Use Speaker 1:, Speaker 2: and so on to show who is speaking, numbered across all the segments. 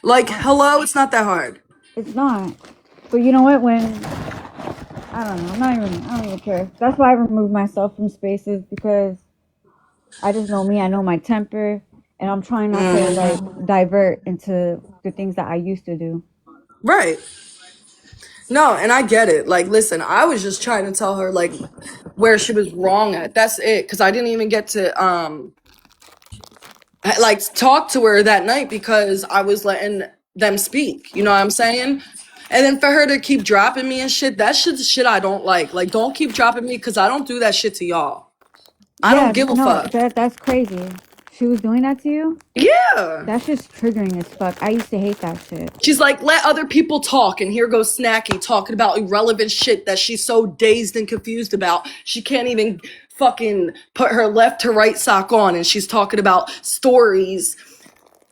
Speaker 1: Like, hello, it's not that hard.
Speaker 2: It's not. But you know what? When I don't know, I don't even care. That's why I remove myself from spaces because I just know me. I know my temper, and I'm trying not to like divert into the things that I used to do.
Speaker 1: Right. No, and I get it. Like, listen, I was just trying to tell her like where she was wrong at. That's it. Because I didn't even get to like talk to her that night because I was letting them speak. You know what I'm saying? And then for her to keep dropping me and shit, that shit's shit I don't like. Like, don't keep dropping me because I don't do that shit to y'all. I don't
Speaker 2: Yeah,
Speaker 1: give a
Speaker 2: no,
Speaker 1: fuck.
Speaker 2: that's crazy. She was doing that to you?
Speaker 1: Yeah.
Speaker 2: That's just triggering as fuck. I used to hate that shit.
Speaker 1: She's like, let other people talk. And here goes Snacky talking about irrelevant shit that she's so dazed and confused about. She can't even fucking put her left to right sock on. And she's talking about stories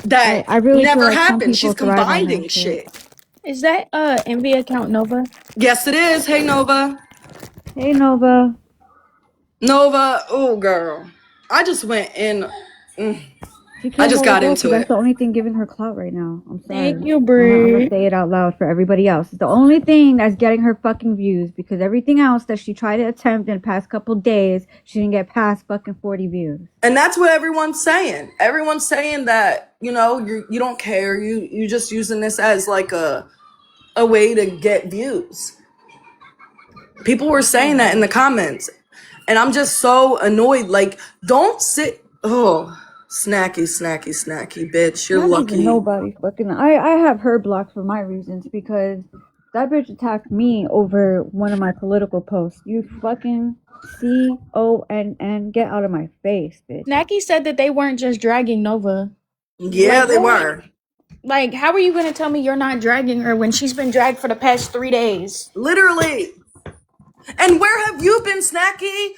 Speaker 1: that
Speaker 2: I really feel
Speaker 1: never
Speaker 2: like some
Speaker 1: happened.
Speaker 2: people
Speaker 1: She's
Speaker 2: thrive on that
Speaker 1: combining
Speaker 2: shit.
Speaker 1: shit.
Speaker 3: Is that envy account Nova?
Speaker 1: Yes, it is. Hey, Nova.
Speaker 2: Hey Nova.
Speaker 1: Nova. Oh, girl. I just went in.
Speaker 2: She
Speaker 1: I
Speaker 2: can't
Speaker 1: just
Speaker 2: let it
Speaker 1: got
Speaker 2: go because
Speaker 1: into
Speaker 2: that's
Speaker 1: it.
Speaker 2: the only thing giving her clout right now. I'm
Speaker 3: Thank
Speaker 2: sorry.
Speaker 3: you,
Speaker 2: I'm gonna
Speaker 3: Brie.
Speaker 2: say it out loud for everybody else. It's the only thing that's getting her fucking views because everything else that she tried to attempt in the past couple days, she didn't get past fucking 40 views.
Speaker 1: And that's what everyone's saying. Everyone's saying that, you don't care. You just using this as like a way to get views. People were saying that in the comments. And I'm just so annoyed. Like, don't sit. Oh, snacky, snacky, snacky, bitch. You're
Speaker 2: Not even
Speaker 1: lucky.
Speaker 2: nobody fucking. I have her blocked for my reasons because that bitch attacked me over one of my political posts. You fucking CONN, get out of my face, bitch.
Speaker 3: Naki said that they weren't just dragging Nova.
Speaker 1: Yeah,
Speaker 3: Like,
Speaker 1: they
Speaker 3: what?
Speaker 1: were.
Speaker 3: Like, how are you going to tell me you're not dragging her when she's been dragged for the past 3 days?
Speaker 1: Literally. And where have you been, Snacky?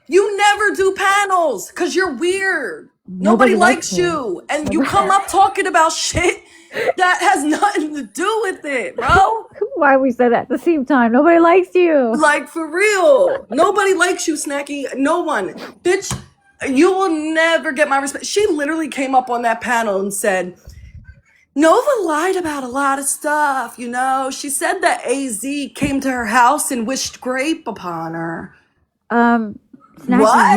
Speaker 1: You never do panels because you're weird. Nobody
Speaker 2: Nobody likes
Speaker 1: likes
Speaker 2: her.
Speaker 1: you. And you
Speaker 2: Nobody.
Speaker 1: come up talking about shit that has nothing to do with it, bro.
Speaker 2: Why we said that at the same time? Nobody likes you.
Speaker 1: Like, for real. Nobody likes you, Snacky. No one. Bitch, you will never get my respect. She literally came up on that panel and said, Nova lied about a lot of stuff, you know? She said that AZ came to her house and wished grape upon her.
Speaker 2: Snacky,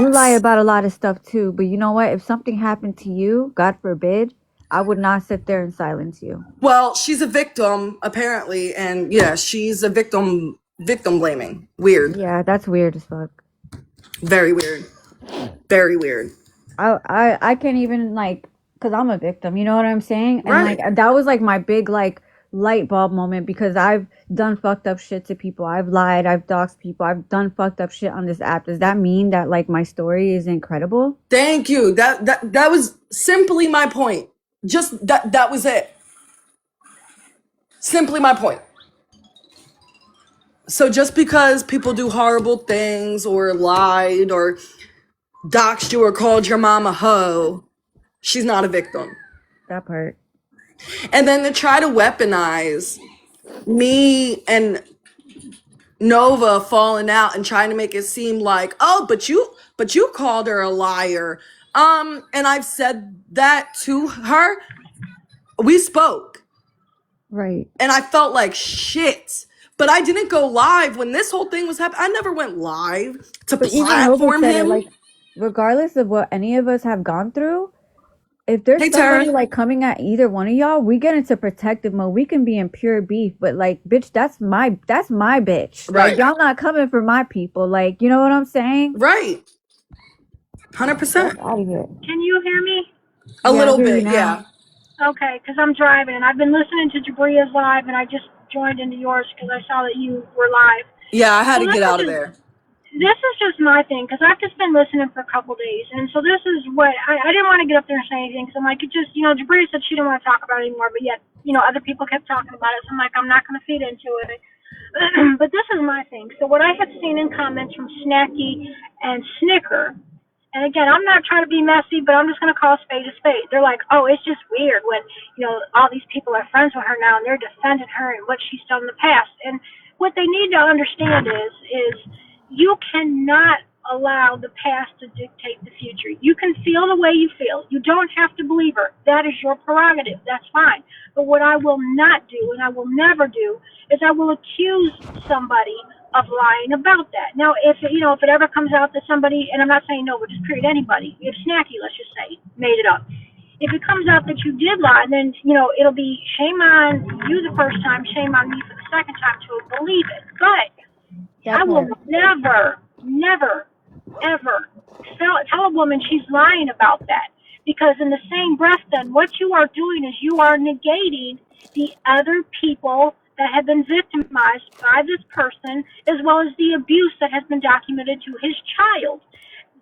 Speaker 2: you lie
Speaker 1: What?
Speaker 2: about a lot of stuff too, but you know what? If something happened to you, God forbid, I would not sit there and silence you.
Speaker 1: Well, she's a victim, apparently, and yeah, she's a victim blaming. Weird.
Speaker 2: Yeah, that's weird as fuck.
Speaker 1: Very weird. Very weird.
Speaker 2: I can't even like, cause I'm a victim. You know what I'm saying? And like
Speaker 1: Right.
Speaker 2: that was like my big like light bulb moment because I've done fucked up shit to people. I've lied. I've doxed people. I've done fucked up shit on this app. Does that mean that like my story is incredible?
Speaker 1: Thank you. That was simply my point. Just that was it. Simply my point. So just because people do horrible things or lied or doxed you or called your mom a hoe, she's not a victim.
Speaker 2: That part.
Speaker 1: And then to try to weaponize me and Nova falling out and trying to make it seem like, oh, but you called her a liar. And I've said that to her. We spoke.
Speaker 2: Right.
Speaker 1: And I felt like shit. But I didn't go live when this whole thing was happening. I never went live to
Speaker 2: But even Nova
Speaker 1: platform
Speaker 2: said it
Speaker 1: him.
Speaker 2: like, regardless of what any of us have gone through, if there's
Speaker 1: Hey,
Speaker 2: somebody
Speaker 1: Tara.
Speaker 2: like coming at either one of y'all, we get into protective mode. We can be in pure beef, but like, bitch, that's my bitch. Like,
Speaker 1: Right.
Speaker 2: y'all not coming for my people. Like, you know what I'm saying?
Speaker 1: Right.
Speaker 2: Fuck
Speaker 1: 100%.
Speaker 2: out of here.
Speaker 4: Can you hear me?
Speaker 1: A
Speaker 2: Yeah, I
Speaker 1: little
Speaker 2: hear you
Speaker 1: bit,
Speaker 2: now.
Speaker 1: yeah.
Speaker 4: Okay, because I'm driving and I've been listening to Jabria's live and I just joined into yours because I saw that you were live.
Speaker 1: Yeah, I had
Speaker 4: So
Speaker 1: to get out of there.
Speaker 4: this is just my thing because I've just been listening for a couple days, and so this is what I didn't want to get up there and say anything because I'm like, it just, Jabria said she didn't want to talk about it anymore, but yet, other people kept talking about it, so I'm like, I'm not going to feed into it. But this is my thing. So what I have seen in comments from Snacky and Snicker, and again, I'm not trying to be messy, but I'm just going to call a spade a spade. They're like, oh, it's just weird when, all these people are friends with her now and they're defending her and what she's done in the past. And what they need to understand is you cannot allow the past to dictate the future. You can feel the way you feel. You don't have to believe her. That is your prerogative. That's fine. But what I will not do, and I will never do, is I will accuse somebody of lying about that. Now, if it ever comes out that somebody, and I'm not saying no, but just period anybody, if Snacky, let's just say, made it up. If it comes out that you did lie, then it'll be shame on you the first time, shame on me for the second time to believe it. But I will never, never, ever tell a woman she's lying about that. Because in the same breath, then, what you are doing is you are negating the other people that have been victimized by this person, as well as the abuse that has been documented to his child.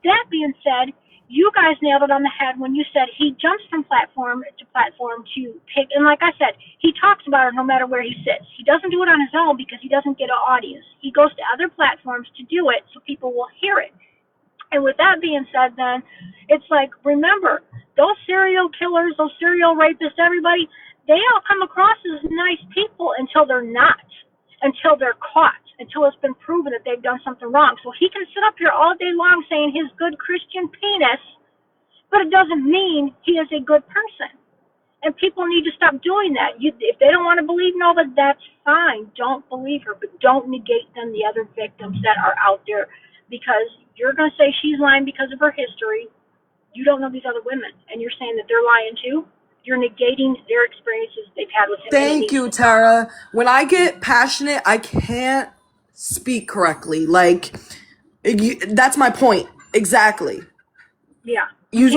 Speaker 4: That being said, you guys nailed it on the head when you said he jumps from platform to pick. And like I said, he talks about it no matter where he sits. He doesn't do it on his own because he doesn't get an audience. He goes to other platforms to do it so people will hear it. And with that being said, then, it's like, remember, those serial killers, those serial rapists, everybody, they all come across as nice people until they're not, until they're caught, until it's been proven that they've done something wrong. So he can sit up here all day long saying his good Christian penis, but it doesn't mean he is a good person. And people need to stop doing that. If they don't want to believe Nova, that's fine. Don't believe her, but don't negate them, the other victims that are out there, because you're going to say she's lying because of her history. You don't know these other women, and you're saying that they're lying too. You're negating their experiences they've had with him.
Speaker 1: Thank you, Tara. When I get passionate, I can't speak correctly. Like, that's my point. Exactly.
Speaker 4: Yeah.
Speaker 1: You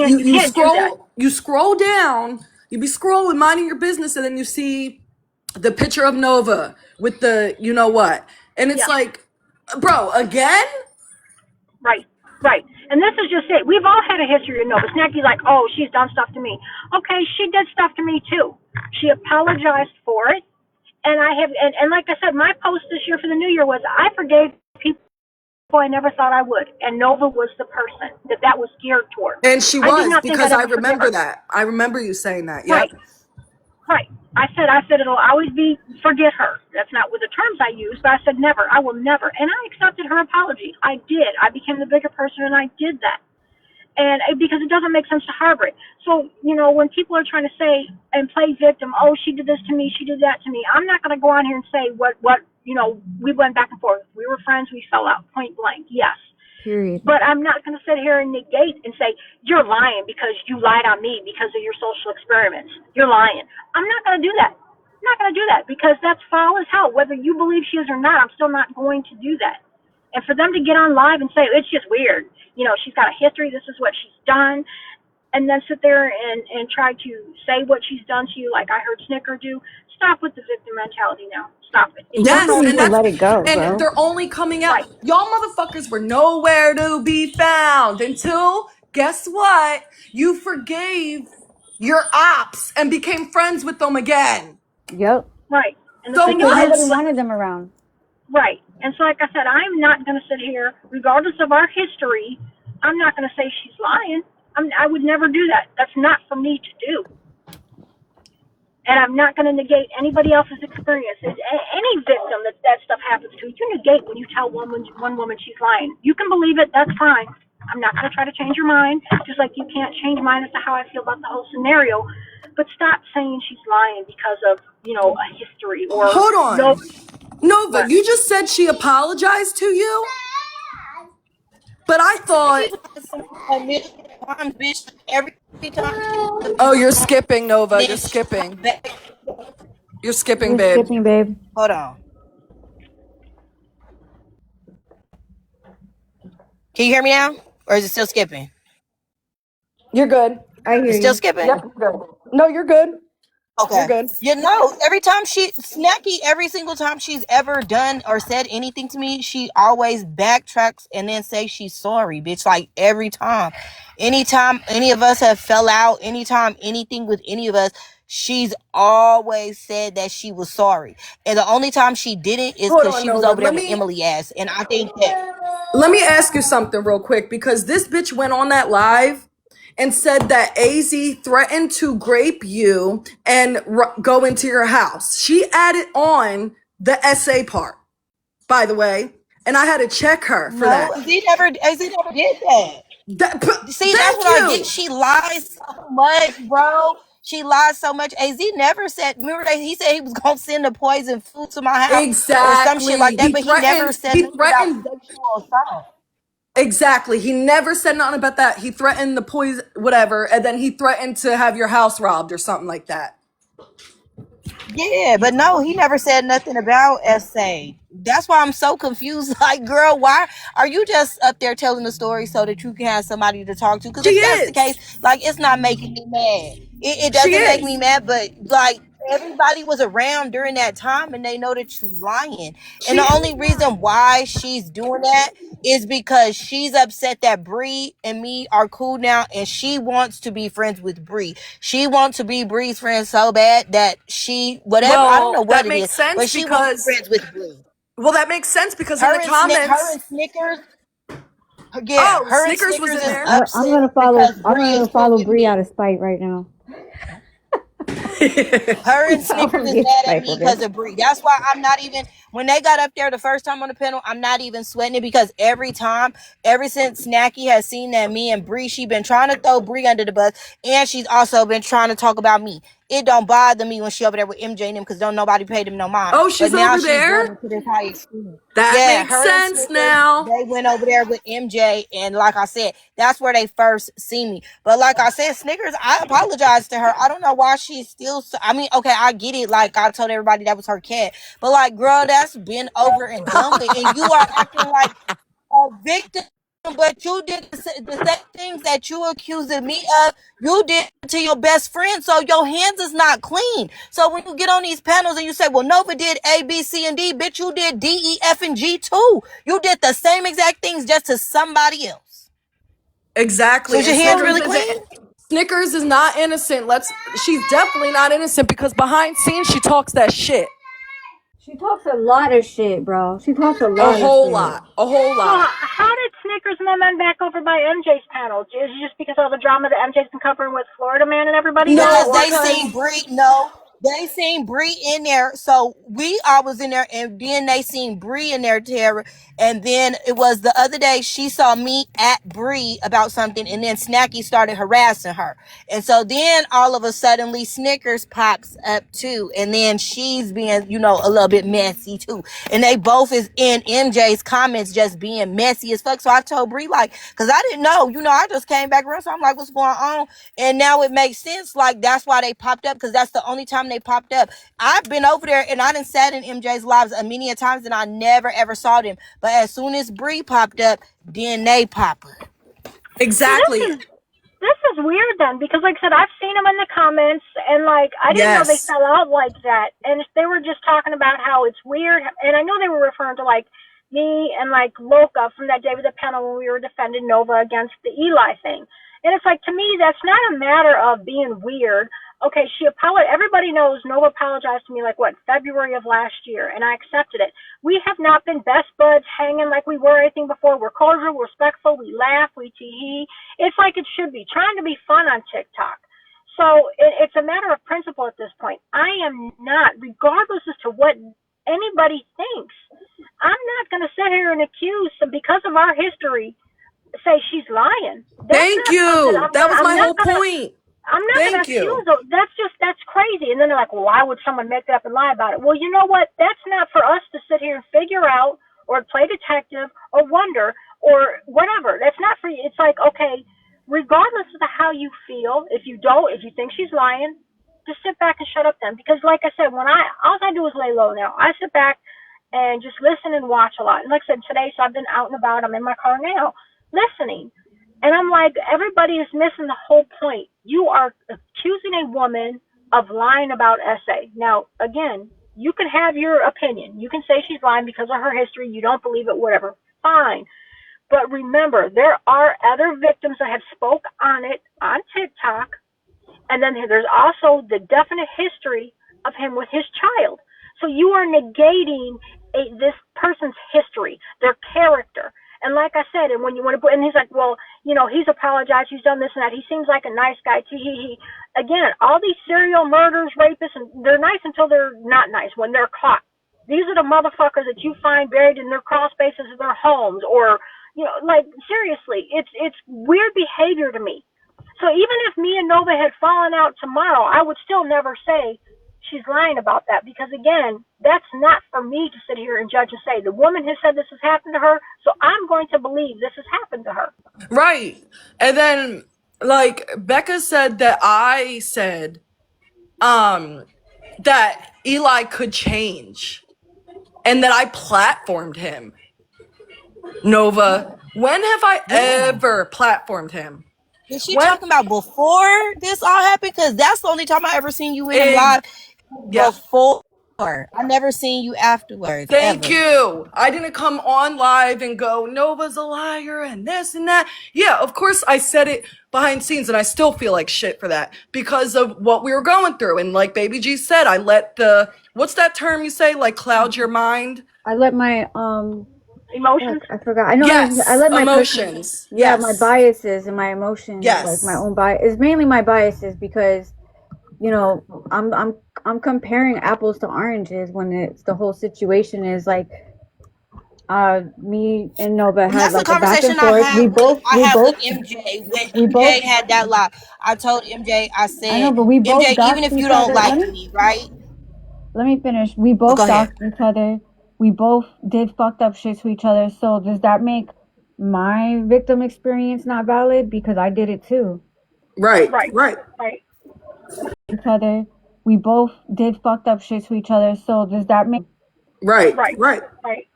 Speaker 1: scroll down, you be scrolling, minding your business, and then you see the picture of Nova with the you know what. And it's like, bro, again?
Speaker 4: Right. And this is just it. We've all had a history of Nova. Snacky's like, oh, she's done stuff to me. Okay, she did stuff to me too. She apologized for it. And I have, and like I said, my post this year for the new year was, I forgave people I never thought I would. And Nova was the person that was geared toward.
Speaker 1: And she was, because I remember that. I remember you saying that. Yeah.
Speaker 4: Right. I said it'll always be forget her. That's not with the terms I use, but I said never. I will never. And I accepted her apology. I did. I became the bigger person, and I did that. And because it doesn't make sense to harbor it. So, when people are trying to say and play victim, oh, she did this to me, she did that to me, I'm not going to go on here and say what we went back and forth. We were friends, we fell out, point blank, yes.
Speaker 2: Period.
Speaker 4: But I'm not going to sit here and negate and say, you're lying because you lied on me because of your social experiments. You're lying. I'm not going to do that. I'm not going to do that because that's foul as hell. Whether you believe she is or not, I'm still not going to do that. And for them to get on live and say, it's just weird. She's got a history. This is what she's done. And then sit there and try to say what she's done to you like I heard Snicker do. Stop with the victim mentality now. Stop it.
Speaker 1: Yes,
Speaker 2: and let it go,
Speaker 1: and
Speaker 2: bro.
Speaker 1: they're only coming out. Right. Y'all motherfuckers were nowhere to be found until, guess what? You forgave your ops and became friends with them again.
Speaker 2: Yep.
Speaker 4: Right. And
Speaker 1: so
Speaker 2: nobody wanted them around.
Speaker 4: Right. And so, like I said, I'm not going to sit here, regardless of our history, I'm not going to say she's lying. I would never do that. That's not for me to do. And I'm not going to negate anybody else's experience. Any victim that stuff happens to, you negate when you tell one woman she's lying. You can believe it. That's fine. I'm not going to try to change your mind, just like you can't change mine as to how I feel about the whole scenario. But stop saying she's lying because of, a history or...
Speaker 1: Hold on. Nova, you just said she apologized to you? But I thought...
Speaker 5: Every time.
Speaker 1: Oh, you're skipping, Nova. You're skipping. You're skipping, babe.
Speaker 2: You're skipping, babe.
Speaker 5: Hold on. Can you hear me now? Or is it still skipping?
Speaker 1: You're good.
Speaker 2: I hear you.
Speaker 5: Still skipping?
Speaker 1: Yep, you're good. No, you're good.
Speaker 5: Okay.
Speaker 1: You're good.
Speaker 5: Every single time she's ever done or said anything to me, she always backtracks and then say she's sorry, bitch. Like every time. Anytime any of us have fell out, anytime anything with any of us, she's always said that she was sorry. And the only time she didn't is because she was over there with Emily ass. And I think that...
Speaker 1: Let me ask you something real quick, because this bitch went on that live and said that AZ threatened to grape you and go into your house. She added on the SA part, by the way. and I had to check her for
Speaker 5: No,
Speaker 1: that.
Speaker 5: Z never did that. See, that's
Speaker 1: Thank
Speaker 5: what I get.
Speaker 1: you.
Speaker 5: She lies so much, bro. She lies so much. AZ never said. Remember that he said he was gonna send the poison food to my house or some shit
Speaker 1: Exactly.
Speaker 5: like that, but he never said
Speaker 1: He
Speaker 5: nothing about
Speaker 1: threatened.
Speaker 5: sexual assault.
Speaker 1: Exactly. He never said nothing about that. He threatened the poison, whatever, and then he threatened to have your house robbed or something like that.
Speaker 5: Yeah, but no, he never said nothing about SA. That's why I'm so confused. Like, girl, why are you just up there telling the story so that you can have somebody to talk to? Because
Speaker 1: She
Speaker 5: if that's the
Speaker 1: is.
Speaker 5: case, like, it's not making me mad. It
Speaker 1: She
Speaker 5: doesn't make me
Speaker 1: is.
Speaker 5: mad, but like, everybody was around during that time and they know that you lying. And
Speaker 1: She
Speaker 5: the
Speaker 1: is.
Speaker 5: only reason why she's doing that is because she's upset that Bree and me are cool now and she wants to be friends with Bree. She wants to be Bree's friend so bad that she, whatever, I don't know
Speaker 1: Well,
Speaker 5: what
Speaker 1: that
Speaker 5: it
Speaker 1: makes
Speaker 5: is, but
Speaker 1: sense
Speaker 5: she wants to be
Speaker 1: because
Speaker 5: friends with Bree.
Speaker 1: that makes sense because in the
Speaker 5: Her
Speaker 1: comments,
Speaker 5: and Snickers, yeah,
Speaker 1: oh,
Speaker 5: her and
Speaker 1: Snickers was
Speaker 5: Snickers
Speaker 1: in
Speaker 5: is
Speaker 1: there.
Speaker 2: I'm
Speaker 5: upset
Speaker 2: gonna follow.
Speaker 5: because
Speaker 2: I'm
Speaker 5: Bree is
Speaker 2: gonna
Speaker 5: cool
Speaker 2: follow
Speaker 5: with
Speaker 2: Bree out
Speaker 5: me.
Speaker 2: of spite right now.
Speaker 5: Her and
Speaker 2: I
Speaker 5: Snickers
Speaker 2: want to
Speaker 5: is
Speaker 2: be
Speaker 5: mad at
Speaker 2: spiteful,
Speaker 5: me because
Speaker 2: bitch.
Speaker 5: of Bree. That's why I'm not even, when they got up there the first time on the panel, I'm not even sweating it because every time, ever since Snacky has seen that me and Bree, she been trying to throw Bree under the bus and she's also been trying to talk about me. It don't bother me when she over there with MJ and them because don't nobody pay them no mind.
Speaker 1: Oh,
Speaker 5: But
Speaker 1: she's
Speaker 5: now
Speaker 1: over
Speaker 5: she's
Speaker 1: there?
Speaker 5: going into this high extreme.
Speaker 1: That
Speaker 5: Yeah,
Speaker 1: makes
Speaker 5: her and
Speaker 1: sense
Speaker 5: Snickers,
Speaker 1: now.
Speaker 5: they went over there with MJ, and like I said, that's where they first see me. But like I said, Snickers, I apologize to her. I don't know why she's still. I mean, okay, I get it. Like I told everybody that was her cat, but like, girl, that's been over and done with, and you are acting like a victim. But you did the same things that you accusing me of. You did to your best friend, so your hands is not clean. So when you get on these panels and you say, "Well, Nova did A, B, C, and D," bitch, you did D, E, F, and G too. You did the same exact things just to somebody else. So
Speaker 1: Exactly.
Speaker 5: is your
Speaker 1: And
Speaker 5: hands really clean?
Speaker 1: Snickers is not innocent. She's definitely not innocent because behind scenes she talks that shit.
Speaker 2: She talks a lot of shit, bro. She talks a
Speaker 1: A
Speaker 2: lot of
Speaker 1: whole
Speaker 2: shit.
Speaker 1: lot. A whole
Speaker 4: So
Speaker 1: lot.
Speaker 4: how did Snickers and them end back over by MJ's panel? Is it just because of all the drama that MJ's been covering with Florida Man and everybody now,
Speaker 1: No,
Speaker 5: Because
Speaker 4: or
Speaker 5: they
Speaker 4: because
Speaker 5: seen
Speaker 1: because
Speaker 5: Bree. No, they seen Bree in there. So we all was in there, and then they seen Bree in there, Tara. And then it was the other day she saw me at Bree about something, and then Snacky started harassing her. And so then all of a suddenly Snickers pops up too, and then she's being, a little bit messy too. And they both is in MJ's comments just being messy as fuck. So I told Bree like, cause I didn't know, I just came back around, so I'm like, what's going on? And now it makes sense. Like that's why they popped up because that's the only time they popped up. I've been over there and I done sat in MJ's lives a many a times and I never ever saw them. But as soon as Bree popped up, then they pop up.
Speaker 4: see
Speaker 1: exactly.
Speaker 4: this is weird then, because like I said, I've seen them in the comments, and like I didn't know they
Speaker 1: Yes.
Speaker 4: fell out like that, and they were just talking about how it's weird, and I know they were referring to like me and like Loca from that day with the panel when we were defending Nova against the Eli thing, and it's like, to me that's not a matter of being weird. Okay, she apologized. Everybody knows Nova apologized to me like what, February of last year, and I accepted it. We have not been best buds hanging like we were anything before. We're cordial, respectful, we laugh, we tee. It's like it should be, trying to be fun on TikTok. So it's a matter of principle at this point. I am not, regardless as to what anybody thinks, I'm not going to sit here and accuse them because of our history, say she's lying. That's
Speaker 1: Thank
Speaker 4: not something
Speaker 1: you.
Speaker 4: I'm
Speaker 1: That
Speaker 4: gonna.
Speaker 1: was
Speaker 4: I'm
Speaker 1: my
Speaker 4: not
Speaker 1: whole
Speaker 4: gonna.
Speaker 1: point.
Speaker 4: I'm not gonna
Speaker 1: Thank
Speaker 4: accuse
Speaker 1: you.
Speaker 4: them. That's crazy. And then they're like, well, why would someone make it up and lie about it? Well, you know what? That's not for us to sit here and figure out or play detective or wonder or whatever. That's not for you. It's like, okay, regardless of how you feel, if you think she's lying, just sit back and shut up then. Because like I said, all I do is lay low now. I sit back and just listen and watch a lot. And like I said, today, so I've been out and about. I'm in my car now listening. And I'm like, everybody is missing the whole point. You are accusing a woman of lying about SA. Now, again, you can have your opinion. You can say she's lying because of her history. You don't believe it, whatever. Fine. But remember, there are other victims that have spoke on it on TikTok. And then there's also the definite history of him with his child. So you are negating this person's history, their character. And like I said, and when you want to put, and he's like, well, he's apologized, he's done this and that. He seems like a nice guy too. Again, all these serial murders, rapists, and they're nice until they're not nice when they're caught. These are the motherfuckers that you find buried in their crawl spaces of their homes, or like seriously, it's weird behavior to me. So even if me and Nova had fallen out tomorrow, I would still never say she's lying about that, because again, that's not for me to sit here and judge and say the woman has said this has happened to her, so I'm going to believe this has happened to her.
Speaker 1: Right. And then, like, Becca said that I said, that Eli could change and that I platformed him. Nova, when have I ever platformed him?
Speaker 5: Is she
Speaker 1: When?
Speaker 5: talking about before this all happened? Because that's the only time I ever seen you with him live.
Speaker 1: Yeah.
Speaker 5: Before. I never seen you afterwards.
Speaker 1: Thank
Speaker 5: Ever.
Speaker 1: you. I didn't come on live and go, Nova's a liar and this and that. Yeah, of course I said it behind scenes, and I still feel like shit for that because of what we were going through. And like Baby G said, I let what's that term you say? Like cloud your mind?
Speaker 2: I let my
Speaker 4: Emotions.
Speaker 2: I forgot. I know.
Speaker 1: Yes.
Speaker 2: I let my
Speaker 1: Emotions.
Speaker 2: yeah,
Speaker 1: Yes.
Speaker 2: my biases and my emotions, like my
Speaker 1: Yes.
Speaker 2: own bias. It's mainly my biases because I'm comparing apples to oranges when it's the whole situation is like me and Nova
Speaker 5: And
Speaker 2: had
Speaker 5: that's the
Speaker 2: like a back
Speaker 5: conversation
Speaker 2: and forth.
Speaker 5: I had with MJ when
Speaker 2: we
Speaker 5: MJ
Speaker 2: both
Speaker 5: had that lie. I told MJ, I
Speaker 2: I know,
Speaker 5: said,
Speaker 2: but we both
Speaker 5: MJ, even
Speaker 2: doxed
Speaker 5: if you
Speaker 2: each
Speaker 5: don't
Speaker 2: other.
Speaker 5: like me, right?
Speaker 2: Let me finish. We
Speaker 5: Oh,
Speaker 2: both
Speaker 5: go ahead.
Speaker 2: doxed each other. We both did fucked up shit to each other. So does that make my victim experience not valid? Because I did it too.
Speaker 1: Right.
Speaker 4: Right.
Speaker 1: Right.
Speaker 4: Right.
Speaker 2: Each other. We both did fucked up shit to each other. So does that make
Speaker 1: Right.
Speaker 4: Right.
Speaker 1: Right.
Speaker 4: Right.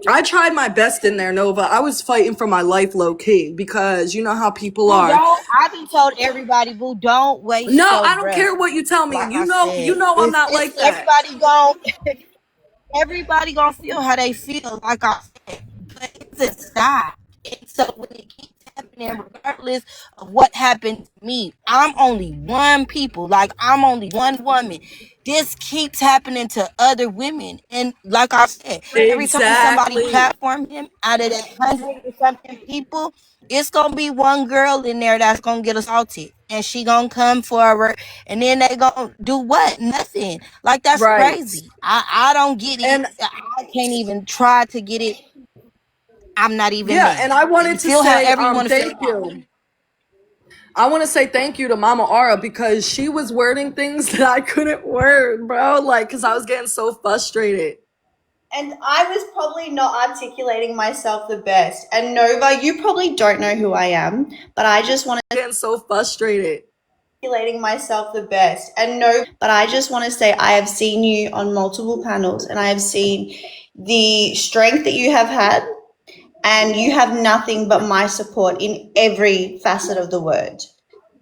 Speaker 1: I tried my best in there, Nova. I was fighting for my life low key because you know how people
Speaker 5: Boo,
Speaker 1: are.
Speaker 5: don't. I be told everybody, boo, don't waste
Speaker 1: No,
Speaker 5: your
Speaker 1: I don't
Speaker 5: breath.
Speaker 1: care what you tell me.
Speaker 5: Like
Speaker 1: You
Speaker 5: I
Speaker 1: know,
Speaker 5: said,
Speaker 1: I'm not
Speaker 5: it's
Speaker 1: like that.
Speaker 5: everybody gonna feel how they feel. Like I said, but it's a side. And so when it keeps happening, regardless of what happened to me, I'm only one people. Like I'm only one woman. This keeps happening to other women, and like I said, every time somebody
Speaker 1: Exactly.
Speaker 5: platform him out of that 100 or something people, it's gonna be one girl in there that's gonna get assaulted, and she gonna come forward, and then they gonna do what? Nothing. Like that's
Speaker 1: Right.
Speaker 5: crazy. I don't get it.
Speaker 1: And
Speaker 5: I can't even try to get it. I'm not even
Speaker 1: yeah, and
Speaker 5: mad.
Speaker 1: I
Speaker 5: You
Speaker 1: wanted to
Speaker 5: feel
Speaker 1: say
Speaker 5: however you want to feel
Speaker 1: thank
Speaker 5: about
Speaker 1: you. I want to say thank you to Mama Ara because she was wording things that I couldn't word, bro. Like, cause I was getting so frustrated.
Speaker 6: And I was probably not articulating myself the best. And Nova, you probably don't know who I am, but I just want to
Speaker 1: Getting so frustrated.
Speaker 6: articulating myself the best. And no, but I just want to say I have seen you on multiple panels and I have seen the strength that you have had, and you have nothing but my support in every facet of the word.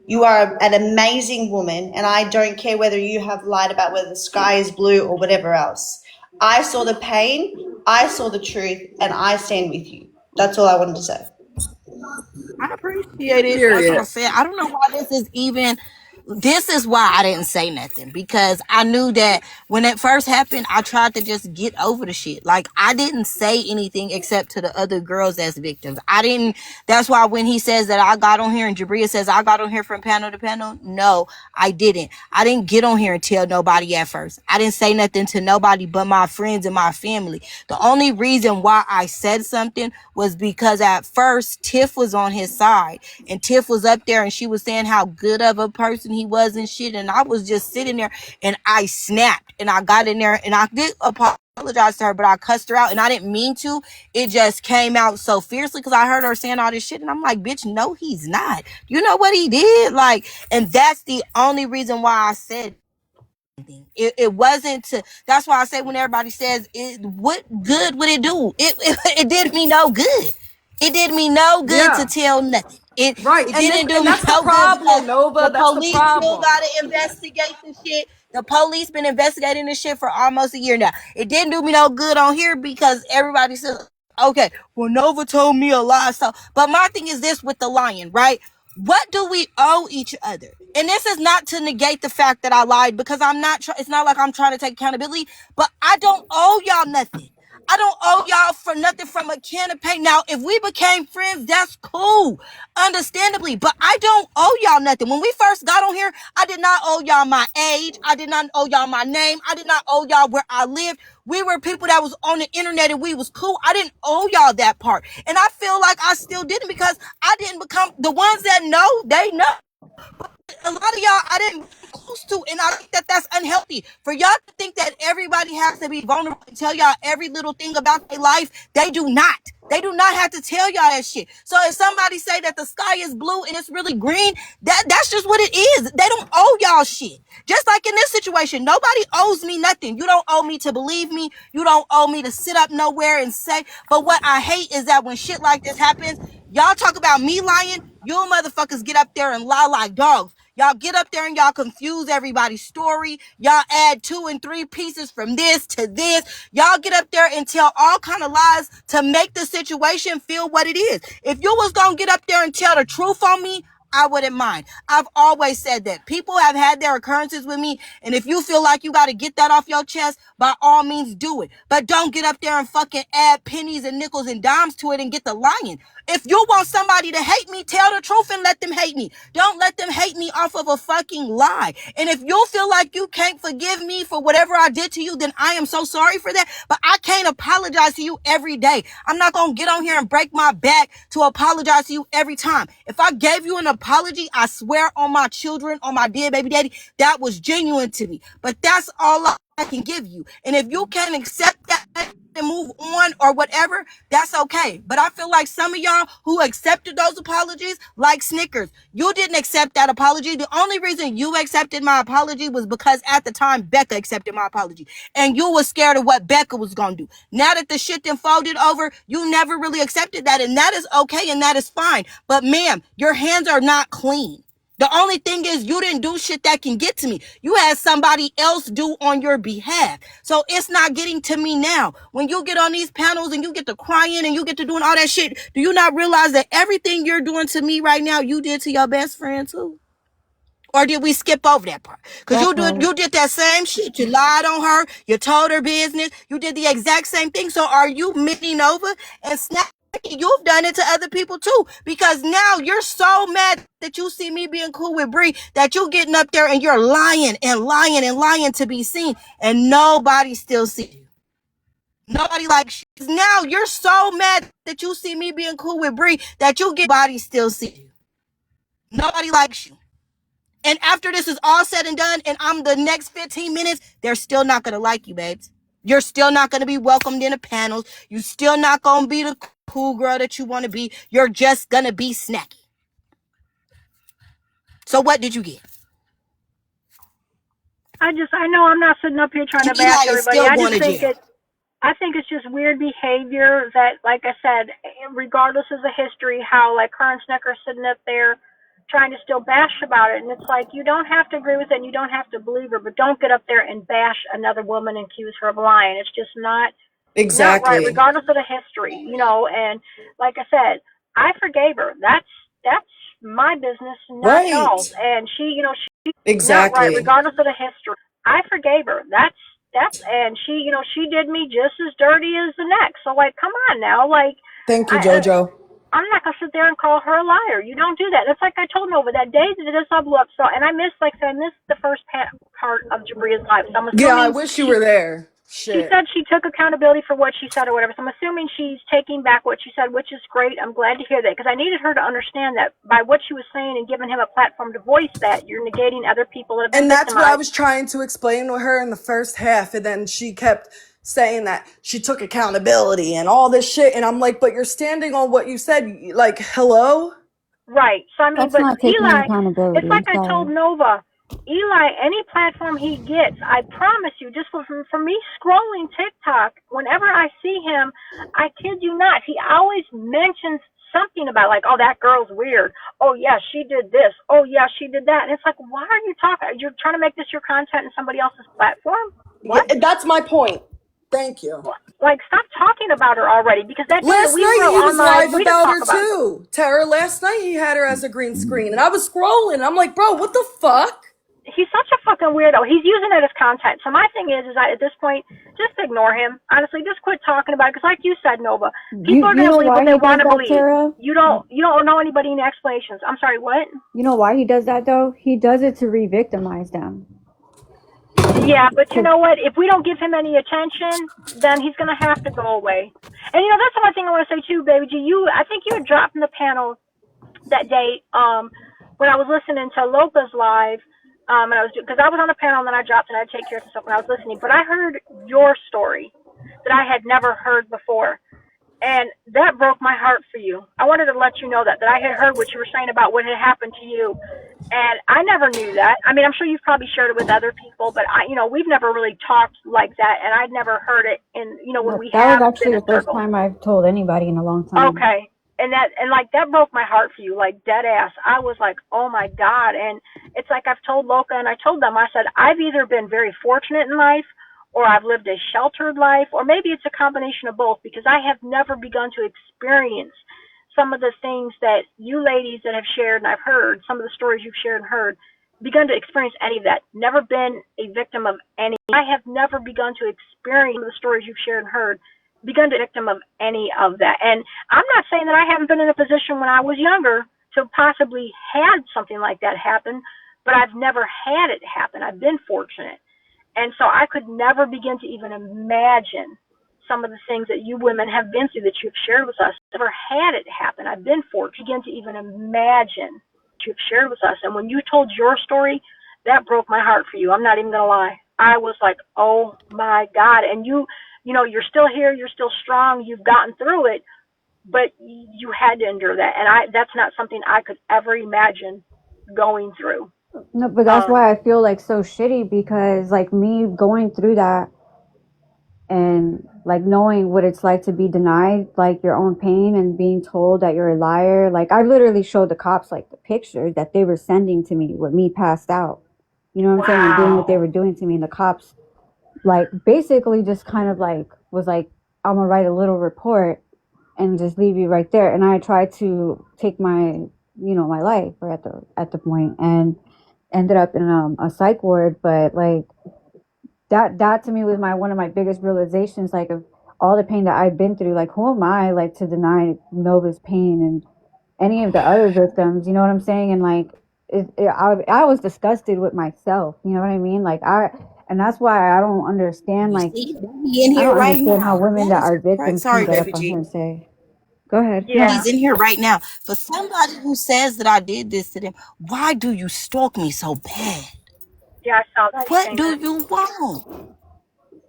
Speaker 6: You are an amazing woman, and I don't care whether you have lied about whether the sky is blue or whatever else. I saw the pain, I saw the truth, and I stand with you. That's all I wanted to say.
Speaker 5: I appreciate it. Like I
Speaker 1: Period.
Speaker 5: said, I don't know why this is even. This is why I didn't say nothing, because I knew that when it first happened, I tried to just get over the shit. Like I didn't say anything except to the other girls as victims. I didn't. That's why when he says that I got on here and Jabria says I got on here from panel to panel, no, I didn't. I didn't get on here and tell nobody at first. I didn't say nothing to nobody but my friends and my family. The only reason why I said something was because at first Tiff was on his side, and Tiff was up there and she was saying how good of a person he was and shit, and I was just sitting there and I snapped and I got in there and I did apologize to her, but I cussed her out and I didn't mean to. It just came out so fiercely because I heard her saying all this shit and I'm like, bitch, no, he's not. You know what he did? Like, and that's the only reason why I said it wasn't to. That's why I say when everybody says it, what good would it do? It did me no good. It did me no good to
Speaker 1: Yeah.
Speaker 5: tell nothing.
Speaker 1: Right.
Speaker 5: It didn't do
Speaker 1: And
Speaker 5: me
Speaker 1: that's the
Speaker 5: no good because
Speaker 1: problem, Nova.
Speaker 5: the
Speaker 1: That's the
Speaker 5: police still
Speaker 1: problem.
Speaker 5: gotta investigate the shit. The police been investigating this shit for almost a year now. It didn't do me no good on here because everybody says, okay, well Nova told me a lie. So, but my thing is this with the lying, right? What do we owe each other? And this is not to negate the fact that I lied, because I'm not. It's not like I'm trying to take accountability, but I don't owe y'all nothing. I don't owe y'all for nothing from a can of paint. Now, if we became friends, that's cool, understandably. But I don't owe y'all nothing. When we first got on here, I did not owe y'all my age. I did not owe y'all my name. I did not owe y'all where I lived. We were people that was on the internet and we was cool. I didn't owe y'all that part. And I feel like I still didn't, because I didn't become the ones that know, they know. A lot of y'all I didn't close to, and I think that that's unhealthy for y'all to think that everybody has to be vulnerable and tell y'all every little thing about their life. They do not have to tell y'all that shit. So if somebody say that the sky is blue and it's really green, that's just what it is. They don't owe y'all shit. Just like in this situation, nobody owes me nothing. You don't owe me to believe me. You don't owe me to sit up nowhere and say. But what I hate is that when shit like this happens, y'all talk about me lying. You motherfuckers get up there and lie like dogs. Y'all get up there and y'all confuse everybody's story. Y'all add 2 and 3 pieces from this to this. Y'all get up there and tell all kind of lies to make the situation feel what it is. If you was gonna get up there and tell the truth on me, I wouldn't mind. I've always said that. People have had their occurrences with me, and if you feel like you got to get that off your chest, by all means do it. But don't get up there and fucking add pennies and nickels and dimes to it and get the lying. If you want somebody to hate me, tell the truth and let them hate me. Don't let them hate me off of a fucking lie. And if you feel like you can't forgive me for whatever I did to you, then I am so sorry for that. But I can't apologize to you every day. I'm not going to get on here and break my back to apologize to you every time. If I gave you an apology, I swear on my children, on my dead baby daddy, that was genuine to me. But that's all I can give you. And if you can't accept that and move on or whatever, that's okay. But I feel like some of y'all who accepted those apologies, like Snickers, you didn't accept that apology. The only reason you accepted my apology was because at the time Becca accepted my apology, and you was scared of what Becca was gonna do. Now that the shit then folded over, you never really accepted that, and that is okay and that is fine. But ma'am, your hands are not clean. The only thing is you didn't do shit that can get to me. You had somebody else do on your behalf. So it's not getting to me now. When you get on these panels and you get to crying and you get to doing all that shit, do you not realize that everything you're doing to me right now, you did to your best friend too? Or did we skip over that part? Because you did that same shit. You lied on her. You told her business. You did the exact same thing. So are you bending over and snapping? You've done it to other people too. Because now you're so mad that you see me being cool with Bree that you getting up there and you're lying and lying and lying to be seen. And nobody still sees you. Nobody likes you. Now you're so mad that you see me being cool with Bree that you get nobody still sees you. Nobody likes you. And after this is all said and done, and I'm the next 15 minutes, they're still not going to like you, babes. You're still not going to be welcomed in the panels. You're still not going to be the cool girl that you want to be. You're just going to be snacky. So what did you get?
Speaker 4: I know I'm not sitting up here trying to bash everybody. I think it's just weird behavior that, like I said, regardless of the history, how like her and Snicker sitting up there trying to still bash about it. And it's like, you don't have to agree with it and you don't have to believe her, but don't get up there and bash another woman and accuse her of lying. It's just not
Speaker 1: Exactly.
Speaker 4: not right, regardless of the history, and like I said, I forgave her. That's my business, not y'all's. And she,
Speaker 1: Exactly.
Speaker 4: not right, regardless of the history. I forgave her. That's and she, she did me just as dirty as the next. So like, come on now, like.
Speaker 1: Thank you, JoJo.
Speaker 4: I'm not gonna sit there and call her a liar. You don't do that. That's like I told Nova that day that this all blew up. So, and I missed the first part of Jabria's life. So I'm assuming.
Speaker 1: Yeah, I wish you were there. Shit.
Speaker 4: She said she took accountability for what she said or whatever. So I'm assuming she's taking back what she said, which is great. I'm glad to hear that because I needed her to understand that by what she was saying and giving him a platform to voice that, you're negating other people that have been
Speaker 1: And that's
Speaker 4: victimized.
Speaker 1: what I was trying to explain to her in the first half, and then she kept saying that she took accountability and all this shit, and I'm like, but you're standing on what you said. Like, hello?
Speaker 4: Right. So I mean,
Speaker 2: That's
Speaker 4: but
Speaker 2: not taking
Speaker 4: Eli,
Speaker 2: accountability.
Speaker 4: it's like I told Nova, Eli, any platform he gets, I promise you, just for me scrolling TikTok, whenever I see him, I kid you not, he always mentions something about like, oh, that girl's weird. Oh yeah, she did this. Oh yeah, she did that. And it's like, why are you talking? You're trying to make this your content in somebody else's platform? What?
Speaker 1: Yeah, that's my point. Thank you.
Speaker 4: Like, stop talking about her already, because that day
Speaker 1: Last
Speaker 4: we
Speaker 1: night
Speaker 4: were
Speaker 1: he was
Speaker 4: online,
Speaker 1: live
Speaker 4: we didn't
Speaker 1: about
Speaker 4: talk
Speaker 1: her
Speaker 4: about
Speaker 1: too. Tara, last night he had her as a green screen, and I was scrolling. I'm like, bro, what the fuck?
Speaker 4: He's such a fucking weirdo. He's using it as content. So my thing is that at this point, just ignore him. Honestly, just quit talking about it. Because like you said, Nova, people are
Speaker 2: You
Speaker 4: gonna
Speaker 2: know
Speaker 4: believe
Speaker 2: why
Speaker 4: what they
Speaker 2: he does
Speaker 4: want to
Speaker 2: that,
Speaker 4: believe.
Speaker 2: Tara?
Speaker 4: You don't know anybody in explanations. I'm sorry, what?
Speaker 2: You know why he does that though? He does it to re-victimize them.
Speaker 4: Yeah, but you know what? If we don't give him any attention, then he's gonna have to go away. And you know, that's the one thing I want to say too, baby G. I think you had dropped in the panel that day, when I was listening to Loca's live, and because I was on the panel and then I dropped and I had to take care of stuff when I was listening. But I heard your story that I had never heard before, and that broke my heart for you. I wanted to let you know that I had heard what you were saying about what had happened to you, and I never knew that. I mean, I'm sure you've probably shared it with other people, but we've never really talked like that, and I'd never heard it in, when we
Speaker 2: That
Speaker 4: have
Speaker 2: was actually
Speaker 4: been in
Speaker 2: the first
Speaker 4: circles.
Speaker 2: time I've told anybody in a long time.
Speaker 4: Okay. And that broke my heart for you, like dead ass. I was like, oh my God. And it's like I've told Loca and I told them, I said, I've either been very fortunate in life or I've lived a sheltered life, or maybe it's a combination of both, because I have never begun to experience some of the things that you ladies that have shared and I've heard, some of the stories you've shared and heard, begun to experience any of that. Never been a victim of any. I have never begun to experience the stories you've shared and heard, begun to be a victim of any of that. And I'm not saying that I haven't been in a position when I was younger to possibly had something like that happen, but I've never had it happen. I've been fortunate. And so I could never begin to even imagine some of the things that you women have been through that you've shared with us. Never had it happen. I've been fortunate. Begin to even imagine what you've shared with us. And when you told your story, that broke my heart for you. I'm not even going to lie. I was like, oh my God. And you're still here. You're still strong. You've gotten through it, but you had to endure that. And that's not something I could ever imagine going through.
Speaker 2: No, but that's why I feel like so shitty, because like me going through that and like knowing what it's like to be denied like your own pain and being told that you're a liar. Like I literally showed the cops like the pictures that they were sending to me with me passed out. You know what I'm saying? And doing what they were doing to me. And the cops like basically just kind of like was like, I'm gonna write a little report and just leave you right there. And I tried to take my my life or at the point, and ended up in a psych ward. But like that to me was one of my biggest realizations, like of all the pain that I've been through. Like who am I like to deny Nova's pain and any of the other victims? You know what I'm saying? And like I was disgusted with myself. You know what I mean? Like and that's why I don't understand.
Speaker 5: You
Speaker 2: Like
Speaker 5: see, he in
Speaker 2: I
Speaker 5: here
Speaker 2: don't
Speaker 5: right
Speaker 2: understand how
Speaker 5: now.
Speaker 2: women
Speaker 5: That
Speaker 2: that
Speaker 5: is
Speaker 2: are
Speaker 5: crazy.
Speaker 2: victims can
Speaker 5: Sorry,
Speaker 2: get up
Speaker 5: baby
Speaker 2: on here
Speaker 5: G.
Speaker 2: and say, "Go ahead."
Speaker 4: Yeah.
Speaker 5: He's in here right now. For somebody who says that I did this to them, why do you stalk me so bad?
Speaker 4: Yeah, I saw that.
Speaker 5: What do you want?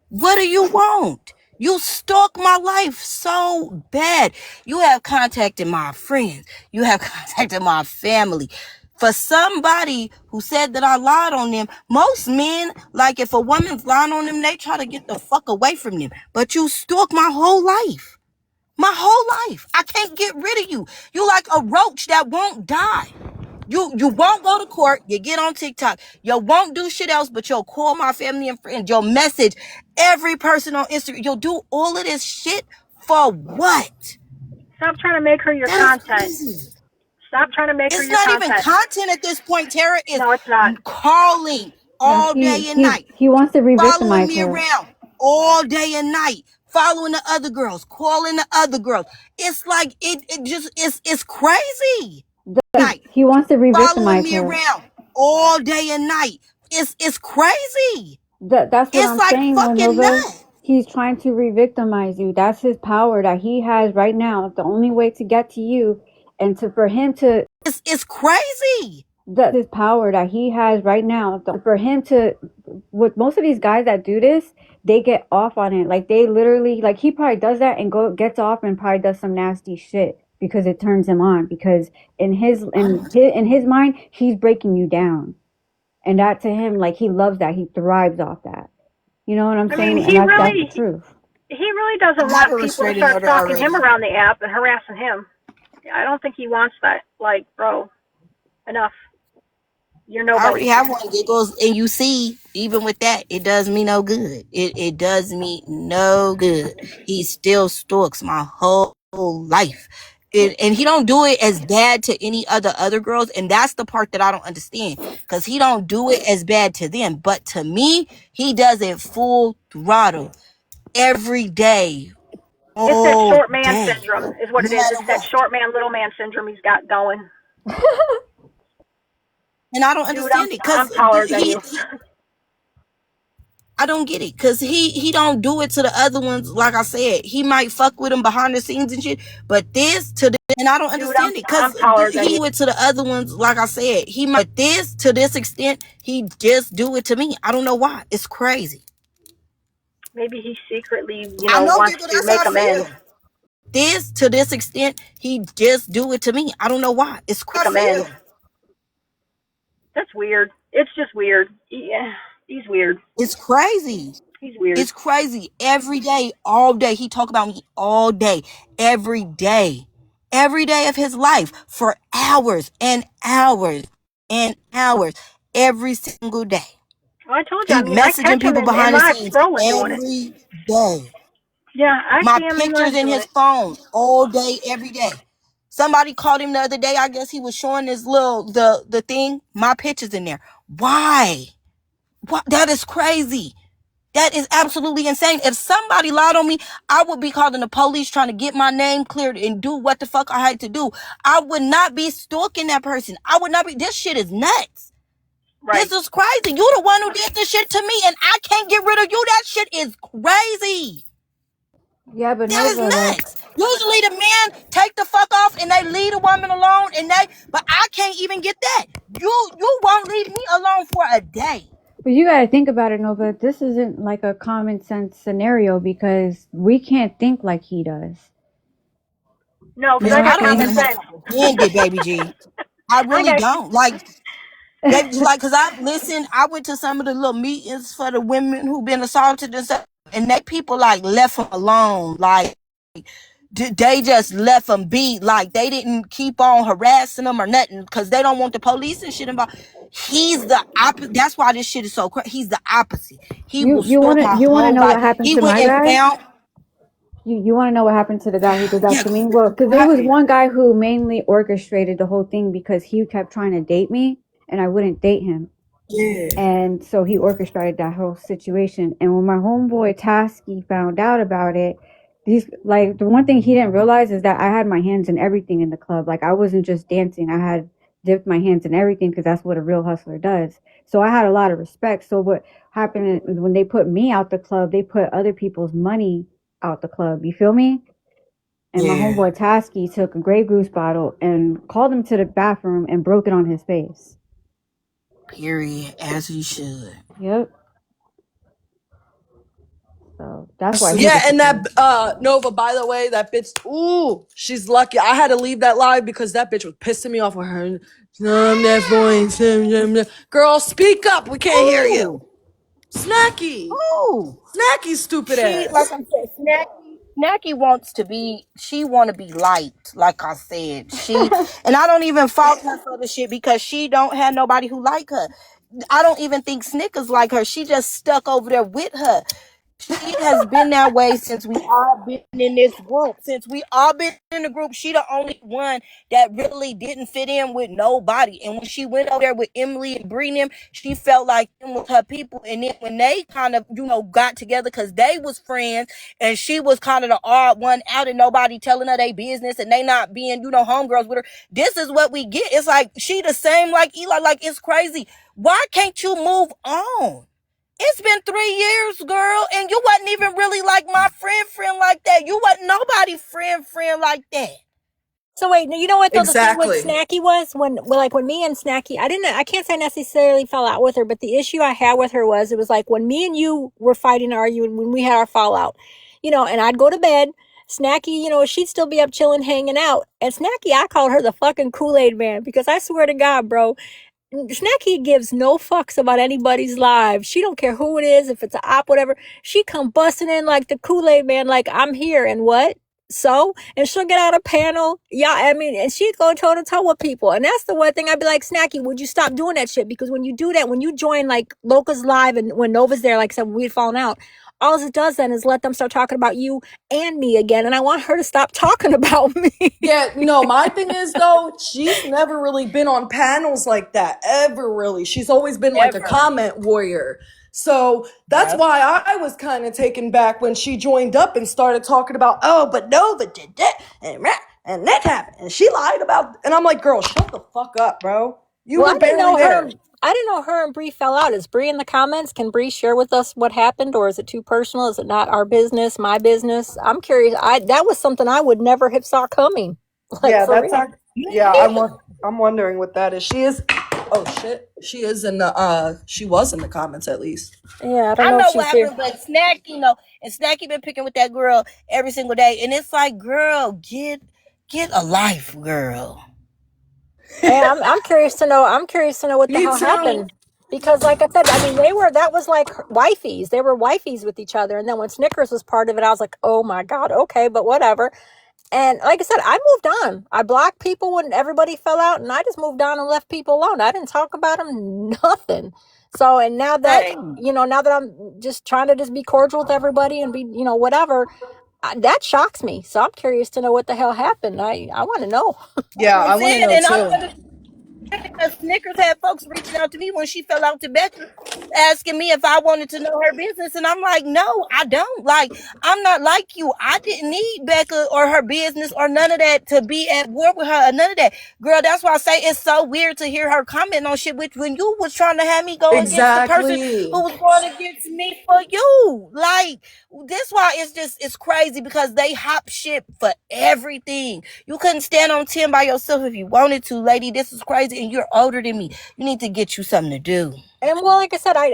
Speaker 5: What do you want? You stalk my life so bad. You have contacted my friends. You have contacted my family. For somebody who said that I lied on them, most men, like if a woman's lying on them, they try to get the fuck away from them. But you stalk my whole life. My whole life. I can't get rid of you. You like a roach that won't die. You won't go to court. You get on TikTok. You won't do shit else, but you'll call my family and friends. You'll message every person on Instagram. You'll do all of this shit for what?
Speaker 4: Stop trying to make her your
Speaker 5: That is
Speaker 4: content.
Speaker 5: crazy.
Speaker 4: Stop trying to make her
Speaker 5: It's
Speaker 4: your
Speaker 5: not
Speaker 4: content.
Speaker 5: even content at this point. Tara is
Speaker 4: No, it's not.
Speaker 5: calling all day and night,
Speaker 2: He wants to
Speaker 5: following
Speaker 2: re-victimize
Speaker 5: me
Speaker 2: her.
Speaker 5: around all day and night, following the other girls, calling the other girls. It's like it just it's crazy.
Speaker 2: He wants to
Speaker 5: Following
Speaker 2: re-victimize
Speaker 5: me
Speaker 2: her.
Speaker 5: around all day and night. It's crazy.
Speaker 2: That's what
Speaker 5: It's
Speaker 2: I'm
Speaker 5: like
Speaker 2: saying,
Speaker 5: fucking
Speaker 2: Nova.
Speaker 5: nuts.
Speaker 2: He's trying to re-victimize you. That's his power that he has right now. The only way to get to you and for him to
Speaker 5: It's crazy.
Speaker 2: That's his power that he has right now. For him to, with most of these guys that do this, they get off on it. Like they literally, like he probably does that and gets off and probably does some nasty shit because it turns him on. Because in his mind, he's breaking you down, and that to him, like he loves that. He thrives off that. You know what I'm saying?
Speaker 4: He
Speaker 2: And that's
Speaker 4: really,
Speaker 2: the truth.
Speaker 4: he really doesn't
Speaker 5: I have a
Speaker 4: want people to
Speaker 5: restraining
Speaker 4: start
Speaker 5: order
Speaker 4: stalking him
Speaker 5: already.
Speaker 4: around the app and harassing him. I don't think he wants that. Like, bro, enough. You're
Speaker 5: I already
Speaker 4: nobody.
Speaker 5: have one. It goes, and you see, even with that, it does me no good. It does me no good. He still stalks my whole life. And he don't do it as bad to any other girls, and that's the part that I don't understand, because he don't do it as bad to them, but to me he does it full throttle every day,
Speaker 7: It's that
Speaker 5: all
Speaker 7: short man
Speaker 5: day,
Speaker 7: syndrome, is what
Speaker 5: no
Speaker 7: it is.
Speaker 5: matter
Speaker 7: It's that
Speaker 5: what.
Speaker 7: short man, little man syndrome he's got going.
Speaker 5: And I don't
Speaker 7: Dude,
Speaker 5: understand it,
Speaker 7: I'm
Speaker 5: because
Speaker 7: taller than
Speaker 5: he
Speaker 7: you.
Speaker 5: I don't get it, because he don't do it to the other ones. Like I said, he might fuck with them behind the scenes and shit, but this to the, and I don't
Speaker 7: Dude,
Speaker 5: understand it,
Speaker 7: I'm
Speaker 5: because
Speaker 7: taller than
Speaker 5: he
Speaker 7: you.
Speaker 5: do it to the other ones. Like I said, he might, this to this extent, he just do it to me. I don't know why. It's crazy.
Speaker 7: Maybe he secretly,
Speaker 5: I know,
Speaker 7: wants
Speaker 5: people,
Speaker 7: to
Speaker 5: that's how
Speaker 7: make
Speaker 5: I
Speaker 7: amends.
Speaker 5: feel. This to this extent, he just do it to me. I don't know why. It's
Speaker 7: Make
Speaker 5: crazy.
Speaker 7: amends. That's weird. It's just weird. Yeah, he's weird.
Speaker 5: It's crazy.
Speaker 7: He's weird.
Speaker 5: It's crazy. Every day, all day, he talk about me all day, every day of his life, for hours and hours and hours, every single day.
Speaker 7: Well, I told you.
Speaker 5: He
Speaker 7: I mean, I
Speaker 5: messaging
Speaker 7: catch him
Speaker 5: people
Speaker 7: in
Speaker 5: behind the
Speaker 7: live
Speaker 5: scenes
Speaker 7: scrolling doing it.
Speaker 5: every day.
Speaker 7: Yeah, I
Speaker 5: My
Speaker 7: see him in
Speaker 5: pictures
Speaker 7: live
Speaker 5: in
Speaker 7: doing
Speaker 5: his
Speaker 7: it.
Speaker 5: phone all day, every day. Somebody called him the other day. I guess he was showing his little the thing. My pictures in there. Why? What? That is crazy. That is absolutely insane. If somebody lied on me, I would be calling the police trying to get my name cleared and do what the fuck I had to do. I would not be stalking that person. I would not be. This shit is nuts.
Speaker 7: Right.
Speaker 5: This is crazy. You the one who did this shit to me, and I can't get rid of you. That shit is crazy.
Speaker 2: Yeah, but
Speaker 5: That is
Speaker 2: Nova, like,
Speaker 5: nuts. Usually the men take the fuck off and they leave a woman alone, but I can't even get that. You won't leave me alone for a day.
Speaker 2: but you got to think about it, Nova. This isn't like a common sense scenario because we can't think like he does.
Speaker 7: No,
Speaker 2: You
Speaker 7: because
Speaker 2: know
Speaker 7: I
Speaker 2: what I'm
Speaker 5: I
Speaker 7: got
Speaker 5: don't
Speaker 7: common
Speaker 5: even
Speaker 2: saying?
Speaker 7: sense.
Speaker 5: understand it, baby G. I
Speaker 7: I
Speaker 5: really
Speaker 7: got.
Speaker 5: don't. Baby, cause I've listened. I went to some of the little meetings for the women who've been assaulted and stuff, and that people left them alone. They just left them be. Like, they didn't keep on harassing them or nothing, because they don't want the police and shit involved. He's the opposite. That's why this shit is so crazy. He's the opposite. He will stalk my
Speaker 2: You wanna
Speaker 5: whole
Speaker 2: know what
Speaker 5: life.
Speaker 2: happened
Speaker 5: He
Speaker 2: to
Speaker 5: went
Speaker 2: my
Speaker 5: and
Speaker 2: guy?
Speaker 5: found.
Speaker 2: You want to know what happened to the guy who did that
Speaker 5: Yeah,
Speaker 2: to me? Well, because
Speaker 5: what
Speaker 2: there was
Speaker 5: happened?
Speaker 2: one guy who mainly orchestrated the whole thing because he kept trying to date me and I wouldn't date him.
Speaker 5: Yeah.
Speaker 2: And so he orchestrated that whole situation. And when my homeboy Tasky found out about it, the one thing he didn't realize is that I had my hands in everything in the club. Like, I wasn't just dancing. I had dipped my hands in everything because that's what a real hustler does. So I had a lot of respect. So what happened when they put me out the club, they put other people's money out the club. You feel me? And my
Speaker 5: Yeah.
Speaker 2: homeboy Tasky took a Grey Goose bottle and called him to the bathroom and broke it on his face.
Speaker 5: Period. As he should.
Speaker 2: Yep. So that's why he
Speaker 1: Yeah, and that
Speaker 2: disappeared.
Speaker 1: Nova, by the way, that bitch, ooh, she's lucky. I had to leave that live because that bitch was pissing me off with her. That voice. Girl, speak up. We can't hear you.
Speaker 5: Ooh.
Speaker 1: Snacky.
Speaker 5: Ooh.
Speaker 1: Snacky, stupid
Speaker 5: She, like
Speaker 1: ass.
Speaker 5: I said, Snacky wants to be, she want to be liked, like I said. And I don't even fault her for the shit, because she don't have nobody who like her. I don't even think Snickers like her. She just stuck over there with her. She has been that way since we all been in this group. Since we all been in the group, she the only one that really didn't fit in with nobody. And when she went over there with Emily and Bree, she felt like them was her people. And then when they kind of, got together, because they was friends, and she was kind of the odd one out, and nobody telling her they business, and they not being, homegirls with her. This is what we get. It's like she the same like Eli. Like, it's crazy. Why can't you move on? It's been 3 years, girl, and you wasn't even really like my friend like that. You wasn't nobody friend like that.
Speaker 7: So wait, you know what though? The thing with
Speaker 1: Exactly.
Speaker 7: Snacky was when me and Snacky, I can't say I necessarily fell out with her, but the issue I had with her was, it was like when me and you were fighting, arguing, when we had our fallout, and I'd go to bed. Snacky, she'd still be up chilling, hanging out. And Snacky, I called her the fucking Kool-Aid man, because I swear to God, bro, Snacky gives no fucks about anybody's lives. She don't care who it is, if it's an op, whatever. She come busting in like the Kool-Aid man, like, I'm here, and what? So, and she'll get out a panel. Yeah, I mean, and she'd go toe to toe with people. And that's the one thing I'd be like, Snacky, would you stop doing that shit? Because when you do that, when you join like Loca's live and when Nova's there, like I said, we'd fallen out, all it does then is let them start talking about you and me again. And I want her to stop talking about me.
Speaker 1: Yeah, no, my thing is though, she's never really been on panels like that, ever really. She's always been like a
Speaker 5: Ever.
Speaker 1: comment warrior. So that's
Speaker 5: Yep.
Speaker 1: why I was kind of taken back when she joined up and started talking about, oh, but Nova did that and that happened. And she lied about, and I'm like, girl, shut the fuck up, bro. You
Speaker 7: Well,
Speaker 1: were barely there.
Speaker 7: I didn't know her and Bree fell out. Is Bree in the comments? Can Bree share with us what happened, or is it too personal? Is it not our business, my business? I'm curious. That was something I would never have saw coming. Like,
Speaker 1: Yeah,
Speaker 7: for
Speaker 1: that's
Speaker 7: real.
Speaker 1: yeah, I'm wondering what that is. She is, oh shit. She is in the she was in the comments at least.
Speaker 7: Yeah, I don't
Speaker 5: I
Speaker 7: know if
Speaker 5: know what
Speaker 7: she's here.
Speaker 5: happened, but Snacky been picking with that girl every single day, and it's like, girl, get a life, girl.
Speaker 7: And I'm curious to know. I'm curious to know what the
Speaker 1: Me
Speaker 7: hell
Speaker 1: too.
Speaker 7: happened. Because, like I said, I mean, that was like wifeys. They were wifeys with each other. And then when Snickers was part of it, I was like, oh my God, okay, but whatever. And like I said, I moved on. I blocked people when everybody fell out, and I just moved on and left people alone. I didn't talk about them, nothing. So, and now that,
Speaker 5: Same.
Speaker 7: now that I'm just trying to just be cordial with everybody and be, whatever, that shocks me. So I'm curious to know what the hell happened. I want to know.
Speaker 1: Yeah, I
Speaker 5: That's
Speaker 1: want to
Speaker 5: it.
Speaker 1: know
Speaker 5: And I'm
Speaker 1: too.
Speaker 5: gonna because Snickers had folks reaching out to me when she fell out to Becca, asking me if I wanted to know her business. And I'm like, no, I don't. Like, I'm not like you. I didn't need Becca or her business or none of that to be at war with her or none of that. Girl, that's why I say it's so weird to hear her comment on shit, which when you was trying to have me go against the person
Speaker 1: Exactly.
Speaker 5: who was going against me for you. Like, this why it's crazy because they hop shit for everything. You couldn't stand on 10 by yourself if you wanted to, lady. This is crazy, and you're older than me. You need to get you something to do.
Speaker 7: And well, like I said, I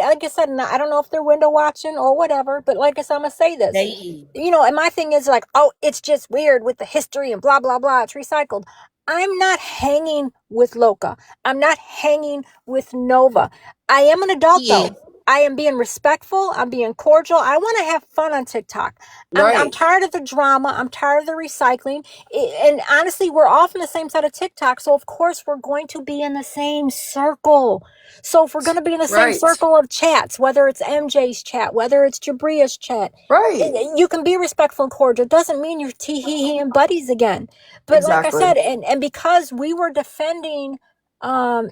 Speaker 7: don't know if they're window watching or whatever, but like I said, I'm gonna say this.
Speaker 5: They
Speaker 7: And my thing is like, oh, it's just weird with the history and blah blah blah. It's recycled. I'm not hanging with Loca. I'm not hanging with Nova. I am an adult
Speaker 5: yeah.
Speaker 7: though. I am being respectful. I'm being cordial. I want to have fun on TikTok. I'm
Speaker 1: Right.
Speaker 7: tired of the drama. I'm tired of the recycling. And honestly, we're off in the same side of TikTok, so of course we're going to be in the same circle. So if we're going to be in the same
Speaker 1: Right.
Speaker 7: circle of chats, whether it's MJ's chat, whether it's Jabria's chat,
Speaker 1: Right.
Speaker 7: you can be respectful and cordial. It doesn't mean you're tee-hee-hee and buddies again. But like I
Speaker 1: Exactly.
Speaker 7: said, and because we were defending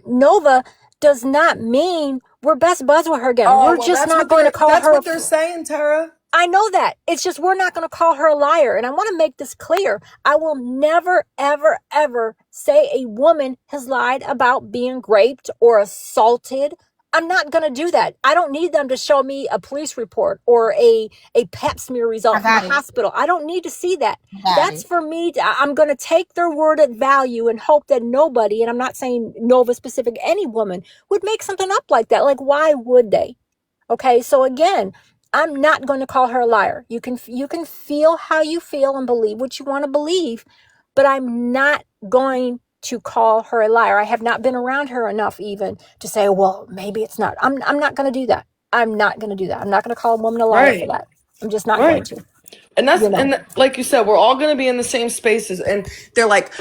Speaker 7: Nova does not mean we're best buds with her again.
Speaker 1: Oh,
Speaker 7: We're
Speaker 1: well,
Speaker 7: just not going to call
Speaker 1: that's
Speaker 7: her
Speaker 1: what they're saying, Tara.
Speaker 7: I know that. It's just we're not going to call her a liar. And I want to make this clear. I will never, ever, ever say a woman has lied about being raped or assaulted. I'm not going to do that. I don't need them to show me a police report or a pap smear
Speaker 5: I
Speaker 7: result from the
Speaker 5: got it.
Speaker 7: hospital. I don't need to see that.
Speaker 5: I got
Speaker 7: That's
Speaker 5: it.
Speaker 7: for me. I'm going to take their word at value and hope that nobody, and I'm not saying Nova specific, any woman would make something up like that. Like, why would they? Okay, so again, I'm not going to call her a liar. You can feel how you feel and believe what you want to believe, but I'm not going to call her a liar. I have not been around her enough even to say, well, maybe it's not. I'm not going to do that. I'm not going to do that. I'm not going to call a woman a liar for
Speaker 1: Right.
Speaker 7: that. I'm just not going
Speaker 1: Right.
Speaker 7: to.
Speaker 1: And
Speaker 7: You know.
Speaker 1: like you said, we're all gonna be in the same spaces. And they're like,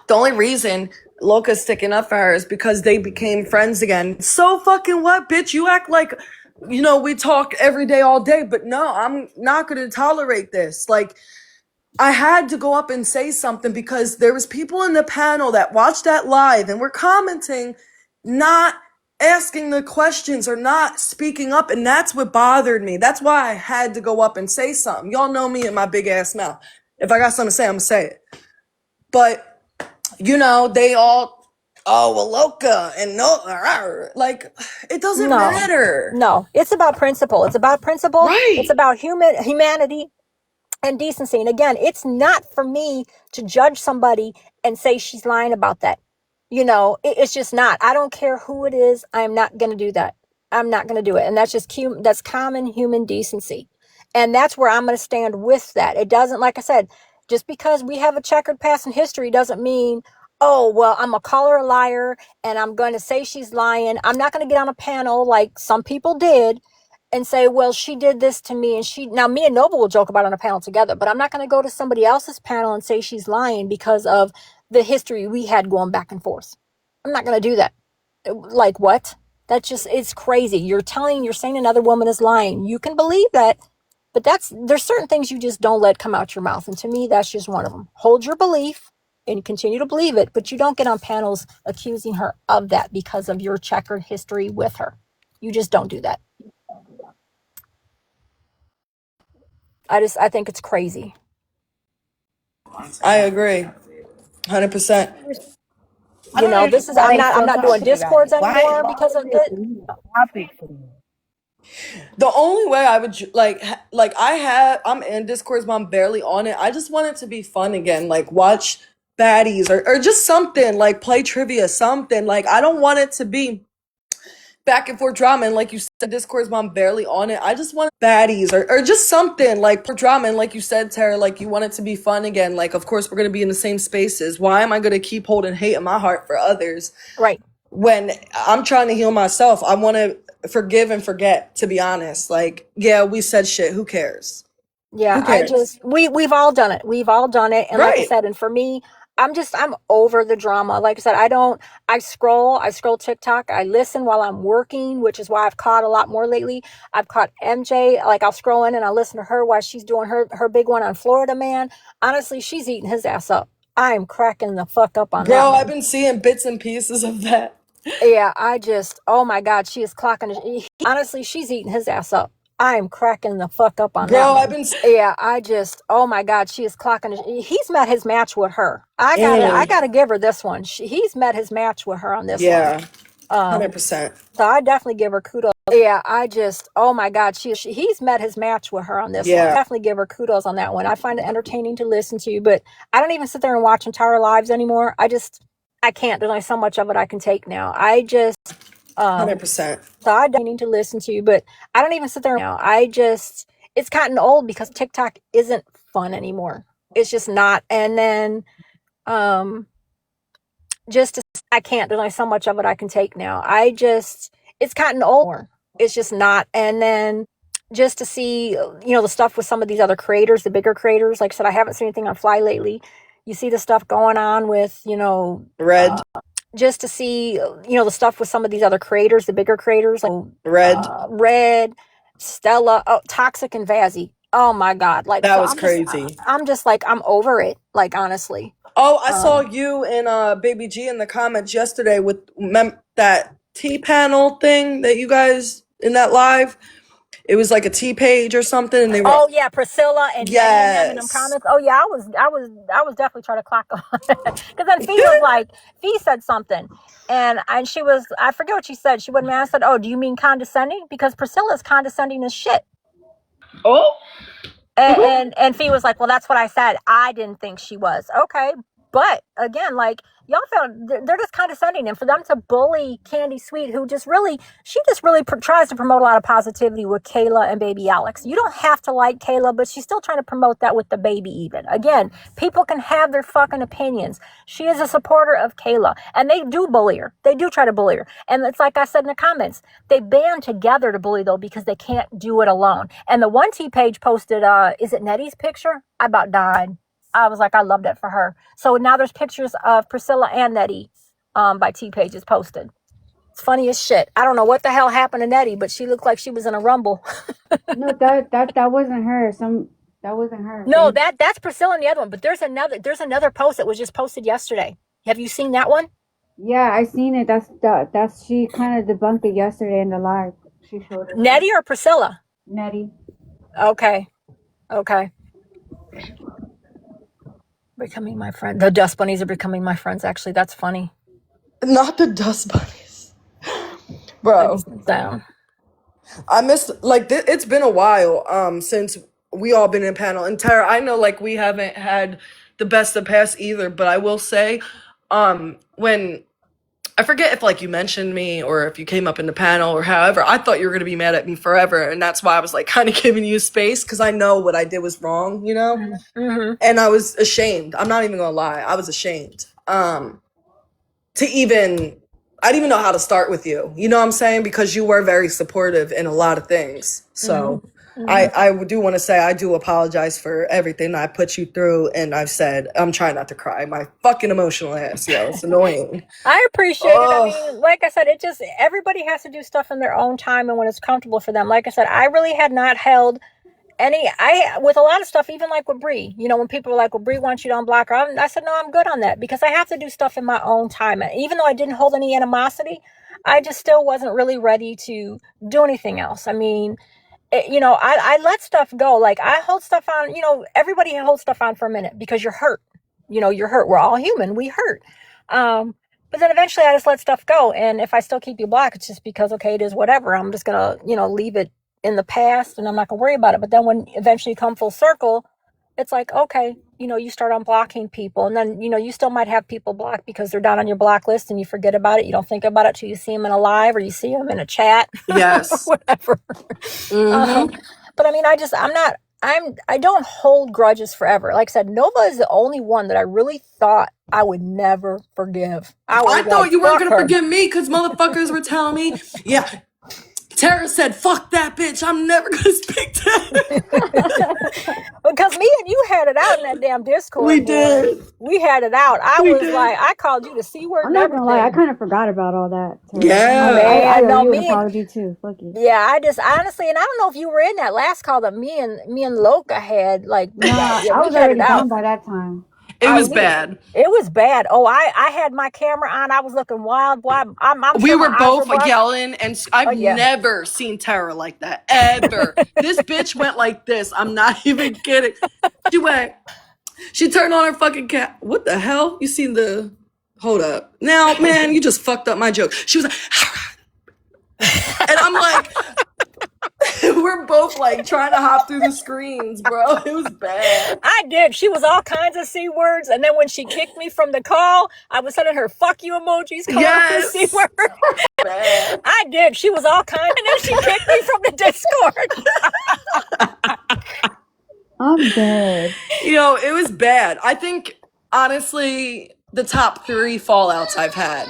Speaker 1: the only reason Loca's sticking up for her is because they became friends again. So fucking what, bitch? You act like, we talk every day, all day, but no, I'm not gonna tolerate this. Like, I had to go up and say something because there was people in the panel that watched that live and were commenting, not asking the questions or not speaking up, and that's what bothered me. That's why I had to go up and say something. Y'all know me and my big ass mouth. If I got something to say, I'm gonna say it. But they all, oh well, Loca and no, like, it doesn't
Speaker 7: No.
Speaker 1: matter.
Speaker 7: No. It's about principle. It's about principle. It's
Speaker 1: Right.
Speaker 7: about humanity and decency. And again, it's not for me to judge somebody and say she's lying about that. It's just not. I don't care who it is. I'm not going to do that. I'm not going to do it. And that's just that's common human decency. And that's where I'm going to stand with that. It doesn't, like I said, just because we have a checkered past in history doesn't mean, oh, well, I'm going to call her a liar and I'm going to say she's lying. I'm not going to get on a panel like some people did and say, well, she did this to me. And now me and Noble will joke about it on a panel together, but I'm not going to go to somebody else's panel and say she's lying because of the history we had going back and forth. I'm not going to do that. Like what? It's crazy. You're saying another woman is lying. You can believe that, But there's certain things you just don't let come out your mouth. And to me, that's just one of them. Hold your belief and continue to believe it, but you don't get on panels accusing her of that because of your checkered history with her. You just don't do that. I think it's crazy.
Speaker 1: I agree, 100%.
Speaker 7: I'm not doing discords anymore because of it.
Speaker 1: The only way I would I'm in Discord, but I'm barely on it. I just want it to be fun again, like watch baddies or just something, like play trivia, something. Like I don't want it to be back and forth drama. And like you said, Discord, but I'm barely on it. I just want baddies or just something like drama. And like you said, Tara, like you want it to be fun again. Like, of course, we're gonna be in the same spaces. Why am I gonna keep holding hate in my heart for others?
Speaker 7: Right.
Speaker 1: When I'm trying to heal myself, I want to forgive and forget, to be honest. Like, yeah, we said shit. Who cares?
Speaker 7: Yeah,
Speaker 1: Who cares?
Speaker 7: we've all done it. We've all done it. And like I
Speaker 1: Right.
Speaker 7: said, and for me, I'm over the drama. Like I said, I scroll TikTok. I listen while I'm working, which is why I've caught a lot more lately. I've caught MJ, like I'll scroll in and I'll listen to her while she's doing her big one on Florida Man. Honestly, she's eating his ass up. I'm cracking the fuck up on that
Speaker 1: Bro,
Speaker 7: one.
Speaker 1: I've been seeing bits and pieces of that.
Speaker 7: Yeah, oh my God, she is clocking. Honestly, she's eating his ass up. I'm cracking the fuck up on that
Speaker 1: Bro,
Speaker 7: one.
Speaker 1: I've been
Speaker 7: Yeah, oh my God, she is clocking. He's met his match with her. I gotta give her this one. He's met his match with her on this one.
Speaker 1: Yeah. 100%.
Speaker 7: So I definitely give her kudos. Yeah, oh my God, he's met his match with her on this one. Definitely give her kudos on that one. I find it entertaining to listen to, but I don't even sit there and watch entire lives anymore. I can't. There's only so much of it I can take now.
Speaker 1: 100%.
Speaker 7: So I don't need to listen to, but I don't even sit there now. It's gotten old because TikTok isn't fun anymore. It's just not. And then, I can't. There's only so much of it I can take now. It's gotten old. It's just not. And then just to see, the stuff with some of these other creators, the bigger creators, like I said, I haven't seen anything on Fly lately. You see the stuff going on with,
Speaker 1: Red.
Speaker 7: Just to see, the stuff with some of these other creators, the bigger creators, like Red, Stella, Toxic, and Vazzy. Oh my God! Like
Speaker 1: that was crazy.
Speaker 7: I'm just like I'm over it. Like honestly.
Speaker 1: Oh, I saw you and Baby G in the comments yesterday with that T panel thing that you guys in that live. It was like a T page or something, and they were.
Speaker 7: Oh yeah, Priscilla and
Speaker 1: yes.
Speaker 7: in them comments. Oh yeah, I was definitely trying to clock on because then Fee said something, and she was, I forget what she said. She went mad. I said, "Oh, do you mean condescending?" Because Priscilla's condescending as shit.
Speaker 1: Oh.
Speaker 7: And Fee was like, "Well, that's what I said. I didn't think she was okay." But again, like y'all felt they're just condescending, and for them to bully Candy Sweet, who she just really tries to promote a lot of positivity with Kayla and baby Alex. You don't have to like Kayla, but she's still trying to promote that with the baby. Even again, people can have their fucking opinions. She is a supporter of Kayla, and they do bully her. They do try to bully her, and it's like I said in the comments, they band together to bully though because they can't do it alone. And the one T page posted, is it Nettie's picture? I about died. I was like, I loved it for her. So now there's pictures of Priscilla and Nettie by T pages posted. It's funny as shit. I don't know what the hell happened to Nettie, but she looked like she was in a rumble.
Speaker 2: No, that wasn't her. That wasn't her.
Speaker 7: No, that's Priscilla and the other one. But there's another post that was just posted yesterday. Have you seen that one?
Speaker 2: Yeah, I seen it. That's she kind of debunked it yesterday in the live. She showed it.
Speaker 7: Nettie or Priscilla?
Speaker 2: Nettie.
Speaker 7: Okay. Becoming my friend. The dust bunnies are becoming my friends. Actually, that's funny.
Speaker 1: Not the dust bunnies, bro.
Speaker 7: Down.
Speaker 1: I missed it's been a while since we all been in panel. And Tara, I know like we haven't had the best of past either, but I will say, when I forget if like you mentioned me or if you came up in the panel or however, I thought you were gonna be mad at me forever, and that's why I was like kind of giving you space because I know what I did was wrong,
Speaker 7: Mm-hmm.
Speaker 1: and I was ashamed. I'm not even gonna lie, I was ashamed. I didn't even know how to start with you. You know what I'm saying? Because you were very supportive in a lot of things. So I do want to say I do apologize for everything I put you through, and I've said I'm trying not to cry. My fucking emotional ass, yo, it's annoying.
Speaker 7: I appreciate it. I mean, like I said, everybody has to do stuff in their own time and when it's comfortable for them. Like I said, I really had not held with a lot of stuff, even like with Bree, you know, when people were like, well, Bree wants you to unblock her, I said, no, I'm good on that because I have to do stuff in my own time. And even though I didn't hold any animosity, I just still wasn't really ready to do anything else. I mean, you know, I let stuff go. Like I hold stuff on, you know, everybody holds stuff on for a minute because you're hurt. You know, you're hurt. We're all human. We hurt. But then eventually I just let stuff go. And if I still keep you blocked, it's just because, okay, it is whatever. I'm just going to, you know, leave it in the past and I'm not going to worry about it. But then when eventually you come full circle, it's like, okay, you know, you start unblocking people. And then, you know, you still might have people blocked because they're down on your block list and you forget about it. You don't think about it till you see them in a live or you see them in a chat.
Speaker 1: Yes.
Speaker 7: Whatever. But I mean, I don't hold grudges forever. Like I said, Nova is the only one that I really thought I would never forgive.
Speaker 1: I thought you weren't going to forgive me because motherfuckers were telling me, yeah, Tara said, fuck that bitch. I'm never going to speak to her.
Speaker 7: Because me and you had it out in that damn Discord.
Speaker 1: We did.
Speaker 7: We had it out. I called you the C word.
Speaker 2: I'm not gonna lie, I kind of forgot about all that.
Speaker 1: Yeah.
Speaker 2: I owe you an apology too. Fuck you.
Speaker 7: Yeah, I just honestly, and I don't know if you were in that last call that me and Loca had. Like,
Speaker 2: I was already gone by that time.
Speaker 1: It was bad.
Speaker 7: It was bad. Oh, I had my camera on. I was looking wild.
Speaker 1: We were both yelling, and I've never seen Tara like that, ever. This bitch went like this. I'm not even kidding. She turned on her fucking cat. What the hell? You seen the... Hold up. Now, man, you just fucked up my joke. She was like... And I'm like... We're both like trying to hop through the screens, bro. It was bad.
Speaker 7: I did. She was all kinds of C words. And then when she kicked me from the call, I was sending her fuck you emojis, calling her C words. I did. She was all kinds. And then she kicked me from the Discord.
Speaker 2: I'm dead.
Speaker 1: You know, it was bad. I think, honestly, the top 3 fallouts I've had.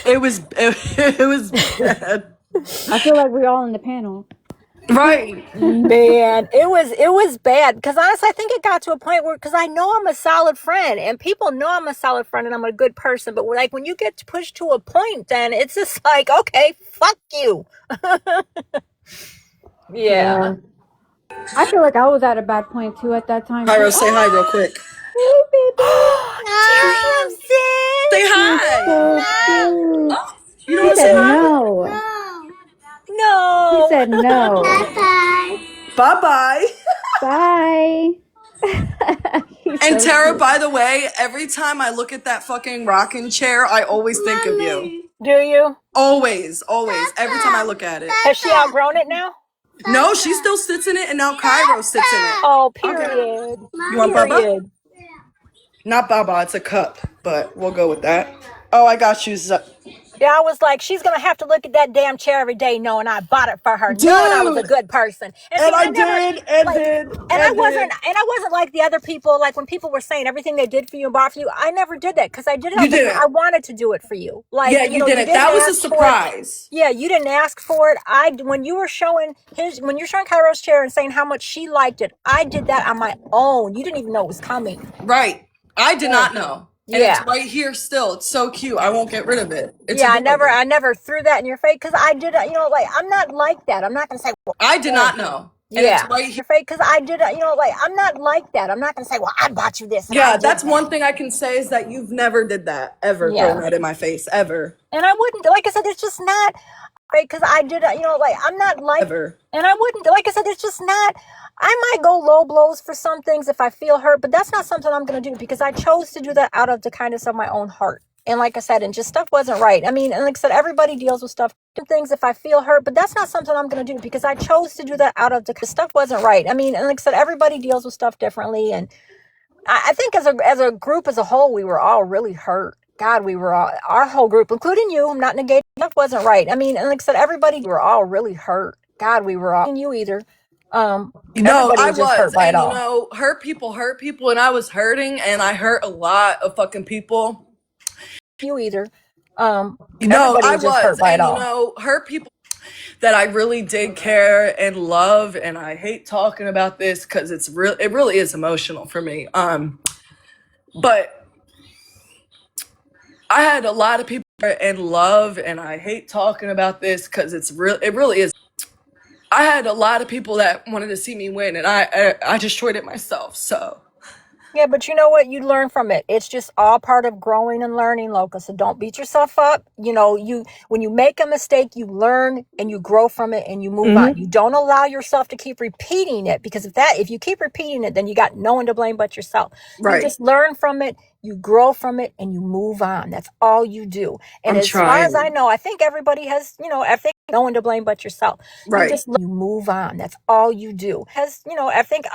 Speaker 1: It was bad.
Speaker 2: I feel like we're all in the panel.
Speaker 1: Right.
Speaker 7: Man, it was bad. Because honestly, I think it got to a point where, because I know I'm a solid friend and people know I'm a solid friend and I'm a good person. But like when you get pushed to a point, then it's just like, okay, fuck you. Yeah.
Speaker 2: I feel like I was at a bad point too at that time.
Speaker 1: Pyro, say hi real quick.
Speaker 2: Hey, baby.
Speaker 1: Say hi.
Speaker 2: So
Speaker 1: Oh, you don't
Speaker 2: he
Speaker 1: want to
Speaker 2: said
Speaker 1: say hi?
Speaker 2: no. He said no.
Speaker 1: Bye-bye.
Speaker 2: Bye.
Speaker 1: And Tara, by the way, every time I look at that fucking rocking chair, I always think of you.
Speaker 7: Do you?
Speaker 1: Always. Every time I look at it.
Speaker 7: Has she outgrown it now?
Speaker 1: No, she still sits in it, and now Cairo sits in it.
Speaker 7: Oh, period.
Speaker 1: Okay. You want Baba? Not Baba, it's a cup, but we'll go with that. Oh, I got you.
Speaker 7: Yeah, I was like, she's gonna have to look at that damn chair every day, knowing I bought it for her, knowing I was a good person. And
Speaker 1: I
Speaker 7: wasn't like the other people. Like when people were saying everything they did for you and bought for you, I never did that because I did it. Because I wanted to do it for you. Like,
Speaker 1: yeah, you didn't. That was a surprise.
Speaker 7: Yeah, you didn't ask for it. When you're showing Cairo's chair and saying how much she liked it, I did that on my own. You didn't even know it was coming.
Speaker 1: Right. I did not know. And it's right here still. It's so cute. I won't get rid of it.
Speaker 7: I never threw that in your face because I did, like, I'm not like that. I'm not going to say, well,
Speaker 1: I did not know. And it's right here.
Speaker 7: Because I did, like, I'm not like that. I'm not going to say, well, I bought you this.
Speaker 1: Yeah, that's one thing I can say is that you've never did that, ever thrown that in my face, ever.
Speaker 7: And I wouldn't, like I said, it's just not, because I did, like, I'm not like,
Speaker 1: ever.
Speaker 7: And I wouldn't, like I said, it's just not, I might go low blows for some things if I feel hurt, but that's not something I'm going to do because I chose to do that out of the kindness of my own heart. And like I said, and just stuff wasn't right. I mean, and like I said, everybody deals with stuff, things if I feel hurt, but that's not something I'm going to do because I chose to do that out of the stuff wasn't right. I mean, and like I said, everybody deals with stuff differently. And I think as a group as a whole, we were all really hurt. God, we were all, our whole group, including you, I'm not negating, stuff wasn't right. I mean, and like I said, everybody, we were all really hurt. God, we were all, and you either.
Speaker 1: No, I was, hurt by and you know, hurt people, and I was hurting, and I hurt a lot of fucking people.
Speaker 7: You either.
Speaker 1: No, I was, hurt by and you know, hurt people that I really did care and love, and I hate talking about this because it really is emotional for me. But I had a lot of people and love, and I hate talking about this because it really is. I had a lot of people that wanted to see me win, and I destroyed it myself. So
Speaker 7: Yeah, but you know what? You learn from it. It's just all part of growing and learning, Loca. So don't beat yourself up. You know, when you make a mistake, you learn and you grow from it and you move on. You don't allow yourself to keep repeating it, because if you keep repeating it, then you got no one to blame but yourself. You
Speaker 1: right,
Speaker 7: just learn from it, you grow from it, and you move on. That's all you do. And
Speaker 1: I'm
Speaker 7: as far as I
Speaker 1: trying.
Speaker 7: know, I think everybody has, I think no one to blame but yourself. You
Speaker 1: Right,
Speaker 7: just you move on. That's all you do. I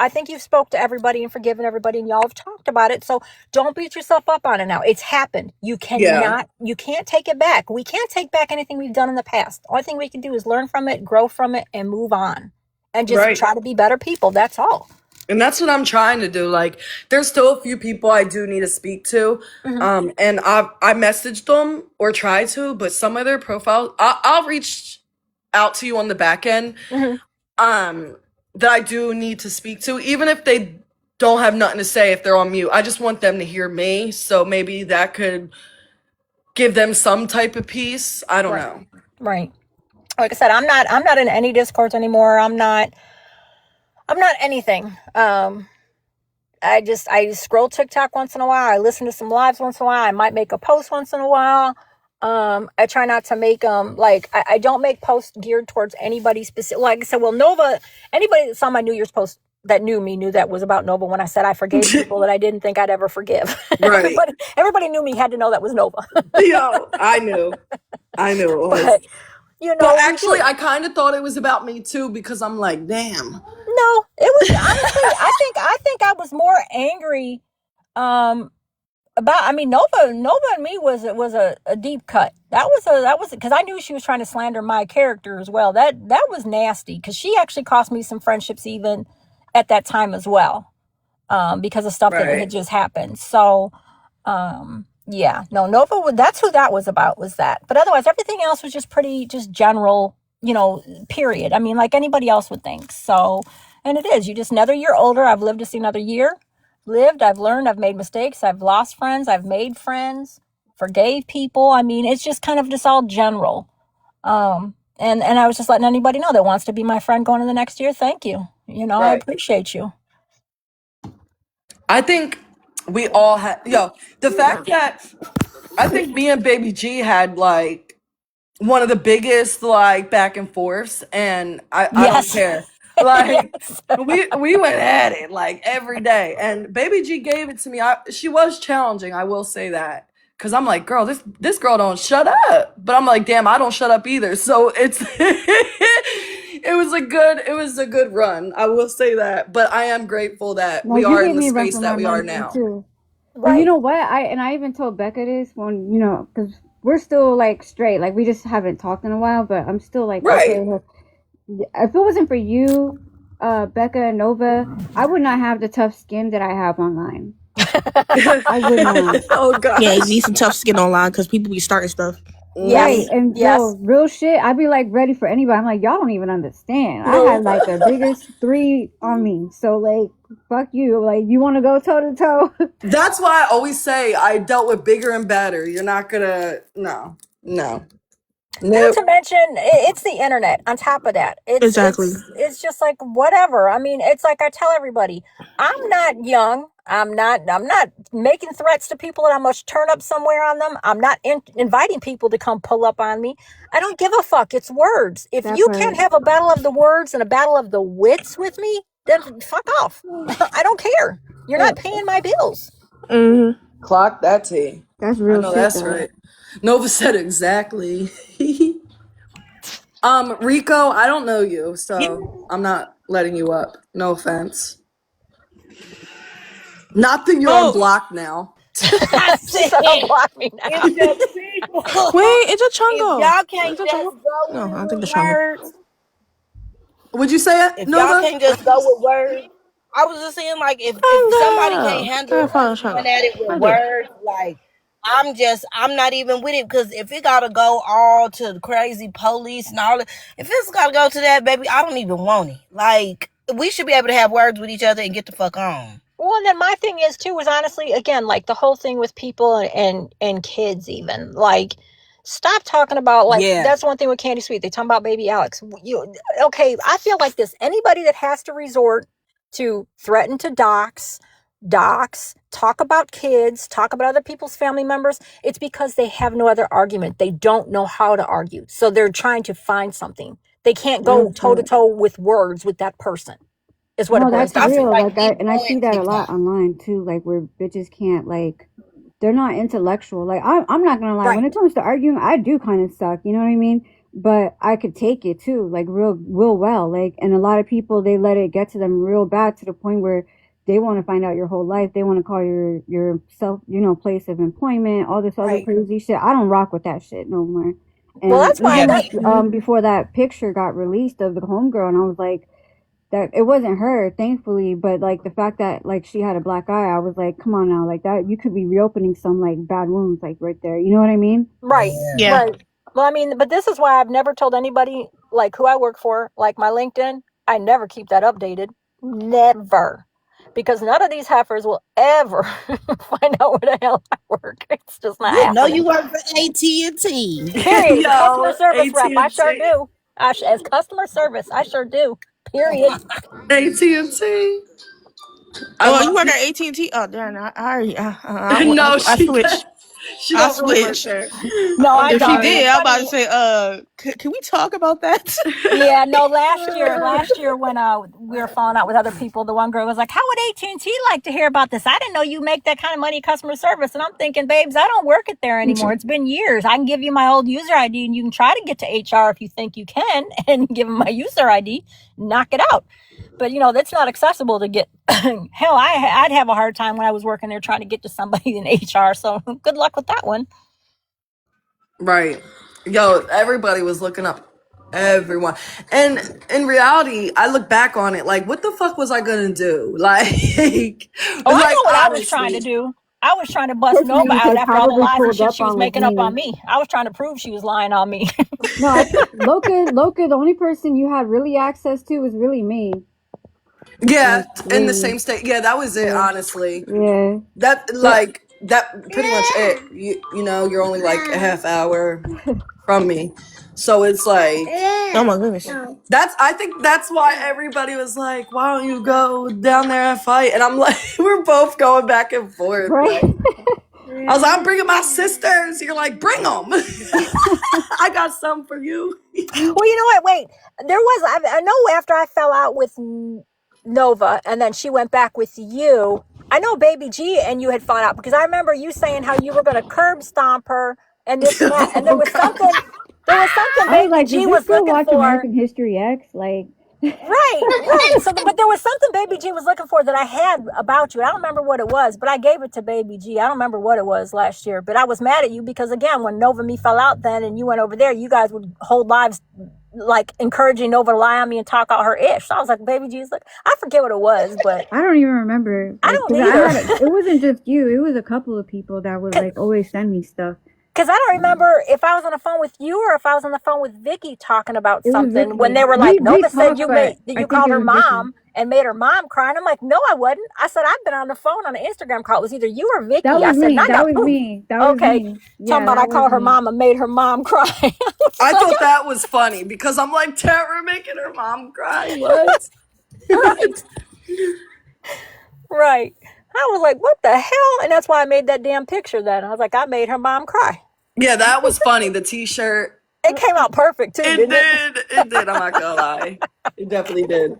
Speaker 7: think you've spoke to everybody and forgiven everybody, and y'all have talked about it. So don't beat yourself up on it now. It's happened. You
Speaker 1: yeah,
Speaker 7: can't take it back. We can't take back anything we've done in the past. The only thing we can do is learn from it, grow from it, and move on. And just
Speaker 1: right.
Speaker 7: try to be better people. That's all.
Speaker 1: And that's what I'm trying to do. Like, there's still a few people I do need to speak to.
Speaker 7: Mm-hmm.
Speaker 1: And I messaged them or try to, but some of their profiles, I'll reach out to you on the back end.
Speaker 7: Mm-hmm.
Speaker 1: That I do need to speak to, even if they don't have nothing to say, if they're on mute. I just want them to hear me. So maybe that could give them some type of peace. I don't
Speaker 7: Right.
Speaker 1: know.
Speaker 7: Right. Like I said, I'm not in any discords anymore. I'm not anything. I scroll TikTok once in a while. I listen to some lives once in a while. I might make a post once in a while. I try not to make like I don't make posts geared towards anybody specific. Like I said, well, Nova. Anybody that saw my New Year's post that knew me knew that was about Nova when I said I forgave people that I didn't think I'd ever forgive.
Speaker 1: Right.
Speaker 7: everybody knew me had to know that was Nova.
Speaker 1: Yo, I knew. I knew it was.
Speaker 7: But
Speaker 1: Well,
Speaker 7: we do
Speaker 1: actually,
Speaker 7: it.
Speaker 1: I kind of thought it was about me too because I'm like, damn.
Speaker 7: No, it was honestly. I think I was more angry. Um, Nova and me was a deep cut. That was because I knew she was trying to slander my character as well. That was nasty, because she actually cost me some friendships even at that time as well, because of stuff that
Speaker 1: Right.
Speaker 7: had just happened. So yeah, no, Nova, that's who that was about, was that. But otherwise, everything else was just pretty, just general, period. I mean, like anybody else would think. So, and it is, you just another year older. I've lived to see another year. I've learned, I've made mistakes, I've lost friends, I've made friends, forgave people. I mean, it's just kind of just all general. And I was just letting anybody know that wants to be my friend going into the next year. Thank you. I
Speaker 1: Right.
Speaker 7: appreciate you.
Speaker 1: I think we all had, the fact that I think me and Baby G had like one of the biggest like back and forths, and I don't
Speaker 7: Yes.
Speaker 1: care. Like
Speaker 7: Yes.
Speaker 1: we went at it like every day, and Baby G gave it to me. She was challenging, I will say that, because I'm like, girl, this girl don't shut up, but I'm like, damn, I don't shut up either. So it's it was a good run, I will say that. But I am grateful that
Speaker 2: No,
Speaker 1: we
Speaker 2: you
Speaker 1: are in
Speaker 2: gave
Speaker 1: the
Speaker 2: me a run
Speaker 1: space
Speaker 2: for
Speaker 1: that
Speaker 2: my
Speaker 1: we are
Speaker 2: money
Speaker 1: now.
Speaker 2: too. But you
Speaker 7: Right.
Speaker 2: know what? I even told Becca this when, because we're still like straight. Like, we just haven't talked in a while, but I'm still like, okay,
Speaker 1: Right.
Speaker 2: look, if it wasn't for you, Becca and Nova, I would not have the tough skin that I have online. I would not.
Speaker 1: Oh
Speaker 5: Yeah, you
Speaker 1: gosh.
Speaker 5: need some tough skin online because people be starting stuff.
Speaker 2: Right.
Speaker 7: Yes.
Speaker 1: Mhm.
Speaker 2: And yo,
Speaker 7: Yes.
Speaker 2: real shit, I'd be like ready for anybody. I'm like, y'all don't even understand. I
Speaker 1: No.
Speaker 2: had like the biggest 3 on me. So like, fuck you. Like, you want to go toe to toe?
Speaker 1: That's why I always say I dealt with bigger and better. You're not gonna, no, no,
Speaker 7: Not
Speaker 1: nope.
Speaker 7: to mention, it's the internet. On top of that, it's
Speaker 5: Exactly.
Speaker 7: it's it's just like whatever. I mean, it's like I tell everybody, I'm not young. I'm not making threats to people that I'm gonna turn up somewhere on them. I'm not inviting people to come pull up on me. I don't give a fuck. It's words. If
Speaker 2: That
Speaker 7: you can't
Speaker 2: part.
Speaker 7: have a battle of the words and a battle of the wits with me, then fuck off. I don't care. You're not paying my bills.
Speaker 5: Mm-hmm.
Speaker 1: Clock that T.
Speaker 2: That's
Speaker 1: I
Speaker 2: real
Speaker 1: know
Speaker 2: shit
Speaker 1: that's
Speaker 2: though.
Speaker 1: right. Nova said exactly. Rico, I don't know you, so I'm not letting you up. No offense. Not that you're on
Speaker 5: Oh,
Speaker 1: block now.
Speaker 5: I
Speaker 7: She said,
Speaker 5: said
Speaker 7: unblock me now.
Speaker 5: if the people,
Speaker 8: Wait, it's a
Speaker 5: if
Speaker 8: Chungo.
Speaker 5: y'all can't
Speaker 8: It's a
Speaker 5: just
Speaker 8: Chungo.
Speaker 5: go
Speaker 8: No,
Speaker 5: with
Speaker 8: I
Speaker 5: it
Speaker 8: don't think
Speaker 5: with
Speaker 8: the Chungo.
Speaker 5: words,
Speaker 1: Would you say it,
Speaker 5: if y'all
Speaker 1: Nova?
Speaker 5: can't just go with words, I was just saying, like, if somebody can't
Speaker 8: Chungo.
Speaker 5: handle
Speaker 8: Gotta
Speaker 5: us
Speaker 8: follow
Speaker 5: going
Speaker 8: Chungo.
Speaker 5: at it with
Speaker 8: I do it.
Speaker 5: words, like, I'm not even with it, because if it gotta go all to the crazy police and all that, if it's gotta go to that, baby, I don't even want it. Like, we should be able to have words with each other and get the fuck on.
Speaker 7: Well, and then my thing is too, is honestly, again, like the whole thing with people and kids, even like Stop talking about, like,
Speaker 5: Yeah.
Speaker 7: that's one thing with Candy Sweet. They talk about baby Alex. Okay, I feel like this. Anybody that has to resort to threaten to dox, talk about kids, talk about other people's family members, it's because they have no other argument. They don't know how to argue. So they're trying to find something. They can't go toe to toe with words with that person, is what it
Speaker 2: No,
Speaker 7: boils
Speaker 2: that's
Speaker 7: down to.
Speaker 2: real.
Speaker 5: Like
Speaker 2: Like I
Speaker 5: people
Speaker 2: see
Speaker 5: on
Speaker 2: that a lot
Speaker 5: TikTok.
Speaker 2: online too. Like where bitches can't like, they're not intellectual. Like I'm not gonna lie.
Speaker 7: Right.
Speaker 2: When it comes to arguing, I do kind of suck. You know what I mean? But I could take it too, like real well. Like, and a lot of people they let it get to them real bad to the point where they want to find out your whole life. They want to call your self, place of employment, all this other
Speaker 7: Right.
Speaker 2: crazy shit. I don't rock with that shit no more.
Speaker 7: Well,
Speaker 2: And
Speaker 7: that's why
Speaker 2: even
Speaker 5: Yeah,
Speaker 2: like before that picture got released of the homegirl, and I was like, that it wasn't her, thankfully, but like the fact that like she had a black eye, I was like, come on now, like that you could be reopening some like bad wounds like right there. You know what I mean?
Speaker 7: right.
Speaker 5: yeah.
Speaker 7: Right. Well, I mean, but this is why I've never told anybody like who I work for, like my LinkedIn. I never keep that updated. Never. Because none of these heifers will ever find out where the hell I work. It's just not
Speaker 5: You know
Speaker 7: happening.
Speaker 5: you work for AT&T.
Speaker 7: Period. As a customer
Speaker 1: Yo,
Speaker 7: service rep, I sure
Speaker 1: AT&T.
Speaker 7: do. As customer service, I sure do. Period.
Speaker 1: AT&T. I
Speaker 5: Oh, you
Speaker 1: love
Speaker 5: work
Speaker 1: you.
Speaker 5: at AT&T? Oh, darn.
Speaker 1: No,
Speaker 5: I
Speaker 1: she does.
Speaker 5: switched.
Speaker 1: She
Speaker 5: I
Speaker 1: don't really work
Speaker 5: switched.
Speaker 1: there.
Speaker 7: No, I
Speaker 1: I'm
Speaker 5: If she
Speaker 7: don't.
Speaker 1: dying.
Speaker 5: did,
Speaker 7: It's
Speaker 5: I'm about to
Speaker 7: funny.
Speaker 5: say, can we talk about that?
Speaker 7: Yeah, no, last year when we were falling out with other people, the one girl was like, how would AT&T like to hear about this? I didn't know you make that kind of money in customer service. And I'm thinking, babes, I don't work it there anymore. It's been years. I can give you my old user ID and you can try to get to HR if you think you can and give them my user ID, knock it out. But that's not accessible to get. Hell, I'd have a hard time when I was working there trying to get to somebody in HR. So good luck with that one.
Speaker 1: Right. Yo, everybody was looking up everyone. And in reality, I look back on it like, what the fuck was I gonna do?
Speaker 7: Oh, I
Speaker 1: like
Speaker 7: know what I was trying to
Speaker 1: honestly.
Speaker 7: do. I was trying to bust
Speaker 2: Push
Speaker 7: Nova
Speaker 2: me,
Speaker 7: out
Speaker 2: they
Speaker 7: after all the
Speaker 2: probably
Speaker 7: lies and
Speaker 2: pulled
Speaker 7: shit
Speaker 2: up
Speaker 7: she was
Speaker 2: on like
Speaker 7: making up on
Speaker 2: me.
Speaker 7: me. I was trying to prove she was lying on me.
Speaker 2: No, I think Loca, the only person you had really access to was really me.
Speaker 1: Yeah,
Speaker 2: Like
Speaker 1: in the
Speaker 2: really.
Speaker 1: same state. Yeah, that was it,
Speaker 2: Yeah.
Speaker 1: honestly.
Speaker 2: Yeah. But
Speaker 1: That pretty much it. You're only like a half hour from me. So it's like
Speaker 5: Oh my goodness.
Speaker 1: I think that's why everybody was like, why don't you go down there and fight? And I'm like, we're both going back and forth.
Speaker 2: right?
Speaker 1: Like, I was like, I'm bringing my sisters. You're like, bring them. I got some for you.
Speaker 7: Well, you know what? Wait, I know after I fell out with Nova and then she went back with you, I know Baby G and you had fallen out because I remember you saying how you were going to curb stomp her and this and that. And
Speaker 1: Oh, God.
Speaker 7: there was something
Speaker 2: I was
Speaker 7: Baby
Speaker 2: like, does
Speaker 7: G
Speaker 2: this
Speaker 7: was
Speaker 2: girl
Speaker 7: looking
Speaker 2: watch
Speaker 7: for.
Speaker 2: American History X? Like,
Speaker 7: Right, right. So, but there was something Baby G was looking for that I had about you. I don't remember what it was, but I gave it to Baby G. I don't remember what it was last year, but I was mad at you because again, when Nova and me fell out then and you went over there, you guys would hold lives like encouraging Nova to lie on me and talk out her ish. So I was like, Baby G's like, I forget what it was, but
Speaker 2: I don't even remember.
Speaker 7: I
Speaker 2: Like,
Speaker 7: don't
Speaker 2: cause
Speaker 7: either.
Speaker 2: it wasn't just you. It was a couple of people that would like always send me stuff.
Speaker 7: Because I don't remember if I was on the phone with you or if I was on the phone with Vicky talking about
Speaker 2: It was
Speaker 7: something when
Speaker 2: Vicky.
Speaker 7: they were like,
Speaker 2: We
Speaker 7: Nova said
Speaker 2: talked, but I
Speaker 7: you
Speaker 2: think
Speaker 7: called
Speaker 2: it
Speaker 7: her
Speaker 2: was Vicky.
Speaker 7: mom and made her mom cry. And I'm like, no, I wasn't. I said, I've been on the phone on an Instagram call. It was either you or Vicky.
Speaker 2: That
Speaker 7: I
Speaker 2: was
Speaker 7: said, and
Speaker 2: me.
Speaker 7: I
Speaker 2: That
Speaker 7: got
Speaker 2: was
Speaker 7: proof.
Speaker 2: me. That was
Speaker 7: Okay.
Speaker 2: me.
Speaker 7: Talking
Speaker 2: Yeah,
Speaker 7: about I
Speaker 2: that was
Speaker 7: called her
Speaker 2: me.
Speaker 7: mom and made her mom cry.
Speaker 1: I thought that was funny because I'm like, Tara making her mom cry. What?
Speaker 7: Right. Right. I was like, what the hell? And that's why I made that damn picture then. I was like, I made her mom cry.
Speaker 1: Yeah, that was funny. The t-shirt.
Speaker 7: It came out perfect too,
Speaker 1: It
Speaker 7: didn't it?
Speaker 1: did. It did. I'm not gonna lie. It definitely did.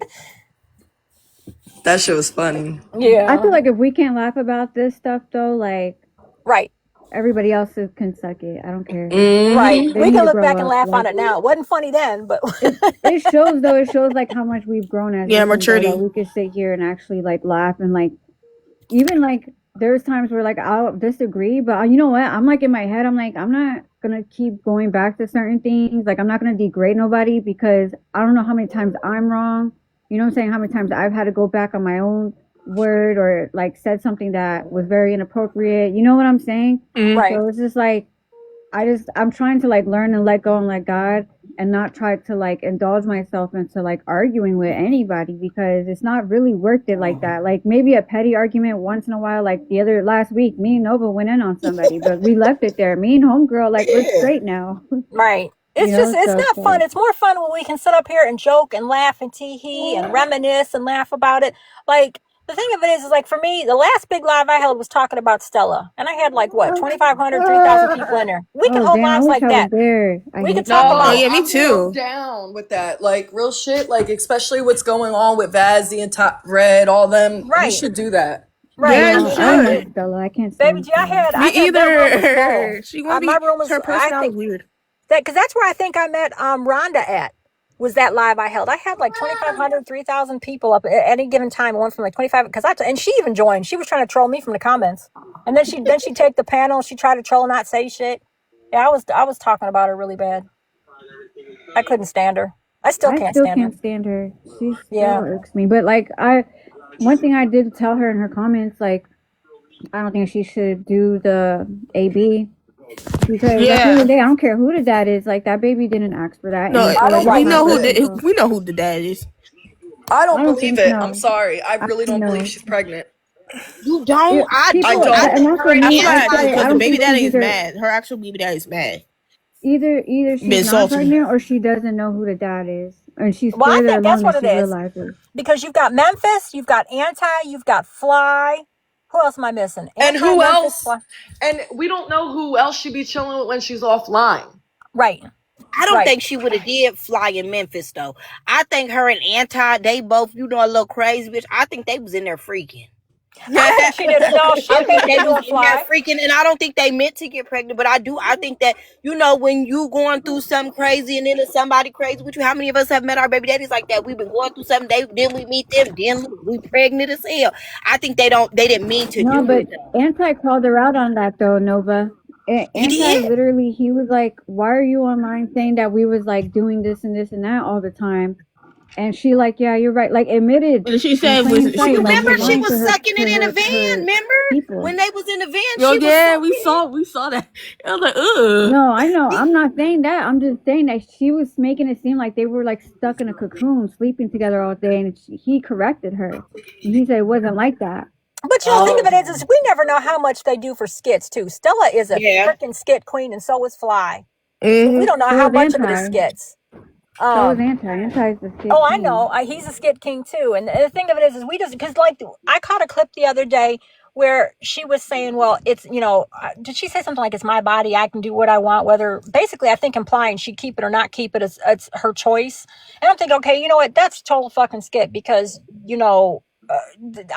Speaker 1: That shit was funny.
Speaker 7: Yeah.
Speaker 2: I feel like if we can't laugh about this stuff though, like
Speaker 7: Right.
Speaker 2: everybody else can suck it. I don't care.
Speaker 7: Right.
Speaker 2: They
Speaker 7: We
Speaker 2: need
Speaker 7: can
Speaker 2: to
Speaker 7: look back
Speaker 2: grow
Speaker 7: and
Speaker 2: up.
Speaker 7: laugh on
Speaker 2: Like
Speaker 7: it now. It wasn't funny then, but
Speaker 2: it shows though. It shows like how much we've grown as
Speaker 5: Yeah,
Speaker 2: women though, that
Speaker 5: maturity.
Speaker 2: we could sit here and actually like laugh and like even like there's times where like I'll disagree, but you know what? I'm like in my head, I'm like I'm not gonna keep going back to certain things. Like I'm not gonna degrade nobody because I don't know how many times I'm wrong. You know what I'm saying? How many times I've had to go back on my own word or like said something that was very inappropriate. You know what I'm saying?
Speaker 7: right.
Speaker 2: So it's just like I'm trying to like learn and let go and let God, and not try to like indulge myself into like arguing with anybody, because it's not really worth it like that. Like maybe a petty argument once in a while, like last week, me and Nova went in on somebody, but we left it there. Me and homegirl, like we're straight now.
Speaker 7: Right.
Speaker 2: You
Speaker 7: It's just,
Speaker 2: know,
Speaker 7: it's
Speaker 2: so
Speaker 7: not fun. It's more fun when we can sit up here and joke and laugh and tee hee and reminisce and laugh about it. Like, the thing of it is like for me, the last big live I held was talking about Stella. And I had like what, 2,500, 3,000 people in there. We can
Speaker 2: oh
Speaker 7: hold
Speaker 2: damn, I
Speaker 7: lives
Speaker 2: wish
Speaker 7: like
Speaker 2: I was
Speaker 7: that.
Speaker 2: there. I
Speaker 7: We could
Speaker 2: hate
Speaker 7: talk
Speaker 2: that.
Speaker 1: No,
Speaker 7: about
Speaker 5: yeah, me
Speaker 1: I'm so
Speaker 5: too.
Speaker 1: down with that. Like real shit. Like especially what's going on with Vazzy and Top Red, all them. We
Speaker 7: right.
Speaker 1: should do that.
Speaker 7: Right.
Speaker 5: Yeah, you
Speaker 2: No, I don't like
Speaker 5: should.
Speaker 2: Stella. I can't
Speaker 7: Baby
Speaker 2: stand
Speaker 7: G,
Speaker 2: Stella.
Speaker 5: Me
Speaker 7: that room was full.
Speaker 5: either. She won't
Speaker 7: My
Speaker 5: be.
Speaker 7: room was,
Speaker 5: Her
Speaker 7: I
Speaker 5: personality
Speaker 7: think
Speaker 5: is weird.
Speaker 7: that, because that's where I think I met Rhonda at. Was that live I held? I had like 2,500, 3,000 people up at any given time. One from like 25, and she even joined. She was trying to troll me from the comments, and then she take the panel. She tried to troll, not say shit. Yeah, I was talking about her really bad. I couldn't stand her. I still
Speaker 2: I
Speaker 7: can't
Speaker 2: still
Speaker 7: stand her.
Speaker 2: can't stand her. She still
Speaker 7: Yeah,
Speaker 2: irks me. But like one thing I did tell her in her comments, like I don't think she should do the AB, because at the end of
Speaker 5: Yeah.
Speaker 2: the day, I don't care who the dad is. Like that baby didn't ask for that, and
Speaker 5: No,
Speaker 2: I
Speaker 7: I
Speaker 2: feel like
Speaker 7: don't
Speaker 2: it's
Speaker 5: we
Speaker 7: like
Speaker 2: not
Speaker 5: know
Speaker 7: it
Speaker 5: who
Speaker 2: worth
Speaker 7: either.
Speaker 2: it.
Speaker 5: the
Speaker 2: So
Speaker 5: we know who the dad is.
Speaker 1: I
Speaker 2: I
Speaker 1: don't
Speaker 2: don't
Speaker 1: believe
Speaker 2: think
Speaker 1: it. I'm
Speaker 2: no.
Speaker 1: sorry. I
Speaker 2: I
Speaker 1: really don't believe
Speaker 2: no.
Speaker 1: she's pregnant.
Speaker 5: You don't? I
Speaker 1: I
Speaker 5: do.
Speaker 2: People,
Speaker 5: I
Speaker 1: don't.
Speaker 2: and
Speaker 5: think
Speaker 2: that's
Speaker 5: her
Speaker 2: what
Speaker 5: and
Speaker 2: me. I
Speaker 5: Anti do
Speaker 2: say I
Speaker 5: because the
Speaker 2: don't
Speaker 5: baby
Speaker 2: think she's
Speaker 5: daddy is
Speaker 2: either
Speaker 5: mad. Her actual baby daddy is mad.
Speaker 2: either
Speaker 5: Been
Speaker 2: she's not
Speaker 5: salty.
Speaker 2: pregnant or she doesn't know who the dad is, and she's
Speaker 7: Well, I
Speaker 2: further
Speaker 7: think that's
Speaker 2: along than
Speaker 7: what it
Speaker 2: she
Speaker 7: is,
Speaker 2: realizes.
Speaker 7: because you've got Memphis, you've got Anti, you've got Fly. Who else am I missing?
Speaker 1: And
Speaker 7: Anti,
Speaker 1: who
Speaker 7: Memphis,
Speaker 1: else?
Speaker 7: Fly.
Speaker 1: And we don't know who else she be chilling with when she's offline.
Speaker 7: Right,
Speaker 5: I don't
Speaker 7: right.
Speaker 5: think she would have did Fly in Memphis though. I think her and Anti, they both, a little crazy bitch. I think they was in there freaking.
Speaker 7: I think she did. No, she
Speaker 5: I
Speaker 7: had
Speaker 5: think
Speaker 7: nothing
Speaker 5: they
Speaker 7: to do
Speaker 5: was
Speaker 7: with
Speaker 5: in there
Speaker 7: Fly.
Speaker 5: freaking, and I don't think they meant to get pregnant. But I do. I think that when you going through something crazy, and then there's somebody crazy with you. How many of us have met our baby daddies like that? We've been going through something. Then we meet them. Then we pregnant as hell. I think they don't. They didn't mean to
Speaker 2: No,
Speaker 5: do
Speaker 2: but
Speaker 5: it though.
Speaker 2: Anti called her out on that though, Nova.
Speaker 5: He
Speaker 2: Anti
Speaker 5: did.
Speaker 2: literally, he was like, "Why are you online saying that we was like doing this and this and that all the time?" And she like, "Yeah, you're right." Like admitted
Speaker 5: And she
Speaker 2: in
Speaker 5: said,
Speaker 2: plain
Speaker 5: "Was Well,
Speaker 2: sight,
Speaker 5: you
Speaker 2: like
Speaker 5: remember
Speaker 2: she's
Speaker 5: she
Speaker 2: lying
Speaker 5: was sucking it in a van?
Speaker 2: her
Speaker 5: Remember when
Speaker 2: people.
Speaker 5: they was in the van?
Speaker 8: Yo,
Speaker 5: She was
Speaker 8: yeah,
Speaker 5: sucking it.
Speaker 8: we saw that. I was like, ugh.
Speaker 2: No, I know. I'm not saying that. I'm just saying that she was making it seem like they were like stuck in a cocoon, sleeping together all day, and he corrected her. And he said it wasn't like that.
Speaker 7: But the thing of it is we never know how much they do for skits too. Stella is a
Speaker 5: Yeah.
Speaker 7: freaking skit queen, and so is Fly. So we
Speaker 5: Mm-hmm.
Speaker 7: don't know
Speaker 2: So
Speaker 7: how
Speaker 2: is
Speaker 7: much of it is
Speaker 2: Anti.
Speaker 7: skits.
Speaker 2: So is Anti. Anti's the skit
Speaker 7: Oh, I
Speaker 2: king.
Speaker 7: know. He's a skit king too. And the thing of it is we just, because like I caught a clip the other day where she was saying, well, it's, did she say something like, it's my body, I can do what I want, whether, basically, I think implying she keep it or not keep it, it's her choice. And I'm thinking, okay, you know what? That's total fucking skit, because, I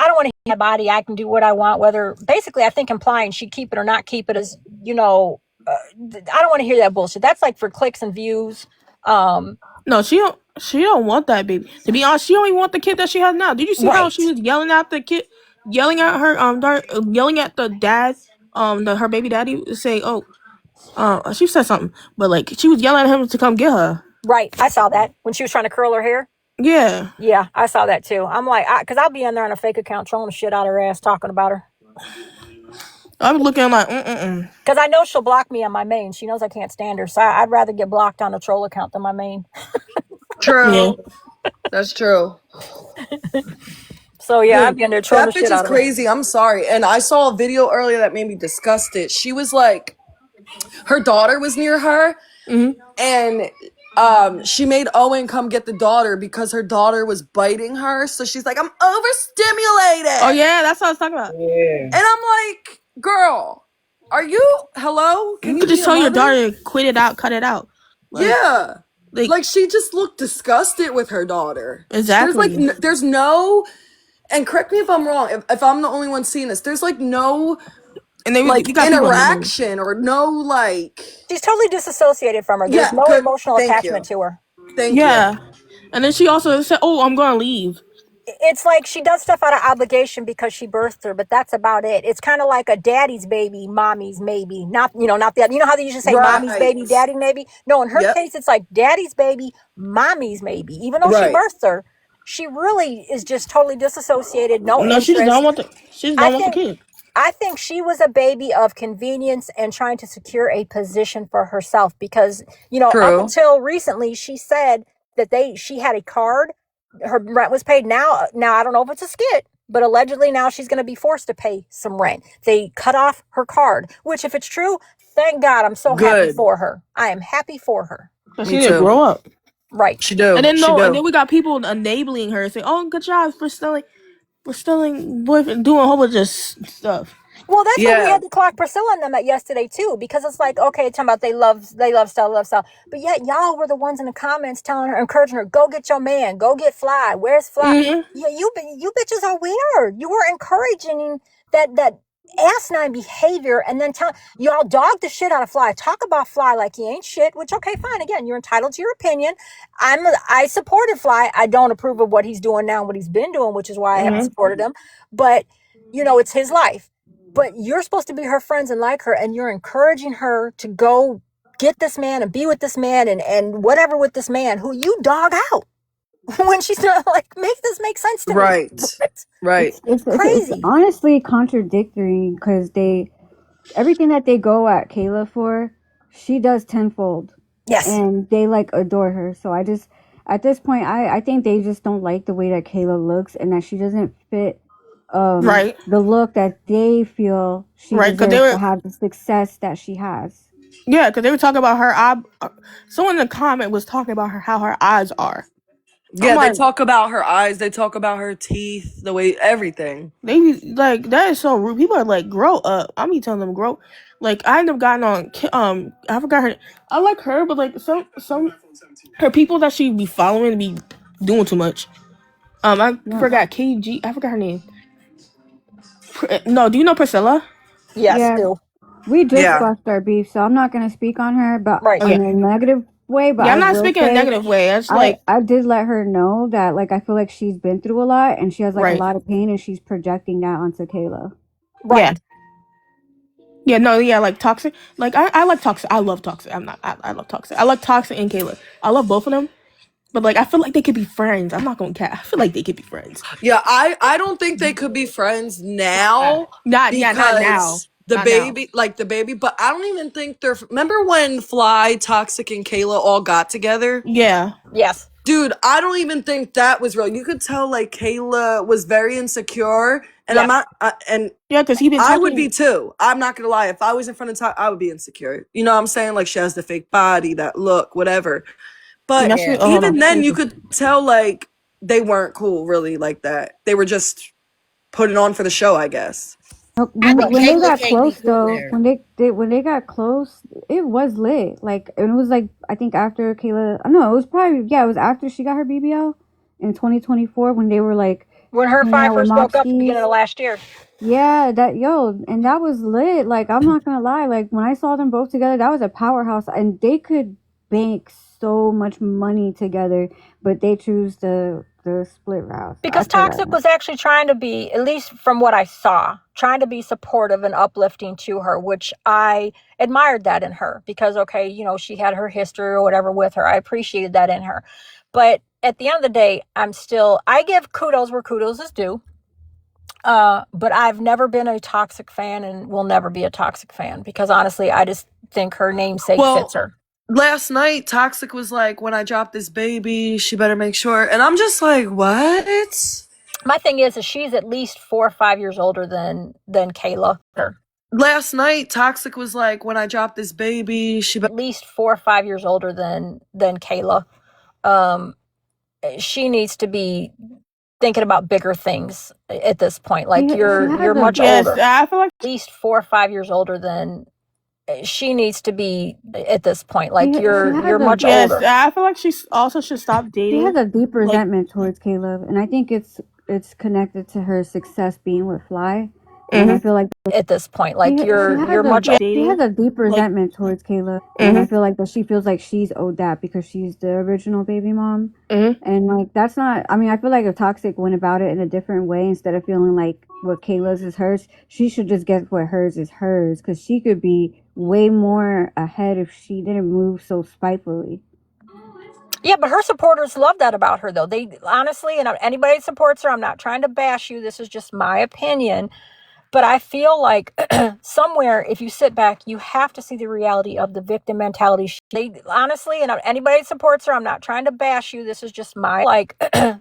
Speaker 7: don't want to hear my body, I can do what I want, whether, basically, I think implying she keep it or not keep it is, I don't want to hear that bullshit. That's like for clicks and views.
Speaker 8: No, she don't. She don't want that baby. To be honest, she don't even want the kid that she has now. Did you see how she
Speaker 7: Right.
Speaker 8: was yelling at the kid, yelling at her, yelling at the dad, her baby daddy, saying, "Oh, she said something," but like she was yelling at him to come get her.
Speaker 7: Right. I saw that when she was trying to curl her hair.
Speaker 8: Yeah.
Speaker 7: Yeah, I saw that too. I'm like, because I'll be in there on a fake account trolling the shit out of her ass, talking about her.
Speaker 8: I was looking like, mm.
Speaker 7: Because I know she'll block me on my main. She knows I can't stand her. So I'd rather get blocked on a troll account than my main.
Speaker 1: True.
Speaker 8: Yeah.
Speaker 1: That's true.
Speaker 7: So yeah, I'd
Speaker 1: Dude,
Speaker 7: be in there trolling
Speaker 1: that
Speaker 7: the
Speaker 1: bitch
Speaker 7: shit
Speaker 1: is
Speaker 7: out of her.
Speaker 1: crazy. I'm sorry. And I saw a video earlier that made me disgusted. She was like, her daughter was near her, and she made Owen come get the daughter because her daughter was biting her. So she's like, I'm overstimulated.
Speaker 8: Oh yeah, that's what I was talking about.
Speaker 1: And I'm like, girl, are you, hello? Can
Speaker 8: You
Speaker 1: you
Speaker 8: could
Speaker 1: be
Speaker 8: just
Speaker 1: a
Speaker 8: tell your
Speaker 1: mother?
Speaker 8: daughter to quit it out, cut it out. Like,
Speaker 1: Yeah.
Speaker 8: like
Speaker 1: she just looked disgusted with her daughter.
Speaker 8: exactly.
Speaker 1: There's no, and correct me if I'm wrong, if I'm the only one seeing this, there's like no
Speaker 8: And they
Speaker 1: like
Speaker 8: you got people in the news.
Speaker 1: interaction or no like.
Speaker 7: She's totally disassociated from her. There's
Speaker 1: Yeah,
Speaker 7: no
Speaker 1: good.
Speaker 7: emotional
Speaker 1: Thank
Speaker 7: attachment
Speaker 1: you.
Speaker 7: to her.
Speaker 1: Thank
Speaker 8: Yeah.
Speaker 1: you.
Speaker 8: And then she also said, "Oh, I'm gonna leave."
Speaker 7: It's like she does stuff out of obligation because she birthed her, but that's about it. It's kind of like a daddy's baby, mommy's maybe. Not the other. You know how they usually say mommy's
Speaker 1: Right.
Speaker 7: baby, daddy maybe? No, in her
Speaker 1: Yep.
Speaker 7: case, it's like daddy's baby, mommy's maybe. Even though she
Speaker 1: Right.
Speaker 7: birthed her, she really is just totally disassociated, no
Speaker 8: No, she just
Speaker 7: interest.
Speaker 8: don't want the. She just
Speaker 7: I
Speaker 8: don't want the
Speaker 7: think
Speaker 8: kid.
Speaker 7: I think she was a baby of convenience and trying to secure a position for herself because, up
Speaker 1: True.
Speaker 7: until recently, she said that she had a card, her rent was paid. Now I don't know if it's a skit, but allegedly now she's going to be forced to pay some rent. They cut off her card, which if it's true, thank God, I'm so happy
Speaker 1: Good.
Speaker 7: for her. I am happy for her.
Speaker 8: But
Speaker 1: Me
Speaker 8: she didn't
Speaker 1: too.
Speaker 8: grow up.
Speaker 7: Right.
Speaker 1: She do.
Speaker 8: And then
Speaker 1: She
Speaker 8: and
Speaker 1: do.
Speaker 8: then we got people enabling her, saying, "Oh, good job for stealing boyfriend, doing a whole bunch of stuff."
Speaker 7: Well, that's what we
Speaker 1: Yeah.
Speaker 7: had to clock Priscilla and them at yesterday too, because it's like, okay, talking about they love style, but yet y'all were the ones in the comments telling her, encouraging her, go get your man, go get Fly. Where's Fly?
Speaker 8: Mm-hmm.
Speaker 7: Yeah, you bitches are weird. You were encouraging that asinine behavior, and then y'all dog the shit out of Fly. Talk about Fly like he ain't shit. Which, okay, fine. Again, you're entitled to your opinion. I supported Fly. I don't approve of what he's doing now and what he's been doing, which is why I haven't supported him. But it's his life. But you're supposed to be her friends and like her, and you're encouraging her to go get this man and be with this man and whatever with this man who you dog out when she's not like, make this make sense to me.
Speaker 1: Right. Right.
Speaker 2: It's
Speaker 7: Crazy.
Speaker 2: honestly contradictory because everything that they go at Kayla for, she does tenfold.
Speaker 7: Yes.
Speaker 2: And they like adore her. So at this point, I think they just don't like the way that Kayla looks and that she doesn't fit
Speaker 8: Right.
Speaker 2: the look that they feel she
Speaker 8: Right, 'cause
Speaker 2: deserves to have the success that she has.
Speaker 8: Yeah, because they were talking about her eye. Someone in the comment was talking about how her eyes are.
Speaker 1: Yeah,
Speaker 8: like,
Speaker 1: they talk about her eyes. They talk about her teeth. The way everything.
Speaker 8: They like that is so rude. People are like, grow up. I be telling them grow. Like I end up gotten on I forgot her. I like her, but like some her people that she be following be doing too much. I forgot KG. I forgot her name. No, do you know Priscilla?
Speaker 7: Yes,
Speaker 2: Yeah.
Speaker 7: do.
Speaker 2: We just
Speaker 1: Yeah.
Speaker 2: squashed our beef, so I'm not gonna speak on her, but
Speaker 7: Right.
Speaker 2: in a negative way. But
Speaker 8: Yeah, I'm
Speaker 2: I
Speaker 8: not
Speaker 2: will
Speaker 8: speaking in a
Speaker 2: say,
Speaker 8: negative way. It's like
Speaker 2: I did let her know that like I feel like she's been through a lot and she has like
Speaker 8: Right.
Speaker 2: a lot of pain and she's projecting that onto Kayla.
Speaker 7: Right.
Speaker 8: Yeah, no, yeah, like Toxic. Like I like Toxic. I love Toxic. I love Toxic. I like Toxic and Kayla. I love both of them. But like I feel like they could be friends. I'm not gonna cat. I feel like they could be friends.
Speaker 1: Yeah, I don't think they could be friends now.
Speaker 8: Not now.
Speaker 1: The
Speaker 8: Not
Speaker 1: baby,
Speaker 8: now.
Speaker 1: like the baby, but I don't even think they're. Remember when Fly, Toxic, and Kayla all got together?
Speaker 8: Yeah.
Speaker 7: Yes.
Speaker 1: Dude, I don't even think that was real. You could tell like Kayla was very insecure, and I'm not. And
Speaker 8: yeah, because he been
Speaker 1: I
Speaker 8: talking.
Speaker 1: would be too. I'm not gonna lie. If I was in front of Toxic, I would be insecure. You know what I'm saying? Like she has the fake body, that look, whatever. But even then, you could tell like they weren't cool, really, like that. They were just putting on for the show, I guess.
Speaker 2: When they got close though, when they got close, it was lit. Like and it was like I think after Kayla, no, it was probably it was after she got her BBL in 2024 when they were like
Speaker 7: when her and Fly first broke up at the beginning of last year.
Speaker 2: Yeah, and that was lit. Like I'm not gonna lie, like when I saw them both together, that was a powerhouse, and they could bank so much money together, but they choose the split route.
Speaker 7: Because Toxic was actually trying to be, at least from what I saw, trying to be supportive and uplifting to her, which I admired that in her because, okay, she had her history or whatever with her. I appreciated that in her. But at the end of the day, I give kudos where kudos is due. But I've never been a Toxic fan and will never be a Toxic fan because honestly, I just think her namesake fits her.
Speaker 1: Last night, Toxic was like, when I drop this baby, she better make sure. And I'm just like, what?
Speaker 7: My thing is she's at least 4 or 5 years older than Kayla.
Speaker 1: Last night, Toxic was like, when I drop this baby, she
Speaker 7: at least 4 or 5 years older than Kayla. She needs to be thinking about bigger things at this point. Like you're much older.
Speaker 8: I feel like
Speaker 7: at least 4 or 5 years older than she needs to be at this point. Like you're much older.
Speaker 8: I feel like she also should stop dating.
Speaker 2: She has a deep resentment towards Caleb, and I think it's connected to her success being with Fly. And I feel like
Speaker 7: at this point, like you're much older.
Speaker 2: She has a deep resentment towards Caleb, and I feel like that she feels like she's owed that because she's the original baby mom. And like that's not. I mean, I feel like if Toxic went about it in a different way, instead of feeling like what Kayla's is hers, she should just get what hers is hers because she could be way more ahead if she didn't move so spitefully.
Speaker 7: Yeah, but her supporters love that about her, though. They honestly, and anybody that supports her, I'm not trying to bash you. This is just my opinion. But I feel like somewhere, if you sit back, you have to see the reality of the victim mentality. They honestly, and anybody that supports her, I'm not trying to bash you. This is just my like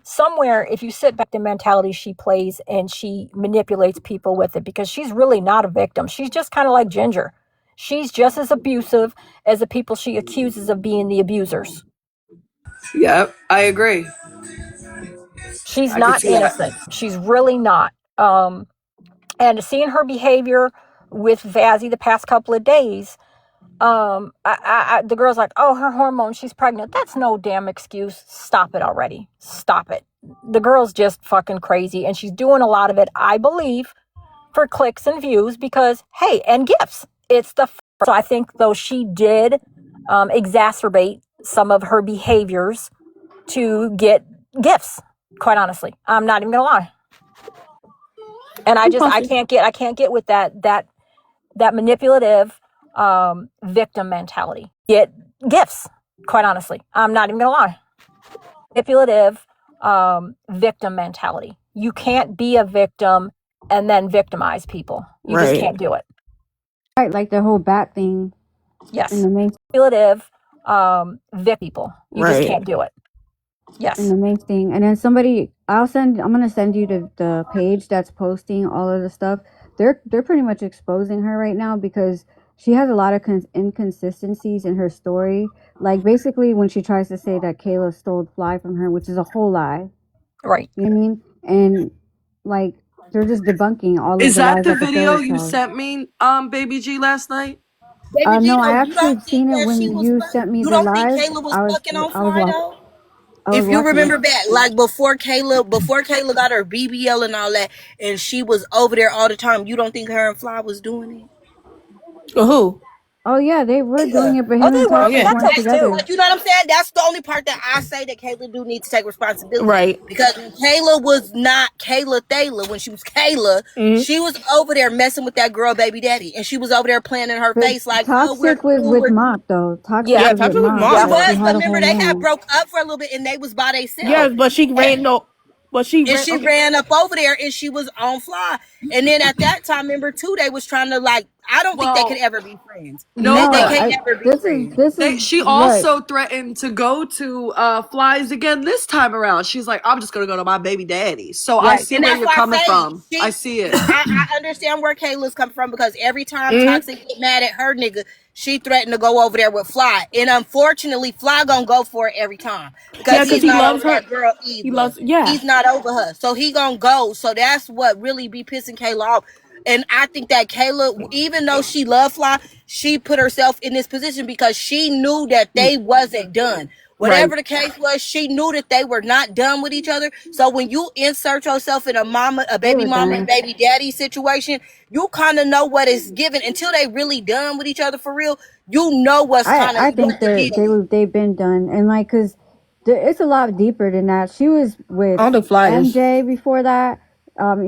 Speaker 7: somewhere. If you sit back, the mentality she plays and she manipulates people with it because she's really not a victim. She's just kind of like Ginger. She's just as abusive as the people she accuses of being the abusers.
Speaker 1: Yep, I agree.
Speaker 7: She's
Speaker 1: I could
Speaker 7: not
Speaker 1: see that.
Speaker 7: innocent. She's really not. And seeing her behavior with Vazzy the past couple of days, the girl's like, oh, her hormones, she's pregnant. That's no damn excuse. Stop it already. Stop it. The girl's just fucking crazy, and she's doing a lot of it, I believe, for clicks and views because, hey, and gifts. It's the so I think though she did exacerbate some of her behaviors to get gifts. Quite honestly, I'm not even gonna lie. And I can't get with that manipulative victim mentality. Get gifts. Quite honestly, I'm not even gonna lie. Manipulative victim mentality. You can't be a victim and then victimize people. You just can't do it.
Speaker 2: Right, like the whole bat thing.
Speaker 7: Yes.
Speaker 2: In the main
Speaker 7: Manipulative people. You just can't do it. Yes.
Speaker 2: In the main thing, and then I'm gonna send you the page that's posting all of the stuff. They're pretty much exposing her right now because she has a lot of inconsistencies in her story. Like basically when she tries to say that Kayla stole Fly from her, which is a whole lie.
Speaker 7: Right.
Speaker 2: You know what I mean? And like they're just debunking all of
Speaker 1: Is
Speaker 2: the
Speaker 1: that
Speaker 2: lies
Speaker 1: the
Speaker 2: that the
Speaker 1: video
Speaker 2: fairy
Speaker 1: you
Speaker 2: tells.
Speaker 1: sent me, Baby G, last night?
Speaker 5: Baby G,
Speaker 2: No, I
Speaker 5: though, you
Speaker 2: actually
Speaker 5: don't think
Speaker 2: seen it
Speaker 5: that she
Speaker 2: when
Speaker 5: was
Speaker 2: you
Speaker 5: fuck?
Speaker 2: sent me
Speaker 5: You
Speaker 2: the
Speaker 5: don't think
Speaker 2: live.
Speaker 5: Kayla was fucking on
Speaker 2: I was
Speaker 5: Fly though? If you
Speaker 2: watching.
Speaker 5: remember back, like before Kayla got her BBL and all that, and she was over there all the time, you don't think her and Fly was doing it?
Speaker 8: Who?
Speaker 2: Oh yeah, they were doing
Speaker 5: Kayla.
Speaker 2: it, but
Speaker 7: Oh,
Speaker 2: him
Speaker 7: they
Speaker 2: and
Speaker 7: were.
Speaker 8: Oh
Speaker 2: Toxic
Speaker 8: yeah.
Speaker 7: That's
Speaker 2: weren't
Speaker 7: us too.
Speaker 2: together.
Speaker 5: Like, you know what I'm saying? That's the only part that I say that Kayla do need to take responsibility.
Speaker 8: Right.
Speaker 5: Because when Kayla was not Kayla Thaler, when she was Kayla, she was over there messing with that girl baby daddy. And she was over there playing in her
Speaker 2: But
Speaker 5: face like, oh, we're
Speaker 2: Toxic was
Speaker 5: cool.
Speaker 2: with Mop though. Toxic
Speaker 7: Yeah.
Speaker 8: Yeah,
Speaker 2: was with
Speaker 8: Toxic was
Speaker 2: Mop.
Speaker 8: mom
Speaker 5: She
Speaker 2: Like
Speaker 8: though.
Speaker 2: she
Speaker 5: was,
Speaker 2: had
Speaker 5: but
Speaker 2: a whole
Speaker 5: remember they had
Speaker 2: man.
Speaker 5: broke up for a little bit and they was by themselves.
Speaker 8: Yes, but she ran no. But she
Speaker 5: And
Speaker 8: ran.
Speaker 5: she
Speaker 8: Okay.
Speaker 5: ran up over there and she was on Fly. And then at that time, remember too, they was trying to like, I don't think they could
Speaker 1: Well,
Speaker 5: ever be friends.
Speaker 1: no,
Speaker 5: They
Speaker 2: No,
Speaker 1: but
Speaker 5: can't ever be
Speaker 2: this
Speaker 5: friends.
Speaker 2: is
Speaker 1: she
Speaker 2: look.
Speaker 1: also threatened to go to Flies again this time around. She's like, I'm just gonna go to my baby daddy. So I
Speaker 7: Right.
Speaker 1: see
Speaker 5: And
Speaker 1: where
Speaker 5: that's
Speaker 1: you're
Speaker 5: why
Speaker 1: coming
Speaker 5: I say
Speaker 1: from. I see it.
Speaker 5: I understand where Kayla's coming from because every time Toxic get mad at her nigga, she threatened to go over there with Fly. And unfortunately, Fly gonna go for it every time because
Speaker 8: Yeah, because
Speaker 5: he's
Speaker 8: he
Speaker 5: not
Speaker 8: loves
Speaker 5: over
Speaker 8: her.
Speaker 5: that girl
Speaker 8: He
Speaker 5: either.
Speaker 8: loves. Yeah.
Speaker 5: He's not over her. So he gonna go. So that's what really be pissing Kayla off. And I think that Kayla, even though she loved Fly, she put herself in this position because she knew that they wasn't done.
Speaker 8: Right.
Speaker 5: Whatever the case was, she knew that they were not done with each other. So when you insert yourself in a
Speaker 2: They
Speaker 5: baby
Speaker 2: were
Speaker 5: mama and
Speaker 2: done.
Speaker 5: baby daddy situation, you kind of know what is given until they really done with each other for real. You know what's kind of
Speaker 2: I think
Speaker 5: what the given.
Speaker 2: they've been done, and like because it's a lot deeper than that. She was with
Speaker 8: I don't think Fly is.
Speaker 2: MJ before that.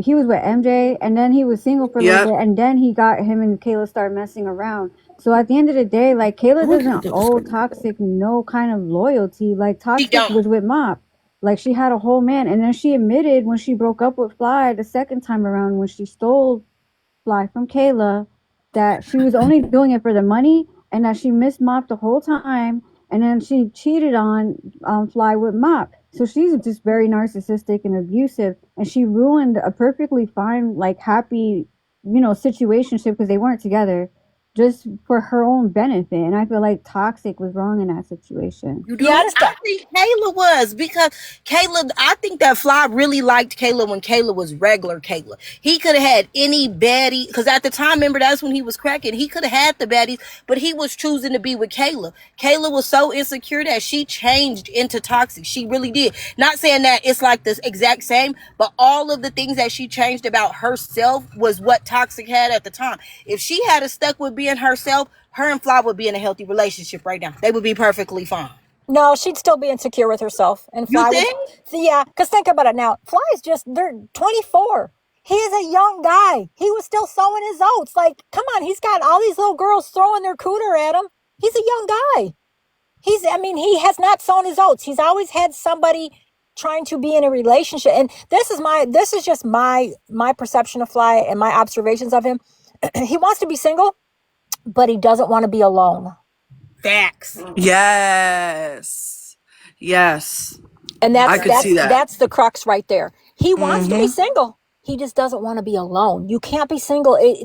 Speaker 2: He was with MJ, and then he was single for a little
Speaker 1: Yep.
Speaker 2: bit, and then he got him and Kayla started messing around. So at the end of the day, like
Speaker 8: I
Speaker 2: Kayla
Speaker 8: wonder if
Speaker 2: doesn't
Speaker 8: that was
Speaker 2: owe
Speaker 8: screaming.
Speaker 2: Toxic no kind of loyalty. Like
Speaker 5: She
Speaker 2: Toxic
Speaker 5: don't.
Speaker 2: was with Mop, like she had a whole man, and then she admitted when she broke up with Fly the second time around when she stole Fly from Kayla that she was only doing it for the money and that she missed Mop the whole time, and then she cheated on Fly with Mop. So she's just very narcissistic and abusive, and she ruined a perfectly fine, like happy, situationship because they weren't together, just for her own benefit. And I feel like Toxic was wrong in that situation.
Speaker 5: You
Speaker 7: Yeah, I
Speaker 5: do?
Speaker 7: just
Speaker 5: I think Kayla was because Kayla, I think that Fly really liked Kayla when Kayla was regular Kayla. He could have had any baddie because at the time, remember, that's when he was cracking. He could have had the baddies, but he was choosing to be with Kayla. Kayla was so insecure that she changed into Toxic. She really did. Not saying that it's like the exact same, but all of the things that she changed about herself was what Toxic had at the time. If she had stuck with being herself, her and Fly would be in a healthy relationship right now. They would be perfectly fine.
Speaker 7: no, she'd still be insecure with herself, and
Speaker 5: You
Speaker 7: Fly would.
Speaker 5: think?
Speaker 7: See, yeah, because think about it now. Fly is they're 24. He is a young guy. He was still sowing his oats. Like, come on, he's got all these little girls throwing their cooter at him. He's a young guy. He has not sown his oats. He's always had somebody trying to be in a relationship. And this is just my perception of Fly and my observations of him. He wants to be single, but he doesn't want to be alone.
Speaker 5: Facts.
Speaker 1: Yes.
Speaker 7: And
Speaker 1: I could see that.
Speaker 7: That's the crux right there. He wants to be single. He just doesn't want to be alone. You can't be single. They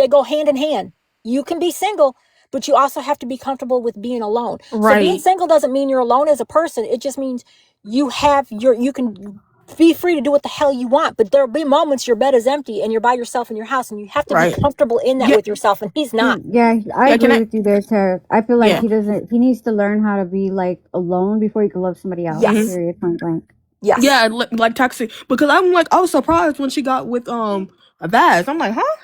Speaker 7: go hand in hand. You can be single, but you also have to be comfortable with being alone.
Speaker 8: Right.
Speaker 7: So being single doesn't mean you're alone as a person. It just means you can be free to do what the hell you want, but there'll be moments your bed is empty and you're by yourself in your house, and you have to be comfortable in that with yourself, and he's not.
Speaker 2: Yeah, I agree with you there, Tara. I feel like he needs to learn how to be like alone before he can love somebody else.
Speaker 7: Yes.
Speaker 2: Period, point blank.
Speaker 7: Yes.
Speaker 8: Yeah, like toxic. Because I was surprised when she got with a Vaz. I'm like, huh?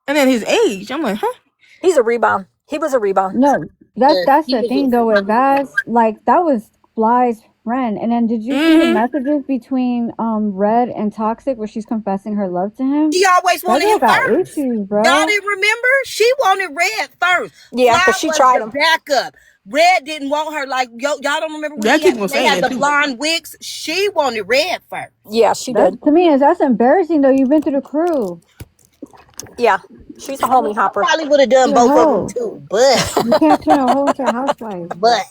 Speaker 8: And then his age, I'm like, huh?
Speaker 7: He's a rebound. He was a rebound.
Speaker 2: No, that's the thing though with Vaz. Like that was Fly's friend. And then did you see the messages between Red and Toxic where she's confessing her love to him?
Speaker 5: She always wanted him first.
Speaker 2: Issues, bro.
Speaker 5: Y'all didn't remember? She wanted Red first.
Speaker 7: Yeah, because she tried him.
Speaker 5: Back up. Red didn't want her like y'all don't remember when they had the blonde wigs. She wanted Red first.
Speaker 7: Yeah, she did.
Speaker 2: To me, that's embarrassing though. You've been through the crew.
Speaker 7: Yeah, she's a homie hopper.
Speaker 5: Probably would have done both of them too, but
Speaker 2: you can't turn a hoe into a housewife.
Speaker 5: But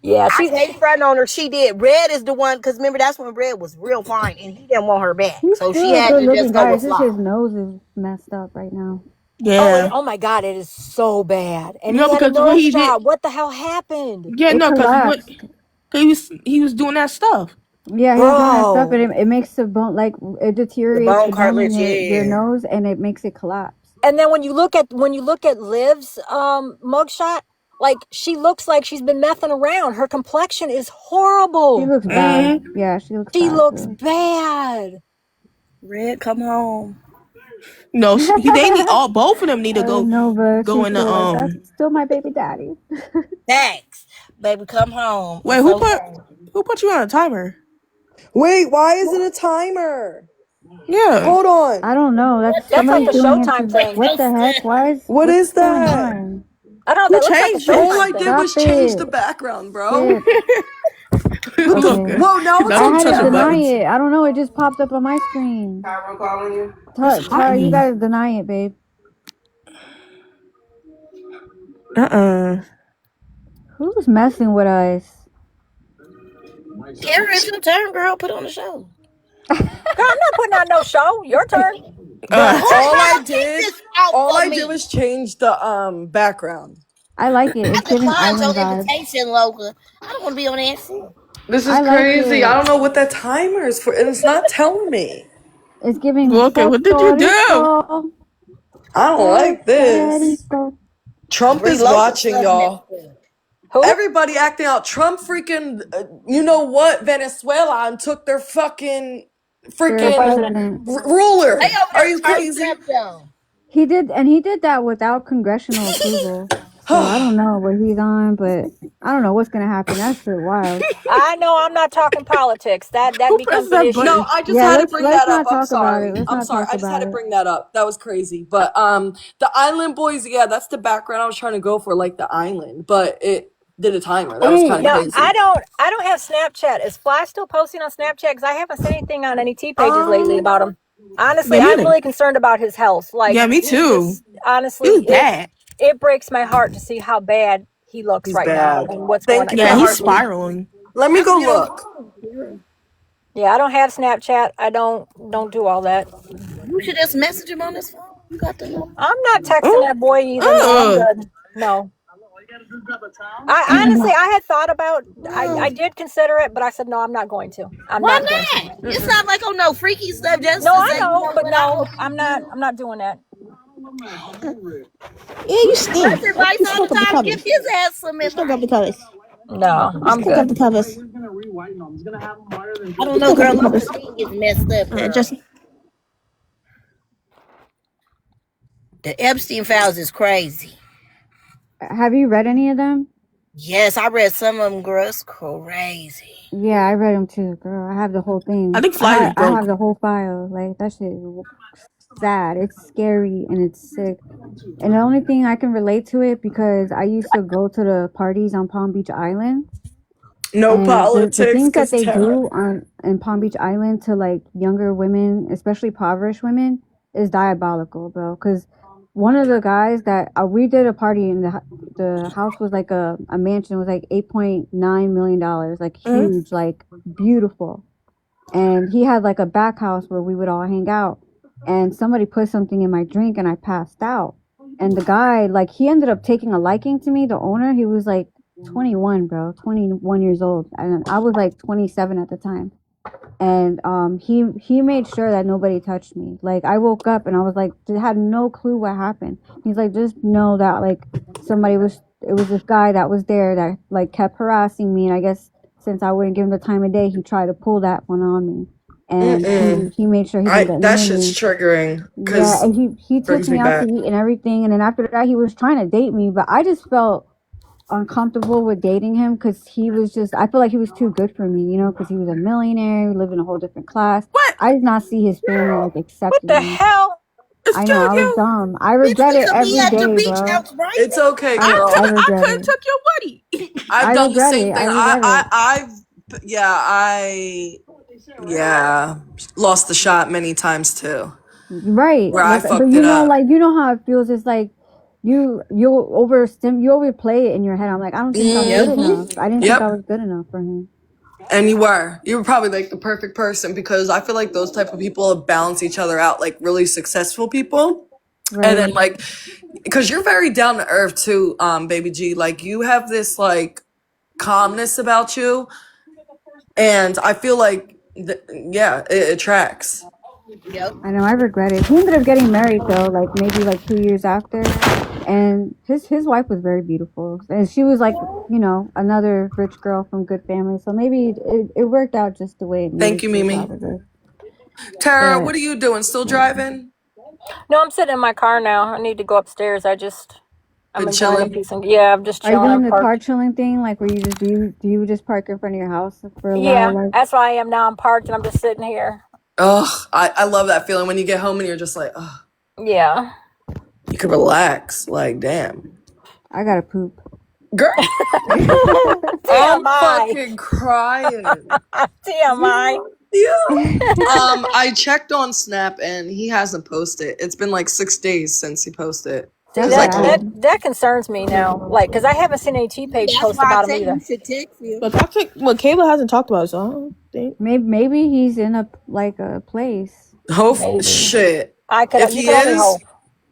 Speaker 7: yeah,
Speaker 5: she ain't front on her. She did. Red is the one, because remember that's when Red was real fine and he didn't want her back. So she had to just go with Fly.
Speaker 2: His nose is messed up right now.
Speaker 8: Yeah.
Speaker 7: Oh my God, it is so bad. And
Speaker 8: no, because
Speaker 7: when he did, what the hell happened?
Speaker 8: Yeah, no, because he was doing that stuff.
Speaker 2: Yeah, he's doing that stuff, and it makes the bone, like, it deteriorates the bone cartilage in your nose, and it makes it collapse.
Speaker 7: And then when you look at Liv's mugshot, like, she looks like she's been messing around. Her complexion is horrible.
Speaker 2: She looks bad. Yeah, she looks
Speaker 7: bad.
Speaker 5: Red, come home.
Speaker 8: No, they need both of them need to go.
Speaker 2: No, but
Speaker 8: go in the
Speaker 2: that's still my baby daddy.
Speaker 5: Thanks, baby, come home.
Speaker 8: Wait, who put you on a timer?
Speaker 1: Wait, why is it a timer?
Speaker 8: Yeah,
Speaker 1: hold on.
Speaker 2: I don't know. That's
Speaker 7: like the Showtime thing.
Speaker 2: What the heck?
Speaker 1: What is that?
Speaker 7: I don't know. That looks like
Speaker 1: all I did was change the background, bro.
Speaker 2: Okay.
Speaker 1: Whoa, now it's
Speaker 2: I had to deny it. I don't know. It just popped up on my screen.
Speaker 1: Kyra calling you?
Speaker 2: Tara, you gotta deny it, babe. Who's messing with us?
Speaker 5: Kara, it's your turn, girl. Put on the show.
Speaker 7: Girl, I'm not putting on no show. Your turn.
Speaker 1: All I did was change the background.
Speaker 2: I like it. It's giving island vibes.
Speaker 5: Invitation, Loca. I don't want to be on that shit.
Speaker 1: This is crazy. I don't know what that timer is for, and it's not telling me.
Speaker 2: It's giving.
Speaker 8: Okay, what did you do?
Speaker 1: I don't like this. Trump is watching, y'all.
Speaker 7: Who?
Speaker 1: Everybody acting out. Trump freaking, you know what? Venezuela and took their freaking ruler. Are you crazy?
Speaker 2: He did that without congressional approval. So I don't know what he's on, but I don't know what's gonna happen. That's shit wild.
Speaker 7: I know I'm not talking politics. That becomes an issue.
Speaker 1: No, I just had to bring that up. I'm sorry.
Speaker 2: I'm sorry.
Speaker 1: I just had to bring that up. That was crazy. But the Island Boys, yeah, that's the background I was trying to go for, like the island, but it did a timer. That was kind of crazy.
Speaker 7: I don't have Snapchat. Is Fly still posting on Snapchat? Because I haven't seen anything on any T pages lately about him. Honestly, I'm really concerned about his health. Like,
Speaker 8: yeah, me too.
Speaker 7: Honestly,
Speaker 8: bad.
Speaker 7: It breaks my heart to see how bad he looks now and what's going on.
Speaker 8: Yeah, he's spiraling.
Speaker 1: Let me go look.
Speaker 7: Yeah, I don't have Snapchat. I don't do all that.
Speaker 5: You should just message him on his phone. You got the number.
Speaker 7: I'm not texting that boy either. No, I'm good. No. I honestly, I had thought about. I did consider it, but I said no. I'm not going to.
Speaker 5: Why not? It's not like no freaky stuff. Just
Speaker 7: no, I know, but no, I'm not doing that.
Speaker 8: Yeah, you stink.
Speaker 5: That's advice all the time. Give his ass some advice.
Speaker 8: Still got the covers.
Speaker 7: No, I'm
Speaker 8: still got the covers.
Speaker 5: I don't know, girl. My machine gets messed up.
Speaker 8: Just
Speaker 5: the Epstein files is crazy.
Speaker 2: Have you read any of them?
Speaker 5: Yes, I read some of them, girl. It's crazy.
Speaker 2: Yeah, I read them too, girl. I have the whole thing.
Speaker 8: I think
Speaker 2: I have the whole file. Like, that shit is sad. It's scary and it's sick. And the only thing I can relate to it, because I used to go to the parties on Palm Beach Island.
Speaker 1: No
Speaker 2: And the
Speaker 1: politics,
Speaker 2: things that
Speaker 1: cause
Speaker 2: they
Speaker 1: Tara.
Speaker 2: do on in Palm Beach Island to like younger women, especially impoverished women, is diabolical, bro. Because one of the guys that we did a party and the house was like a mansion, it was like $8.9 million, like huge, like beautiful. And he had like a back house where we would all hang out. And somebody put something in my drink and I passed out. And the guy, like, he ended up taking a liking to me, the owner. He was like 21, bro, 21 years old. And I was like 27 at the time. And he made sure that nobody touched me. Like, I woke up and I was like, had no clue what happened. He's like, just know that like it was this guy that was there that like kept harassing me. And I guess since I wouldn't give him the time of day, he tried to pull that one on me. And he made sure he didn't get
Speaker 1: That
Speaker 2: near
Speaker 1: shit's
Speaker 2: me.
Speaker 1: triggering,
Speaker 2: Yeah,
Speaker 1: cause
Speaker 2: and he took
Speaker 1: brings me
Speaker 2: me out to
Speaker 1: back.
Speaker 2: eat and everything. And then after that, he was trying to date me, but I just felt uncomfortable with dating him because he was just, I feel like he was too good for me, you know, because he was a millionaire, he lived in a whole different class.
Speaker 8: What?
Speaker 2: I did not see his family like
Speaker 7: What
Speaker 2: accepting
Speaker 7: the
Speaker 2: him.
Speaker 7: hell?
Speaker 2: I know,
Speaker 8: Excuse
Speaker 2: I was
Speaker 8: you.
Speaker 2: dumb. I
Speaker 5: Bitch,
Speaker 2: regret
Speaker 5: we
Speaker 2: it
Speaker 5: could be
Speaker 2: every
Speaker 5: at the
Speaker 2: day,
Speaker 5: beach
Speaker 2: bro.
Speaker 5: house right
Speaker 1: It's
Speaker 5: now.
Speaker 1: okay,
Speaker 2: I
Speaker 1: girl.
Speaker 2: regret
Speaker 8: I could have
Speaker 2: it.
Speaker 8: took your buddy.
Speaker 1: I've
Speaker 2: I
Speaker 1: done the
Speaker 2: regret
Speaker 1: same
Speaker 2: it. I
Speaker 1: thing.
Speaker 2: regret it.
Speaker 1: Yeah, lost the shot many times too,
Speaker 2: Right.
Speaker 1: where I
Speaker 2: Like, but
Speaker 1: fucked it up.
Speaker 2: you know how it feels. It's like you overplay it in your head. I'm like, I don't think I'm good enough. I didn't think I
Speaker 1: Yep.
Speaker 2: was good enough for him.
Speaker 1: And you were probably like the perfect person because I feel like those type of people balance each other out, like really successful people. And then
Speaker 2: Right.
Speaker 1: like, because you're very down to earth too, baby G. Like you have this like calmness about you, and I feel like, yeah, it attracts.
Speaker 5: Yep.
Speaker 2: I know, I regret it. He ended up getting married though, like maybe like 2 years after, and his wife was very beautiful, and she was like, you know, another rich girl from good family. So maybe it worked out just the way it
Speaker 1: Thank
Speaker 2: needed
Speaker 1: you,
Speaker 2: to,
Speaker 1: Mimi.
Speaker 2: probably.
Speaker 1: Tara,
Speaker 2: But
Speaker 1: what are you doing? Still driving?
Speaker 7: No, I'm sitting in my car now. I need to go upstairs. I'm
Speaker 1: Been
Speaker 7: enjoying a
Speaker 1: chilling?
Speaker 7: piece of, yeah, I'm just
Speaker 2: are you
Speaker 7: chilling. I'm
Speaker 2: doing the car
Speaker 7: parked.
Speaker 2: chilling thing, like where you just do you just park in front of your house for a while,
Speaker 7: Yeah,
Speaker 2: like?
Speaker 7: that's why I am now. I'm parked and I'm just sitting here.
Speaker 1: Ugh, I love that feeling when you get home and you're just like, ugh,
Speaker 7: Yeah.
Speaker 1: you can relax. Like, damn.
Speaker 2: I gotta poop.
Speaker 1: Girl, I'm
Speaker 7: TMI.
Speaker 1: fucking crying.
Speaker 7: TMI.
Speaker 1: Yeah. I checked on Snap and he hasn't posted. It's been like 6 days since he posted.
Speaker 7: See,
Speaker 2: That's
Speaker 1: Cause I
Speaker 7: that
Speaker 1: told
Speaker 7: that
Speaker 2: sad.
Speaker 7: that concerns me now. Like, cause I haven't seen any T-Page
Speaker 5: That's
Speaker 7: post
Speaker 5: why I
Speaker 7: about him
Speaker 5: tell you
Speaker 7: either.
Speaker 5: you should text him.
Speaker 8: But toxic. Well, Kayla hasn't talked about it, so I don't think.
Speaker 2: Maybe he's in a like a place.
Speaker 1: hope
Speaker 7: Maybe.
Speaker 1: shit. If
Speaker 7: You
Speaker 1: he
Speaker 7: can only
Speaker 1: is,
Speaker 7: hope.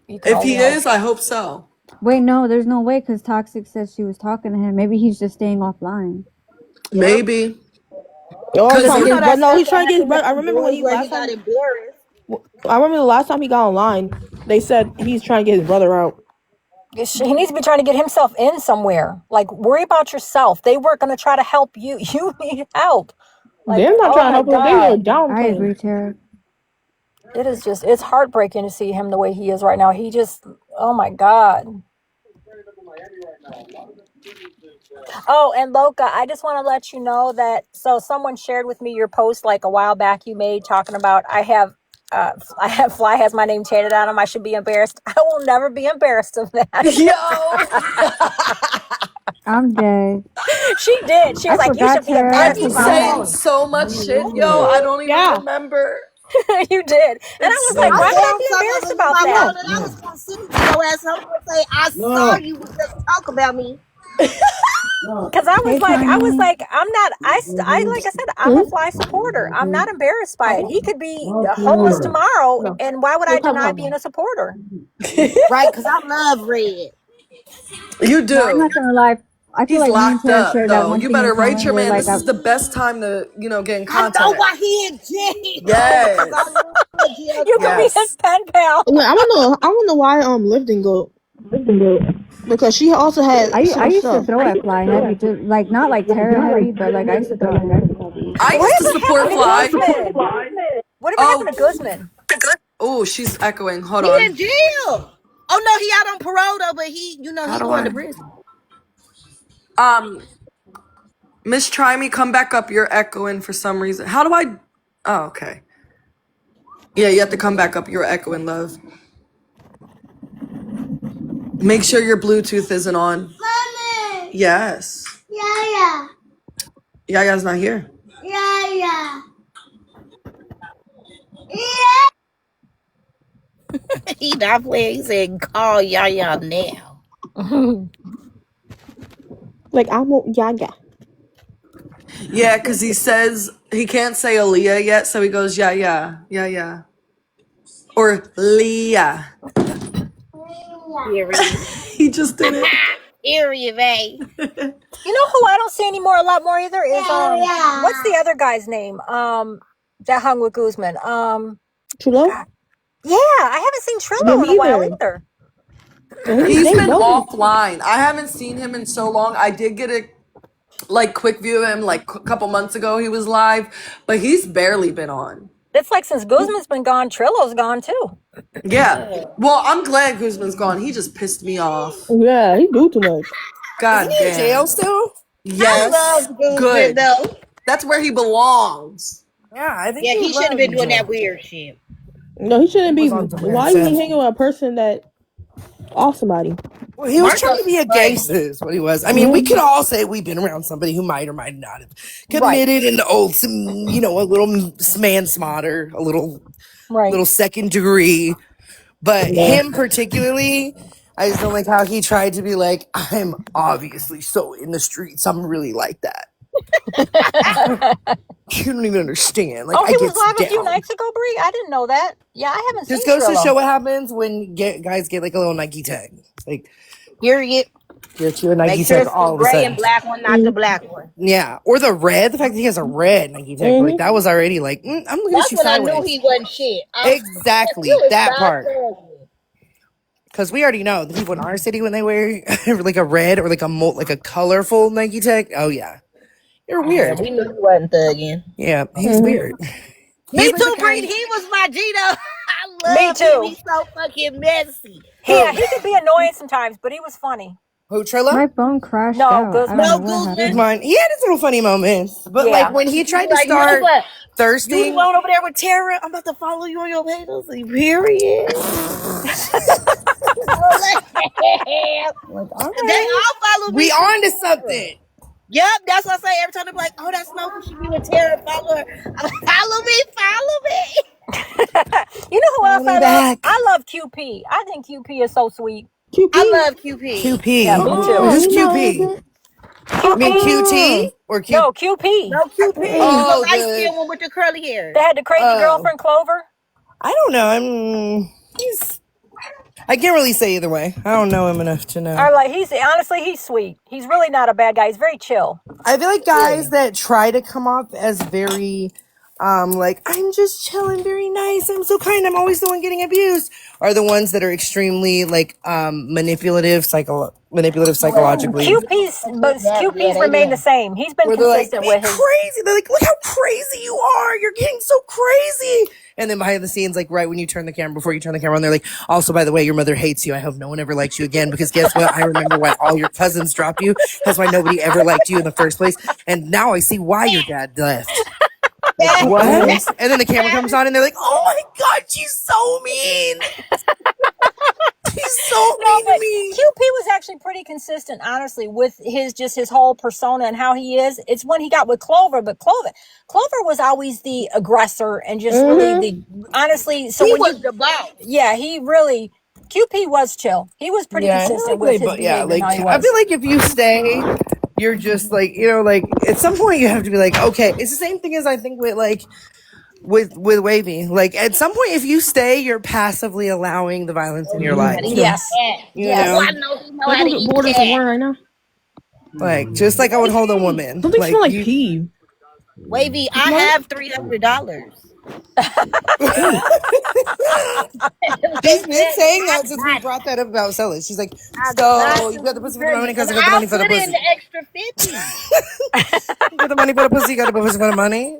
Speaker 7: You can only hope.
Speaker 1: I hope so.
Speaker 2: Wait, no, there's no way because Toxic said she was talking to him. Maybe he's just staying offline.
Speaker 5: Yep.
Speaker 1: Maybe.
Speaker 8: Oh, he's
Speaker 1: Cause
Speaker 8: trying to
Speaker 5: You
Speaker 8: get
Speaker 5: know
Speaker 8: his
Speaker 5: that
Speaker 8: brother. No,
Speaker 5: stuff
Speaker 8: he's
Speaker 5: that
Speaker 8: trying to get his
Speaker 5: happened with
Speaker 8: brother. I
Speaker 5: the
Speaker 8: remember when
Speaker 5: boys
Speaker 8: he
Speaker 5: where
Speaker 8: last
Speaker 5: he got
Speaker 8: time.
Speaker 5: embarrassed.
Speaker 8: I remember the last time he got online. They said he's trying to get his brother out.
Speaker 7: He needs to be trying to get himself in somewhere. Like, worry about yourself. They weren't going to try to help you. You need help. Like,
Speaker 8: They're not
Speaker 7: oh
Speaker 8: trying to
Speaker 7: my
Speaker 8: help him. They were
Speaker 7: God.
Speaker 2: I
Speaker 8: downplaying.
Speaker 2: agree, Tara.
Speaker 7: It is just, it's heartbreaking to see him the way he is right now. He just, oh my God. Oh, and Loca, I just want to let you know that, so someone shared with me your post like a while back you made talking about, I have Fly has my name tatted on him. I should be embarrassed. I will never be embarrassed of that.
Speaker 1: yo.
Speaker 2: I'm dead.
Speaker 7: She did. She
Speaker 2: I
Speaker 7: was like, you
Speaker 2: forgot,
Speaker 7: should be
Speaker 2: Tara.
Speaker 1: I
Speaker 2: I
Speaker 7: embarrassed
Speaker 1: be
Speaker 7: of my
Speaker 2: forgot.
Speaker 1: saying
Speaker 7: post.
Speaker 1: so much shit, yo. I don't even
Speaker 8: Yeah.
Speaker 1: remember.
Speaker 7: You did. And I
Speaker 1: It's
Speaker 7: was like,
Speaker 1: so
Speaker 5: I
Speaker 7: why would I
Speaker 1: bad.
Speaker 5: found
Speaker 7: be
Speaker 5: some of
Speaker 7: embarrassed
Speaker 5: it in
Speaker 7: about
Speaker 5: my
Speaker 7: that?
Speaker 5: phone and I was gonna send it to your ass. I'm gonna say I saw you just talk about me.
Speaker 7: Because
Speaker 2: Hey,
Speaker 7: I was
Speaker 2: Tiny.
Speaker 7: like, I'm not, like I said, I'm a Fly supporter. I'm not embarrassed by it. He could be homeless tomorrow. And why would I deny being a supporter?
Speaker 5: Right, because I love red.
Speaker 1: You
Speaker 2: No, I'm not
Speaker 1: do.
Speaker 2: gonna lie. I feel
Speaker 1: He's
Speaker 2: like me and
Speaker 1: locked
Speaker 2: Tara
Speaker 1: up
Speaker 2: shared that
Speaker 1: though.
Speaker 2: one
Speaker 1: You
Speaker 2: thing in
Speaker 1: better write
Speaker 2: common
Speaker 1: your
Speaker 2: where
Speaker 1: man.
Speaker 2: like
Speaker 1: This is the best time to, get in
Speaker 5: I know
Speaker 1: contact.
Speaker 5: why he in jail. Because I
Speaker 1: Yes.
Speaker 5: love jail
Speaker 7: You could be
Speaker 5: talk.
Speaker 7: his
Speaker 1: Yes.
Speaker 7: pen pal.
Speaker 8: Wait, I don't know why Liv didn't go because she also had so
Speaker 2: I
Speaker 8: much
Speaker 2: used to
Speaker 8: stuff.
Speaker 2: throw at Fly heavy, just like not like Tara heavy, but like I used to throw at her heavy.
Speaker 1: I used to
Speaker 7: Whatever happened
Speaker 1: support
Speaker 7: to
Speaker 1: Fly.
Speaker 7: Guzman? Whatever happened
Speaker 1: Oh,
Speaker 7: to Guzman?
Speaker 1: oh, she's echoing. Hold
Speaker 5: He
Speaker 1: on.
Speaker 5: in jail. Oh no, he out on parole though, but
Speaker 1: How
Speaker 5: he
Speaker 1: do
Speaker 5: going to
Speaker 1: I?
Speaker 5: prison.
Speaker 1: Miss Try Me, come back up. You're echoing for some reason. How do I? Oh, okay. Yeah, you have to come back up. You're echoing, love. Make sure your Bluetooth isn't on. Mommy. Yes. Yeah. Yaya's not here.
Speaker 6: Yaya.
Speaker 5: He not playing. He said, "Call Yaya now."
Speaker 8: Like I want Yaya.
Speaker 1: Yeah, because he says he can't say Aaliyah yet, so he goes yeah, or Leah.
Speaker 5: Period.
Speaker 1: He just did it.
Speaker 5: Period, babe.
Speaker 7: You know who I don't see anymore a lot more either is what's the other guy's name? That hung with Guzman.
Speaker 8: Chulo?
Speaker 7: Yeah, I haven't seen
Speaker 8: Yeah,
Speaker 7: Trillo in
Speaker 8: me
Speaker 7: a while
Speaker 8: either.
Speaker 7: either.
Speaker 1: He's
Speaker 8: They
Speaker 1: been
Speaker 8: both.
Speaker 1: offline. I haven't seen him in so long. I did get a quick view of him like a couple months ago. He was live, but he's barely been on.
Speaker 7: It's like since Guzman's been gone, Trillo's gone too.
Speaker 1: Yeah. Well, I'm glad Guzman's gone. He just pissed me off.
Speaker 8: Yeah, he do too much.
Speaker 9: Isn't
Speaker 1: God
Speaker 9: he in jail
Speaker 1: damn.
Speaker 9: still?
Speaker 5: I
Speaker 1: Yes.
Speaker 5: love Guzman
Speaker 1: Good.
Speaker 5: though.
Speaker 1: That's where he belongs.
Speaker 9: Yeah, I think
Speaker 5: Yeah,
Speaker 9: he
Speaker 5: he shouldn't have
Speaker 9: was
Speaker 5: been
Speaker 9: in
Speaker 5: doing that
Speaker 9: jail.
Speaker 5: weird shit.
Speaker 8: No, he shouldn't
Speaker 9: He
Speaker 8: be.
Speaker 9: was on some weird
Speaker 8: Why is he
Speaker 9: stuff.
Speaker 8: hanging with a person that off somebody?
Speaker 9: Well, he was
Speaker 5: Marco
Speaker 9: trying to be a
Speaker 5: crazy.
Speaker 9: gangster, is what he was. I mean, we could all say we've been around somebody who might or might not have committed an old, a little manslaughter, a little second degree. But him particularly, I just don't like how he tried to be like, I'm obviously so in the streets. I'm really like that. You don't even understand. Like,
Speaker 7: Oh,
Speaker 9: I
Speaker 7: he
Speaker 9: get
Speaker 7: was live a few
Speaker 9: down.
Speaker 7: nights ago, Brie? I didn't know that. Yeah, I haven't
Speaker 9: Just
Speaker 7: seen
Speaker 9: goes to
Speaker 7: Trillo.
Speaker 9: show what happens when guys get like a little Nike tag. Like,
Speaker 5: Period.
Speaker 9: get you a Nike
Speaker 5: Make sure
Speaker 9: tag
Speaker 5: it's
Speaker 9: all
Speaker 5: the
Speaker 9: of a
Speaker 5: gray
Speaker 9: sudden.
Speaker 5: and black one, not the black one.
Speaker 9: Yeah, or the red. The fact that he has a red Nike tag, like that was already like, I'm looking
Speaker 5: That's
Speaker 9: at you
Speaker 5: when I knew
Speaker 9: sideways.
Speaker 5: he wasn't shit.
Speaker 9: Exactly that part. Because we already know the people in our city when they wear like a red or like a colorful Nike tag. Oh yeah, you're weird.
Speaker 5: We knew he wasn't thugging.
Speaker 9: Yeah, he's weird.
Speaker 5: Me
Speaker 9: He's like
Speaker 5: too,
Speaker 9: the
Speaker 5: Bree.
Speaker 9: kind.
Speaker 5: He was my Gino. I
Speaker 7: Me
Speaker 5: love him.
Speaker 7: too.
Speaker 5: He's so fucking messy.
Speaker 7: Yeah, he could be annoying sometimes, but he was funny.
Speaker 9: Who, Trilla?
Speaker 2: My phone crashed
Speaker 7: No,
Speaker 2: out. I
Speaker 7: Guzman.
Speaker 2: don't know
Speaker 5: No,
Speaker 2: what
Speaker 5: Guzman.
Speaker 2: happened.
Speaker 9: Mine. He had his little funny moments, but
Speaker 7: Yeah.
Speaker 9: like when he tried to
Speaker 5: Like, you know
Speaker 9: start
Speaker 5: what? You the
Speaker 9: thirsting.
Speaker 5: one over there with Tara. I'm about to follow you on your page. Period.
Speaker 9: Like, all
Speaker 5: They
Speaker 9: right,
Speaker 5: all follow me.
Speaker 9: we on to something.
Speaker 5: Yep, that's what I say every time. They're like, "Oh, that's Snow. She be with Tara. Follow her. I'm like, follow me, follow me."
Speaker 7: You know who else I love?
Speaker 9: Back.
Speaker 7: I love QP. I think QP is so sweet.
Speaker 8: QP.
Speaker 5: I love QP.
Speaker 9: QP.
Speaker 7: Yeah, me too.
Speaker 9: Who's
Speaker 8: You know
Speaker 9: QP?
Speaker 8: that-
Speaker 9: I mean QT or Q?
Speaker 7: No, QP.
Speaker 5: No QP.
Speaker 9: Oh,
Speaker 5: The light skinned one with the curly hair.
Speaker 7: They had the crazy girlfriend Clover.
Speaker 9: I don't know. I can't really say either way. I don't know him enough to know.
Speaker 7: Or like he's sweet. He's really not a bad guy. He's very chill.
Speaker 9: I feel like guys that try to come off as very, like, I'm just chilling, very nice, I'm so kind, I'm always the one getting abused, are the ones that are extremely, like, manipulative psychologically.
Speaker 7: QP's remained the same. He's been
Speaker 9: Where they're like,
Speaker 7: consistent with his.
Speaker 9: crazy. They're like, look how crazy you are. You're getting so crazy. And then behind the scenes, like right when you turn the camera, before you turn the camera on, they're like, also, by the way, your mother hates you. I hope no one ever likes you again, because guess what? I remember why all your cousins dropped you. That's why nobody ever liked you in the first place. And now I see why your dad left. Like, what? And then the camera comes on and they're like, oh my God, she's so mean. He's so mean to me.
Speaker 7: QP was actually pretty consistent, honestly, with his whole persona and how he is. It's when he got with Clover, but Clover was always the aggressor and just really honestly. So
Speaker 5: he
Speaker 7: when
Speaker 5: was the boss.
Speaker 7: Yeah, he really. QP was chill. He was pretty consistent with his behavior.
Speaker 9: Like,
Speaker 7: and how he was.
Speaker 9: I feel like if you stay, you're just like, like at some point you have to be like, okay, it's the same thing as I think with like with Wavy. Like at some point, if you stay, you're passively allowing the violence in your life.
Speaker 7: Yes.
Speaker 9: You know?
Speaker 5: I know he know how to eat
Speaker 8: Borders
Speaker 5: cat.
Speaker 8: right now.
Speaker 9: Like just like I would hold a woman.
Speaker 8: Something smell like
Speaker 9: you-
Speaker 8: pee.
Speaker 5: Wavy, I have $300.
Speaker 9: She's been saying that since we brought that up about selling. She's like, so you got the pussy for the money because I got the money for the
Speaker 5: I'll put
Speaker 9: pussy.
Speaker 5: in the extra 50.
Speaker 9: You got the money for the pussy, you got the pussy for the money.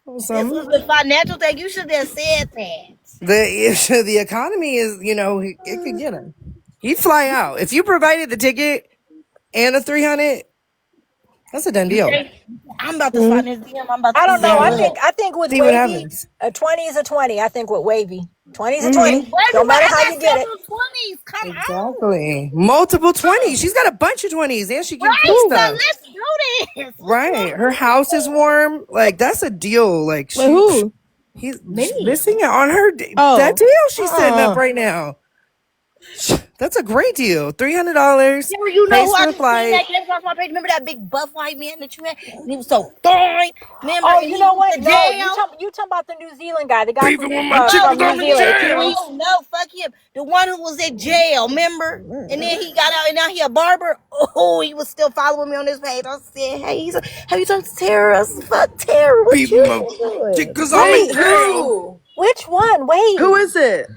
Speaker 5: This was the financial thing. You should have said that.
Speaker 9: The economy is, it could get him. He'd fly out. If you provided the ticket and the 300, that's a done deal.
Speaker 5: I'm about to find his DM.
Speaker 7: I don't know. I think with
Speaker 9: See what
Speaker 7: Wavy,
Speaker 9: happens.
Speaker 7: a 20 is a 20. I think with Wavy. 20s and 20s. Don't matter how you get it.
Speaker 5: 20s. Come on.
Speaker 9: Exactly. Multiple 20s. She's got a bunch of 20s and she can cook
Speaker 5: Right, so
Speaker 9: stuff.
Speaker 5: let's do this.
Speaker 9: Right. Her house is warm. Like, that's a deal. Like,
Speaker 8: Wait, who?
Speaker 9: He's
Speaker 5: Me.
Speaker 9: missing it on her.
Speaker 8: Oh.
Speaker 9: That deal she's setting up right now. That's a great deal. $300.
Speaker 5: You know
Speaker 9: pays
Speaker 5: who
Speaker 9: for
Speaker 5: I
Speaker 9: the
Speaker 5: just seen
Speaker 9: flight.
Speaker 5: that came across my page? Remember that big buff white man that you had? And he was so fine. Remember?
Speaker 7: Oh,
Speaker 5: and
Speaker 7: you
Speaker 5: he
Speaker 7: know
Speaker 5: went
Speaker 7: what?
Speaker 5: to
Speaker 7: No,
Speaker 5: jail?
Speaker 7: you talking about the New Zealand guy, the guy
Speaker 9: Even when my
Speaker 7: from
Speaker 9: chickens
Speaker 7: New
Speaker 9: on the
Speaker 7: Zealand, the
Speaker 9: jail.
Speaker 7: Kiwi.
Speaker 5: No, fuck him. The one who was in jail, remember? And then he got out and now he a barber. Oh, he was still following me on this page. I said, hey, have you talked to Tara? Fuck Tara. What
Speaker 9: Even
Speaker 5: you
Speaker 9: my
Speaker 5: doing?
Speaker 9: chickens on
Speaker 1: Wait,
Speaker 9: the jail.
Speaker 1: who?
Speaker 7: Which one? Wait.
Speaker 1: Who is it?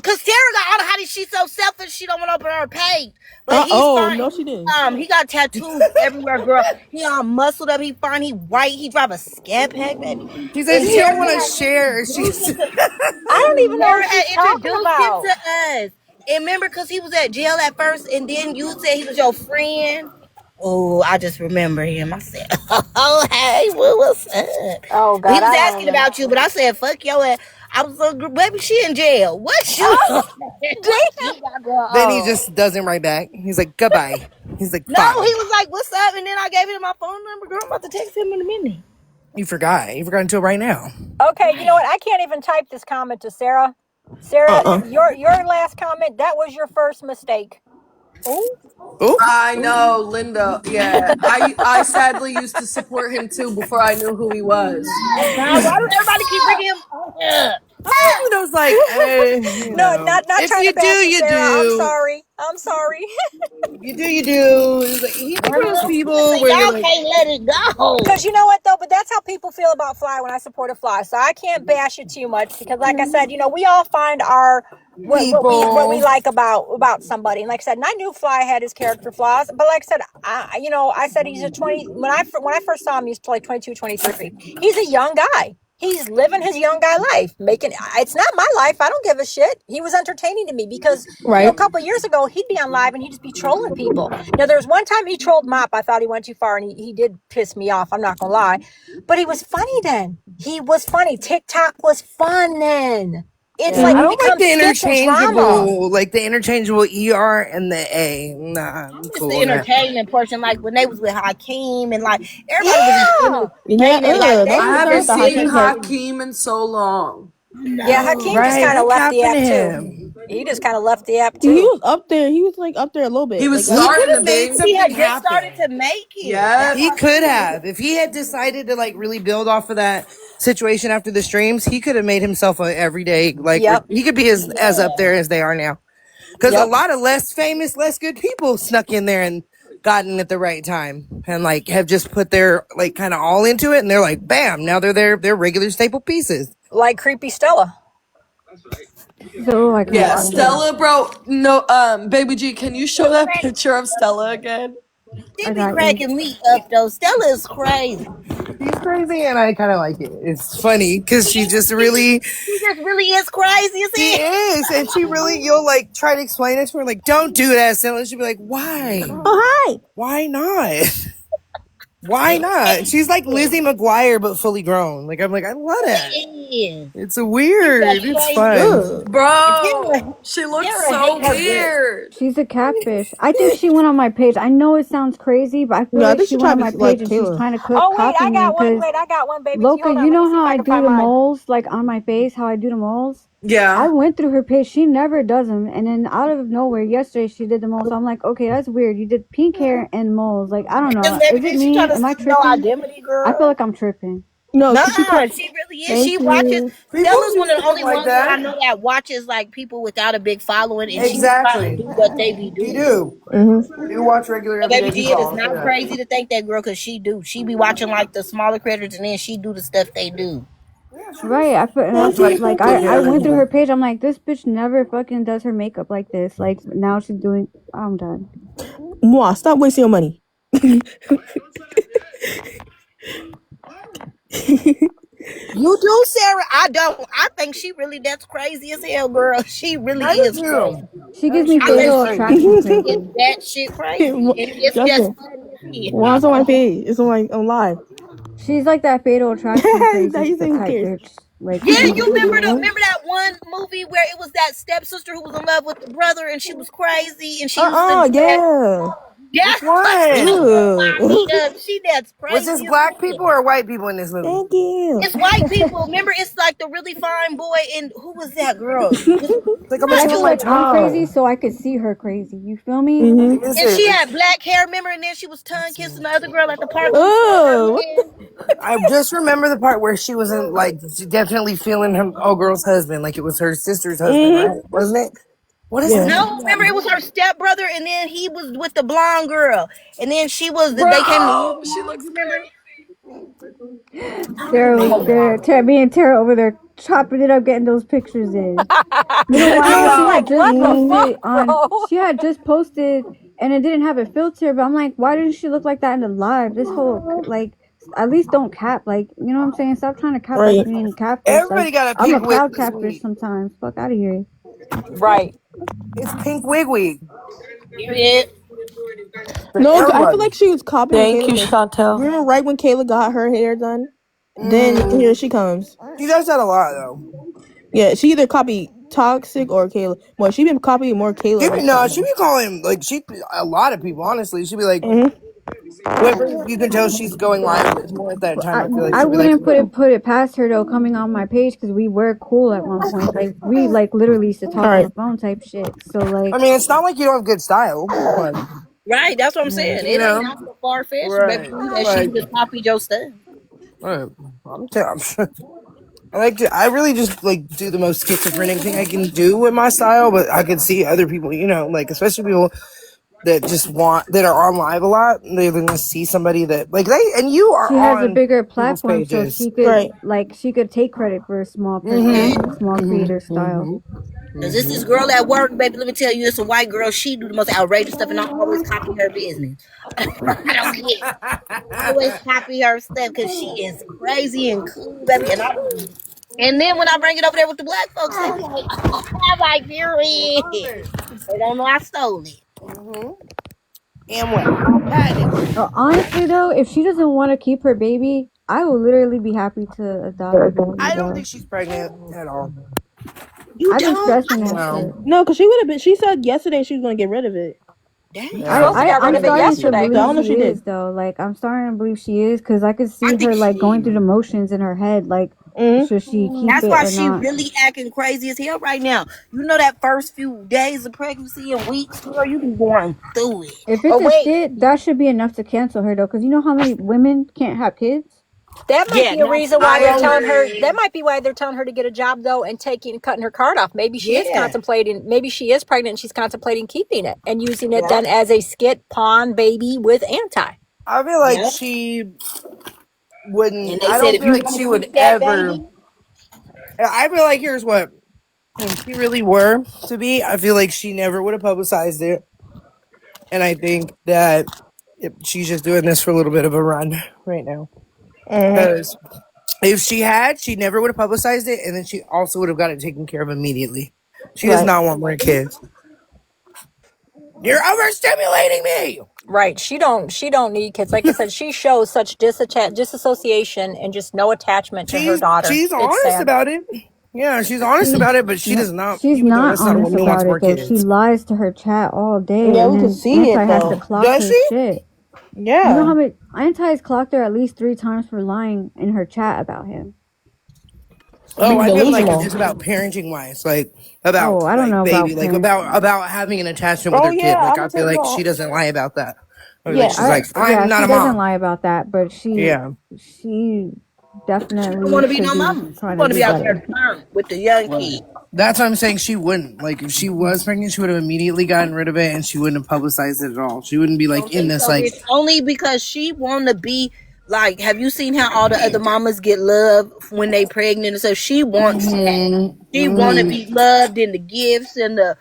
Speaker 5: Cause Tara got all the how she's so selfish she don't want to open her page. But he's fine.
Speaker 8: No, she didn't.
Speaker 5: He got tattoos everywhere, girl. He all muscled up. He fine. He white. He drive a scat pack, baby.
Speaker 9: She said
Speaker 5: And
Speaker 9: she don't
Speaker 5: Tara
Speaker 9: want to
Speaker 5: had
Speaker 9: share.
Speaker 5: introduced him to-
Speaker 7: I don't even know
Speaker 5: Tara
Speaker 7: what
Speaker 5: had
Speaker 7: she's talking
Speaker 5: introduced
Speaker 7: about.
Speaker 5: him to us. And remember, cause he was at jail at first, and then you said he was your friend. Oh, I just remember him. I said, "Oh, hey, what's up?"
Speaker 7: Oh
Speaker 5: He
Speaker 7: God,
Speaker 5: was
Speaker 7: I don't
Speaker 5: asking
Speaker 7: know.
Speaker 5: about you, but I said, "Fuck your ass." I was like, "Baby, she in jail. What you?
Speaker 7: Oh,
Speaker 5: What you got going
Speaker 9: Then he
Speaker 5: on?"
Speaker 9: just doesn't write back. He's like, goodbye. He's like,
Speaker 5: No,
Speaker 9: fine.
Speaker 5: he was like, "What's up?" And then I gave him my phone number. Girl, I'm about to text him in a minute.
Speaker 9: You forgot. You forgot until right now.
Speaker 7: Okay, you know what? I can't even type this comment to Sarah. Sarah, your last comment, that was your first mistake. Oh,
Speaker 9: Oh,
Speaker 1: I know, Linda. Yeah, I sadly used to support him too before I knew who he was.
Speaker 5: Oh God, why do everybody keep bringing him up?
Speaker 9: I was like,
Speaker 7: no, not
Speaker 9: if
Speaker 7: trying
Speaker 9: you
Speaker 7: to bash you,
Speaker 9: you
Speaker 7: Sarah. I'm
Speaker 9: do.
Speaker 7: sorry. I'm sorry.
Speaker 9: You do, you do. It's like, he's like one of those people where you're
Speaker 5: Y'all
Speaker 9: like,
Speaker 5: can't let it go.
Speaker 7: Because you know what though, but that's how people feel about Fly when I support a Fly. So I can't bash it too much because, like I said, we all find our what we
Speaker 9: people.
Speaker 7: like about somebody. And like I said, and I knew Fly had his character flaws, but like I said, I said he's a 20. When I first saw him, he's like 22, 23. He's a young guy. He's living his young guy life, making it's not my life. I don't give a shit. He was entertaining to me because a couple of years ago he'd be on live and he'd just be trolling people. Now there was one time he trolled Mop. I thought he went too far and he did piss me off. I'm not gonna lie, but he was funny then. He was funny. TikTok was fun then. It's like
Speaker 9: I
Speaker 7: it
Speaker 9: don't like
Speaker 7: becomes
Speaker 9: the
Speaker 7: skits and drama.
Speaker 9: interchangeable ER and the A. Nah, I'm
Speaker 5: Just
Speaker 9: cool
Speaker 5: the
Speaker 9: on that.
Speaker 5: entertainment portion, like when they was with Hakeem and like everybody was just entertaining.
Speaker 8: that
Speaker 1: I
Speaker 8: was
Speaker 1: haven't
Speaker 8: the
Speaker 1: seen
Speaker 8: Hakeem part.
Speaker 1: Hakeem in so long.
Speaker 7: Yeah, Hakeem just
Speaker 9: Right,
Speaker 7: kind of
Speaker 9: what
Speaker 7: left the
Speaker 9: happened
Speaker 7: app
Speaker 9: to
Speaker 7: too.
Speaker 9: him?
Speaker 7: He just kind of left the app
Speaker 8: He
Speaker 7: too.
Speaker 8: was up there. He was like up there a little bit.
Speaker 1: He was
Speaker 8: Like,
Speaker 9: He could
Speaker 1: starting
Speaker 9: have
Speaker 1: to
Speaker 9: made
Speaker 1: be.
Speaker 5: He had
Speaker 9: something
Speaker 5: just started
Speaker 9: happen.
Speaker 5: to make it.
Speaker 1: Yeah.
Speaker 9: He could have. If he had decided to like really build off of that situation after the streams, he could have made himself a everyday like
Speaker 7: Yep.
Speaker 9: he could be as up there as they are now. Because a
Speaker 7: Yep.
Speaker 9: lot of less famous, less good people snuck in there and gotten at the right time and like have just put their like kind of all into it and they're like bam, now they're regular staple pieces.
Speaker 7: Like creepy Stella.
Speaker 2: So I
Speaker 1: Yeah,
Speaker 2: can't.
Speaker 1: Stella, bro. No, Baby G, can you show that picture of Stella again?
Speaker 5: She
Speaker 2: I
Speaker 5: be
Speaker 2: got you.
Speaker 5: cracking me up though. Stella is crazy.
Speaker 9: She's crazy and I kind of like it. It's funny because she just really
Speaker 5: She just really is crazy.
Speaker 9: she is and she really you'll like try to explain it to her like don't do that Stella. She'll be like why?
Speaker 8: oh hi.
Speaker 9: Why not? Why not? She's like Lizzie McGuire, but fully grown. Like I'm like, I love that.
Speaker 5: Yeah.
Speaker 9: It's weird.
Speaker 5: That's
Speaker 9: It's
Speaker 5: crazy.
Speaker 9: fun.
Speaker 1: Bro, she looks
Speaker 5: Sarah
Speaker 1: so
Speaker 5: hate her
Speaker 1: weird.
Speaker 2: She's a catfish. I think she went on my page. I know it sounds crazy, but I feel
Speaker 8: No, I
Speaker 2: like
Speaker 8: think
Speaker 2: she
Speaker 8: she
Speaker 2: went on
Speaker 8: tried
Speaker 2: my
Speaker 8: to, like,
Speaker 2: page and she's
Speaker 8: Kayla.
Speaker 2: trying to
Speaker 7: Oh wait,
Speaker 2: copy
Speaker 7: I
Speaker 2: me
Speaker 7: got one.
Speaker 2: because
Speaker 7: Wait, I got one, baby.
Speaker 2: Loca,
Speaker 7: Hold on.
Speaker 2: you
Speaker 7: Let me
Speaker 2: know
Speaker 7: see
Speaker 2: how
Speaker 7: if I
Speaker 2: I
Speaker 7: can
Speaker 2: do
Speaker 7: find
Speaker 2: the
Speaker 7: mine.
Speaker 2: moles, like on my face, how I do the moles? I
Speaker 1: Yeah.
Speaker 2: went through her page. She never does them. And then out of nowhere, yesterday she did the moles. So I'm like, okay, that's weird. You did pink hair and moles. Like, I don't know. Is it
Speaker 5: She trying
Speaker 2: me?
Speaker 5: to
Speaker 2: Am I
Speaker 5: see no
Speaker 2: tripping?
Speaker 5: identity, girl.
Speaker 2: I feel like I'm tripping.
Speaker 8: No,
Speaker 5: Nah,
Speaker 8: she
Speaker 5: she really is.
Speaker 2: Thank
Speaker 5: She watches.
Speaker 2: you.
Speaker 5: Stella's one of the
Speaker 9: People
Speaker 5: only
Speaker 9: like
Speaker 5: ones that I
Speaker 9: that.
Speaker 5: know that watches like people without a big following, and she be trying to
Speaker 9: Exactly.
Speaker 5: do what they be
Speaker 9: You
Speaker 5: doing.
Speaker 9: do.
Speaker 8: Mm-hmm.
Speaker 9: You watch regular
Speaker 5: So
Speaker 9: everyday
Speaker 5: Baby G, it
Speaker 9: people.
Speaker 5: is
Speaker 9: I'll say
Speaker 5: not
Speaker 9: that.
Speaker 5: crazy to think that girl, cause she do. She be watching like the smaller critters, and then she do the stuff they do.
Speaker 2: Right, I feel, and
Speaker 9: Watch
Speaker 2: like
Speaker 9: regular
Speaker 2: I went through
Speaker 9: people.
Speaker 2: her page. I'm like, this bitch never fucking does her makeup like this. Like now she's doing. I'm done.
Speaker 8: Moi, stop wasting your money.
Speaker 5: You do, Sarah. I don't. I think she really that's crazy as hell, girl. She really
Speaker 9: I do
Speaker 5: is crazy.
Speaker 9: too.
Speaker 2: She gives me
Speaker 5: I
Speaker 2: fatal
Speaker 5: think
Speaker 2: attraction
Speaker 5: she is
Speaker 2: crazy.
Speaker 5: that shit crazy, and it's just
Speaker 8: Justin,
Speaker 5: funny as
Speaker 8: why it's
Speaker 5: hell.
Speaker 8: on my page? It's on live.
Speaker 2: She's like that fatal attraction
Speaker 8: Now
Speaker 2: crazy
Speaker 8: you say who
Speaker 2: type
Speaker 8: cares?
Speaker 2: bitch. Like
Speaker 5: Yeah,
Speaker 2: she,
Speaker 5: you remember that one movie where it was that stepsister who was in love with the brother and she was crazy and she used to do that.
Speaker 8: Yeah.
Speaker 5: Yeah,
Speaker 9: Which one?
Speaker 8: Ooh.
Speaker 5: she that's
Speaker 9: Was this
Speaker 5: crazy as
Speaker 9: black
Speaker 5: hell.
Speaker 9: people or white people in this movie?
Speaker 8: Thank you.
Speaker 5: It's white people. Remember, it's like the really fine boy and who was that girl? Was it
Speaker 9: It's like I'm
Speaker 2: but
Speaker 9: gonna
Speaker 2: I
Speaker 9: chew
Speaker 2: feel
Speaker 9: on my
Speaker 2: like I'm crazy,
Speaker 9: tongue.
Speaker 2: so I could see her crazy. You feel me?
Speaker 8: Mm-hmm.
Speaker 9: Is
Speaker 5: and she
Speaker 9: it?
Speaker 5: had black hair, remember? And then she was tongue kissing the other girl at the park. She said her
Speaker 8: Oh.
Speaker 5: man.
Speaker 9: I just remember the part where she wasn't like she definitely feeling her old girl's husband, like it was her sister's husband,
Speaker 8: Mm-hmm.
Speaker 9: right? Wasn't it? What is the
Speaker 8: Yeah.
Speaker 9: name
Speaker 5: No,
Speaker 9: of that
Speaker 5: remember it was her
Speaker 9: movie?
Speaker 5: stepbrother, and then he was with the blonde girl, and then she was. They came to live
Speaker 1: Bro,
Speaker 5: with
Speaker 1: she
Speaker 5: them.
Speaker 1: looks.
Speaker 5: You remember?
Speaker 9: What is the
Speaker 2: Tara
Speaker 9: name
Speaker 2: was
Speaker 9: of that?
Speaker 2: there. Me and Tara over there chopping it up, getting those pictures in. You know why?
Speaker 7: I
Speaker 2: No,
Speaker 7: was
Speaker 2: she had
Speaker 7: like,
Speaker 2: just
Speaker 7: what the
Speaker 8: Mm-hmm.
Speaker 7: fuck,
Speaker 2: posted on.
Speaker 7: bro?
Speaker 2: She had just posted, and it didn't have a filter. But I'm like, why didn't she look like that in the live? This whole like, at least don't cap. Like, you know what I'm saying? Stop trying to cap as
Speaker 8: Right.
Speaker 2: being catfish. Like,
Speaker 9: Everybody got a
Speaker 2: I'm a
Speaker 9: pink wig
Speaker 2: proud
Speaker 9: this
Speaker 2: catfish
Speaker 9: week.
Speaker 2: sometimes. Fuck out of here.
Speaker 7: Right.
Speaker 9: It's pink wig week.
Speaker 5: Period.
Speaker 9: For
Speaker 8: No, I feel
Speaker 9: everybody.
Speaker 8: like she was copying
Speaker 1: Thank
Speaker 8: Kayla
Speaker 1: you,
Speaker 8: because
Speaker 1: Chantel.
Speaker 8: remember right when Kayla got her hair done, then
Speaker 9: Mm-hmm.
Speaker 8: here she comes.
Speaker 9: She does that a lot though.
Speaker 8: Yeah, she either copied Toxic or Kayla. Well, she been copying more
Speaker 9: She
Speaker 8: Kayla
Speaker 9: be no, she
Speaker 8: recently.
Speaker 9: be calling like she a lot of people. Honestly, she'd be like
Speaker 8: Mm-hmm.
Speaker 9: whoever you can tell she's going live with more at that
Speaker 2: But
Speaker 9: time.
Speaker 2: I
Speaker 9: I feel like
Speaker 2: I
Speaker 9: she'd be like,
Speaker 2: wouldn't put it past her though, coming on my page because we were cool at one point. Like we like literally used to
Speaker 8: All
Speaker 2: talk on
Speaker 8: right.
Speaker 2: the phone type shit. So
Speaker 9: I
Speaker 2: like,
Speaker 9: mean, it's not like you don't have good style. Like,
Speaker 5: Right. That's what I'm
Speaker 2: yeah.
Speaker 5: saying.
Speaker 9: you
Speaker 5: It ain't
Speaker 9: know,
Speaker 5: not so far fetched, baby,
Speaker 9: right?
Speaker 5: that she
Speaker 9: Like,
Speaker 5: just copied your stuff.
Speaker 9: right. I'm I like to. I really just like do the most schizophrenic thing I can do with my style, but I can see other people. You know, like especially people that just want that are on live a lot. They're gonna see somebody that like they and you
Speaker 2: She
Speaker 9: are
Speaker 2: has a
Speaker 9: on
Speaker 2: bigger
Speaker 9: people's
Speaker 2: platform, so
Speaker 9: pages.
Speaker 2: she could
Speaker 8: Right.
Speaker 2: like she could take credit for a small
Speaker 9: Mm-hmm.
Speaker 2: person, small creator
Speaker 9: Mm-hmm.
Speaker 2: style.
Speaker 9: Mm-hmm.
Speaker 5: Cause this
Speaker 9: Mm-hmm.
Speaker 5: is girl at work, baby. Let me tell you, it's a white girl. She do the most outrageous stuff, and I always copy her business. I don't care. Always copy her stuff because she is crazy and cool, baby. And then when I bring it over there with the black folks, they like, I'm like, period.
Speaker 9: Love
Speaker 5: They
Speaker 9: it.
Speaker 5: don't know I stole it.
Speaker 9: Mm-hmm. And what? Patented.
Speaker 2: Honestly though, if she doesn't want to keep her baby, I will literally be happy to adopt the baby
Speaker 9: I don't
Speaker 2: though.
Speaker 9: think she's pregnant at all.
Speaker 5: You
Speaker 2: I be
Speaker 5: don't?
Speaker 2: stressing that
Speaker 9: No.
Speaker 2: shit.
Speaker 8: No, because she would have been. She said yesterday she was gonna get rid of it.
Speaker 5: Dang.
Speaker 7: She supposed
Speaker 9: No.
Speaker 7: to got rid
Speaker 2: I'm
Speaker 7: of it
Speaker 2: starting to
Speaker 7: yesterday.
Speaker 8: Yeah, I
Speaker 2: believe
Speaker 8: don't know if
Speaker 2: she
Speaker 8: she
Speaker 2: is
Speaker 8: did.
Speaker 2: though. Like I'm starting to believe she is because I could
Speaker 5: I
Speaker 2: see
Speaker 5: think
Speaker 2: her like
Speaker 5: she
Speaker 2: going through
Speaker 5: is.
Speaker 2: the motions in her head. Like,
Speaker 8: Mm-hmm.
Speaker 2: should she keep
Speaker 5: That's
Speaker 2: it
Speaker 5: why
Speaker 2: or
Speaker 5: she
Speaker 2: not?
Speaker 5: really acting crazy as hell right now. You know that first few days of pregnancy and weeks, girl, you be going through it.
Speaker 2: If it's
Speaker 7: But
Speaker 2: a
Speaker 7: wait,
Speaker 2: skit, that should be enough to cancel her though. Because you know how many women can't have kids.
Speaker 7: that might
Speaker 5: Yeah,
Speaker 7: be a
Speaker 5: now
Speaker 7: reason
Speaker 5: see,
Speaker 7: why they're
Speaker 9: I
Speaker 5: bro.
Speaker 7: telling her. That
Speaker 9: agree.
Speaker 7: might be why they're telling her to get a job though, and cutting her card off. Maybe she is
Speaker 5: Yeah.
Speaker 7: contemplating. Maybe she is pregnant. And she's contemplating keeping it and using it
Speaker 5: Yeah.
Speaker 7: then as a skit pawn baby with anti.
Speaker 9: I feel like
Speaker 5: Yeah.
Speaker 9: she wouldn't.
Speaker 5: And they
Speaker 9: I
Speaker 5: said
Speaker 9: don't
Speaker 5: if
Speaker 9: feel
Speaker 5: you
Speaker 9: like
Speaker 5: want
Speaker 9: she
Speaker 5: to
Speaker 9: would
Speaker 5: keep that
Speaker 9: ever.
Speaker 5: baby,
Speaker 9: I feel like here's what. If she really were to be, I feel like she never would have publicized it. And I think that she's just doing this for a little bit of a run right now.
Speaker 8: Mm-hmm.
Speaker 9: Because if she had, she never would have publicized it. And then she also would have got it taken care of immediately. She does
Speaker 8: Right.
Speaker 9: not want more kids. You're overstimulating me.
Speaker 7: Right. She don't need kids. Like I said, she shows such disassociation and just no attachment to her daughter.
Speaker 9: She's
Speaker 7: It's
Speaker 9: honest
Speaker 7: sad.
Speaker 9: about it. Yeah, she's honest about it, but she
Speaker 2: No,
Speaker 9: does not.
Speaker 2: she's
Speaker 9: You can tell
Speaker 2: not
Speaker 9: that's not a
Speaker 2: honest
Speaker 9: woman who wants
Speaker 2: about
Speaker 9: more
Speaker 2: it though. She
Speaker 9: kids.
Speaker 2: lies to her chat all day,
Speaker 8: Yeah,
Speaker 2: and
Speaker 8: we could
Speaker 2: then
Speaker 8: see it
Speaker 2: Anti has to
Speaker 8: though.
Speaker 2: clock
Speaker 9: Does
Speaker 2: her
Speaker 9: she?
Speaker 2: shit. You know
Speaker 8: Yeah.
Speaker 2: how many Anti's clocked her at least 3 times for lying in her chat about him.
Speaker 9: Oh,
Speaker 8: Being
Speaker 9: I meant like
Speaker 8: delusional.
Speaker 9: just about parenting wise, like about
Speaker 2: Oh, I don't
Speaker 9: like
Speaker 2: know
Speaker 9: baby,
Speaker 2: about
Speaker 9: like
Speaker 2: parents.
Speaker 9: about having an attachment with
Speaker 8: Oh
Speaker 9: her kid.
Speaker 8: yeah,
Speaker 9: Like
Speaker 8: I'm
Speaker 9: I
Speaker 8: gonna
Speaker 9: feel
Speaker 8: tell you
Speaker 9: like she
Speaker 8: all.
Speaker 9: doesn't lie about that. I feel like
Speaker 8: Yeah.
Speaker 9: she's like, I'm not
Speaker 2: She
Speaker 9: a
Speaker 2: doesn't
Speaker 9: mom.
Speaker 2: lie about that, but
Speaker 9: Yeah.
Speaker 2: she
Speaker 5: she don't
Speaker 2: definitely
Speaker 5: want to be
Speaker 2: should
Speaker 5: no
Speaker 2: be
Speaker 5: mama. She
Speaker 2: trying to
Speaker 5: want to
Speaker 2: do
Speaker 5: be out there
Speaker 2: better.
Speaker 5: to learn with the young kid.
Speaker 9: That's what I'm saying. She wouldn't. Like if she was pregnant, she would have immediately gotten rid of it and she wouldn't have publicized it at all. She wouldn't be
Speaker 5: I
Speaker 9: like
Speaker 5: don't
Speaker 9: in
Speaker 5: think
Speaker 9: this
Speaker 5: so,
Speaker 9: like
Speaker 5: bitch. Only because she want to be like. Have you seen how all the other mamas get love when they pregnant? And so she wants that. She want to be loved in the gifts and the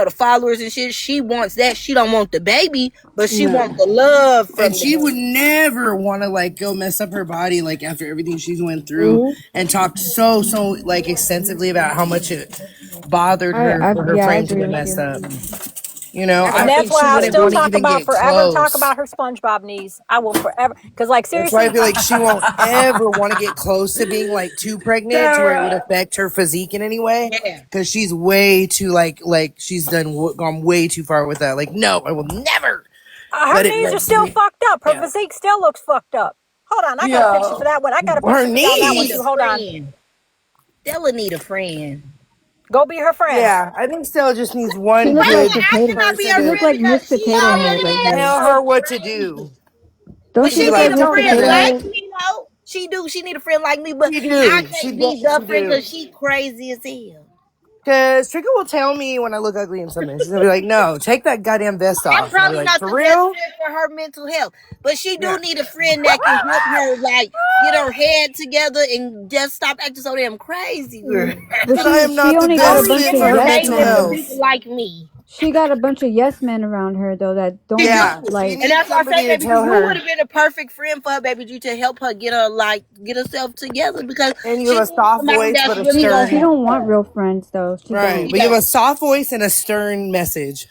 Speaker 5: the followers and shit. She wants that. She don't want the baby, but she
Speaker 9: no.
Speaker 5: want the love
Speaker 9: And
Speaker 5: from the
Speaker 9: she would
Speaker 5: baby.
Speaker 9: never want to like go mess up her body like after everything she's went through
Speaker 8: Mm-hmm.
Speaker 9: and talked so like extensively about how much it bothered her for her
Speaker 2: I
Speaker 9: frame to
Speaker 2: agree
Speaker 9: get
Speaker 2: with
Speaker 9: messed
Speaker 2: you.
Speaker 9: up. You know,
Speaker 5: That's
Speaker 9: I
Speaker 7: And
Speaker 5: why I
Speaker 7: that's
Speaker 9: think
Speaker 5: think
Speaker 7: why
Speaker 9: she
Speaker 5: she
Speaker 7: I'll
Speaker 9: wouldn't
Speaker 5: will.
Speaker 7: still
Speaker 9: want to
Speaker 7: talk
Speaker 9: even
Speaker 7: about
Speaker 9: get
Speaker 7: forever talk
Speaker 9: close.
Speaker 7: about her SpongeBob knees. I will forever, because like
Speaker 9: That's why I
Speaker 7: seriously,
Speaker 9: feel like she won't ever want to get close to being like too pregnant to where it would
Speaker 1: Tara.
Speaker 9: affect her physique in any way.
Speaker 5: Yeah.
Speaker 9: Because she's way too like she's gone way too far with that. Like, no, I will never
Speaker 7: her
Speaker 9: let it
Speaker 7: knees are
Speaker 9: like
Speaker 7: still
Speaker 9: see.
Speaker 7: fucked up. Her
Speaker 9: Yeah,
Speaker 7: physique still looks fucked up. Hold on, I got a picture
Speaker 1: Yeah.
Speaker 7: for that one. I got a
Speaker 9: her
Speaker 7: picture for you on
Speaker 5: Stella
Speaker 7: that one
Speaker 5: need
Speaker 7: too.
Speaker 5: a
Speaker 9: knees.
Speaker 7: Hold on,
Speaker 5: friend. Stella need a friend.
Speaker 7: go be her friend.
Speaker 9: Yeah, I think Stella just needs
Speaker 2: She
Speaker 9: one
Speaker 2: looked
Speaker 5: Rachel
Speaker 2: like
Speaker 9: good
Speaker 5: asked
Speaker 2: potato.
Speaker 5: can I be
Speaker 9: person
Speaker 5: her
Speaker 2: She
Speaker 9: to
Speaker 2: looked
Speaker 5: friend
Speaker 2: like
Speaker 5: because
Speaker 2: Miss
Speaker 5: she
Speaker 2: Potato Head
Speaker 5: already
Speaker 2: right
Speaker 5: is
Speaker 2: here.
Speaker 9: tell
Speaker 5: so
Speaker 9: her what to
Speaker 5: crazy.
Speaker 9: do.
Speaker 2: Don't
Speaker 5: But
Speaker 2: she
Speaker 9: Be
Speaker 5: she
Speaker 2: look
Speaker 5: need
Speaker 2: like
Speaker 9: like,
Speaker 5: a
Speaker 2: Miss
Speaker 9: don't do
Speaker 5: friend
Speaker 2: Potato
Speaker 9: that.
Speaker 5: like
Speaker 2: Head?
Speaker 5: me, though. She do. She need a friend like me, but
Speaker 9: She
Speaker 5: I
Speaker 9: do.
Speaker 5: can't be her
Speaker 9: She
Speaker 5: friend
Speaker 9: do.
Speaker 5: because she crazy as hell.
Speaker 9: Because Trinket will tell me when I look ugly and something. She's gonna be like, "No, take that goddamn vest
Speaker 5: I'm
Speaker 9: off." And I'll be
Speaker 5: probably
Speaker 9: like,
Speaker 5: not
Speaker 9: "For
Speaker 5: the best
Speaker 9: real?"
Speaker 5: friend for her mental health, but she do
Speaker 9: Yeah.
Speaker 5: need a friend that can help her, like, get her head together and just stop acting so damn crazy, girl.
Speaker 2: But
Speaker 9: But I am
Speaker 2: she
Speaker 9: not the
Speaker 2: only got a
Speaker 9: best
Speaker 5: Only
Speaker 2: bunch
Speaker 9: fit
Speaker 2: of
Speaker 9: for her
Speaker 2: yes
Speaker 5: entertaining
Speaker 9: mental
Speaker 5: it for
Speaker 2: men.
Speaker 5: people
Speaker 9: health.
Speaker 5: like me.
Speaker 2: She got a bunch of yes men around her though that
Speaker 5: She
Speaker 2: don't
Speaker 5: do.
Speaker 9: Yeah, she
Speaker 5: And
Speaker 9: needs
Speaker 5: that's why I say,
Speaker 9: somebody to
Speaker 5: baby,
Speaker 9: tell
Speaker 5: you would
Speaker 9: her.
Speaker 5: have been a perfect friend for her, baby G, to help her get her, like, get herself together because
Speaker 9: And you
Speaker 5: she
Speaker 9: have a
Speaker 5: needs
Speaker 9: soft
Speaker 5: somebody
Speaker 9: voice,
Speaker 5: that's
Speaker 9: but a
Speaker 5: really
Speaker 2: she
Speaker 5: gonna
Speaker 2: she
Speaker 9: stern.
Speaker 5: help
Speaker 2: don't want
Speaker 5: her.
Speaker 2: real friends though. She
Speaker 9: Right,
Speaker 2: don't.
Speaker 9: but you
Speaker 5: Yeah,
Speaker 9: have a soft voice and a stern message.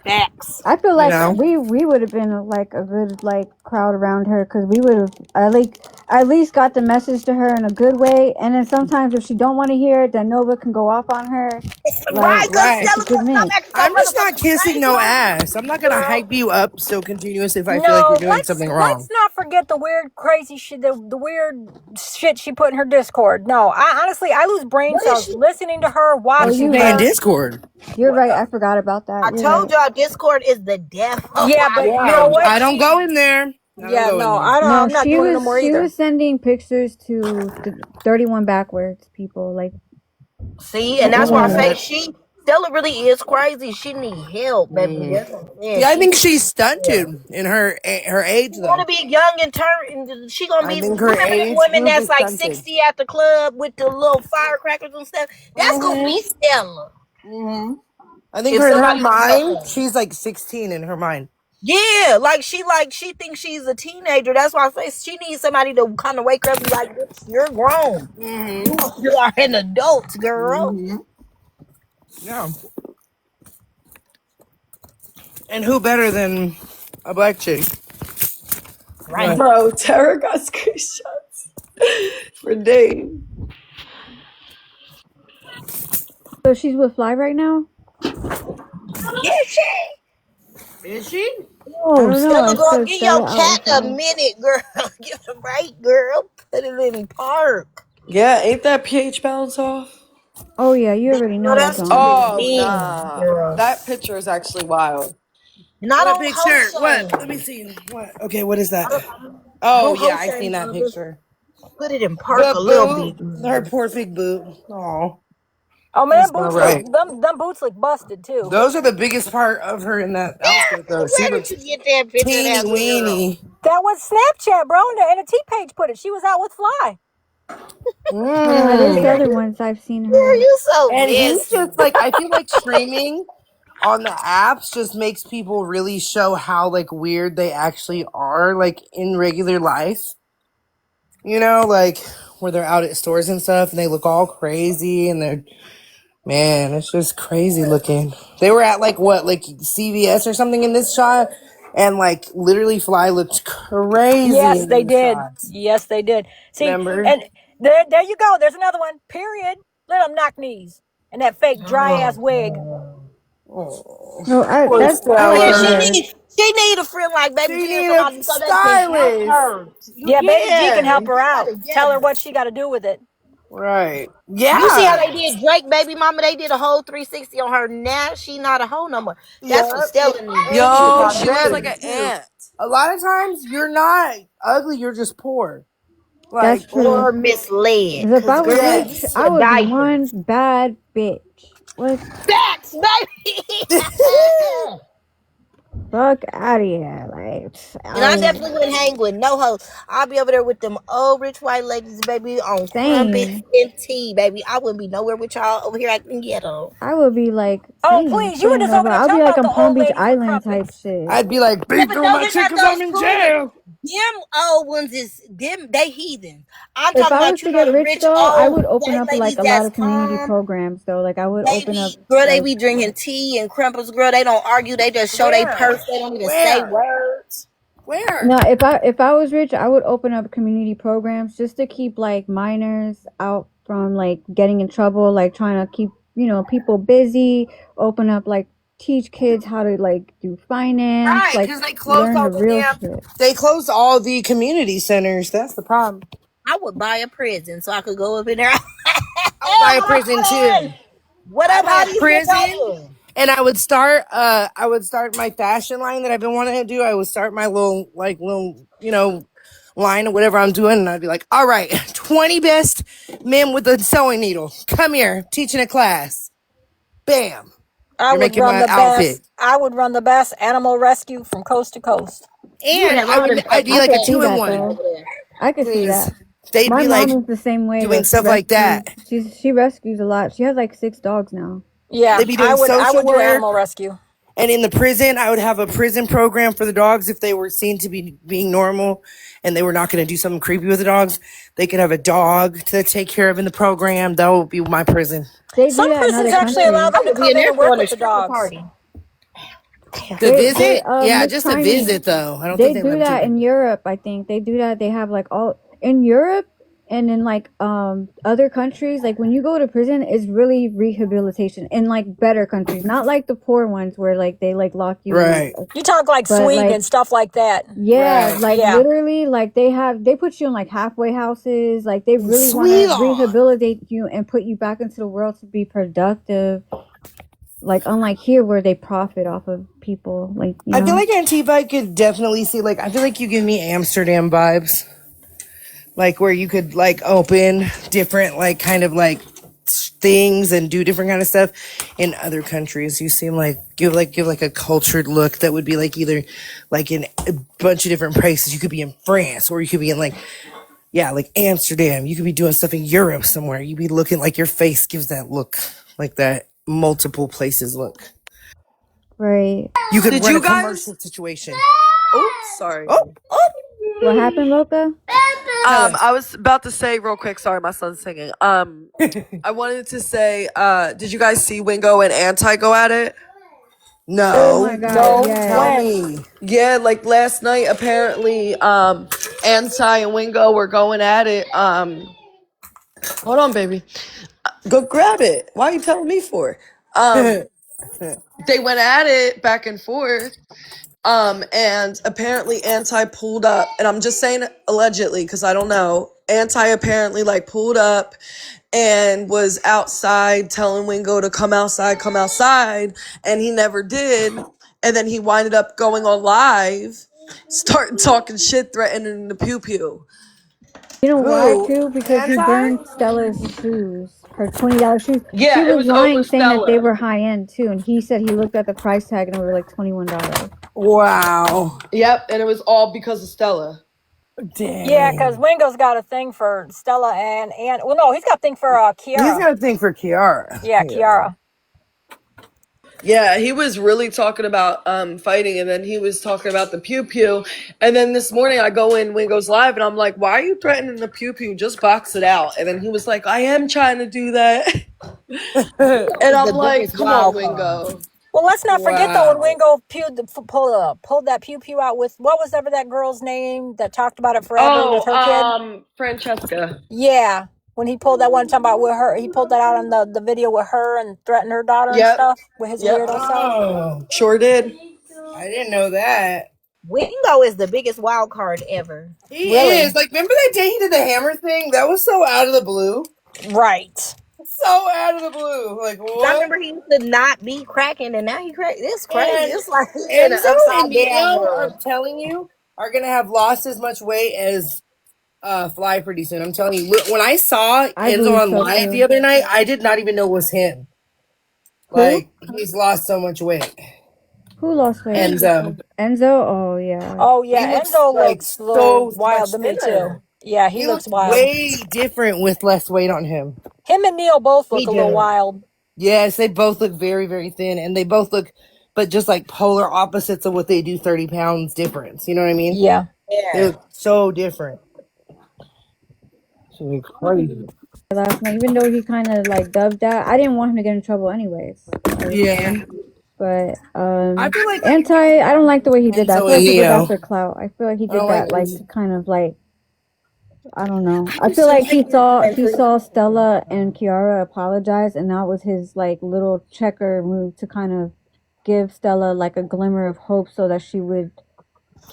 Speaker 5: facts.
Speaker 2: I feel
Speaker 9: You
Speaker 2: like
Speaker 9: know.
Speaker 2: we would have been like a good like crowd around her because we would have at least got the message to her in a good way. And then sometimes if she don't want to hear it, then Nova can go off on her.
Speaker 5: Right,
Speaker 2: Like
Speaker 5: because
Speaker 9: Right.
Speaker 2: it's a
Speaker 5: Stella
Speaker 2: good
Speaker 5: gonna stop
Speaker 2: mix.
Speaker 5: acting so
Speaker 9: I'm just not
Speaker 5: motherfucking
Speaker 9: kissing
Speaker 5: crazy
Speaker 9: no
Speaker 5: on me.
Speaker 9: ass. I'm not gonna
Speaker 5: Girl.
Speaker 9: hype you up so continuous if I feel like you're
Speaker 7: No,
Speaker 9: doing
Speaker 7: let's
Speaker 9: something
Speaker 7: let's
Speaker 9: wrong.
Speaker 7: not forget the weird, crazy shit, the weird shit she put in her Discord. No, I honestly I lose brain
Speaker 5: What is
Speaker 7: cells
Speaker 5: she?
Speaker 7: listening to her,
Speaker 2: Oh,
Speaker 9: What's she
Speaker 7: watching
Speaker 2: you're
Speaker 9: saying in
Speaker 2: right.
Speaker 7: her.
Speaker 9: Discord?
Speaker 2: You're right. I forgot about that.
Speaker 5: I
Speaker 2: You're
Speaker 5: told
Speaker 2: right.
Speaker 5: y'all Discord is the death of
Speaker 7: Yeah,
Speaker 5: my
Speaker 7: but you know
Speaker 9: Yeah,
Speaker 7: what?
Speaker 9: I don't
Speaker 7: She,
Speaker 9: go in there. I don't
Speaker 7: yeah,
Speaker 9: go in
Speaker 7: no,
Speaker 9: there.
Speaker 7: I don't.
Speaker 2: No,
Speaker 7: I'm not doing it no more
Speaker 2: she
Speaker 7: either.
Speaker 2: was sending pictures to 31 backwards people. Like,
Speaker 5: See, and
Speaker 2: what
Speaker 5: that's
Speaker 2: was
Speaker 5: why I
Speaker 2: that?
Speaker 5: say
Speaker 9: What?
Speaker 5: she Stella really is crazy. She need help, baby.
Speaker 9: Mm.
Speaker 5: That's what I'm saying.
Speaker 9: See, I
Speaker 5: She
Speaker 9: think she's
Speaker 5: needs help.
Speaker 9: stunted in her age
Speaker 5: She want
Speaker 9: though.
Speaker 5: to be young and turn. She gonna
Speaker 9: I
Speaker 5: be.
Speaker 9: think her
Speaker 5: Remember them
Speaker 9: age
Speaker 5: women
Speaker 9: group
Speaker 5: that's
Speaker 9: is
Speaker 5: like
Speaker 9: stunted.
Speaker 5: 60 at the club with the little firecrackers and stuff. That's gonna be
Speaker 9: Mhm.
Speaker 5: Stella
Speaker 9: Mhm. I think
Speaker 5: if
Speaker 9: her in her
Speaker 5: somebody can help
Speaker 9: mind,
Speaker 5: her.
Speaker 9: she's like 16 in her mind.
Speaker 5: Yeah, like she thinks she's a teenager. That's why I say she needs somebody to kind of wake her up and be like, "Bitch, you're grown.
Speaker 9: Mhm.
Speaker 5: You are an adult, girl."
Speaker 9: Mhm. Yeah. And who better than a black chick?
Speaker 5: Right.
Speaker 9: What?
Speaker 1: Bro, Tara got screenshots for days.
Speaker 2: So she's with Fly right now?
Speaker 5: Yeah, she.
Speaker 9: Is she?
Speaker 2: I
Speaker 5: Oh,
Speaker 2: don't know.
Speaker 5: Stella,
Speaker 2: It
Speaker 5: girl,
Speaker 2: says
Speaker 5: give your
Speaker 2: Stella out
Speaker 5: cat
Speaker 2: with
Speaker 5: a
Speaker 2: Fly.
Speaker 5: minute, girl. Give it a break, girl. Put it in park.
Speaker 1: Yeah, ain't that pH balance off?
Speaker 2: Oh yeah, you already
Speaker 5: No,
Speaker 2: know that,
Speaker 5: that's
Speaker 2: don't
Speaker 5: too
Speaker 2: you?
Speaker 1: Oh,
Speaker 5: mean,
Speaker 1: nah.
Speaker 5: girl.
Speaker 1: That picture is actually wild.
Speaker 5: And I
Speaker 9: What
Speaker 5: don't host
Speaker 9: picture? What? Let me
Speaker 5: shame.
Speaker 9: see. What? Okay, what is
Speaker 5: I
Speaker 9: that?
Speaker 5: don't, I
Speaker 9: Oh
Speaker 5: don't
Speaker 9: yeah,
Speaker 5: host
Speaker 9: I
Speaker 5: shame,
Speaker 9: seen that
Speaker 5: girl. Just
Speaker 9: picture.
Speaker 5: put it in park
Speaker 9: The
Speaker 5: a little
Speaker 9: boot,
Speaker 5: bit,
Speaker 9: her
Speaker 5: girl.
Speaker 9: poor big boot. Oh,
Speaker 7: Oh man,
Speaker 9: that's
Speaker 7: them
Speaker 9: not
Speaker 7: boots look
Speaker 9: right.
Speaker 7: them boots look busted too.
Speaker 9: Those are the biggest part of her in that outfit, though. She
Speaker 5: Where did
Speaker 9: looks
Speaker 5: you get that picture of
Speaker 9: teeny
Speaker 5: that girl?
Speaker 9: weeny.
Speaker 7: That was Snapchat, bro, and a T page put it. She was out with Fly.
Speaker 2: Yeah, there's the
Speaker 9: Mm.
Speaker 2: other ones I've seen
Speaker 5: Girl,
Speaker 2: her.
Speaker 5: you so
Speaker 9: And he's
Speaker 5: messy.
Speaker 9: just like, I feel like streaming on the apps just makes people really show how like weird they actually are, like in regular life. You know, like where they're out at stores and stuff, and they look all crazy, and they're man, it's just crazy looking. They were at like what, like CVS or something in this shot, and like literally Fly looked crazy
Speaker 7: Yes,
Speaker 9: in
Speaker 7: they
Speaker 9: these
Speaker 7: did.
Speaker 9: shots.
Speaker 7: Yes, they did. See,
Speaker 9: Remember?
Speaker 7: and there you go. There's another one. Period. Let them knock knees and that fake dry ass wig.
Speaker 9: Oh,
Speaker 2: No,
Speaker 9: poor
Speaker 2: I would
Speaker 5: Yeah,
Speaker 2: be
Speaker 9: Stella.
Speaker 2: there.
Speaker 5: she need a friend like Baby
Speaker 9: She
Speaker 5: G or
Speaker 9: need a
Speaker 5: somebody so they can help
Speaker 9: stylist.
Speaker 5: her. You,
Speaker 7: Yeah, Baby G can
Speaker 5: yeah,
Speaker 7: help her
Speaker 5: get that
Speaker 7: out. Tell her
Speaker 5: together.
Speaker 7: what she got to do with it.
Speaker 9: Right.
Speaker 5: You see how
Speaker 9: Yeah.
Speaker 5: they did Drake, baby mama? They did a whole 360 on her. Now she not a hoe no more. That's what
Speaker 9: Yep.
Speaker 5: Stella needs.
Speaker 9: And
Speaker 5: She
Speaker 9: she
Speaker 5: needs
Speaker 1: Yo,
Speaker 5: to
Speaker 9: looks
Speaker 1: she
Speaker 5: get
Speaker 1: looks
Speaker 5: a
Speaker 1: like
Speaker 9: better
Speaker 1: an
Speaker 9: too.
Speaker 1: ant.
Speaker 9: A lot of times you're not ugly, you're just poor.
Speaker 2: That's
Speaker 9: Like,
Speaker 2: true.
Speaker 5: or misled.
Speaker 2: 'Cause if
Speaker 5: Cause
Speaker 2: I was
Speaker 5: girl, you
Speaker 2: rich,
Speaker 9: yes.
Speaker 5: see
Speaker 2: I
Speaker 5: a
Speaker 2: would be
Speaker 5: diaper.
Speaker 2: one bad bitch. What?
Speaker 5: Facts, baby.
Speaker 2: Fuck out of here. Like,
Speaker 5: And I definitely wouldn't hang with no hoes. I'll be over there with them old rich white ladies, baby, on crumpets
Speaker 2: same.
Speaker 5: and tea, baby. I wouldn't be nowhere with y'all over here acting ghetto.
Speaker 2: I would be like,
Speaker 7: Oh,
Speaker 2: same,
Speaker 7: please. You were
Speaker 2: same,
Speaker 7: just
Speaker 2: no,
Speaker 7: over
Speaker 2: but
Speaker 7: there
Speaker 2: I'll be
Speaker 7: talking
Speaker 2: like
Speaker 7: about
Speaker 2: on
Speaker 7: the
Speaker 2: Palm
Speaker 7: old
Speaker 2: Beach
Speaker 7: ladies with
Speaker 2: Island type
Speaker 7: crumpets.
Speaker 2: shit.
Speaker 9: I'd be like,
Speaker 5: Yeah,
Speaker 9: beat
Speaker 5: but
Speaker 9: on
Speaker 5: those
Speaker 9: my
Speaker 5: are
Speaker 9: chick
Speaker 5: not
Speaker 9: because I'm
Speaker 5: those
Speaker 9: in
Speaker 5: cool.
Speaker 9: jail.
Speaker 5: Them old ones is them. They heathen. I'm
Speaker 2: If
Speaker 5: talking
Speaker 2: I was
Speaker 5: about
Speaker 2: to get
Speaker 5: the
Speaker 2: rich
Speaker 5: rich
Speaker 2: though, I would
Speaker 5: old
Speaker 2: open
Speaker 5: white
Speaker 2: up like
Speaker 5: ladies
Speaker 2: a lot
Speaker 5: that's
Speaker 2: of community
Speaker 5: calm.
Speaker 2: programs though. Like I would
Speaker 5: They
Speaker 2: open up
Speaker 5: be girl. They
Speaker 2: like
Speaker 5: be drinking tea and crumpets. Girl, they don't argue. They just show they
Speaker 9: Where?
Speaker 5: purse. They don't even say
Speaker 9: Where?
Speaker 5: words.
Speaker 9: Where?
Speaker 2: no, if I was rich, I would open up community programs just to keep like minors out from like getting in trouble, like trying to keep, people busy, open up like teach kids how to like do finance,
Speaker 9: Right,
Speaker 2: like
Speaker 9: because they closed
Speaker 2: learn
Speaker 9: all
Speaker 2: the
Speaker 9: the
Speaker 2: real
Speaker 9: damn.
Speaker 2: shit.
Speaker 9: They closed all the community centers. That's the problem.
Speaker 5: I would buy a prison so I could go up in there.
Speaker 9: I would buy a prison too.
Speaker 5: What
Speaker 9: I'd
Speaker 5: up,
Speaker 9: buy a
Speaker 5: hotties? What y'all
Speaker 9: prison,
Speaker 5: doing?
Speaker 9: and I would start my fashion line that I've been wanting to do. I would start my little line or whatever I'm doing, and I'd be like, all right, 20 best men with a sewing needle. Come here, teaching a class. Bam.
Speaker 7: I
Speaker 9: You're
Speaker 7: would
Speaker 9: making
Speaker 7: run
Speaker 9: my
Speaker 7: the
Speaker 9: outfit.
Speaker 7: best. I would run the best animal rescue from coast to coast.
Speaker 5: You would
Speaker 9: And
Speaker 5: have all them
Speaker 9: I'd be
Speaker 2: I
Speaker 9: like a
Speaker 2: could see
Speaker 9: two in
Speaker 2: that
Speaker 9: one.
Speaker 2: though.
Speaker 5: over there.
Speaker 2: I could see
Speaker 9: Because
Speaker 2: that.
Speaker 9: they'd
Speaker 2: My
Speaker 9: be
Speaker 2: mom
Speaker 9: like
Speaker 2: is the same way though.
Speaker 9: doing
Speaker 2: She
Speaker 9: stuff like
Speaker 2: rescues.
Speaker 9: that.
Speaker 2: She rescues a lot. She has like 6 dogs now.
Speaker 7: Yeah,
Speaker 9: They'd be
Speaker 7: I
Speaker 9: doing
Speaker 7: would. I
Speaker 9: social
Speaker 7: would do
Speaker 9: work.
Speaker 7: animal rescue.
Speaker 9: And in the prison, I would have a prison program for the dogs if they were seen to be being normal and they were not going to do something creepy with the dogs. They could have a dog to take care of in the program. That would be my prison.
Speaker 2: They do
Speaker 7: Some
Speaker 2: that in
Speaker 7: prisons
Speaker 2: other
Speaker 7: actually allow
Speaker 2: countries.
Speaker 5: I
Speaker 7: them to
Speaker 5: would be in
Speaker 7: come in
Speaker 5: there
Speaker 7: and work
Speaker 5: throwing a
Speaker 7: with the
Speaker 5: stripper
Speaker 7: dogs.
Speaker 5: party.
Speaker 9: To
Speaker 2: They
Speaker 9: visit? Yeah,
Speaker 2: Miss
Speaker 9: just to
Speaker 2: Tiny.
Speaker 9: visit though. I don't think
Speaker 2: They
Speaker 9: they let
Speaker 2: do
Speaker 9: them
Speaker 2: that
Speaker 9: take
Speaker 2: in Europe, I think. They do that. They have like all in Europe and in like other countries, like when you go to prison, it's really rehabilitation in like better countries, not like the poor ones where like they like lock you in like
Speaker 9: Right.
Speaker 7: You talk like
Speaker 2: but
Speaker 7: Sweden and
Speaker 2: like
Speaker 7: stuff like that.
Speaker 2: yeah,
Speaker 9: Right.
Speaker 2: like
Speaker 7: Yeah.
Speaker 2: literally like they put you in like halfway houses, like they really want
Speaker 9: Sweet
Speaker 2: to
Speaker 9: on.
Speaker 2: rehabilitate you and put you back into the world to be productive. Like unlike here where they profit off of people, like
Speaker 9: I feel like Antifa I could definitely see I feel like you give me Amsterdam vibes. Like where you could like open different like kind of like things and do different kind of stuff in other countries. You seem like give like a cultured look that would be like either like in a bunch of different places. You could be in France or you could be in like Amsterdam. You could be doing stuff in Europe somewhere. You'd be looking like your face gives that look like that multiple places look.
Speaker 2: right.
Speaker 9: You could
Speaker 1: Did
Speaker 9: run a
Speaker 1: you guys?
Speaker 9: commercial situation.
Speaker 1: Oh, sorry.
Speaker 9: Oh, oh.
Speaker 2: What happened, Loca?
Speaker 1: I was about to say real quick. Sorry, my son's singing. I wanted to say, did you guys see Wingo and Anti go at it?
Speaker 2: Oh my
Speaker 9: No.
Speaker 2: god,
Speaker 7: No.
Speaker 9: Tell
Speaker 2: yes.
Speaker 7: When?
Speaker 9: me.
Speaker 1: Yeah, like last night, apparently, Anti and Wingo were going at it. Hold on, baby. Go grab it. Why are you telling me for? They went at it back and forth. And apparently Anti pulled up, and I'm just saying allegedly because I don't know. Anti apparently like pulled up and was outside telling Wingo to come outside, and he never did. And then he winded up going on live, starting talking shit, threatening the pew pew.
Speaker 2: You know why
Speaker 9: Who?
Speaker 2: too? Because he
Speaker 9: Anti?
Speaker 2: burned Stella's shoes, her $20 shoes. She
Speaker 1: Yeah, it
Speaker 2: was
Speaker 1: was over
Speaker 2: lying saying that they
Speaker 1: Stella.
Speaker 2: were high end too, and he said he looked at the price tag and it was like $21.
Speaker 9: Wow.
Speaker 1: Yep, and it was all because of Stella.
Speaker 7: Yeah, because
Speaker 9: Dang.
Speaker 7: Wingo's got a thing for Stella and well, no, he's got a thing for
Speaker 9: He's
Speaker 7: Kiara.
Speaker 9: got a thing for Kiara.
Speaker 7: Yeah, Kiara.
Speaker 1: Yeah, he was really talking about fighting, and then he was talking about the pew pew. And then this morning I go in Wingo's live and I'm like, why are you threatening the pew pew? Just box it out. And then he was like, I am trying to do that. And I'm
Speaker 5: The
Speaker 1: like,
Speaker 5: biggest
Speaker 1: come on,
Speaker 5: wild card.
Speaker 1: Wingo.
Speaker 7: Well, let's not forget though when
Speaker 9: Wow.
Speaker 7: Wingo pulled that pew pew out with what was ever that girl's name that talked about it forever with her kid.
Speaker 1: Francesca.
Speaker 7: Yeah, when he pulled that one time out with her, he pulled that out on the video with her and threatened her daughter and
Speaker 1: Yep.
Speaker 7: stuff with his
Speaker 1: Yep.
Speaker 7: weirdo self.
Speaker 9: Oh,
Speaker 1: Sure did.
Speaker 9: I didn't know that.
Speaker 5: Wingo is the biggest wild card ever.
Speaker 9: He
Speaker 7: Really?
Speaker 9: is. Like, remember that day he did the hammer thing? That was so out of the blue.
Speaker 7: Right.
Speaker 9: So out of the blue. Like,
Speaker 5: I
Speaker 9: what?
Speaker 5: remember he used to not be cracking, and now he crack. It's crazy.
Speaker 9: And
Speaker 5: It's like he's in an
Speaker 9: Enzo and
Speaker 5: upside down
Speaker 9: Neo,
Speaker 5: world.
Speaker 9: I'm telling you, are going to have lost as much weight as Fly pretty soon. I'm telling you. Look, when I saw
Speaker 2: I
Speaker 9: Enzo
Speaker 2: believe
Speaker 9: on
Speaker 2: so
Speaker 9: live the
Speaker 2: too.
Speaker 9: other night, I did not even know it was him.
Speaker 2: Who?
Speaker 9: Like, he's lost so much weight.
Speaker 2: Who lost weight?
Speaker 9: Enzo.
Speaker 2: Enzo? Oh yeah.
Speaker 7: Oh
Speaker 9: He
Speaker 7: yeah,
Speaker 9: looks
Speaker 7: Enzo
Speaker 9: like
Speaker 7: looks a little
Speaker 9: so much
Speaker 7: wild to me too.
Speaker 9: thinner.
Speaker 7: Yeah, he
Speaker 9: He
Speaker 7: looks
Speaker 9: looks
Speaker 7: wild.
Speaker 9: way different with less weight on him.
Speaker 7: Him and Neil both look
Speaker 9: He
Speaker 7: a little
Speaker 9: does.
Speaker 7: wild.
Speaker 9: Yes, they both look very, very thin, and they both look, but just like polar opposites of what they do, 30 pounds difference. You know what I mean?
Speaker 7: Yeah.
Speaker 9: They look so different. So crazy.
Speaker 2: last night, even though he kind of like dubbed that. I didn't want him to get in trouble anyways.
Speaker 9: Yeah.
Speaker 2: But
Speaker 9: I feel like
Speaker 2: I don't like the way he did that. I
Speaker 9: Enzo
Speaker 2: feel like
Speaker 9: and
Speaker 2: he did that
Speaker 9: Leo.
Speaker 2: for clout. I feel like he
Speaker 9: I
Speaker 2: did
Speaker 9: don't like
Speaker 2: that like to kind of like I don't know. I feel
Speaker 9: Enzo.
Speaker 2: like he saw Stella and Kiara apologize, and that was his like little checker move to kind of give Stella like a glimmer of hope so that she would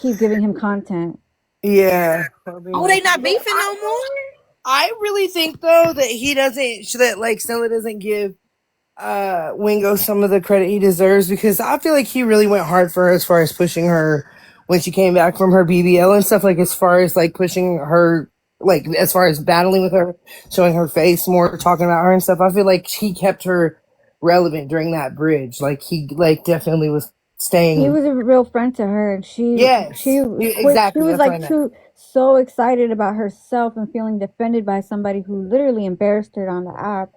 Speaker 2: keep giving him content.
Speaker 9: Yeah.
Speaker 5: Oh, they not beefing no more?
Speaker 9: I really think though that he doesn't that like Stella doesn't give Wingo some of the credit he deserves, because I feel like he really went hard for her as far as pushing her when she came back from her BBL and stuff, like as far as like pushing her, like as far as battling with her, showing her face more, talking about her and stuff. I feel like he kept her relevant during that bridge. Like he like definitely was
Speaker 2: He
Speaker 9: staying.
Speaker 2: was a real friend to her, and she
Speaker 9: Yes,
Speaker 2: was quick. She
Speaker 9: exactly.
Speaker 2: was
Speaker 9: That's what I
Speaker 2: like
Speaker 9: meant.
Speaker 2: too so excited about herself and feeling defended by somebody who literally embarrassed her on the app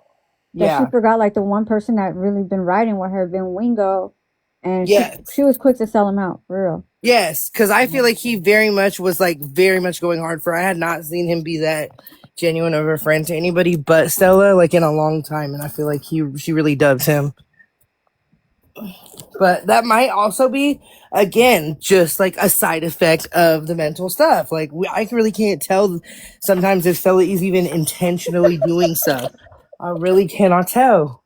Speaker 2: that she
Speaker 9: Yeah.
Speaker 2: forgot like the one person that really been riding with her been Wingo, and
Speaker 9: Yes.
Speaker 2: she was quick to sell him out for real.
Speaker 9: Yes, because I feel like he very much was like very much going hard for her. I had not seen him be that genuine of a friend to anybody but Stella like in a long time, and I feel like she really dubs him. But that might also be again just like a side effect of the mental stuff. Like I really can't tell sometimes if Stella is even intentionally doing stuff. I really cannot tell.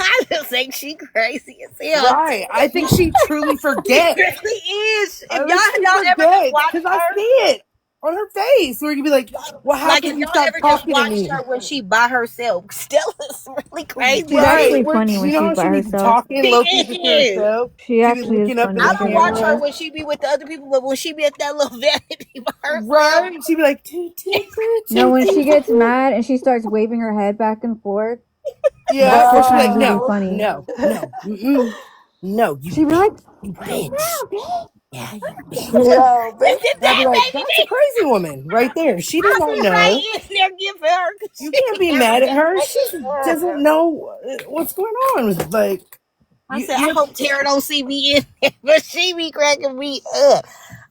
Speaker 5: I just think she crazy as hell.
Speaker 9: Right. I think she truly
Speaker 5: She
Speaker 9: forgets.
Speaker 5: really is.
Speaker 9: I
Speaker 5: If
Speaker 9: think she
Speaker 5: y'all ever just
Speaker 9: forgets
Speaker 5: watch
Speaker 9: because I
Speaker 5: her,
Speaker 9: see it on her face where you'd be like, well, how
Speaker 5: like if
Speaker 9: can you
Speaker 5: y'all
Speaker 9: stop
Speaker 5: ever just
Speaker 9: talking to
Speaker 5: watched
Speaker 9: me?
Speaker 5: her when she by herself, Stella's really crazy
Speaker 2: She's
Speaker 5: as
Speaker 9: Right.
Speaker 2: actually
Speaker 5: hell.
Speaker 9: Where,
Speaker 2: funny when
Speaker 9: you know
Speaker 2: she's
Speaker 9: how
Speaker 2: by
Speaker 9: she be
Speaker 2: herself.
Speaker 9: talking
Speaker 5: She
Speaker 9: low-key just to
Speaker 5: is.
Speaker 9: herself?
Speaker 2: She
Speaker 9: She be
Speaker 2: actually is
Speaker 9: looking up at
Speaker 2: funny
Speaker 9: the
Speaker 5: I
Speaker 2: when
Speaker 5: don't
Speaker 2: she's by
Speaker 5: watch her
Speaker 9: camera.
Speaker 2: herself.
Speaker 5: when she be with the other people, but when she be at that little vanity by herself,
Speaker 9: Right. She'd be like, toot, toot, toot,
Speaker 2: No,
Speaker 9: toot,
Speaker 2: when she
Speaker 9: toot,
Speaker 2: gets
Speaker 9: toot.
Speaker 2: mad and she starts waving her head back and forth,
Speaker 9: Yeah.
Speaker 2: that's
Speaker 9: Or
Speaker 2: the
Speaker 9: she'd be like,
Speaker 2: time really
Speaker 9: no,
Speaker 2: funny.
Speaker 9: no, no, mm-mm. No,
Speaker 2: She'd be like,
Speaker 9: you bitch. Yeah, you bitch.
Speaker 5: this is
Speaker 9: And I'd be
Speaker 5: that
Speaker 9: like,
Speaker 5: baby
Speaker 9: that's a
Speaker 5: me.
Speaker 9: crazy woman right there. She does
Speaker 5: I'll
Speaker 9: not
Speaker 5: be right
Speaker 9: know.
Speaker 5: in there give her because
Speaker 9: You
Speaker 5: she
Speaker 9: can't be
Speaker 5: never
Speaker 9: mad at
Speaker 5: just
Speaker 9: her.
Speaker 5: like
Speaker 9: She doesn't know what's going on. Like,
Speaker 5: I
Speaker 9: you,
Speaker 5: said, I
Speaker 9: you
Speaker 5: hope Tara don't see me in there, but she be cracking me up.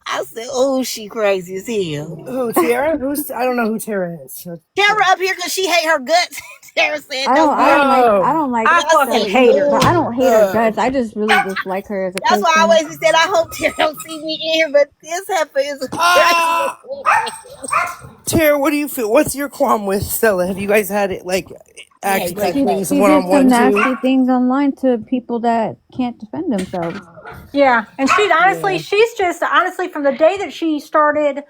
Speaker 5: I said, oh, she crazy as hell.
Speaker 9: who, Tiara? I don't know who Tara is.
Speaker 5: Tara up here because she hate her guts. Tara said,
Speaker 2: I
Speaker 9: Oh.
Speaker 2: don't like
Speaker 7: I fucking
Speaker 2: Stella
Speaker 7: hate
Speaker 2: either, but
Speaker 7: her.
Speaker 2: I don't hate her guts. I just really dislike her as a
Speaker 5: that's why I
Speaker 2: person.
Speaker 5: always said, I hope Tara don't see me in here, but this heifer is crazy as
Speaker 9: Ah!
Speaker 5: hell.
Speaker 9: Tara, what do you feel? What's your qualm with Stella? Have you guys had it like
Speaker 5: She hates
Speaker 9: actual
Speaker 5: her
Speaker 9: like
Speaker 2: She
Speaker 9: things
Speaker 5: guts.
Speaker 2: she
Speaker 9: one
Speaker 2: did
Speaker 9: on
Speaker 2: some
Speaker 9: one too?
Speaker 2: nasty things online to people that can't defend themselves.
Speaker 7: Yeah, and she's honestly,
Speaker 9: Yeah.
Speaker 7: she's just honestly from the day that she started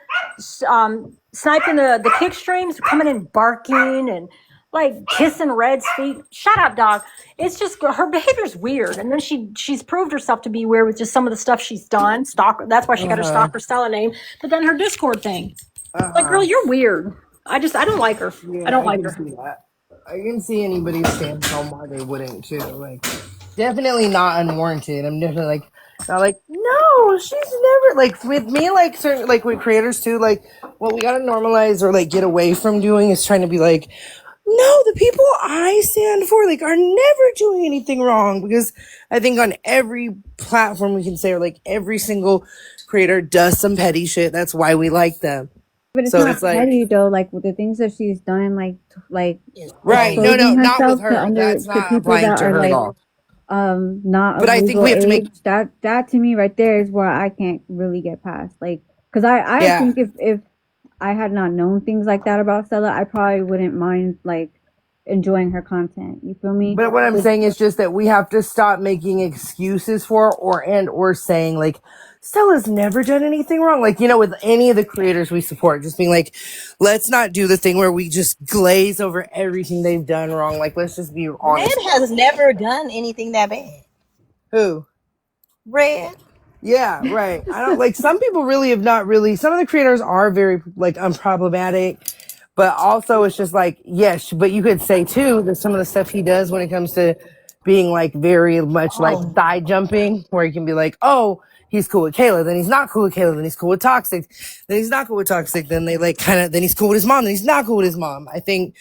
Speaker 7: sniping the kick streams, coming in barking and like kissing Red's feet. Shut up, dog. It's just her behavior's weird, and then she's proved herself to be weird with just some of the stuff she's done. Stalker. That's why she got her
Speaker 9: Uh-huh.
Speaker 7: stalker Stella name. But then her Discord thing, like, girl,
Speaker 9: Uh-huh.
Speaker 7: you're weird. I don't like her. I
Speaker 9: Yeah,
Speaker 7: don't
Speaker 9: I
Speaker 7: like
Speaker 9: can
Speaker 7: her.
Speaker 9: see that. I can see anybody's stance on why they wouldn't too. Like, definitely not unwarranted. I'm definitely like, not like, no, she's never like with me. Like certain like with creators too. Like, what we gotta normalize or like get away from doing is trying to be like, no, the people I stand for like are never doing anything wrong, because I think on every platform we can say, or like every single creator does some petty shit. That's why we like them.
Speaker 2: But it's
Speaker 9: So
Speaker 2: not
Speaker 9: it's like,
Speaker 2: petty though. Like with the things that she's done, like
Speaker 5: It's
Speaker 9: right. No,
Speaker 5: crazy.
Speaker 9: no,
Speaker 2: exposing
Speaker 9: not with
Speaker 2: herself to
Speaker 9: her. That's
Speaker 2: to
Speaker 9: not
Speaker 2: people
Speaker 9: applying
Speaker 2: that
Speaker 9: to
Speaker 2: are
Speaker 9: her at
Speaker 2: like
Speaker 9: all.
Speaker 2: not
Speaker 9: But
Speaker 2: of
Speaker 9: I think
Speaker 2: legal
Speaker 9: we have to make,
Speaker 2: age. That to me right there is where I can't really get past. Like, because I
Speaker 9: yeah.
Speaker 2: think if I had not known things like that about Stella, I probably wouldn't mind like enjoying her content. You feel me?
Speaker 9: But what I'm
Speaker 2: But
Speaker 9: saying is just that we have to stop making excuses for or saying like Stella's never done anything wrong. Like, you know, with any of the creators we support, just being like, let's not do the thing where we just glaze over everything they've done wrong. Like, let's just be
Speaker 5: Red
Speaker 9: honest.
Speaker 5: has never done anything that bad.
Speaker 9: Who?
Speaker 5: Red.
Speaker 9: Yeah, right. I don't like some people really have not really, some of the creators are very like unproblematic, but also it's just like, yes, but you could say too that some of the stuff he does when it comes to being like very much like
Speaker 5: Oh,
Speaker 9: side jumping, where he can be like, oh, he's cool with Kayla, then he's not cool with Kayla, then he's cool with Toxic, then he's not cool with Toxic, then they like kind of, then he's cool with his mom, then he's not cool with his mom. I think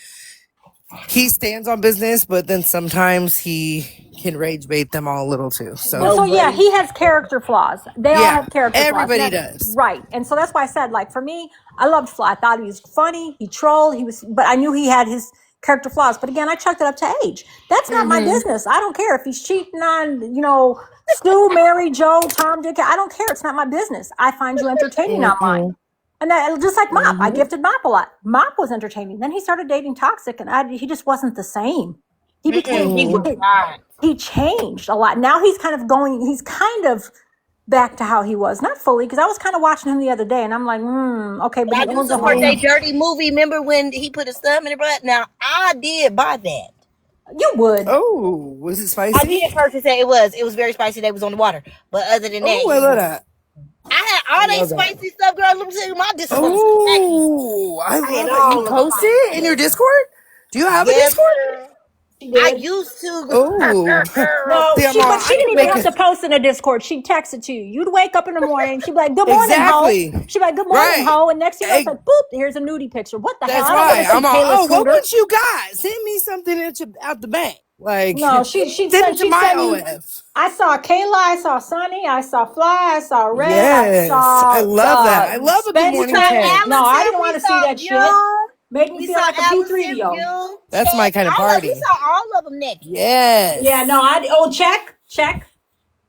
Speaker 9: he stands on business, but then sometimes he can rage bait them all a little too.
Speaker 7: Well,
Speaker 9: So
Speaker 7: so yeah,
Speaker 5: Nobody.
Speaker 7: he has character flaws. They all
Speaker 9: yeah,
Speaker 7: have character flaws.
Speaker 9: everybody
Speaker 7: That,
Speaker 9: does.
Speaker 7: right. And so that's why I said, like, for me, I loved Fly. I thought he was funny. He trolled. But I knew he had his character flaws. But again, I chucked it up to age. That's not my
Speaker 1: Mm-hmm.
Speaker 7: business. I don't care if he's cheating on, Stu, Mary, Joe, Tom, Dick. I don't care. It's not my business. I find you entertaining online. And that, just like Mop, I gifted Mop a lot. Mop was entertaining. Then he started dating Toxic, and he just wasn't the same. He became
Speaker 5: He was not.
Speaker 7: he changed a lot. Now he's kind of back to how he was. Not fully, because I was kind of watching him the other day, and I'm like, okay, but
Speaker 5: I
Speaker 7: he
Speaker 5: do
Speaker 7: owns a
Speaker 5: support
Speaker 7: home.
Speaker 5: that dirty movie. Remember when he put his thumb in her butt? Now I did buy that.
Speaker 7: You would.
Speaker 9: Oh, was it
Speaker 5: I
Speaker 9: spicy?
Speaker 5: did first say it was. It was very spicy. They was on the water. But other than that,
Speaker 9: Oh, I love that.
Speaker 5: I had all that
Speaker 9: Love that.
Speaker 5: spicy stuff, girl. Let me tell you, my discipline was
Speaker 9: Oh, I
Speaker 5: I
Speaker 9: love
Speaker 5: had
Speaker 9: it.
Speaker 5: all
Speaker 9: You
Speaker 5: of the
Speaker 9: post it in your Discord? Do you have a
Speaker 5: yes,
Speaker 9: Discord?
Speaker 5: girl.
Speaker 7: She
Speaker 5: I
Speaker 7: did.
Speaker 5: used to.
Speaker 9: Oh,
Speaker 7: No,
Speaker 9: see,
Speaker 7: but she
Speaker 9: I
Speaker 7: didn't
Speaker 9: need to
Speaker 7: even
Speaker 9: make
Speaker 7: have to post in a Discord. She'd text it to you. You'd wake up in the morning. She'd be like, "Good morning,
Speaker 9: exactly
Speaker 7: ho." She'd be like, "Good morning,
Speaker 9: right.
Speaker 7: ho." And next thing you know, it's like, boop, here's a nudie picture. What the hell?
Speaker 9: That's
Speaker 7: I don't want
Speaker 9: why
Speaker 7: to see
Speaker 9: I'm all.
Speaker 7: Kayla
Speaker 9: Oh, what
Speaker 7: Scooter.
Speaker 9: what you got? Send me something out the bank. Like
Speaker 7: No, she'd
Speaker 9: send
Speaker 7: send
Speaker 9: it to my
Speaker 7: me.
Speaker 9: OF.
Speaker 7: I saw Kayla, I saw Sunny, I saw Fly, I saw Red, I
Speaker 9: Yes, I
Speaker 7: saw
Speaker 9: love that. I love a good
Speaker 7: Spence
Speaker 5: We
Speaker 9: morning
Speaker 5: saw
Speaker 7: Twin.
Speaker 9: text.
Speaker 7: No, I
Speaker 5: Allison.
Speaker 7: didn't want
Speaker 5: We
Speaker 7: to see
Speaker 5: saw
Speaker 7: that shit.
Speaker 5: June.
Speaker 7: Made me
Speaker 5: We
Speaker 7: feel
Speaker 5: saw
Speaker 7: like a
Speaker 5: Allison,
Speaker 7: P3PO.
Speaker 5: June,
Speaker 9: That's my
Speaker 5: Check.
Speaker 9: kind of
Speaker 5: All of
Speaker 9: party.
Speaker 5: we saw all of them naked.
Speaker 7: Yeah,
Speaker 9: Yes.
Speaker 7: no, check.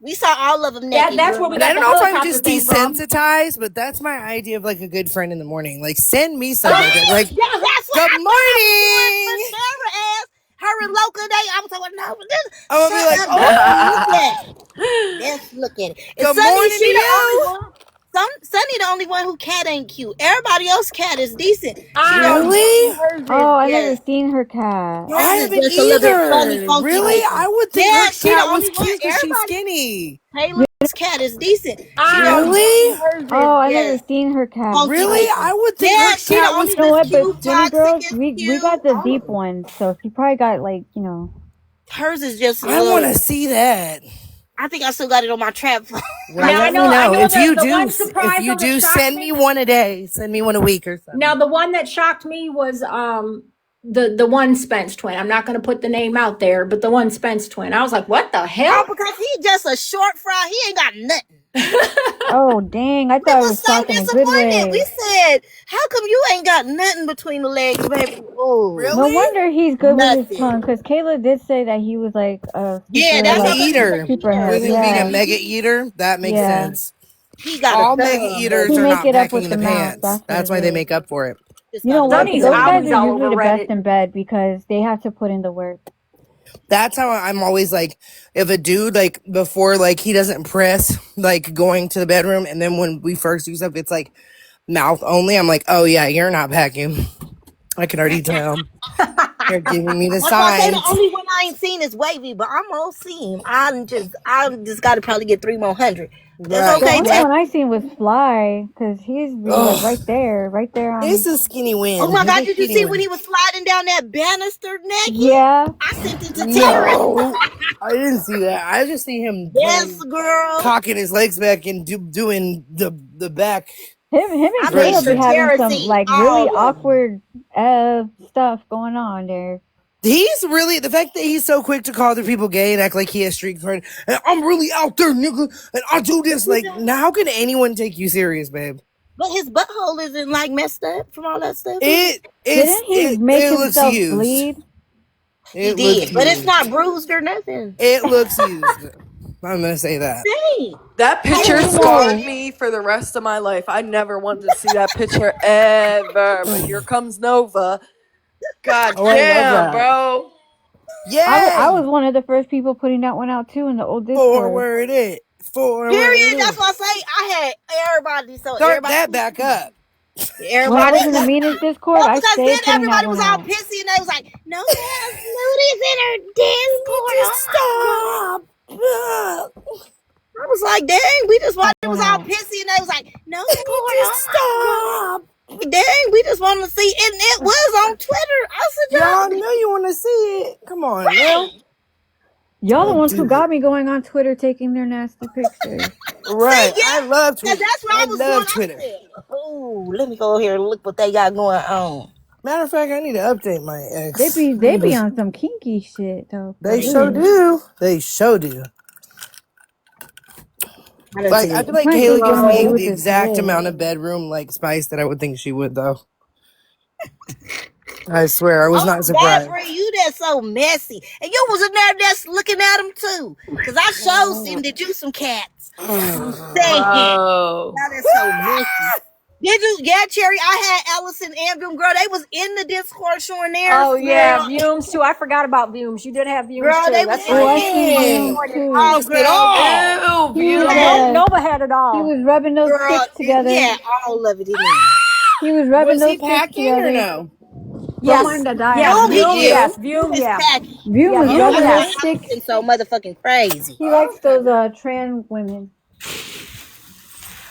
Speaker 5: We saw all of them naked.
Speaker 7: That's where
Speaker 5: girl.
Speaker 7: we
Speaker 9: And I
Speaker 7: got
Speaker 9: don't
Speaker 7: the
Speaker 9: know if I'm
Speaker 7: helicopter
Speaker 9: just
Speaker 7: thing from.
Speaker 9: desensitized, but that's my idea of like a good friend in the morning. Like send me something. Like
Speaker 5: Yeah, that's what
Speaker 9: good
Speaker 5: I thought I was doing
Speaker 9: morning.
Speaker 5: for Sarah ass. Her and Loca, I was like, no, this,
Speaker 9: I'm gonna be like,
Speaker 5: shut up,
Speaker 9: oh,
Speaker 5: look at it. Let's look at it. And
Speaker 9: good
Speaker 5: Sunny,
Speaker 9: morning to
Speaker 5: she the only
Speaker 9: you.
Speaker 5: one. Sunny the only one who cat ain't cute. Everybody else cat is decent. She the only
Speaker 9: Really?
Speaker 5: one. Hers
Speaker 2: Oh,
Speaker 5: is
Speaker 2: I never
Speaker 5: yes.
Speaker 2: seen her cat.
Speaker 9: I
Speaker 5: Hers is
Speaker 9: haven't
Speaker 5: just a little bit funny,
Speaker 9: either.
Speaker 5: funky
Speaker 9: Really?
Speaker 5: looking.
Speaker 9: I would think her
Speaker 5: Yeah, she the
Speaker 9: cat was
Speaker 5: only one.
Speaker 9: cute because she's
Speaker 5: Everybody.
Speaker 9: skinny.
Speaker 5: Taylor's cat is decent. She the only
Speaker 9: Really?
Speaker 5: one. Hers
Speaker 2: Oh,
Speaker 5: is
Speaker 2: I never
Speaker 5: yes,
Speaker 2: seen her cat.
Speaker 5: funky
Speaker 9: Really? I
Speaker 5: looking.
Speaker 9: would think
Speaker 5: Yeah,
Speaker 9: her
Speaker 5: she the
Speaker 9: cat
Speaker 5: only
Speaker 9: was.
Speaker 2: You know
Speaker 5: that's
Speaker 2: what? But
Speaker 5: cute.
Speaker 2: Skinny
Speaker 5: Toxic
Speaker 2: Girls,
Speaker 5: is
Speaker 2: we
Speaker 5: cute.
Speaker 2: got the
Speaker 5: All of
Speaker 2: deep
Speaker 5: them.
Speaker 2: ones, so she probably got like
Speaker 5: Hers is just a
Speaker 9: I want
Speaker 5: little.
Speaker 9: to see that.
Speaker 5: I think I still got it on my trap phone.
Speaker 9: Well,
Speaker 7: Now
Speaker 9: let me
Speaker 7: I
Speaker 9: know
Speaker 7: know
Speaker 9: if you
Speaker 7: the
Speaker 9: do.
Speaker 7: one
Speaker 9: If
Speaker 7: surprise
Speaker 9: you
Speaker 7: though that
Speaker 9: do,
Speaker 7: shocked
Speaker 9: send me
Speaker 7: me.
Speaker 9: one a day. Send me one a week or something.
Speaker 7: Now the one that shocked me was the one Spence twin. I'm not going to put the name out there, but the one Spence twin. I was like, what the
Speaker 5: Oh,
Speaker 7: hell?
Speaker 5: because he just a short fry. He ain't got nothing.
Speaker 2: oh dang, I
Speaker 5: We
Speaker 2: thought it
Speaker 5: was
Speaker 2: was
Speaker 5: so
Speaker 2: shocked in a good
Speaker 5: disappointed. We
Speaker 2: way.
Speaker 5: said, how come you ain't got nothing between the legs, baby? Oh,
Speaker 2: No
Speaker 9: Really?
Speaker 2: wonder he's good with his
Speaker 5: nothing.
Speaker 2: tongue, because Kayla did say that he was like a
Speaker 5: Yeah,
Speaker 2: super
Speaker 5: that's
Speaker 9: An
Speaker 5: how
Speaker 2: like
Speaker 5: come he's an
Speaker 9: eater.
Speaker 2: super
Speaker 5: eater.
Speaker 2: head.
Speaker 9: With him being a
Speaker 2: Yeah,
Speaker 9: mega eater, that makes
Speaker 2: yeah.
Speaker 9: sense.
Speaker 5: He got a
Speaker 9: All mega
Speaker 5: thumb,
Speaker 9: eaters
Speaker 2: He
Speaker 9: are
Speaker 5: baby.
Speaker 2: make
Speaker 9: not
Speaker 2: it up
Speaker 9: packing
Speaker 2: with
Speaker 9: in
Speaker 2: the
Speaker 9: the
Speaker 2: mouth.
Speaker 9: pants.
Speaker 2: That's what
Speaker 9: That's
Speaker 2: it
Speaker 9: why they
Speaker 2: is.
Speaker 9: make up for it.
Speaker 5: Just
Speaker 2: You know
Speaker 5: got a
Speaker 2: what?
Speaker 7: Sonny's
Speaker 2: Those
Speaker 5: thumb.
Speaker 2: guys
Speaker 7: always
Speaker 2: are
Speaker 7: all
Speaker 2: usually
Speaker 7: over
Speaker 2: the best
Speaker 7: Reddit.
Speaker 2: in bed because they have to put in the work.
Speaker 9: That's how I'm always like, if a dude like before like he doesn't press like going to the bedroom, and then when we first do stuff, it's like mouth only. I'm like, oh yeah, you're not packing. I can already tell. They're giving me the
Speaker 5: That's why I say the
Speaker 9: signs.
Speaker 5: only one I ain't seen is Wavy, but I'm gonna see him. I just got to probably get 3 more hundred. That's
Speaker 9: Right.
Speaker 2: The
Speaker 5: okay,
Speaker 2: only
Speaker 5: Jack.
Speaker 2: one I seen was Fly, because he's like
Speaker 9: Oh,
Speaker 2: right there
Speaker 9: it's
Speaker 2: on.
Speaker 9: a skinny
Speaker 5: Oh
Speaker 9: win.
Speaker 5: my
Speaker 9: He's
Speaker 5: God,
Speaker 9: a
Speaker 5: did you
Speaker 9: skinny
Speaker 5: see when
Speaker 9: win.
Speaker 5: he was sliding down that banister naked?
Speaker 2: Yeah,
Speaker 5: I sent it to Tara.
Speaker 9: No, I didn't see that. I just see him
Speaker 5: Yes,
Speaker 9: playing,
Speaker 5: girl.
Speaker 9: cocking his legs back and doing the back.
Speaker 2: him
Speaker 5: I
Speaker 2: and
Speaker 5: made
Speaker 2: Kayla
Speaker 5: sure
Speaker 2: be
Speaker 9: Version.
Speaker 2: having
Speaker 5: Tara
Speaker 2: some
Speaker 5: seen
Speaker 2: like really
Speaker 5: all of them.
Speaker 2: awkward stuff going on there.
Speaker 9: He's really the fact that he's so quick to call other people gay and act like he has street cred. And I'm really out there, nigga, and I do this. Like, now how can anyone take you serious, babe?
Speaker 5: But his butthole isn't like messed up from all that stuff, is it?
Speaker 2: Didn't he make
Speaker 9: It looks
Speaker 2: himself
Speaker 9: used.
Speaker 2: bleed?
Speaker 5: He
Speaker 9: It looks
Speaker 5: did, but it's
Speaker 9: used.
Speaker 5: not bruised or nothing.
Speaker 9: It looks used. I'm gonna say that.
Speaker 5: Dang.
Speaker 1: That
Speaker 5: I
Speaker 1: picture
Speaker 5: didn't
Speaker 2: You
Speaker 5: know
Speaker 1: scarred
Speaker 2: know,
Speaker 5: that.
Speaker 1: me for the rest of my life. I never wanted to see that picture ever. But here comes Nova. God
Speaker 9: Oh, I love
Speaker 1: damn,
Speaker 9: that.
Speaker 1: bro.
Speaker 2: I was
Speaker 9: Yay!
Speaker 2: one of the first people putting that one out too in the old Discord.
Speaker 9: Forward it. Forward
Speaker 5: Period. That's
Speaker 9: it.
Speaker 5: what I say. I had everybody, so
Speaker 9: Start
Speaker 5: everybody
Speaker 9: that
Speaker 5: was
Speaker 9: back up.
Speaker 2: When I
Speaker 5: everybody.
Speaker 2: was in the meanest Discord,
Speaker 5: Well,
Speaker 2: I
Speaker 5: because then
Speaker 2: stayed putting that
Speaker 5: everybody
Speaker 2: one
Speaker 5: was all
Speaker 2: out.
Speaker 5: pissy and they was like, no one has nudies in her Discord.
Speaker 9: Just
Speaker 5: Oh my God.
Speaker 9: stop.
Speaker 5: I was like, dang, we just wanted,
Speaker 2: That
Speaker 5: it was
Speaker 2: one
Speaker 5: all
Speaker 2: out.
Speaker 5: pissy and they was like, no
Speaker 9: Can you
Speaker 5: more.
Speaker 9: just
Speaker 5: Oh my
Speaker 9: stop?
Speaker 5: God. Dang, we just wanted to see. And it was on Twitter. I said,
Speaker 9: Y'all
Speaker 5: y'all,
Speaker 9: know you want to see it. Come on now.
Speaker 5: right.
Speaker 2: Y'all the
Speaker 9: Don't
Speaker 2: ones who
Speaker 9: do
Speaker 2: got me going on Twitter taking their nasty pictures.
Speaker 9: it. Right.
Speaker 5: See,
Speaker 9: I
Speaker 5: yeah.
Speaker 9: love
Speaker 5: Because
Speaker 9: Twitter.
Speaker 5: that's what
Speaker 9: I
Speaker 5: I was doing.
Speaker 9: love
Speaker 5: I
Speaker 9: Twitter.
Speaker 5: said, oh, let me go here and look what they got going on.
Speaker 9: Matter of fact, I need to update my ex.
Speaker 2: They be on some kinky shit though.
Speaker 9: They sure do. They sure do.
Speaker 5: I done
Speaker 9: Like
Speaker 5: seen
Speaker 9: I
Speaker 5: it.
Speaker 9: feel like
Speaker 2: What you
Speaker 9: Kayla gives
Speaker 2: gonna do
Speaker 9: me
Speaker 2: with
Speaker 9: the
Speaker 2: this
Speaker 9: exact
Speaker 2: head?
Speaker 9: amount of bedroom like spice that I would think she would, though. I swear, I was not
Speaker 5: That
Speaker 9: surprised.
Speaker 5: for you, that's so messy. And you was in there just looking at him too. Cause I showed seen that you some cats. I'm saying.
Speaker 1: Bro.
Speaker 5: That is so messy. Did you? Yeah, Cherry. I had Allison and them, girl. They was in the Discord showing theirs,
Speaker 7: Oh yeah,
Speaker 5: girl.
Speaker 7: Vumes too. I forgot about Vumes. You did have Vumes
Speaker 5: Girl,
Speaker 7: too.
Speaker 5: they was
Speaker 7: That's
Speaker 5: in
Speaker 2: Oh,
Speaker 7: right.
Speaker 2: I
Speaker 5: the
Speaker 2: seen
Speaker 9: Dang,
Speaker 2: Views
Speaker 5: Discord. And
Speaker 2: too.
Speaker 5: oh,
Speaker 9: missed it
Speaker 5: girl,
Speaker 9: all.
Speaker 1: Ew,
Speaker 2: He was
Speaker 1: View.
Speaker 7: Nova had it
Speaker 2: he
Speaker 7: all.
Speaker 2: was rubbing those
Speaker 5: girl,
Speaker 2: sticks together.
Speaker 5: yeah, all of it in there.
Speaker 2: He was rubbing
Speaker 9: Was he
Speaker 2: those sticks
Speaker 9: packing or
Speaker 2: together.
Speaker 9: no?
Speaker 1: Don't
Speaker 7: Yes,
Speaker 1: mind the
Speaker 7: yes,
Speaker 5: Vume,
Speaker 1: diamond.
Speaker 5: he
Speaker 7: Vume,
Speaker 5: is.
Speaker 7: yes,
Speaker 5: Vume
Speaker 7: Vume,
Speaker 5: is
Speaker 7: yeah,
Speaker 5: packing.
Speaker 2: View
Speaker 7: yeah,
Speaker 2: was
Speaker 7: Vume
Speaker 2: rubbing
Speaker 7: was
Speaker 2: those
Speaker 5: That's
Speaker 7: packing.
Speaker 5: why
Speaker 2: sticks.
Speaker 5: Allison so motherfucking crazy.
Speaker 2: He likes
Speaker 9: Okay.
Speaker 2: those trans women.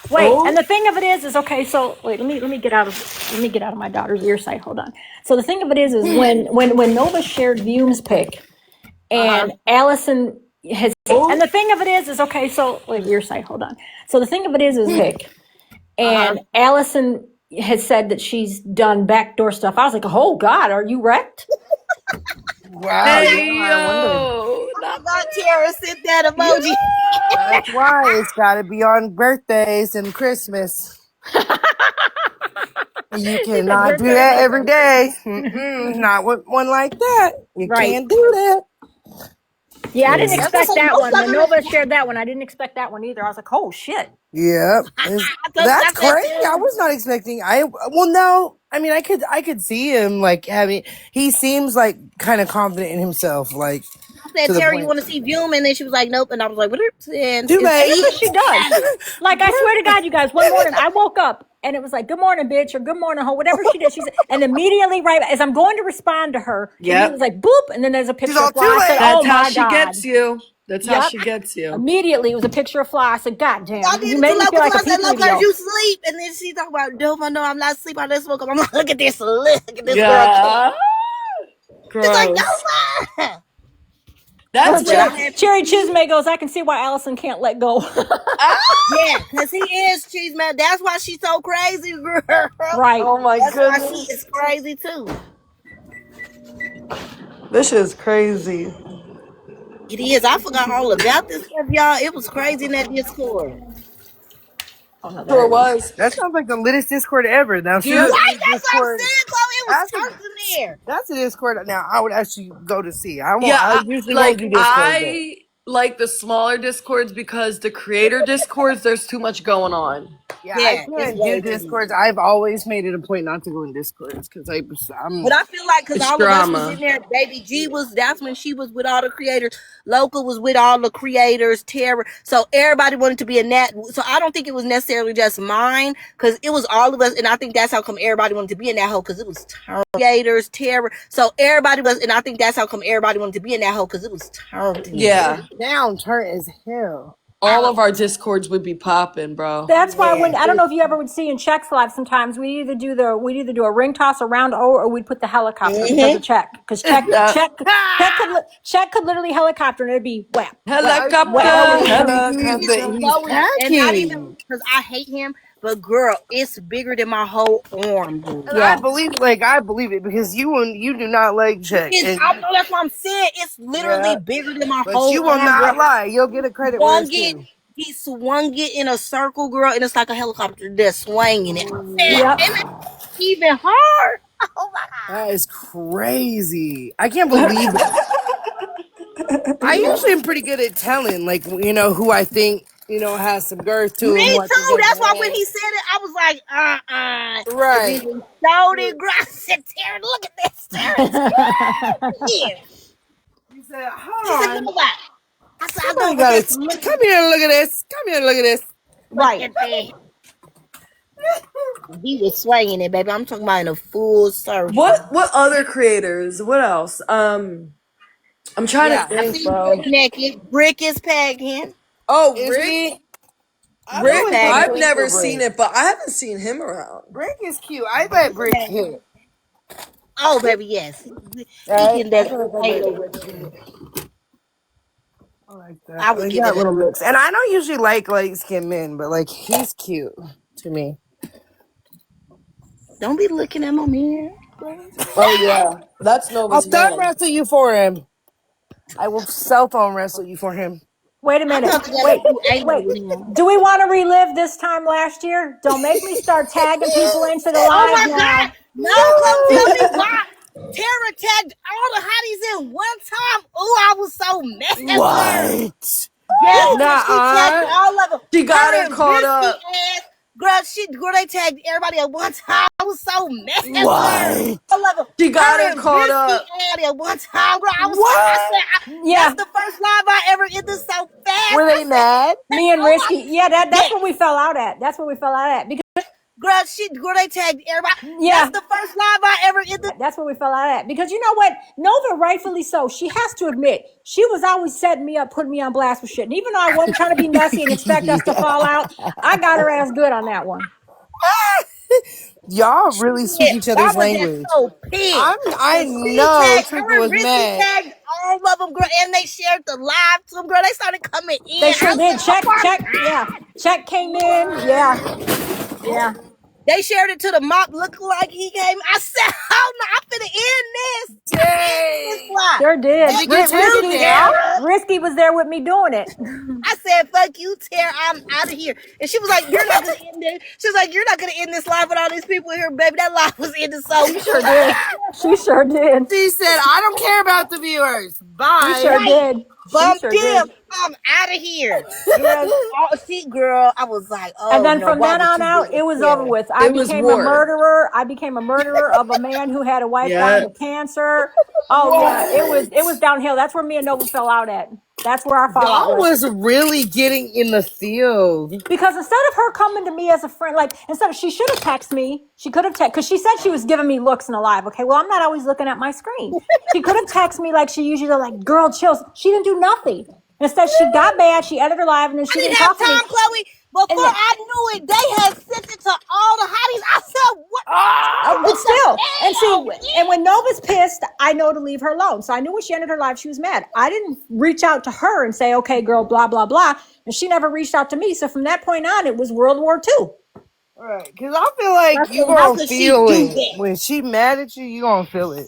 Speaker 7: Wait,
Speaker 1: Oh,
Speaker 7: and the thing of it is okay. So wait, let me get out of my daughter's ear sight. Hold on. So the thing of it is when Nova shared Vume's pic and Allison has, and the thing of it is okay. So wait, ear sight. Hold on. So the thing of it is pic, and Allison has said that she's done backdoor stuff. I was like, oh God, are you wrecked?
Speaker 9: Wow, yeah,
Speaker 1: hey,
Speaker 9: I wonder.
Speaker 1: yo.
Speaker 5: I
Speaker 1: Not
Speaker 5: forgot Tara sent that emoji.
Speaker 9: That's why it's got to be on birthdays and Christmas. You
Speaker 7: She said
Speaker 9: cannot do
Speaker 7: birthday
Speaker 9: that
Speaker 7: and
Speaker 9: every day. Not with one like that. You
Speaker 7: right.
Speaker 9: can't do that.
Speaker 7: Yeah, I didn't
Speaker 9: Cause,
Speaker 5: That's what I
Speaker 7: expect
Speaker 5: say.
Speaker 7: that
Speaker 5: Most
Speaker 7: one.
Speaker 5: of
Speaker 7: When
Speaker 5: them,
Speaker 7: Nova shared that one, I didn't expect that one either. I was like, oh shit.
Speaker 9: yeah, that's
Speaker 5: that's that
Speaker 9: crazy. I
Speaker 5: too.
Speaker 9: was not expecting. Well, no. I mean, I could see him like having. He seems like kind of confident in himself, like
Speaker 5: I said,
Speaker 9: to the
Speaker 5: Terry, you
Speaker 9: point.
Speaker 5: want to see Vume? And then she was like, nope. And I was like, what? And
Speaker 9: Too
Speaker 7: And that's
Speaker 9: late.
Speaker 7: what she does. Like, I swear to God, you guys, one morning I woke up and it was like, good morning, bitch, or good morning, ho, whatever she did. She said, and immediately, right as I'm going to respond to her, she immediately was
Speaker 1: Yep.
Speaker 7: like, boop. And then there's a
Speaker 9: She's
Speaker 7: picture
Speaker 9: all
Speaker 7: of
Speaker 9: too
Speaker 7: Fly. I said,
Speaker 9: late.
Speaker 7: oh
Speaker 1: That's how
Speaker 7: my
Speaker 1: she
Speaker 7: God.
Speaker 1: gets you. That's how
Speaker 7: Yep.
Speaker 1: she gets you.
Speaker 7: Immediately, it was a picture of Fly. I said, God
Speaker 5: I
Speaker 7: damn,
Speaker 5: did
Speaker 7: you
Speaker 5: it to
Speaker 7: made me
Speaker 5: Loca
Speaker 7: feel
Speaker 5: too.
Speaker 7: like a
Speaker 5: I said,
Speaker 7: peep
Speaker 5: Loca,
Speaker 7: video.
Speaker 5: you sleep? And then she talking about, nope, I know I'm not asleep. I just woke up. I'm like, look at this girl cook.
Speaker 1: Yeah.
Speaker 5: She's like,
Speaker 1: Gross.
Speaker 5: Nova.
Speaker 7: Oh,
Speaker 1: That's
Speaker 5: But I
Speaker 1: what.
Speaker 5: had
Speaker 7: Cherry Chisme goes, I can see why Allison can't let go.
Speaker 1: Ah!
Speaker 5: yeah, because he is cheese man. That's why she's so crazy, girl.
Speaker 7: Right.
Speaker 1: Oh my
Speaker 5: That's why she is
Speaker 1: goodness.
Speaker 5: crazy too.
Speaker 1: This is crazy.
Speaker 5: It is. I forgot all about this stuff, y'all. It was crazy in that Discord.
Speaker 7: Oh, no, there
Speaker 1: Sure
Speaker 7: it is.
Speaker 1: was.
Speaker 9: That sounds like the littest Discord ever. Now, see,
Speaker 1: Dude,
Speaker 9: that's
Speaker 5: Right?
Speaker 9: a
Speaker 5: That's what I'm
Speaker 9: Discord.
Speaker 5: saying, Chloe. It was
Speaker 9: That's
Speaker 5: tough in there.
Speaker 9: that's a Discord. Now, I would actually go to see. I won't.
Speaker 1: yeah,
Speaker 9: I usually won't do
Speaker 1: like
Speaker 9: Discord, but
Speaker 1: I like the smaller discords because the creator discords, there's too much going on.
Speaker 9: yeah, I
Speaker 5: Yeah, it's
Speaker 9: can't do
Speaker 5: way too much.
Speaker 9: Discords. I've always made it a point not to go in Discords because I'm
Speaker 5: But I feel like because
Speaker 1: It's
Speaker 5: all of us was in
Speaker 1: drama.
Speaker 5: there, Baby G was, that's when she was with all the creators. Loca was with all the creators, Terror. So everybody wanted to be in that. So I don't think it was necessarily just mine because it was all of us. And I think that's how come everybody wanted to be in that hole because it was creators, Terror. So everybody was, and I think that's how come everybody wanted to be in that hole because it was turned in there.
Speaker 1: Yeah.
Speaker 9: down turn as hell.
Speaker 1: All of our discords would be popping, bro.
Speaker 7: That's why
Speaker 5: Yeah.
Speaker 7: when I don't know if you ever would see in Check's live sometimes we'd either do a ring toss around or we'd put the helicopter because of Check because
Speaker 1: Yeah.
Speaker 7: Check could literally helicopter and it'd be whap whap whap.
Speaker 1: Helicopter,
Speaker 5: He's
Speaker 9: He's
Speaker 1: helicopter.
Speaker 5: Chloe, and not even
Speaker 9: packing.
Speaker 5: because I hate him, but girl, it's bigger than my whole arm, dude.
Speaker 9: And I
Speaker 7: Yeah.
Speaker 9: believe it because you do not like check,
Speaker 5: It's,
Speaker 9: and
Speaker 5: I know that's what I'm saying. It's literally
Speaker 9: yeah,
Speaker 5: bigger than my
Speaker 9: but you
Speaker 5: whole
Speaker 9: will
Speaker 5: arm, girl.
Speaker 9: not lie. You'll get a credit where
Speaker 5: Swung
Speaker 9: it's
Speaker 5: it,
Speaker 9: due.
Speaker 5: he swung it in a circle, girl, and it's like a helicopter that's swinging it.
Speaker 7: Yep.
Speaker 5: And it's even hard. Oh my god!
Speaker 9: That is crazy. I can't believe it. I usually am pretty good at telling, like who I think has some girth to him,
Speaker 5: Me
Speaker 9: who I think
Speaker 5: too.
Speaker 9: has
Speaker 5: That's why when
Speaker 9: range.
Speaker 5: he said it, I was like, And then
Speaker 9: Right.
Speaker 5: he showed it, girl. I said, Taryn, look at this. Taryn, yeah.
Speaker 9: He said, "Hold
Speaker 5: She said,
Speaker 9: on,
Speaker 5: no, what? I said, I know,
Speaker 9: somebody
Speaker 5: but
Speaker 9: got
Speaker 5: just
Speaker 9: it. Come here and look at this. Come here and look at this."
Speaker 5: look at that. He was swinging it, baby. I'm talking about in a full circle.
Speaker 1: What other creators? What else? I'm trying to
Speaker 9: Yeah.
Speaker 5: I
Speaker 1: think,
Speaker 5: see Brick
Speaker 1: bro.
Speaker 5: naked. Brick is pegging.
Speaker 1: Oh,
Speaker 9: Is
Speaker 1: Rick.
Speaker 9: he? I
Speaker 5: He's
Speaker 9: feel
Speaker 1: Rick,
Speaker 9: like I'm
Speaker 1: I've
Speaker 5: pegging.
Speaker 9: paying for
Speaker 1: never seen
Speaker 9: Brick.
Speaker 1: it, but I haven't seen him around.
Speaker 9: Brick is cute. I let Brick hit.
Speaker 5: Oh, baby, yes. He
Speaker 9: Right?
Speaker 5: getting
Speaker 9: I
Speaker 5: that
Speaker 9: feel like I let
Speaker 5: potato.
Speaker 9: Brick hit. I like
Speaker 5: I
Speaker 9: that.
Speaker 5: would
Speaker 9: Like
Speaker 5: give it
Speaker 9: that
Speaker 5: a
Speaker 9: little mix. And I don't usually like light skinned men, but he's cute to me.
Speaker 5: don't be looking at my mirror.
Speaker 1: Oh yeah, that's
Speaker 9: I'll
Speaker 1: Nova's
Speaker 9: thumb
Speaker 1: man.
Speaker 9: wrestle you for him. I will cell phone wrestle you for him.
Speaker 2: Wait a
Speaker 5: I'm
Speaker 2: minute.
Speaker 5: about to get
Speaker 2: Wait,
Speaker 5: too angry
Speaker 2: wait.
Speaker 5: with him.
Speaker 2: Do we want to relive this time last year? Don't make me start tagging people into the
Speaker 5: Oh
Speaker 2: live
Speaker 5: my God.
Speaker 2: now.
Speaker 5: No, Chloe, tell me why. Tara tagged all the hotties in one time. Oh, I was so mad with her.
Speaker 9: What?
Speaker 5: Yes, girl, she tagged
Speaker 9: Nuh-uh.
Speaker 5: all of them.
Speaker 1: She got
Speaker 5: Her
Speaker 1: her
Speaker 5: and
Speaker 1: caught
Speaker 5: Risky
Speaker 1: up.
Speaker 5: ass. Girl, they tagged everybody at one time. I was so mad with her.
Speaker 9: What?
Speaker 5: All of them.
Speaker 1: She got
Speaker 5: Her
Speaker 1: her
Speaker 5: and
Speaker 1: caught
Speaker 5: Risky
Speaker 1: up.
Speaker 5: ass at one time. Girl, I
Speaker 9: What?
Speaker 5: said,
Speaker 2: Yeah,
Speaker 5: that's the first live I ever ended so fast.
Speaker 9: Were
Speaker 5: I
Speaker 9: they
Speaker 5: said,
Speaker 9: mad?
Speaker 2: me and
Speaker 5: oh my,
Speaker 2: Risky. Yeah, that's
Speaker 5: yes.
Speaker 2: what we fell out at. That's what we fell out at. Because
Speaker 5: Girl, they tagged everybody.
Speaker 2: yeah,
Speaker 5: That's the first live I ever ended.
Speaker 2: that's what we fell out at. Because you know what? Nova, rightfully so, she has to admit, she was always setting me up, putting me on blast with shit. And even though I wasn't trying to be messy and expect us to fall out, I got her ass good on that one.
Speaker 9: Y'all really speak
Speaker 5: Yeah,
Speaker 9: each
Speaker 5: I
Speaker 9: other's
Speaker 5: was just
Speaker 9: language.
Speaker 5: so pissed.
Speaker 9: I
Speaker 5: And she
Speaker 9: know
Speaker 5: tagged
Speaker 9: Trooper
Speaker 5: her and
Speaker 9: was
Speaker 5: Risky
Speaker 9: mad.
Speaker 5: tagged all of them, girl, and they shared the live to them, girl. They started coming
Speaker 2: They
Speaker 5: in.
Speaker 2: sure
Speaker 5: I
Speaker 2: did.
Speaker 5: said, oh my
Speaker 2: Check. Yeah,
Speaker 5: God.
Speaker 2: check came in. Yeah, yeah.
Speaker 5: They shared it to the mop looking like he came. I said, oh no, I'm finna end this. I'm ending this
Speaker 9: Dang.
Speaker 5: live.
Speaker 2: Sure did.
Speaker 9: Did it get
Speaker 5: Fuck
Speaker 9: taken
Speaker 5: you,
Speaker 2: Risky,
Speaker 9: down?
Speaker 5: Tara.
Speaker 2: Risky was there with me doing it.
Speaker 5: I said, fuck you, Tara. I'm out of here. And she was like, you're not gonna end it. She was like, you're not gonna end this live with all these people here, baby. That live was ended so
Speaker 2: She sure
Speaker 5: quick.
Speaker 2: did. She sure did.
Speaker 9: She said, I don't care about the viewers.
Speaker 2: She
Speaker 9: Bye.
Speaker 2: sure
Speaker 5: Right.
Speaker 2: did. She
Speaker 5: Bump
Speaker 2: sure
Speaker 5: them.
Speaker 2: did.
Speaker 5: I'm out of here. Girl, see, girl, I was like,
Speaker 2: And
Speaker 5: oh
Speaker 2: then
Speaker 5: no,
Speaker 2: from
Speaker 5: why
Speaker 2: then
Speaker 5: would
Speaker 2: on
Speaker 5: you do
Speaker 2: out,
Speaker 5: this,
Speaker 2: it was over
Speaker 5: Tara?
Speaker 2: with. I
Speaker 1: It was
Speaker 2: became a
Speaker 1: war.
Speaker 2: murderer. I became a murderer of a man who had a wife dying
Speaker 1: Yeah.
Speaker 2: of cancer. Oh yeah, it was
Speaker 9: What?
Speaker 2: downhill. That's where me and Nova fell out at. That's where our fallout
Speaker 9: Y'all
Speaker 2: was.
Speaker 9: was really getting in the field.
Speaker 2: Because instead of her coming to me as a friend, like instead of she should have texted me, she could have texted because she said she was giving me looks in a live. Okay, well I'm not always looking at my screen. She could have texted me like she usually does, like girl chills. She didn't do nothing. Instead, she got mad. She edited her live and then
Speaker 5: I
Speaker 2: she
Speaker 5: didn't
Speaker 2: didn't
Speaker 5: have
Speaker 2: talk to me.
Speaker 5: time, Chloe. Before
Speaker 2: And then,
Speaker 5: I knew it, they had sent it to all the hotties. I said, what?
Speaker 2: but
Speaker 5: What the
Speaker 2: still, and see,
Speaker 5: hell?
Speaker 2: and when Nova's pissed, I know to leave her alone. So I knew when she ended her live, she was mad. I didn't reach out to her and say, "Okay, girl, blah blah blah," and she never reached out to me. So from that point on, it was World War II.
Speaker 9: Right, because I feel
Speaker 5: I
Speaker 9: like you
Speaker 5: said, how
Speaker 9: gonna
Speaker 5: could she
Speaker 9: feel
Speaker 5: do
Speaker 9: it.
Speaker 5: that?
Speaker 9: When she mad at you, you gonna feel it.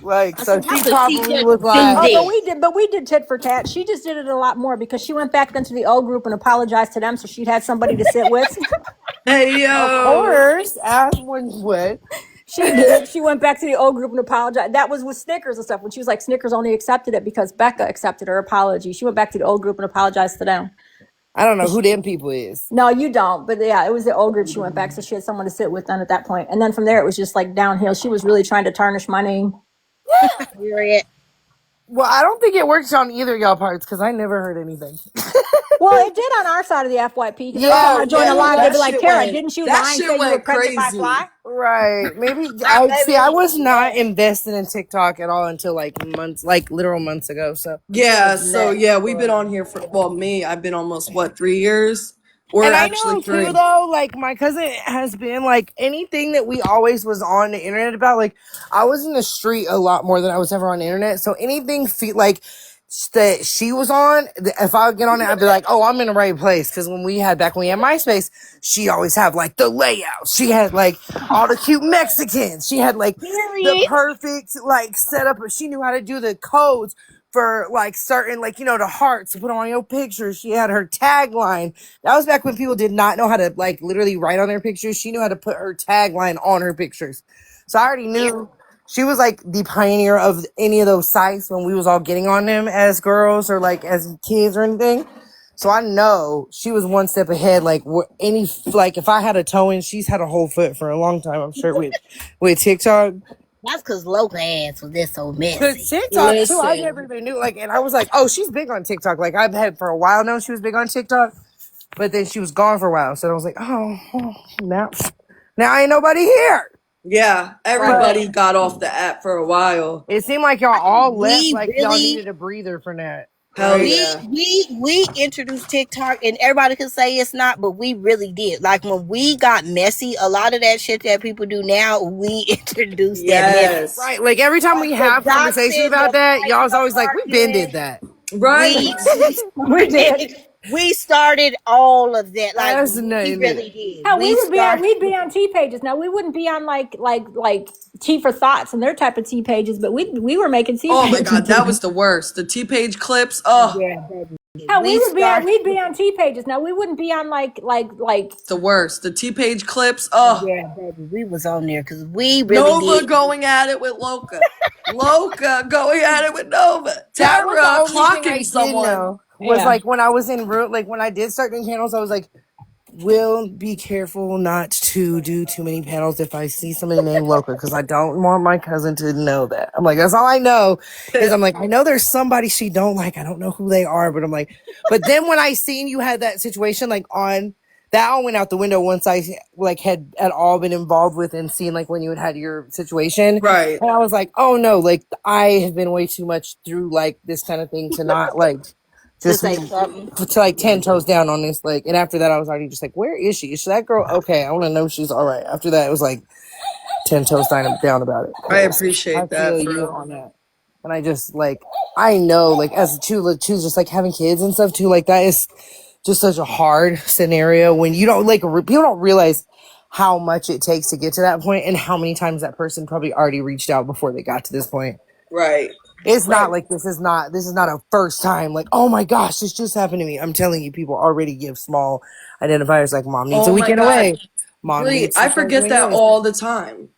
Speaker 9: Like,
Speaker 5: I
Speaker 9: so
Speaker 5: said, how
Speaker 9: she
Speaker 5: could she
Speaker 9: probably
Speaker 5: just
Speaker 9: was
Speaker 5: do
Speaker 9: like,
Speaker 2: Oh,
Speaker 5: that?
Speaker 2: but we did tit for tat. She just did it a lot more because she went back into the old group and apologized to them, so she'd had somebody to sit with.
Speaker 1: Hey
Speaker 9: of
Speaker 1: yo.
Speaker 9: course, as one would.
Speaker 2: She did. She went back to the old group and apologized. That was with Snickers and stuff. When she was like, Snickers only accepted it because Becca accepted her apology. She went back to the old group and apologized to them.
Speaker 9: I don't know who them people is.
Speaker 2: No, you don't. But yeah, it was the old group she went back, so she had someone to sit with then at that point. And then from there, it was just like downhill. She was really trying to tarnish my name.
Speaker 5: Period.
Speaker 9: Well, I don't think it works on either of y'all parts because I never heard anything.
Speaker 2: Well, it did on our side of the FYP because every time
Speaker 9: Yeah,
Speaker 2: I join a
Speaker 1: Yeah,
Speaker 2: live, they'd
Speaker 1: that
Speaker 2: be like,
Speaker 1: shit
Speaker 2: Tara,
Speaker 1: went
Speaker 2: didn't you
Speaker 1: that
Speaker 2: lie and
Speaker 1: shit
Speaker 2: say you were
Speaker 1: went
Speaker 2: pregnant by a
Speaker 1: crazy.
Speaker 2: fly?
Speaker 9: right. Maybe
Speaker 5: Ah,
Speaker 9: I see. I
Speaker 5: baby.
Speaker 9: was not invested in TikTok at all until like months, like literal months ago. So it
Speaker 1: Yeah,
Speaker 9: was
Speaker 1: so
Speaker 9: next.
Speaker 1: yeah, we've been on here for me, I've been almost what, 3 years? Or
Speaker 9: And I
Speaker 1: actually
Speaker 9: know too,
Speaker 1: 3.
Speaker 9: though, like my cousin has been like anything that we always was on the internet about. Like I was in the street a lot more than I was ever on the internet. So anything like that she was on, if I would get on it, I'd be like, oh, I'm in the right place. Because when we had MySpace, she always had like the layout. She had like all the cute Mexicans. She had like the
Speaker 5: Period.
Speaker 9: perfect like setup. She knew how to do the codes for like certain, like, you know, the hearts to put on your pictures. She had her tagline. That was back when people did not know how to like literally write on their pictures. She knew how to put her tagline on her pictures. So I already knew she was like the pioneer of any of those sites when we was all getting on them as girls or like as kids or anything. So I know she was one step ahead. Like like if I had a toe in, she's had a whole foot for a long time. I'm sure with TikTok.
Speaker 5: That's because Loca ass was just so
Speaker 9: But
Speaker 5: messy.
Speaker 9: TikTok too, I never
Speaker 1: Listen.
Speaker 9: even knew. Like, and I was like, oh, she's big on TikTok. Like, I've had for a while known she was big on TikTok, but then she was gone for a while. So I was like, now ain't nobody here.
Speaker 1: Yeah,
Speaker 5: Right.
Speaker 9: But
Speaker 1: everybody got off the app for a while.
Speaker 9: it seemed like y'all all left.
Speaker 5: We
Speaker 9: Like y'all
Speaker 5: really
Speaker 9: needed a breather from that,
Speaker 1: Hell
Speaker 9: right?
Speaker 1: yeah.
Speaker 5: we introduced TikTok, and everybody could say it's not, but we really did. Like when we got messy, a lot of that shit that people do now, we introduced that mess.
Speaker 1: Yes.
Speaker 9: Right. Like every time we
Speaker 5: The
Speaker 9: have conversations
Speaker 5: doxing,
Speaker 9: about
Speaker 5: the
Speaker 9: that,
Speaker 5: fighting,
Speaker 9: y'all's
Speaker 5: the
Speaker 9: always like, we been
Speaker 5: arguing.
Speaker 9: did that.
Speaker 1: Right.
Speaker 2: We did.
Speaker 5: We started all of that. Like
Speaker 9: That's
Speaker 5: we
Speaker 9: nice.
Speaker 5: really did.
Speaker 7: Hell,
Speaker 5: We started.
Speaker 7: we'd be on T pages. Now we wouldn't be on like T for thoughts and their type of T pages, but we were making T
Speaker 1: Oh
Speaker 7: pages.
Speaker 1: my god, that was the worst. The T-page clips. Oh,
Speaker 5: Yeah, baby.
Speaker 7: Hell,
Speaker 5: We started.
Speaker 7: we'd be on T pages. Now we wouldn't be on like
Speaker 1: the worst. The T-page clips. Oh,
Speaker 5: Yeah, baby. We was on there because we really
Speaker 1: Nova
Speaker 5: did.
Speaker 1: going at it with Loca. Loca going at it with Nova.
Speaker 9: That was the
Speaker 1: Tara
Speaker 9: only thing I
Speaker 1: clocking
Speaker 9: did
Speaker 1: someone.
Speaker 9: know was
Speaker 7: Yeah.
Speaker 9: like when I was in room, like when I did start doing panels, I was like, will be careful not to do too many panels if I see somebody named Loca because I don't want my cousin to know that. I'm like, that's all I know is I'm like, I know there's somebody she don't like. I don't know who they are, but I'm like, but then when I seen you had that situation like on that all went out the window once I like had at all been involved with and seen like when you had your situation.
Speaker 1: Right.
Speaker 9: And I was like, oh no, like I have been way too much through like this kind of thing to not like just
Speaker 5: say something.
Speaker 9: to like 10 toes down on this. Like, and after that, I was already just like, where is she? Is that girl? Okay, I want to know she's all right. After that, it was like 10 toes down about it.
Speaker 1: I
Speaker 9: 'Cause
Speaker 1: appreciate
Speaker 9: I
Speaker 1: that,
Speaker 9: feel
Speaker 1: for
Speaker 9: you
Speaker 1: real.
Speaker 9: on that. And I just like, I know, like, as two, just like having kids and stuff too, like, that is just such a hard scenario when you don't like, people don't realize how much it takes to get to that point and how many times that person probably already reached out before they got to this point.
Speaker 1: Right.
Speaker 9: It's
Speaker 1: Right.
Speaker 9: not like this is not a first time like, oh my gosh, this just happened to me. I'm telling you, people already give small identifiers like mom needs
Speaker 1: Oh
Speaker 9: a
Speaker 1: my
Speaker 9: weekend
Speaker 1: god.
Speaker 9: away. Mom
Speaker 1: Bree,
Speaker 9: needs
Speaker 1: I
Speaker 9: to start
Speaker 1: forget
Speaker 9: doing
Speaker 1: that
Speaker 9: this.
Speaker 1: all the time.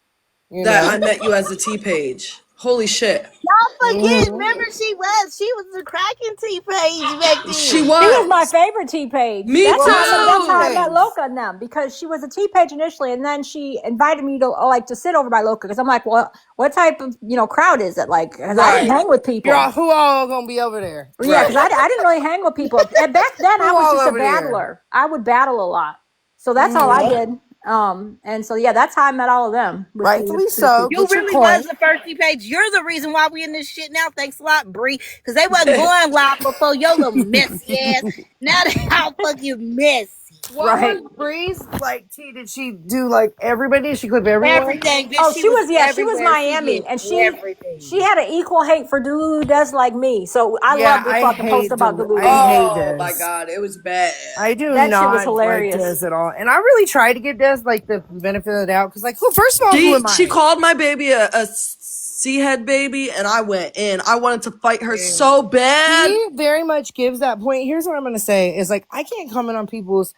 Speaker 9: You
Speaker 1: That
Speaker 9: know?
Speaker 1: I met you as a T-page. Holy shit.
Speaker 5: Y'all forget.
Speaker 9: Mhm.
Speaker 5: Remember, she was the cracking T page back then.
Speaker 1: She
Speaker 7: She was my
Speaker 1: was.
Speaker 7: favorite T page.
Speaker 1: Me
Speaker 7: That's
Speaker 1: too.
Speaker 7: how I met Loca and them, because she was a T page initially, and then she invited me to to sit over by Loca because I'm like, well, what type of crowd is it like? Because I didn't
Speaker 1: Right.
Speaker 7: hang with people.
Speaker 9: You're all, who all gonna be over there?
Speaker 7: Yeah, because
Speaker 1: Right.
Speaker 7: I didn't really hang with people. And back then, I
Speaker 9: Who
Speaker 7: was
Speaker 9: all
Speaker 7: just a
Speaker 9: over there?
Speaker 7: battler. I would battle a lot, so that's all I did. And so yeah, that's how I met all of them.
Speaker 9: Rightfully so.
Speaker 5: You
Speaker 9: Get your
Speaker 5: really
Speaker 9: coin.
Speaker 5: was the first T page. You're the reason why we in this shit now. Thanks a lot, Bree. Because they wasn't going live before your little messy ass. Now they all fucking messy.
Speaker 9: What
Speaker 7: Right.
Speaker 9: was Bree's like? Did she do like everybody? Did she clip everyone?
Speaker 5: Everything. Bitch,
Speaker 7: Oh, she was
Speaker 5: everywhere.
Speaker 7: Miami,
Speaker 5: She
Speaker 7: and
Speaker 5: did everything.
Speaker 7: she had an equal hate for Delulu does like me. So I
Speaker 9: Yeah,
Speaker 7: love to
Speaker 9: I
Speaker 7: fucking post
Speaker 9: hate
Speaker 7: about
Speaker 9: the.
Speaker 7: Delulu.
Speaker 9: I hate
Speaker 1: Oh my
Speaker 9: this.
Speaker 1: god, it was bad.
Speaker 9: I do
Speaker 7: That shit was
Speaker 9: not like
Speaker 7: hilarious.
Speaker 9: Des at all, and I really try to give Des like the benefit of the doubt because, like, who? First of all, who am I?
Speaker 1: She called my baby a C-head baby, and I went in. I wanted to fight her so bad.
Speaker 9: He very much gives that point. Here's what I'm gonna say: is like I can't comment on people's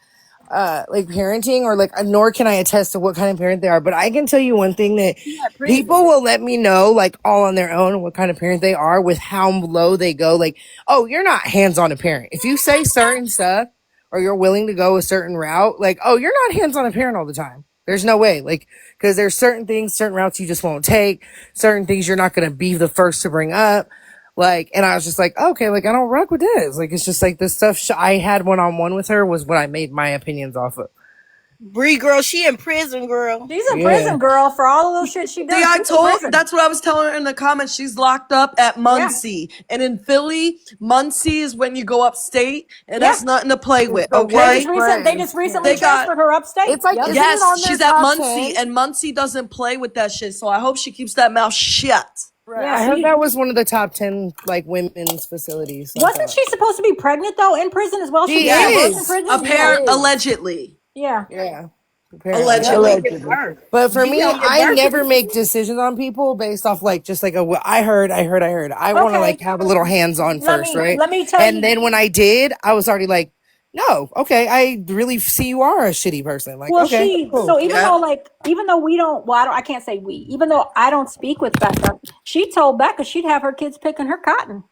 Speaker 9: like parenting or like nor can I attest to what kind of parent they are, but I can tell you one thing that people will let me know like all on their own what kind of parent they are with how low they go. Like, oh, you're not hands-on a parent. If you say certain stuff or you're willing to go a certain route, like, oh, you're not hands-on a parent all the time. There's no way, like, because there's certain things, certain routes you just won't take, certain things you're not going to be the first to bring up. Like, and I was just like, okay, like, I don't rock with this. Like, it's just like the stuff I had one-on-one with her was what I made my opinions off of.
Speaker 5: Bree girl, she in prison, girl.
Speaker 7: She's a prison girl for all of those shit she does.
Speaker 1: See, I
Speaker 7: She's in prison.
Speaker 1: that's what I was telling her in the comments. She's locked up at Muncie. And in Philly, Muncie is when you go upstate, and that's nothing to play with,
Speaker 9: the
Speaker 1: okay?
Speaker 7: They just recently
Speaker 1: They got-
Speaker 7: transferred her upstate.
Speaker 9: It's like, isn't
Speaker 1: Yes,
Speaker 9: it on their
Speaker 1: she's at
Speaker 9: top
Speaker 1: Muncie,
Speaker 9: 10?
Speaker 1: and Muncie doesn't play with that shit, so I hope she keeps that mouth shut.
Speaker 9: Right.
Speaker 7: Yeah,
Speaker 9: I heard
Speaker 7: see?
Speaker 9: that was one of the top 10 like women's facilities.
Speaker 7: Wasn't she supposed to be pregnant though in prison as well?
Speaker 9: She
Speaker 7: gave birth
Speaker 9: is.
Speaker 7: in prison.
Speaker 1: Allegedly.
Speaker 7: Yeah.
Speaker 9: Yeah.
Speaker 1: Allegedly.
Speaker 9: But for me, I never make decisions on people based off like just like I heard. I want to like have a little hands on first, right?
Speaker 7: Let me tell
Speaker 9: and
Speaker 7: you.
Speaker 9: then when I did, I was already like, no, okay, I really see you are a shitty person. Like,
Speaker 7: Well,
Speaker 9: okay, cool.
Speaker 7: so even though we don't, well, I can't say we, even though I don't speak with Becca, she told Becca she'd have her kids picking her cotton.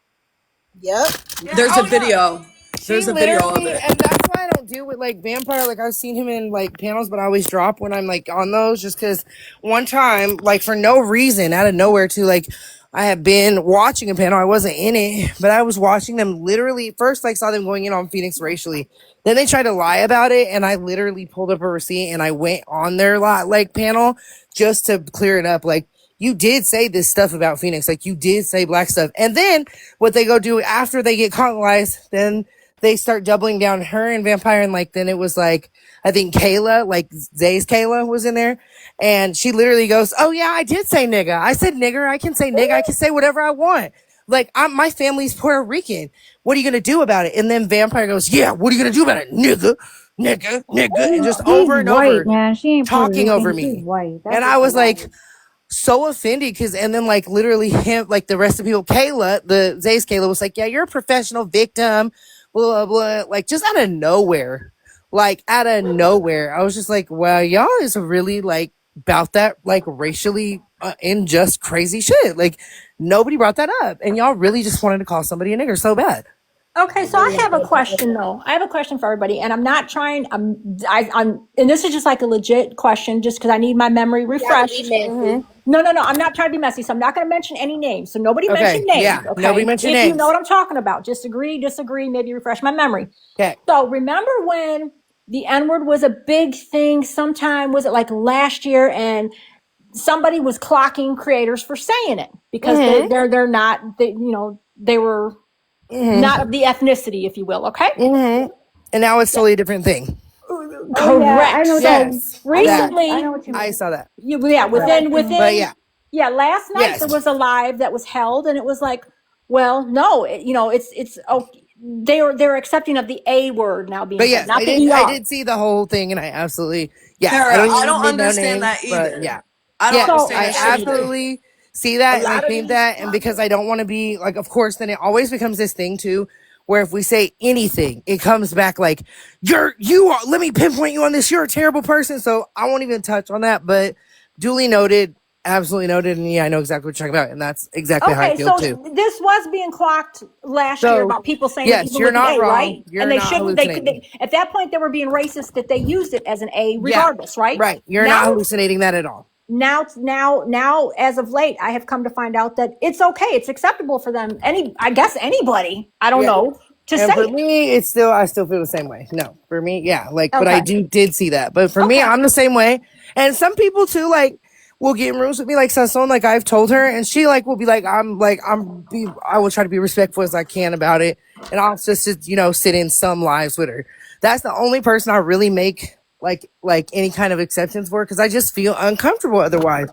Speaker 5: Yep.
Speaker 1: There's a video. There's a video of
Speaker 9: Literally,
Speaker 1: it.
Speaker 9: and that's why I don't deal with like vampire. Like I've seen him in like panels, but I always drop when I'm like on those, just because one time, like for no reason, out of nowhere, too, like I had been watching a panel. I wasn't in it, but I was watching them literally. First, like saw them going in on Phoenix racially. Then they tried to lie about it, and I literally pulled up a receipt and I went on their like panel just to clear it up. Like, you did say this stuff about Phoenix, like you did say black stuff, and then what they go do after they get colonized, then they start doubling down her and vampire, and like then it was like I think Kayla, like Zay's Kayla was in there, and she literally goes, "Oh yeah, I did say nigga. I said nigger. I can say nigga. I can say whatever I want." like my family's Puerto Rican. What are you gonna do about it? And then Vampire goes, yeah, what are you gonna do about it, nigga, nigga, nigga, and just
Speaker 2: She's
Speaker 9: over and
Speaker 2: white,
Speaker 9: over
Speaker 2: man. She ain't Puerto
Speaker 9: talking over
Speaker 2: Rican. She's
Speaker 9: me.
Speaker 2: white. That's
Speaker 9: And
Speaker 2: what
Speaker 9: I
Speaker 2: she
Speaker 9: was like
Speaker 2: is.
Speaker 9: so offended because, and then like literally him, like the rest of the people, Kayla, the Zay's Kayla was like, yeah, you're a professional victim, blah, blah, blah. Like just out of nowhere. Like out of nowhere. I was just like, wow, y'all is really like about that, like racially unjust, crazy shit. Like nobody brought that up. And y'all really just wanted to call somebody a nigger so bad.
Speaker 7: Okay, so I have a question though. I have a question for everybody, and I'm not trying. I'm, and this is just like a legit question, just because I need my memory refreshed.
Speaker 9: Mm-hmm.
Speaker 7: No, I'm not trying to be messy, so I'm not going to mention any names. So nobody mention
Speaker 9: Okay.
Speaker 7: names.
Speaker 9: Yeah.
Speaker 7: Okay,
Speaker 9: Nobody mentioned
Speaker 7: if you know
Speaker 9: names.
Speaker 7: what I'm talking about, just disagree, maybe refresh my memory.
Speaker 9: Okay.
Speaker 7: So remember when the N word was a big thing? Sometime was it like last year, and somebody was clocking creators for saying it because they're not they were not of the ethnicity, if you will. Okay.
Speaker 9: And now it's totally a different thing.
Speaker 2: Oh yeah, I know.
Speaker 7: Correct. So
Speaker 9: Yes.
Speaker 7: recently,
Speaker 2: I know what you
Speaker 9: I
Speaker 2: mean.
Speaker 9: saw that.
Speaker 7: within
Speaker 9: yeah.
Speaker 7: last night there
Speaker 9: Yes.
Speaker 7: was a live that was held, and it was like, well, no, it's okay. They're accepting of the A word now being
Speaker 9: But
Speaker 7: said,
Speaker 9: yes,
Speaker 7: not the
Speaker 9: I
Speaker 7: ER.
Speaker 9: did see the whole thing, and I absolutely, yeah, I
Speaker 1: Tara,
Speaker 9: don't
Speaker 1: I
Speaker 9: even
Speaker 1: don't
Speaker 9: need no
Speaker 1: understand
Speaker 9: names,
Speaker 1: that
Speaker 9: but
Speaker 1: either.
Speaker 9: yeah,
Speaker 1: I don't
Speaker 9: yes,
Speaker 1: understand
Speaker 9: I
Speaker 1: that shit either.
Speaker 9: absolutely see that, and I think that, and because I don't want to be like, of course, then it always becomes this thing too, where if we say anything, it comes back like you are. Let me pinpoint you on this. You're a terrible person. So I won't even touch on that. But duly noted, absolutely noted, and yeah, I know exactly what you're talking about, and that's exactly how I
Speaker 7: Okay,
Speaker 9: feel
Speaker 7: so
Speaker 9: too.
Speaker 7: this was being clocked last year
Speaker 9: So
Speaker 7: about people saying it
Speaker 9: yes,
Speaker 7: even
Speaker 9: you're
Speaker 7: with the
Speaker 9: not
Speaker 7: A,
Speaker 9: wrong.
Speaker 7: right? And
Speaker 9: You're
Speaker 7: they
Speaker 9: not
Speaker 7: shouldn't.
Speaker 9: hallucinating.
Speaker 7: At that point they were being racist that they used it as an A,
Speaker 9: Yeah,
Speaker 7: regardless, right?
Speaker 9: right. You're
Speaker 7: Now
Speaker 9: not hallucinating that at all.
Speaker 7: now as of late I have come to find out that it's okay, it's acceptable for them, I guess anybody, I don't
Speaker 9: Yeah.
Speaker 7: know, to say
Speaker 9: And for
Speaker 7: it.
Speaker 9: me, I still feel the same way. No, for me, yeah, like, but I
Speaker 7: Okay.
Speaker 9: did see that. But for me,
Speaker 7: Okay.
Speaker 9: I'm the same way. And some people too, like, will get in rooms with me, like Sasson, like I've told her, and she like will be like, I will try to be respectful as I can about it, and I'll just sit in some lives with her. That's the only person I really make like any kind of exceptions for, because I just feel uncomfortable otherwise.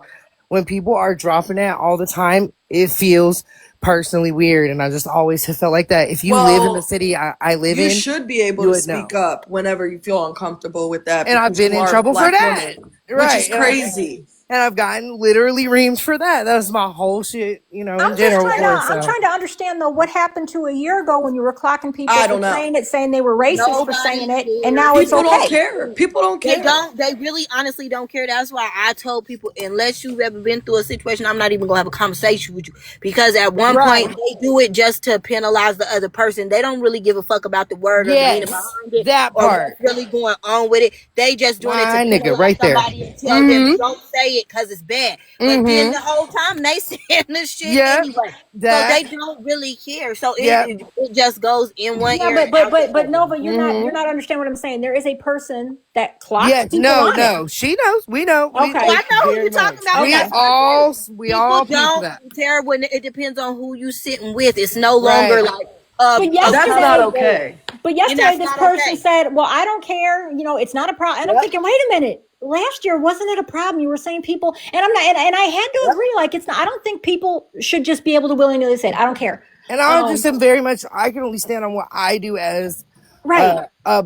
Speaker 9: When people are dropping that all the time, it feels personally weird, and I just always have felt like that. If you live in the
Speaker 1: Well,
Speaker 9: city I live
Speaker 1: you
Speaker 9: in,
Speaker 1: should be able
Speaker 9: you
Speaker 1: to
Speaker 9: would know.
Speaker 1: speak up whenever you feel uncomfortable with that
Speaker 9: And I've
Speaker 1: because
Speaker 9: been
Speaker 1: you
Speaker 9: in
Speaker 1: are a
Speaker 9: trouble for
Speaker 1: black
Speaker 9: that,
Speaker 1: woman, which is
Speaker 9: right?
Speaker 1: crazy.
Speaker 9: And I've gotten literally reamed for that. That's my whole shit, in
Speaker 7: I'm just
Speaker 9: general
Speaker 7: trying to
Speaker 9: for it.
Speaker 7: I'm
Speaker 9: So
Speaker 7: trying to understand though what happened to a year ago when you were clocking people
Speaker 1: I
Speaker 7: for
Speaker 1: don't know.
Speaker 7: saying they were racist for saying
Speaker 5: Nobody
Speaker 7: it, and
Speaker 5: cares.
Speaker 7: now it's
Speaker 1: People don't
Speaker 7: okay.
Speaker 1: care. People don't
Speaker 5: They
Speaker 1: care.
Speaker 5: don't. They really, honestly don't care. That's why I told people, unless you've ever been through a situation, I'm not even gonna have a conversation with you, because at one point
Speaker 7: Right.
Speaker 5: they do it just to penalize the other person. They don't really give a fuck about the word or the meaning
Speaker 9: yes,
Speaker 5: behind it
Speaker 9: that
Speaker 5: or
Speaker 9: part,
Speaker 5: what's really going on with it. They just doing it to
Speaker 9: my nigga,
Speaker 5: penalize
Speaker 9: right there.
Speaker 5: somebody and tell them don't say it because it's bad. But then the whole time they saying this shit
Speaker 9: Yep,
Speaker 5: anyway. So
Speaker 9: that.
Speaker 5: they don't really care. So
Speaker 9: Yep.
Speaker 5: it just goes in one
Speaker 7: Yeah,
Speaker 5: ear and out the
Speaker 7: but
Speaker 5: other.
Speaker 7: Nova, you're not understanding what I'm saying. There is a person that clocks
Speaker 9: Yes,
Speaker 7: people on it.
Speaker 9: no. She knows. We know.
Speaker 7: Okay.
Speaker 5: Oh, I
Speaker 9: Like
Speaker 5: know who
Speaker 9: very
Speaker 5: you're talking
Speaker 9: much.
Speaker 5: about, but
Speaker 9: We
Speaker 7: Okay.
Speaker 5: that's what I said.
Speaker 9: all
Speaker 5: People
Speaker 9: peep
Speaker 5: don't
Speaker 9: that.
Speaker 5: care when it depends on who you sitting with. It's no longer
Speaker 9: Right.
Speaker 5: like
Speaker 7: But
Speaker 5: a
Speaker 1: That's not
Speaker 7: yesterday,
Speaker 5: person,
Speaker 1: okay.
Speaker 5: and
Speaker 7: Yesterday,
Speaker 5: that's
Speaker 7: this
Speaker 5: not
Speaker 7: person
Speaker 5: okay.
Speaker 7: said, "Well, I don't care. It's not a problem." And I'm thinking, wait a minute. Last year, wasn't it a problem? You were saying people, and I'm not, and I had to agree. Like, it's not. I don't think people should just be able to willingly say it. I don't care.
Speaker 9: And I just am very much. I can only stand on what I do as
Speaker 7: Right.
Speaker 9: a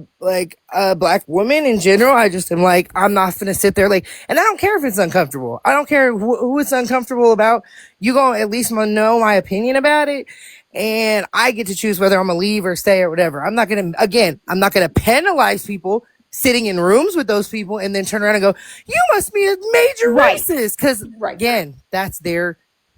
Speaker 9: black woman in general. I just am like, I'm not gonna sit there like, and I don't care if it's uncomfortable. I don't care who it's uncomfortable about. You gonna at least know my opinion about it, and I get to choose whether I'm gonna leave or stay or whatever. I'm not gonna penalize people sitting in rooms with those people and then turn around and go, you must be a major
Speaker 7: Right.
Speaker 9: racist, because
Speaker 7: Right.
Speaker 9: again, that's their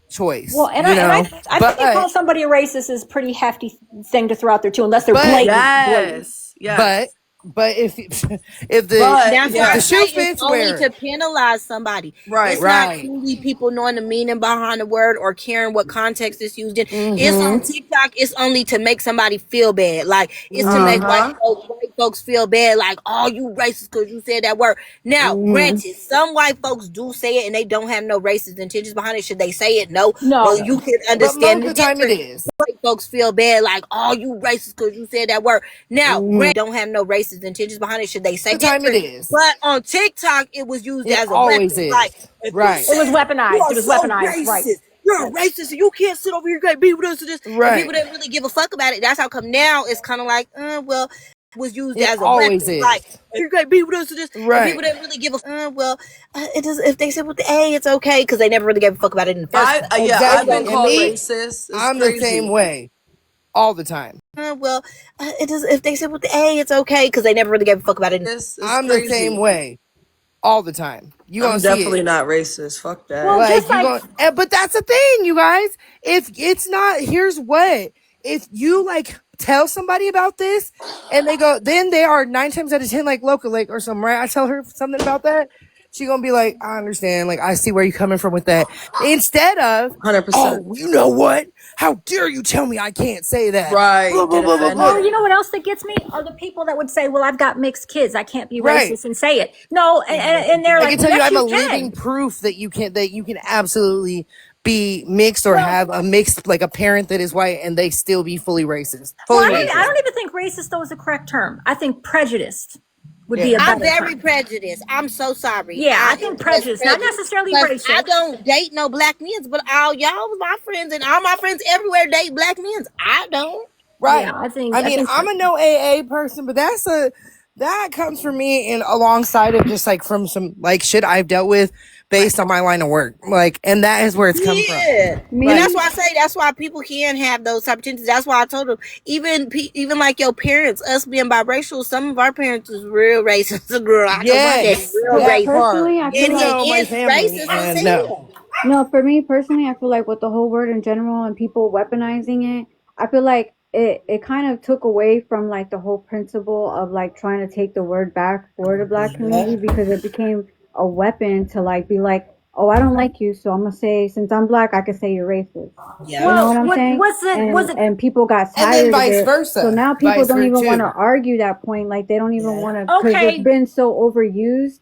Speaker 9: choice.
Speaker 7: Well, and I
Speaker 9: but
Speaker 7: think calling somebody a racist is a pretty hefty thing to throw out there too, unless they're blatant.
Speaker 1: Yes. Yes.
Speaker 9: but if
Speaker 1: But
Speaker 5: That's why I
Speaker 9: the
Speaker 5: say
Speaker 9: shoe
Speaker 5: it's
Speaker 9: fits,
Speaker 5: only
Speaker 9: wear
Speaker 5: to
Speaker 9: it.
Speaker 5: penalize somebody.
Speaker 1: Right.
Speaker 5: It's not
Speaker 9: Right.
Speaker 5: truly people knowing the meaning behind the word or caring what context it's used in. It's on TikTok. It's only to make somebody feel bad. Like, it's to make
Speaker 1: Uh-huh.
Speaker 5: white folks feel bad. Like, oh, you racist because you said that word. Now, granted, some white folks do say it and they don't have no racist intentions behind it. Should they say it? No.
Speaker 7: No.
Speaker 5: Well, you can
Speaker 9: But most
Speaker 5: understand
Speaker 9: of
Speaker 5: the
Speaker 9: the time it
Speaker 5: difference.
Speaker 9: is.
Speaker 5: White folks feel bad, like, oh, you racist because you said that word. Now, granted, don't have no racist intentions behind it. Should they say
Speaker 9: The time it
Speaker 5: different?
Speaker 9: is.
Speaker 5: But on TikTok, it was used
Speaker 9: It
Speaker 5: as a
Speaker 9: always
Speaker 5: weapon. Like,
Speaker 9: is.
Speaker 5: if you
Speaker 9: Right.
Speaker 7: It was
Speaker 5: said you
Speaker 7: weaponized.
Speaker 5: are
Speaker 7: It was
Speaker 5: so
Speaker 7: weaponized. Right.
Speaker 5: racist, you're a racist and you can't sit over here and be with us to this.
Speaker 9: Right.
Speaker 5: And people didn't really give a fuck about it. That's how come now it's kind of like, well, was used
Speaker 9: It
Speaker 5: as a
Speaker 9: always
Speaker 5: weapon.
Speaker 9: is.
Speaker 5: Like, you can't be with us to this.
Speaker 9: Right.
Speaker 5: And people didn't really give a it does. If they said with the A, it's okay because they never really gave a fuck about it in the first place.
Speaker 1: I've
Speaker 9: Exactly.
Speaker 1: been
Speaker 9: And
Speaker 1: called
Speaker 9: me,
Speaker 1: racist. It's
Speaker 9: I'm
Speaker 1: crazy.
Speaker 9: the same way all the time.
Speaker 5: It does. If they said with the A, it's okay because they never really gave a fuck about it.
Speaker 9: I'm the same way all the time. You
Speaker 1: I'm
Speaker 9: gonna see
Speaker 1: definitely
Speaker 9: it.
Speaker 1: not racist. Fuck that.
Speaker 7: Well,
Speaker 9: Like
Speaker 7: just
Speaker 9: you
Speaker 7: like
Speaker 9: going, but that's the thing, you guys. If it's not, here's what: if you like tell somebody about this, and they go, then they are 9 times out of 10 like Loca, like or something, right? I tell her something about that, she gonna be like, I understand, like I see where you're coming from with that. Instead of,
Speaker 1: 100%.
Speaker 9: oh, you know what? How dare you tell me I can't say that?
Speaker 1: Right.
Speaker 9: Blah, blah,
Speaker 1: Get
Speaker 9: blah, blah,
Speaker 1: offended.
Speaker 9: blah.
Speaker 7: Or you know what else that gets me are the people that would say, "Well, I've got mixed kids. I can't be
Speaker 9: Right.
Speaker 7: racist and say it." No, and they're
Speaker 9: I
Speaker 7: like,
Speaker 9: can tell
Speaker 7: well,
Speaker 9: you,
Speaker 7: yes,
Speaker 9: I'm a
Speaker 7: you can.
Speaker 9: living proof that you can absolutely be mixed or have a mixed, like a parent that is white and they still be fully racist.
Speaker 7: Well,
Speaker 9: Fully
Speaker 7: I
Speaker 9: racist.
Speaker 7: don't even think racist though is the correct term. I think prejudiced would be a
Speaker 5: I'm
Speaker 7: better
Speaker 5: very
Speaker 7: term.
Speaker 5: prejudiced. I'm so sorry.
Speaker 7: Yeah, I think prejudiced, not necessarily racist.
Speaker 5: I don't date no black men, but all y'all, my friends, and all my friends everywhere date black men. I don't.
Speaker 9: Right.
Speaker 7: Yeah, I think.
Speaker 9: I'm a no AA person, but that comes from me and alongside of just like from some like shit I've dealt with based on my line of work. Like, and that is where it's come from.
Speaker 5: And that's why I say that's why people can have those type of tendencies. That's why I told them even like your parents, us being biracial, some of our parents is real racist. Girl, I
Speaker 9: Yes.
Speaker 5: real racist.
Speaker 2: Personally, I feel
Speaker 5: And
Speaker 2: like
Speaker 5: he
Speaker 9: my
Speaker 5: is
Speaker 9: family,
Speaker 5: racist as
Speaker 9: and
Speaker 5: hell.
Speaker 2: no, for me personally, I feel like with the whole word in general and people weaponizing it, I feel like it kind of took away from like the whole principle of like trying to take the word back for the black community because it became a weapon to like be like, oh, I don't like you, so I'm gonna say since I'm black, I can say you're racist. You know what I'm saying? And people got
Speaker 9: and
Speaker 2: tired
Speaker 9: then vice
Speaker 2: of it.
Speaker 9: versa.
Speaker 2: So now people
Speaker 9: Vice
Speaker 2: don't
Speaker 9: versa,
Speaker 2: even want to
Speaker 9: too.
Speaker 2: argue that point. Like they don't even want to because
Speaker 7: Okay.
Speaker 2: it's been so overused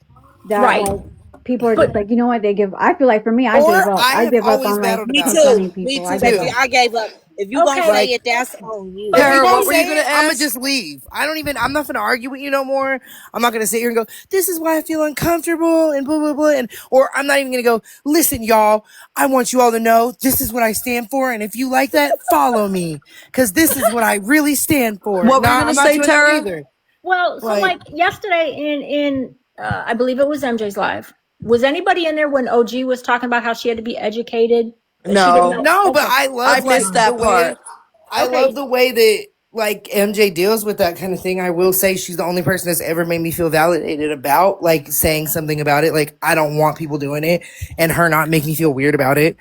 Speaker 2: that
Speaker 7: Right.
Speaker 2: like people are just like, you know what? They give. I feel like for me, I
Speaker 9: Or
Speaker 2: gave up.
Speaker 9: I
Speaker 2: I
Speaker 9: have
Speaker 2: give up
Speaker 9: always
Speaker 2: on like
Speaker 9: battled
Speaker 5: Me
Speaker 9: about
Speaker 2: defending
Speaker 5: too. Me
Speaker 2: people.
Speaker 5: too,
Speaker 2: I give
Speaker 5: baby.
Speaker 2: up.
Speaker 5: I gave up. If you gonna
Speaker 7: Okay.
Speaker 5: say it, that's on you.
Speaker 9: Tara,
Speaker 1: If you
Speaker 9: what
Speaker 1: gonna
Speaker 9: we're
Speaker 1: say
Speaker 9: saying,
Speaker 1: it,
Speaker 9: I'm gonna just leave. I'm not gonna argue with you no more. I'm not gonna sit here and go, this is why I feel uncomfortable and blah blah blah, or I'm not even gonna go, listen, y'all, I want you all to know this is what I stand for, and if you like that, follow me, because this is what I really stand for.
Speaker 1: What were you
Speaker 9: Nah,
Speaker 1: gonna
Speaker 9: I'm not
Speaker 1: say,
Speaker 9: doing that
Speaker 1: Tara?
Speaker 9: either.
Speaker 7: Well, so like yesterday in I believe it was MJ's live. Was anybody in there when OG was talking about how she had to be educated? She didn't know.
Speaker 9: No, but
Speaker 7: Okay.
Speaker 9: I love
Speaker 1: I missed that
Speaker 9: the way
Speaker 1: part.
Speaker 9: I
Speaker 7: Okay.
Speaker 9: love the way that like MJ deals with that kind of thing. I will say she's the only person that's ever made me feel validated about like saying something about it. Like I don't want people doing it, and her not make me feel weird about it.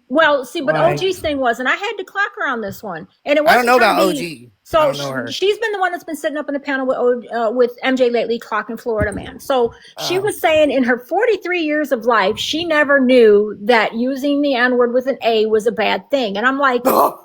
Speaker 7: Well, see, but
Speaker 9: Like,
Speaker 7: OG's thing was, and I had to clock her on this one, and it
Speaker 9: I don't
Speaker 7: wasn't
Speaker 9: know
Speaker 7: trying
Speaker 9: about
Speaker 7: to be.
Speaker 9: OG. I
Speaker 7: So
Speaker 9: don't know her.
Speaker 7: she's been the one that's been sitting up in the panel with MJ lately, clocking Florida Man. So she was saying in her 43 years of life, she never knew that using the N word with an A was a bad thing. And I'm like,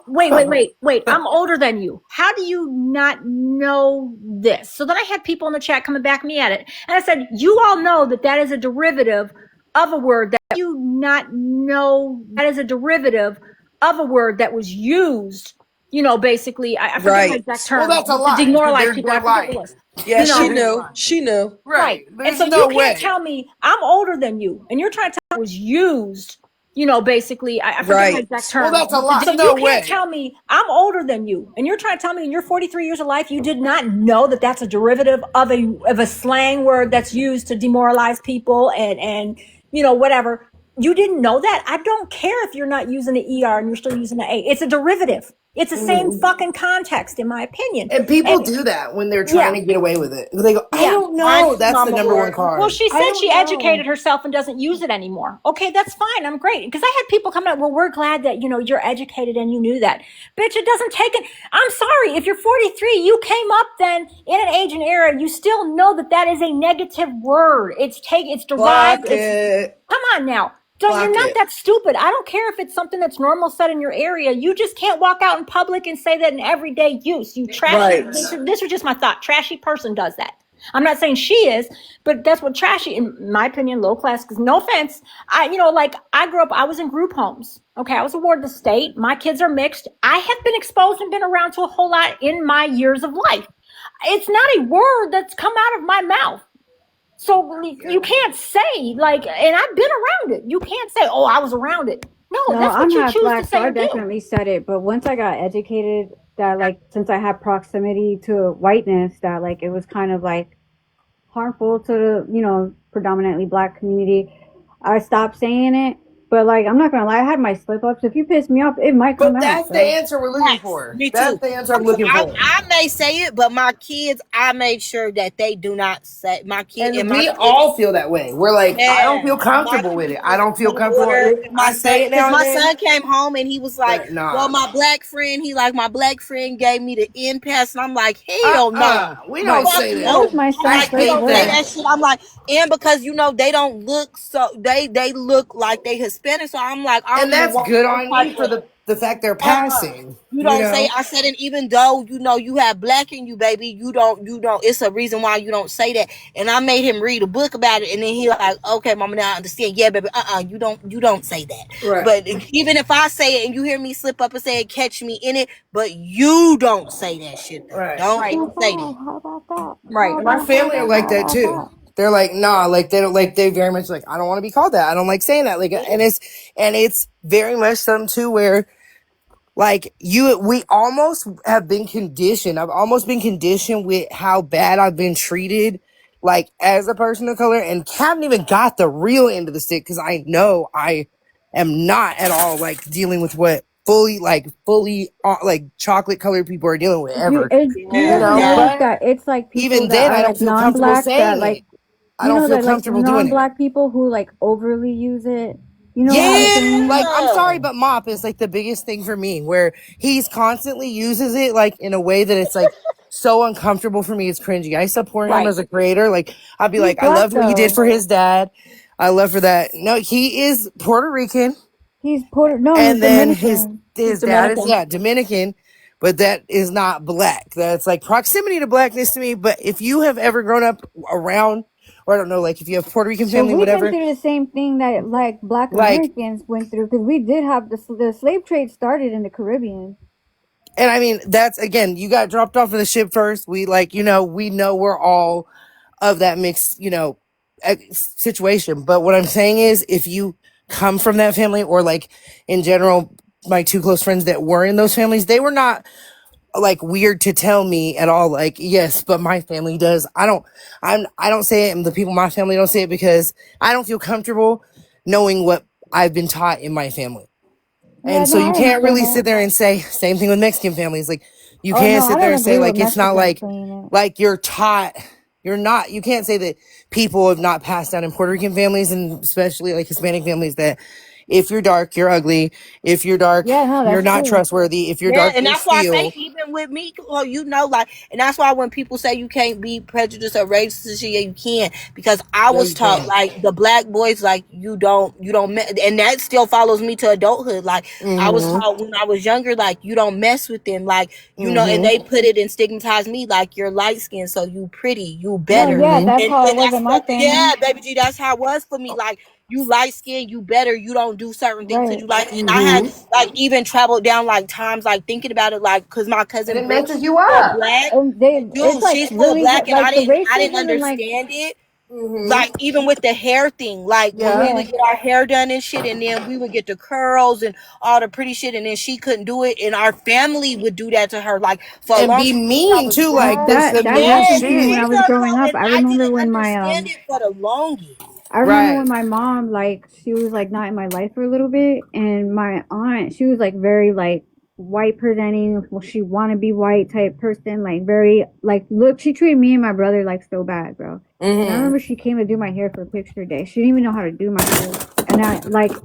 Speaker 7: wait, I'm older than you. How do you not know this? So then I had people in the chat coming back me at it, and I said, you all know that that is a derivative of a word that you not know that is a derivative of a word that was used, you know, basically, I forget the exact term.
Speaker 9: Well, that's a lie.
Speaker 7: To demoralize
Speaker 9: They're
Speaker 7: people. I forget
Speaker 9: lying.
Speaker 7: what it was.
Speaker 1: Yeah,
Speaker 7: You know,
Speaker 1: she knew. She knew.
Speaker 7: Right. And
Speaker 9: There's
Speaker 7: so
Speaker 9: no
Speaker 7: you can't
Speaker 9: way.
Speaker 7: tell me I'm older than you, and you're trying to tell me it was used, you know, basically, I forget the exact term.
Speaker 9: Well, that's a lie.
Speaker 7: So
Speaker 9: No
Speaker 7: you
Speaker 9: way.
Speaker 7: can't tell me I'm older than you, and you're trying to tell me in your 43 years of life you did not know that that's a derivative of a slang word that's used to demoralize people and you know whatever. You didn't know that? I don't care if you're not using the ER and you're still using the A. It's a derivative. It's the same fucking context, in my opinion.
Speaker 9: And people do that when they're trying to get away with it. They go, I don't know. That's the number one card.
Speaker 7: Well, she said she educated herself and doesn't use it anymore. Okay, that's fine. I'm great. Because I had people come up, well, we're glad that, you know, you're educated and you knew that. Bitch, it doesn't take it. I'm sorry. If you're 43, you came up then in an age and era, you still know that that is a negative word. It's derived. Come on now. You're not that stupid. I don't care if it's something that's normal said in your area. You just can't walk out in public and say that in everyday use. You trashy.
Speaker 1: Right.
Speaker 7: This was just my thought. Trashy person does that. I'm not saying she is, but that's what trashy, in my opinion, low class. Because no offense, I grew up. I was in group homes. Okay, I was awarded the state. My kids are mixed. I have been exposed and been around to a whole lot in my years of life. It's not a word that's come out of my mouth. So you can't say like, and I've been around it. You can't say, oh, I was around it.
Speaker 3: No,
Speaker 2: No,
Speaker 3: that's what
Speaker 2: I'm
Speaker 3: you
Speaker 2: half
Speaker 3: choose to
Speaker 2: black, so
Speaker 3: say
Speaker 2: I
Speaker 3: or do.
Speaker 2: definitely said it. But once I got educated, that like since I had proximity to whiteness, that like it was kind of like harmful to the predominantly black community, I stopped saying it. But like I'm not gonna lie, I had my slip ups. If you piss me off, it might come
Speaker 9: But
Speaker 2: out,
Speaker 9: that's the
Speaker 2: bro.
Speaker 9: answer we're looking
Speaker 5: Yes,
Speaker 9: for.
Speaker 5: me
Speaker 9: That's
Speaker 5: too.
Speaker 9: the answer I'm looking for.
Speaker 5: I may say it, but my kids, I made sure that they do not say my kid and
Speaker 9: And
Speaker 5: my
Speaker 9: we
Speaker 5: kids.
Speaker 9: all feel that way. We're like, I don't
Speaker 5: Yeah,
Speaker 9: feel
Speaker 5: my
Speaker 9: comfortable with it. I
Speaker 5: kids
Speaker 9: don't feel
Speaker 5: know
Speaker 9: comfortable.
Speaker 5: order. My
Speaker 9: I
Speaker 5: son,
Speaker 9: say it
Speaker 5: because
Speaker 9: now and
Speaker 5: my
Speaker 9: then,
Speaker 5: son came home and he was like,
Speaker 9: but
Speaker 5: "Well,
Speaker 9: nah.
Speaker 5: my black friend, my black friend gave me the end pass," and I'm like, "Hell no,
Speaker 9: We don't
Speaker 2: Right.
Speaker 5: fuck
Speaker 9: say
Speaker 2: That
Speaker 9: that.
Speaker 2: was
Speaker 5: no!"
Speaker 2: my
Speaker 5: I'm
Speaker 9: I
Speaker 2: son's
Speaker 5: like, "You
Speaker 2: first
Speaker 9: hate
Speaker 5: don't say
Speaker 2: word.
Speaker 9: that.
Speaker 5: that shit." I'm like, and because they don't look so they look like they Hispanic, so I'm like, I
Speaker 9: And
Speaker 5: don't even
Speaker 9: that's
Speaker 5: want
Speaker 9: good
Speaker 5: no
Speaker 9: on
Speaker 5: type
Speaker 9: you for
Speaker 5: of
Speaker 9: the fact they're
Speaker 5: uh-uh.
Speaker 9: passing.
Speaker 5: You
Speaker 9: You
Speaker 5: don't say.
Speaker 9: know?
Speaker 5: I said, and even though you have black in you, baby, you don't. It's a reason why you don't say that. And I made him read a book about it, and then he like, okay, mama, now I understand. Yeah, baby, you don't say that.
Speaker 9: Right.
Speaker 5: But even if I say it and you hear me slip up and say it, catch me in it, but you don't say that shit though.
Speaker 9: Right.
Speaker 3: Right.
Speaker 5: Don't say that.
Speaker 2: How about that?
Speaker 3: Right.
Speaker 9: And my family are like that too. They're like, nah, like they don't like they very much like, I don't want to be called that. I don't like saying that. Like and it's very much something too where like we almost have been conditioned. I've almost been conditioned with how bad I've been treated, like as a person of color, and haven't even got the real end of the stick because I know I am not at all like dealing with what fully like chocolate colored people are dealing with ever.
Speaker 2: Do you
Speaker 5: Yeah,
Speaker 2: ever notice
Speaker 5: yeah.
Speaker 9: But
Speaker 2: that it's like people
Speaker 9: even
Speaker 2: that
Speaker 9: then,
Speaker 2: are
Speaker 9: I don't
Speaker 2: like
Speaker 9: feel comfortable
Speaker 2: non-black that
Speaker 9: saying
Speaker 2: like
Speaker 9: it. I don't feel
Speaker 2: that like
Speaker 9: comfortable doing it.
Speaker 2: non-black people who like overly use it. You know what I'm
Speaker 9: Yes.
Speaker 2: saying?
Speaker 9: Like, I'm
Speaker 5: Yeah.
Speaker 9: sorry, but Mop is like the biggest thing for me where he's constantly uses it like in a way that it's like so uncomfortable for me. It's cringy. I support him
Speaker 3: Right.
Speaker 9: as a creator. Like, I'd be
Speaker 2: He's
Speaker 9: like, I
Speaker 2: black
Speaker 9: loved what he did
Speaker 2: though.
Speaker 9: for his dad. I love for that. No, he is Puerto Rican.
Speaker 2: He's Puerto. No, he's
Speaker 9: And then
Speaker 2: Dominican.
Speaker 9: his dad is,
Speaker 3: Dominican.
Speaker 9: yeah, Dominican. But that is not black. That's like proximity to blackness to me. But if you have ever grown up around, or I don't know, like if you have Puerto Rican
Speaker 2: But
Speaker 9: family,
Speaker 2: we've been
Speaker 9: whatever,
Speaker 2: through the same thing that like Black
Speaker 9: like
Speaker 2: Americans went through because we did have the slave trade started in the Caribbean.
Speaker 9: and I mean, that's again, you got dropped off of the ship first. We like, we know we're all of that mixed, situation. But what I'm saying is, if you come from that family, or like in general, my two close friends that were in those families, they were not like weird to tell me at all. Like, yes, but my family does. I don't say it, and the people in my family don't say it because I don't feel comfortable knowing what I've been taught in my family.
Speaker 2: Yeah,
Speaker 9: And
Speaker 2: no,
Speaker 9: so you
Speaker 2: I
Speaker 9: can't
Speaker 2: understand
Speaker 9: really
Speaker 2: that.
Speaker 9: sit there and say same thing with Mexican families. Like you
Speaker 2: Oh
Speaker 9: can't
Speaker 2: no, I
Speaker 9: sit there
Speaker 2: don't
Speaker 9: and say
Speaker 2: agree with
Speaker 9: like it's not
Speaker 2: Mexicans
Speaker 9: like
Speaker 2: saying it.
Speaker 9: you're taught you're not you can't say that people have not passed down in Puerto Rican families and especially like Hispanic families that if you're dark, you're ugly. If you're dark,
Speaker 2: Yeah, no,
Speaker 9: you're
Speaker 2: that's
Speaker 9: not
Speaker 2: true.
Speaker 9: trustworthy. If you're
Speaker 5: Yeah,
Speaker 9: dark,
Speaker 5: and
Speaker 9: you'll
Speaker 5: that's why I say
Speaker 9: steal.
Speaker 5: even with me, well, like, and that's why when people say you can't be prejudiced or racist, yeah, you can because I
Speaker 9: No,
Speaker 5: was
Speaker 9: you
Speaker 5: taught
Speaker 9: can't.
Speaker 5: like the black boys, like you don't, and that still follows me to adulthood. Like I was
Speaker 9: Mm-hmm.
Speaker 5: taught when I was younger, like you don't mess with them, like and
Speaker 9: Mm-hmm.
Speaker 5: they put it and stigmatized me like you're light skinned, so you pretty, you
Speaker 2: No,
Speaker 5: better,
Speaker 2: yeah,
Speaker 9: Mm-hmm.
Speaker 2: that's how it
Speaker 5: and
Speaker 2: was in
Speaker 5: that's
Speaker 2: my
Speaker 5: yeah,
Speaker 2: family.
Speaker 5: baby G, that's how it was for me, like. You light skinned, you better. You don't do certain things that
Speaker 2: Right.
Speaker 5: you like. And I had
Speaker 9: Mm-hmm.
Speaker 5: like even traveled down like times like thinking about it like because my
Speaker 9: And
Speaker 5: cousin
Speaker 9: it
Speaker 5: Britt,
Speaker 9: messes
Speaker 5: she's
Speaker 9: you
Speaker 5: full
Speaker 9: up.
Speaker 5: black,
Speaker 2: And it's
Speaker 5: dude,
Speaker 2: like
Speaker 5: she's full
Speaker 2: really
Speaker 5: black, and
Speaker 2: like the
Speaker 5: I didn't
Speaker 2: racism and like
Speaker 5: understand it,
Speaker 9: Mm-hmm.
Speaker 5: like even with the hair thing, like when
Speaker 9: Yeah.
Speaker 5: we
Speaker 2: yeah.
Speaker 5: would get our hair done and shit, and then we would get the curls and all the pretty shit, and then she couldn't do it, and our family would do that to her like for a
Speaker 9: And
Speaker 5: long
Speaker 9: be
Speaker 5: time when I
Speaker 9: mean
Speaker 5: was
Speaker 9: too, like
Speaker 5: young.
Speaker 9: this the
Speaker 2: That
Speaker 9: mean
Speaker 5: Yeah,
Speaker 2: happened to me when
Speaker 9: shit.
Speaker 2: I
Speaker 5: these
Speaker 2: was
Speaker 5: are
Speaker 2: growing up.
Speaker 5: and
Speaker 2: I
Speaker 5: I
Speaker 2: remember
Speaker 5: didn't
Speaker 2: when
Speaker 5: understand it for the longest.
Speaker 9: Right.
Speaker 2: my mom like she was like not in my life for a little bit, and my aunt she was like very like white presenting. Well, she want to be white type person, like very like look. She treated me and my brother like so bad, bro. And I
Speaker 9: Mm-hmm.
Speaker 2: remember she came to do my hair for a picture day. She didn't even know how to do my hair, and I like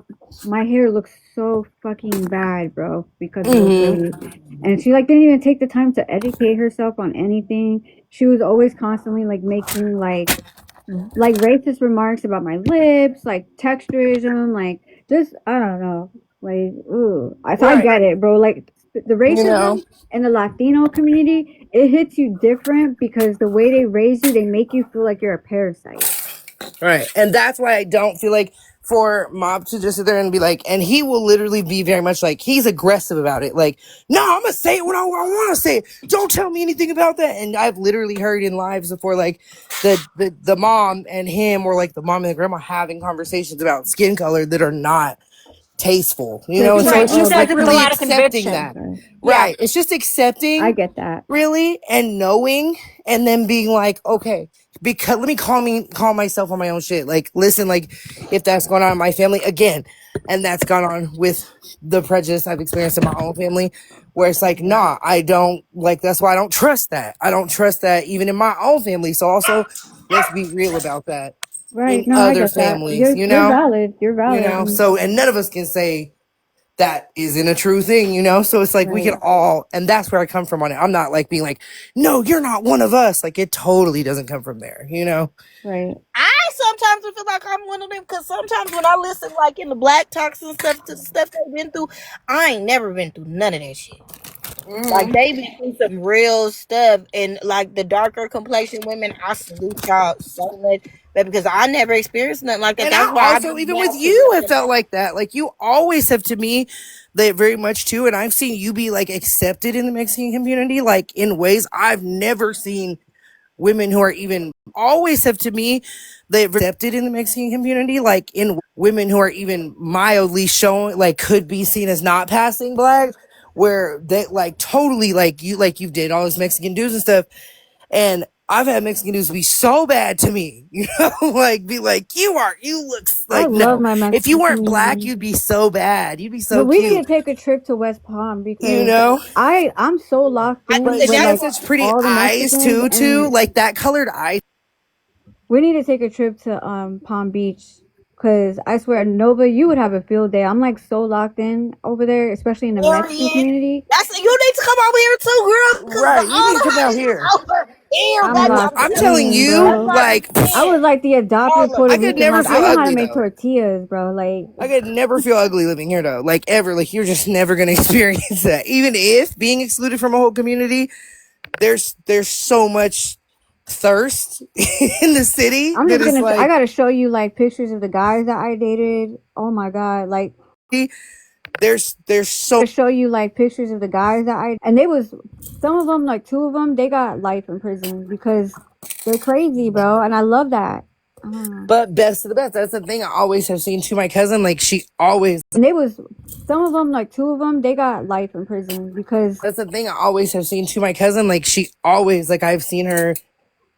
Speaker 2: my hair looks so fucking bad, bro, because of this
Speaker 9: Mm-hmm.
Speaker 2: lady. And she like didn't even take the time to educate herself on anything. She was always constantly like making like racist remarks about my lips, like texturism, like just I don't know, like ooh. So I
Speaker 9: Right.
Speaker 2: get it, bro. Like the
Speaker 9: You know.
Speaker 2: racism in the Latino community, it hits you different because the way they raise you, they make you feel like you're a parasite.
Speaker 9: Right. And that's why I don't feel like for Mob to just sit there and be like, and he will literally be very much like, he's aggressive about it. Like, no, I'm going to say it when I want to say it. Don't tell me anything about that. And I've literally heard in lives before, like the mom and him or like the mom and the grandma having conversations about skin color that are not tasteful, you know,
Speaker 2: Takes
Speaker 9: and
Speaker 2: a
Speaker 9: so
Speaker 7: Right.
Speaker 9: it's
Speaker 7: She
Speaker 2: oh,
Speaker 9: just
Speaker 7: says
Speaker 9: like
Speaker 7: it with a
Speaker 9: really
Speaker 7: lot of
Speaker 9: accepting
Speaker 7: conviction.
Speaker 9: that.
Speaker 2: okay.
Speaker 7: Yeah.
Speaker 9: Right. It's just
Speaker 2: I
Speaker 9: accepting
Speaker 2: get that.
Speaker 9: really and knowing and then being like, okay, because let me call myself on my own shit. Like, listen, like if that's going on in my family again, and that's gone on with the prejudice I've experienced in my own family, where it's like, nah, I don't like, that's why I don't trust that. I don't trust that even in my own family. So also let's be real about that
Speaker 2: Right.
Speaker 9: in
Speaker 2: No, I
Speaker 9: other
Speaker 2: get that.
Speaker 9: families,
Speaker 2: You're valid. You're
Speaker 9: you
Speaker 2: valid.
Speaker 9: know, so, and none of us can say that isn't a true thing, you know? So it's like we can
Speaker 2: Right.
Speaker 9: all, and that's where I come from on it. I'm not like being like, no, you're not one of us. Like it totally doesn't come from there, you know?
Speaker 2: Right.
Speaker 5: I sometimes feel like I'm one of them because sometimes when I listen, like in the black talks and stuff, to the stuff they've been through, I ain't never been through none of that shit. Like they been through some real stuff, and like the darker complexion women, I salute y'all so much, but because I never experienced nothing like that.
Speaker 9: And
Speaker 5: That's
Speaker 9: I
Speaker 5: why I
Speaker 9: also,
Speaker 5: be
Speaker 9: even with
Speaker 5: mad
Speaker 9: you, it
Speaker 5: 'cause
Speaker 9: felt like that. Like you always have to me that very much too. And I've seen you be like accepted in the Mexican community, like in ways I've never seen women who are even always have to me they've accepted in the Mexican community, like in women who are even mildly shown like could be seen as not passing black, where they like totally like you did all those Mexican dudes and stuff. And I've had Mexican dudes be so bad to me, you know, like be like, you look
Speaker 2: I
Speaker 9: like,
Speaker 2: love
Speaker 9: no,
Speaker 2: my
Speaker 9: if you
Speaker 2: Mexican
Speaker 9: weren't black,
Speaker 2: community.
Speaker 9: you'd be so bad. You'd be
Speaker 2: But
Speaker 9: so
Speaker 2: we need to
Speaker 9: cute,
Speaker 2: take a trip to West Palm
Speaker 9: you
Speaker 2: because
Speaker 9: know?
Speaker 2: I'm so locked in
Speaker 9: But
Speaker 2: with
Speaker 9: she has
Speaker 2: like
Speaker 9: such pretty
Speaker 2: all the
Speaker 9: eyes
Speaker 2: Mexicans,
Speaker 9: too,
Speaker 2: and
Speaker 9: like that colored eye.
Speaker 2: we need to take a trip to Palm Beach because I swear Nova, you would have a field day. I'm like so locked in over there, especially in the Mexican
Speaker 5: period.
Speaker 2: community.
Speaker 5: That's you need to come over here too, girl, because
Speaker 9: Right. You
Speaker 5: all
Speaker 9: need to
Speaker 5: the
Speaker 9: come out
Speaker 5: hot
Speaker 9: here.
Speaker 5: is over here,
Speaker 2: I'm
Speaker 5: baby.
Speaker 2: locked
Speaker 5: I'm
Speaker 9: I'm
Speaker 5: telling you,
Speaker 9: telling
Speaker 2: in,
Speaker 9: you,
Speaker 5: that's
Speaker 2: bro.
Speaker 5: why I be
Speaker 9: like,
Speaker 2: I was
Speaker 5: saying
Speaker 2: like the adopted
Speaker 5: all of
Speaker 2: Puerto
Speaker 9: I
Speaker 5: it.
Speaker 9: could
Speaker 2: Rican.
Speaker 9: never
Speaker 2: Like
Speaker 9: feel
Speaker 2: I know how to
Speaker 9: ugly
Speaker 2: make
Speaker 9: though.
Speaker 2: tortillas, bro. Like
Speaker 9: I could never feel ugly living here though. Like ever. Like you're just never gonna experience that. Even if being excluded from a whole community, there's so much thirst in the city
Speaker 2: I'm
Speaker 9: that
Speaker 2: just
Speaker 9: is
Speaker 2: gonna. I
Speaker 9: like
Speaker 2: gotta show you like pictures of the guys that I dated. Oh my god, like
Speaker 9: there's so
Speaker 2: show you like pictures of the guys that I and they was some of them like two of them they got life in prison because they're crazy, bro, and I love that.
Speaker 9: but best of the best. That's the thing I always have seen to my cousin. Like she always
Speaker 2: And they was some of them like two of them they got life in prison because
Speaker 9: that's the thing I always have seen to my cousin. Like she always like I've seen her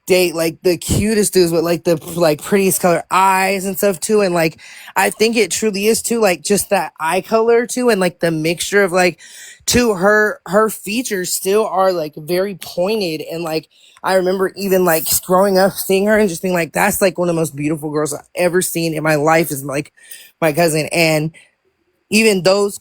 Speaker 9: date like the cutest dudes with like the like prettiest color eyes and stuff too. And like I think it truly is too, like just that eye color too, and like the mixture of like to her features still are like very pointed. And like I remember even like growing up seeing her and just being like, that's like one of the most beautiful girls I've ever seen in my life is like my cousin. And even those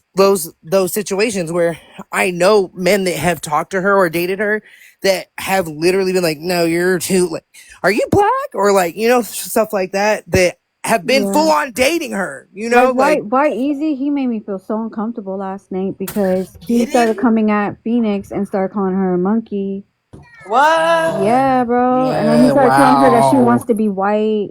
Speaker 9: situations where I know men that have talked to her or dated her that have literally been like, no, you're too like, are you black? Or like, you know, stuff like that that have been
Speaker 2: yeah,
Speaker 9: full on dating her, you
Speaker 2: like
Speaker 9: know, like
Speaker 2: why easy he made me feel so uncomfortable last night because he
Speaker 9: did
Speaker 2: started
Speaker 9: he?
Speaker 2: coming at Phoenix and started calling her a monkey.
Speaker 9: What?
Speaker 2: Yeah, bro, and then he
Speaker 9: Yeah,
Speaker 2: started telling her that she wants
Speaker 9: wow.
Speaker 2: to be white.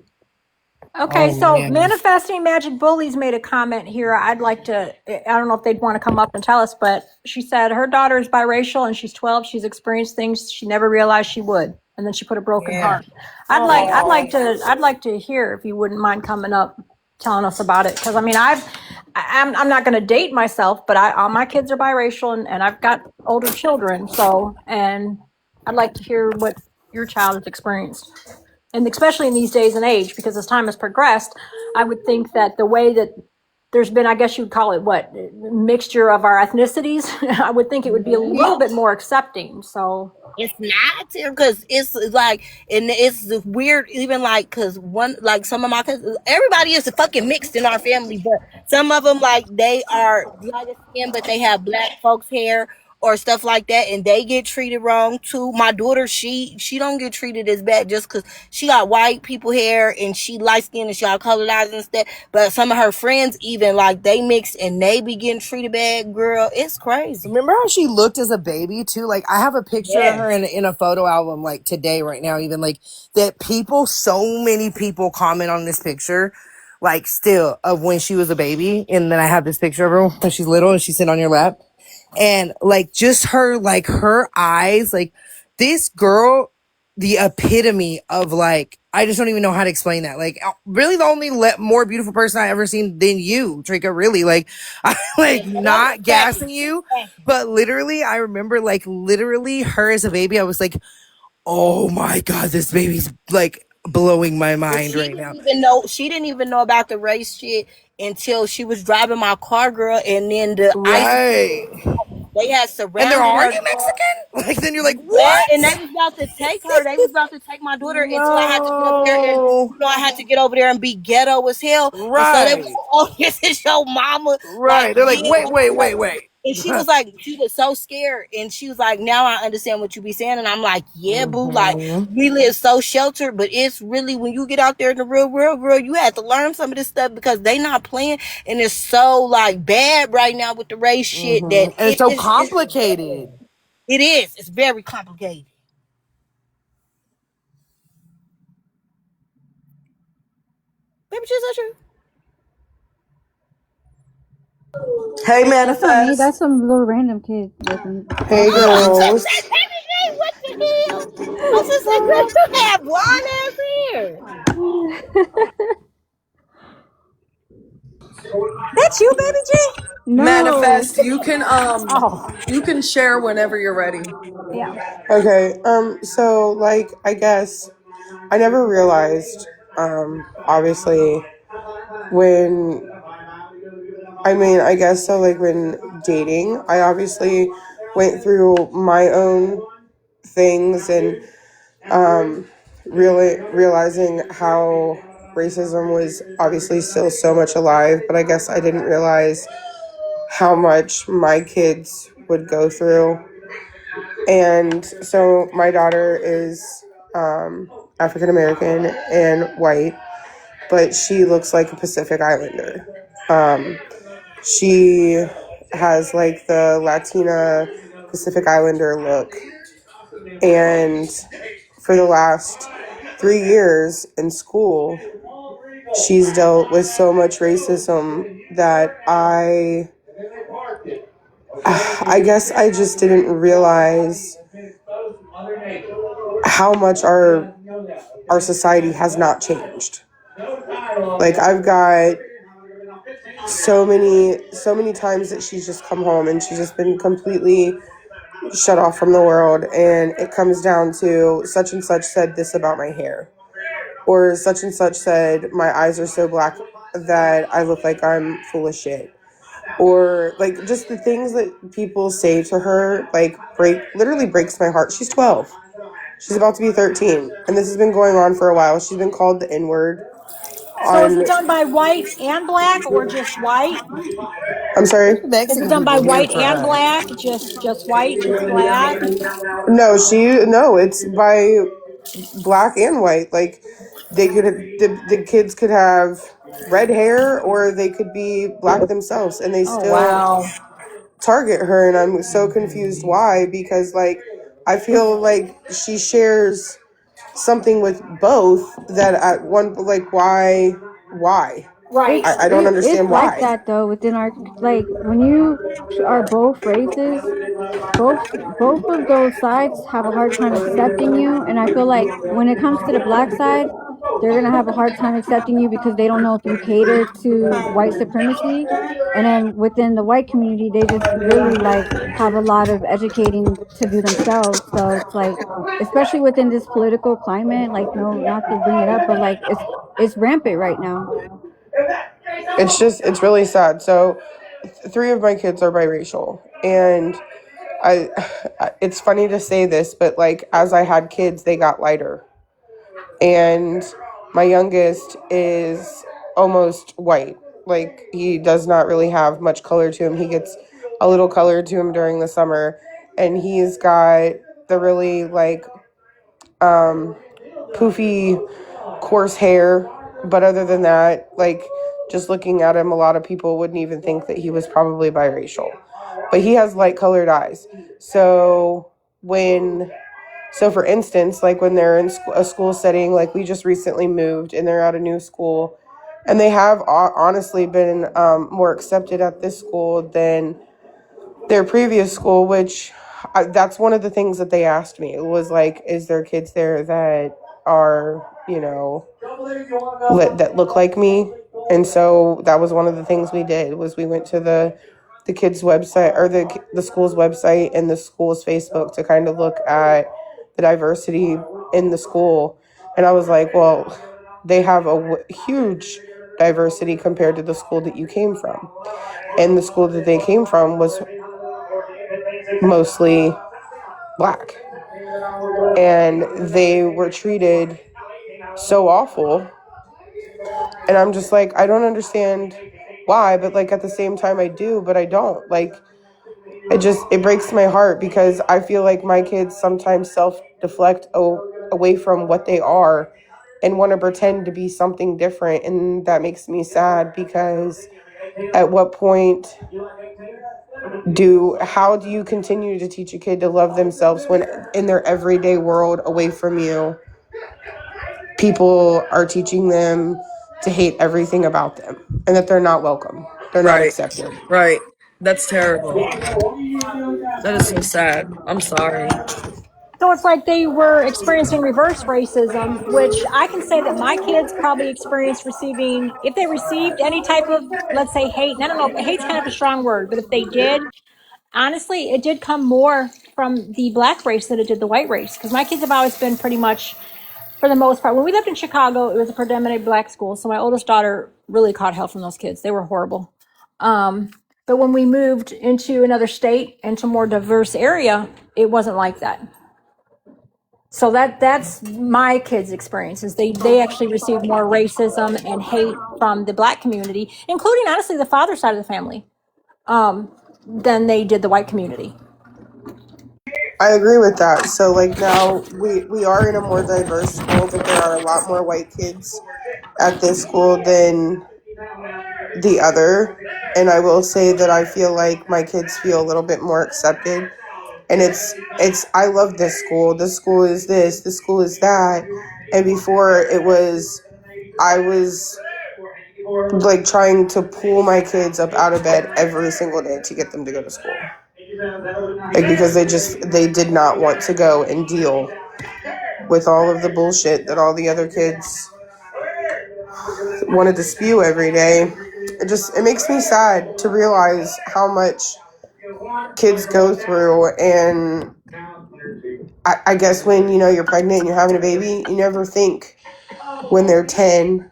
Speaker 7: Okay,
Speaker 9: Oh
Speaker 7: so
Speaker 9: man.
Speaker 7: manifesting magic bullies made a comment here. I'd like to. I don't know if they'd want to come up and tell us, but she said her daughter is biracial and she's 12. She's experienced things she never realized she would, and then she put a broken
Speaker 5: Yeah.
Speaker 7: heart. I'd like to hear if you wouldn't mind coming up, telling us about it. Because I mean, I'm not going to date myself, but all my kids are biracial, and I've got older children. So, and I'd like to hear what your child has experienced. And especially in these days and age, because as time has progressed, I would think that the way that there's been, I guess you'd call it what, mixture of our ethnicities, I would think it would be a little bit more accepting. So,
Speaker 5: It's not because it's like, and it's weird, even like, because one, like some of my cousins, everybody is fucking mixed in our family, but some of them, like, they are lighter skin, but they have black folks' hair or stuff like that, and they get treated wrong too. My daughter, she don't get treated as bad just because she got white people hair and she light skin and she got colored eyes and stuff. But some of her friends, even like they mixed and they be getting treated bad, girl. It's crazy.
Speaker 9: Remember how she looked as a baby too? Like I have a picture of
Speaker 5: Yes.
Speaker 9: her in a photo album like today, right now, even like that people, so many people comment on this picture, like still of when she was a baby. And then I have this picture of her when she's little and she's sitting on your lap. And like just her, like her eyes, like this girl the epitome of like, I just don't even know how to explain that. Like, really, the only more beautiful person I ever seen than you, Trika. Really, like, I like not gassing you, but literally, I remember like literally her as a baby. I was like, oh my god, this baby's like blowing my mind right now.
Speaker 5: She didn't even know about the race shit until she was driving my car, girl, and then the
Speaker 9: Right.
Speaker 5: they had
Speaker 9: And
Speaker 5: surrounded
Speaker 9: are
Speaker 5: her.
Speaker 9: you Mexican? Like, then you're like,
Speaker 5: Yeah,
Speaker 9: what?
Speaker 5: and they was about to take her. They was about to take my daughter until I had to get up there and
Speaker 9: No.
Speaker 5: I had to get over there and be ghetto as hell. And so they was
Speaker 9: Right.
Speaker 5: like, "Oh, this is your mama." Like,
Speaker 9: Right. They're like,
Speaker 5: yeah.
Speaker 9: wait.
Speaker 5: And she was like, she was so scared, and she was like, "Now I understand what you be saying." And I'm like, "Yeah, boo. Like,
Speaker 9: Mhm.
Speaker 5: we live so sheltered, but it's really when you get out there in the real world, girl, you have to learn some of this stuff because they not playing, and it's so like bad right now with the race shit that
Speaker 9: And it's so complicated.
Speaker 5: it is. It's very complicated." Baby, just not true.
Speaker 1: Hey,
Speaker 2: That's not me.
Speaker 1: manifest.
Speaker 2: That's some little random kid looking.
Speaker 10: Hey girls.
Speaker 5: What the hell? I just said, girl, you have blonde ass hair. That's you, baby G?
Speaker 2: No.
Speaker 1: Manifest.
Speaker 5: Oh.
Speaker 1: You can share whenever you're ready.
Speaker 2: Yeah.
Speaker 10: Okay, so like I guess I never realized, obviously when I guess so like when dating, I obviously went through my own things and really realizing how racism was obviously still so much alive, but I guess I didn't realize how much my kids would go through. And so my daughter is African American and white, but she looks like a Pacific Islander. She has like the Latina Pacific Islander look. And for the last 3 years in school, she's dealt with so much racism that I guess I just didn't realize how much our society has not changed. Like I've got so many times that she's just come home and she's just been completely shut off from the world, and it comes down to such and such said this about my hair, or such and such said my eyes are so black that I look like I'm full of shit, or like just the things that people say to her like literally breaks my heart. She's 12. She's about to be 13, and this has been going on for a while. She's been called the N-word
Speaker 7: So is
Speaker 10: on.
Speaker 7: it done by white and black or just white?
Speaker 10: I'm sorry.
Speaker 7: Is it
Speaker 9: Mexican
Speaker 7: done by
Speaker 9: people here
Speaker 7: white
Speaker 9: for
Speaker 7: and
Speaker 9: us.
Speaker 7: black? Just white, just black?
Speaker 10: No, it's by black and white. Like the kids could have red hair or they could be black themselves, and they
Speaker 7: Oh
Speaker 10: still
Speaker 7: wow.
Speaker 10: target her. And I'm so confused why, because like I feel like she shares something with both that at one, like why
Speaker 7: Right.
Speaker 10: I don't
Speaker 2: It's
Speaker 10: understand
Speaker 2: like
Speaker 10: why.
Speaker 2: that though within our, like, when you are both races, both of those sides have a hard time accepting you, and I feel like when it comes to the black side, they're gonna have a hard time accepting you because they don't know if you cater to white supremacy. And then within the white community, they just really like have a lot of educating to do themselves. So it's like, especially within this political climate, like, no, not to bring it up, but like it's rampant right now.
Speaker 10: It's really sad. So three of my kids are biracial, and I it's funny to say this, but like as I had kids, they got lighter. And my youngest is almost white. Like he does not really have much color to him. He gets a little color to him during the summer, and he's got the really like poofy coarse hair. But other than that, like just looking at him, a lot of people wouldn't even think that he was probably biracial. But he has light colored eyes. So when so for instance, like when they're in a school setting, like we just recently moved and they're at a new school, and they have honestly been more accepted at this school than their previous school, which that's one of the things that they asked me. It was like, is there kids there that are, you know, that look like me? And so that was one of the things we did, was we went to the kids' website, or the school's website and the school's Facebook, to kind of look at the diversity in the school. And I was like, well, they have a huge diversity compared to the school that you came from. And the school that they came from was mostly black. And they were treated so awful. And I'm just like, I don't understand why, but like at the same time I do, but I don't. Like, it breaks my heart, because I feel like my kids sometimes self-deflect away from what they are and want to pretend to be something different. And that makes me sad, because at what point how do you continue to teach a kid to love themselves when in their everyday world away from you, people are teaching them to hate everything about them, and that they're not welcome, they're not
Speaker 1: Right.
Speaker 10: accepted.
Speaker 1: Right. That's terrible. That is so sad. I'm sorry.
Speaker 7: So it's like they were experiencing reverse racism, which I can say that my kids probably experienced receiving, if they received any type of, let's say, hate, and I don't know, hate's kind of a strong word, but if they did, honestly, it did come more from the black race than it did the white race. Because my kids have always been pretty much, for the most part, when we lived in Chicago, it was a predominantly black school. So my oldest daughter really caught hell from those kids. They were horrible. But when we moved into another state, into a more diverse area, it wasn't like that. So that's my kids' experiences. They actually received more racism and hate from the black community, including honestly the father side of the family, than they did the white community.
Speaker 10: I agree with that. So like now we are in a more diverse school, but there are a lot more white kids at this school than the other. And I will say that I feel like my kids feel a little bit more accepted. And it's I love this school. This school is this school is that. And before it was, I was like trying to pull my kids up out of bed every single day to get them to go to school. Like, because they did not want to go and deal with all of the bullshit that all the other kids wanted to spew every day. It makes me sad to realize how much kids go through. And I guess when, you know, you're pregnant and you're having a baby, you never think when they're 10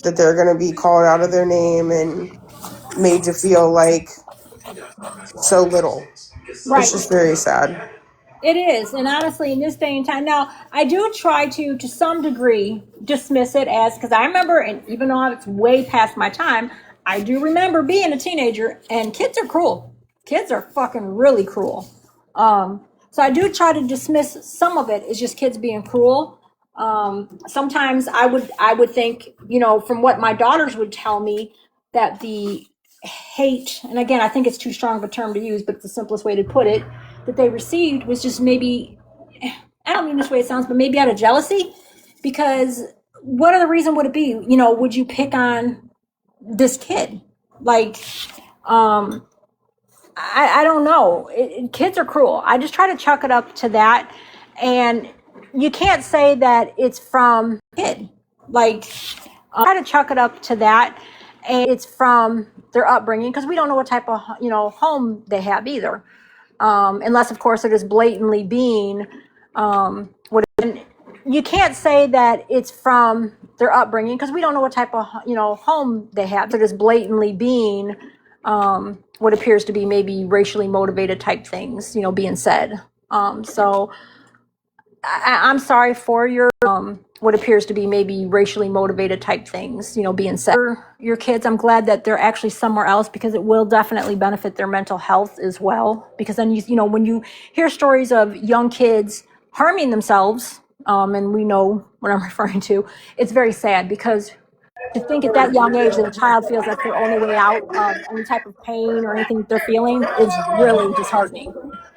Speaker 10: that they're going to be called out of their name and made to feel like so little. It's
Speaker 7: Right.
Speaker 10: just very sad.
Speaker 7: It is. And honestly, in this day and time, now I do try to some degree, dismiss it as, because I remember, and even though it's way past my time, I do remember being a teenager, and kids are cruel. Kids are fucking really cruel. So I do try to dismiss some of it as just kids being cruel. Sometimes I would think, you know, from what my daughters would tell me, that the hate, and again, I think it's too strong of a term to use, but it's the simplest way to put it, that they received was just maybe, I don't mean this way it sounds, but maybe out of jealousy. Because what other reason would it be? You know, would you pick on this kid? Like, I don't know. Kids are cruel. I just try to chalk it up to that. And you can't say that it's from kid. Like, try to chalk it up to that. And it's from their upbringing, because we don't know what type of, you know, home they have either. Unless, of course, it is blatantly being you can't say that it's from their upbringing, because we don't know what type of, you know, home they have. It is blatantly being what appears to be maybe racially motivated type things, you know, being said. So I'm sorry for your what appears to be maybe racially motivated type things, you know, being said. For your kids, I'm glad that they're actually somewhere else, because it will definitely benefit their mental health as well. Because then you know, when you hear stories of young kids harming themselves, and we know what I'm referring to, it's very sad, because to think at that young age that a child feels that's their only way out of any type of pain or anything that they're feeling is really disheartening.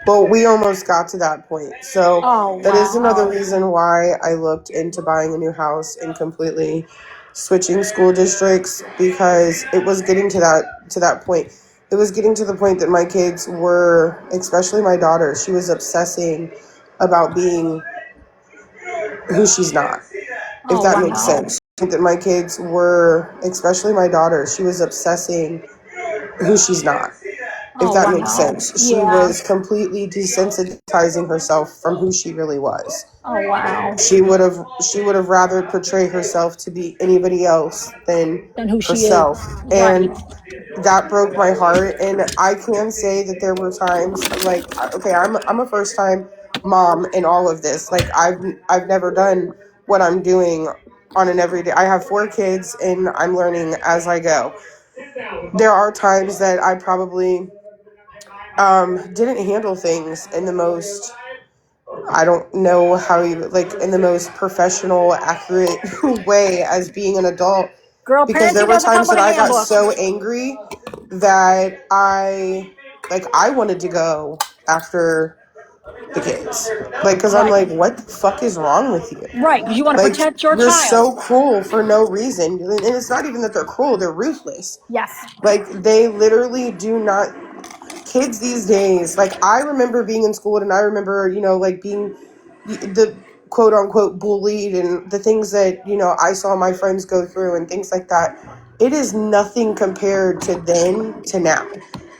Speaker 10: Well, we almost got to that point. So
Speaker 7: Oh,
Speaker 10: that is
Speaker 7: wow.
Speaker 10: another reason why I looked into buying a new house and completely switching school districts, because it was getting to that point. it was getting to the point that my kids were, especially my daughter, she was obsessing about being who she's not, if
Speaker 7: Oh
Speaker 10: that makes
Speaker 7: wow.
Speaker 10: sense. That my kids were, especially my daughter, she was obsessing who she's not, if
Speaker 7: Oh
Speaker 10: that makes
Speaker 7: wow.
Speaker 10: sense. She
Speaker 7: Yeah.
Speaker 10: was completely desensitizing herself from who she really was.
Speaker 7: Oh wow.
Speaker 10: She would have rather portray herself to be anybody else than
Speaker 7: Than who she is.
Speaker 10: herself.
Speaker 7: Right.
Speaker 10: And that broke my heart. And I can say that there were times like, okay, I'm a first time mom in all of this. Like I've never done what I'm doing on an everyday. I have 4 kids and I'm learning as I go. There are times that I probably didn't handle things in the most, I don't know how you, like, in the most professional, accurate way as being an adult,
Speaker 7: Girl,
Speaker 10: because there
Speaker 7: parenting
Speaker 10: were
Speaker 7: doesn't come
Speaker 10: times
Speaker 7: with
Speaker 10: that
Speaker 7: a
Speaker 10: I got
Speaker 7: handbook.
Speaker 10: so angry that I wanted to go after the kids. Like, because I'm
Speaker 7: Right.
Speaker 10: like, what the fuck is wrong with you?
Speaker 7: Right. Because you want to
Speaker 10: Like,
Speaker 7: protect your
Speaker 10: you're
Speaker 7: child.
Speaker 10: so cruel for no reason. And it's not even that they're cruel, they're ruthless.
Speaker 7: Yes.
Speaker 10: Like, they literally do not, kids these days, like, I remember being in school and I remember, like, being the quote unquote bullied and the things that, I saw my friends go through and things like that. It is nothing compared to then to now.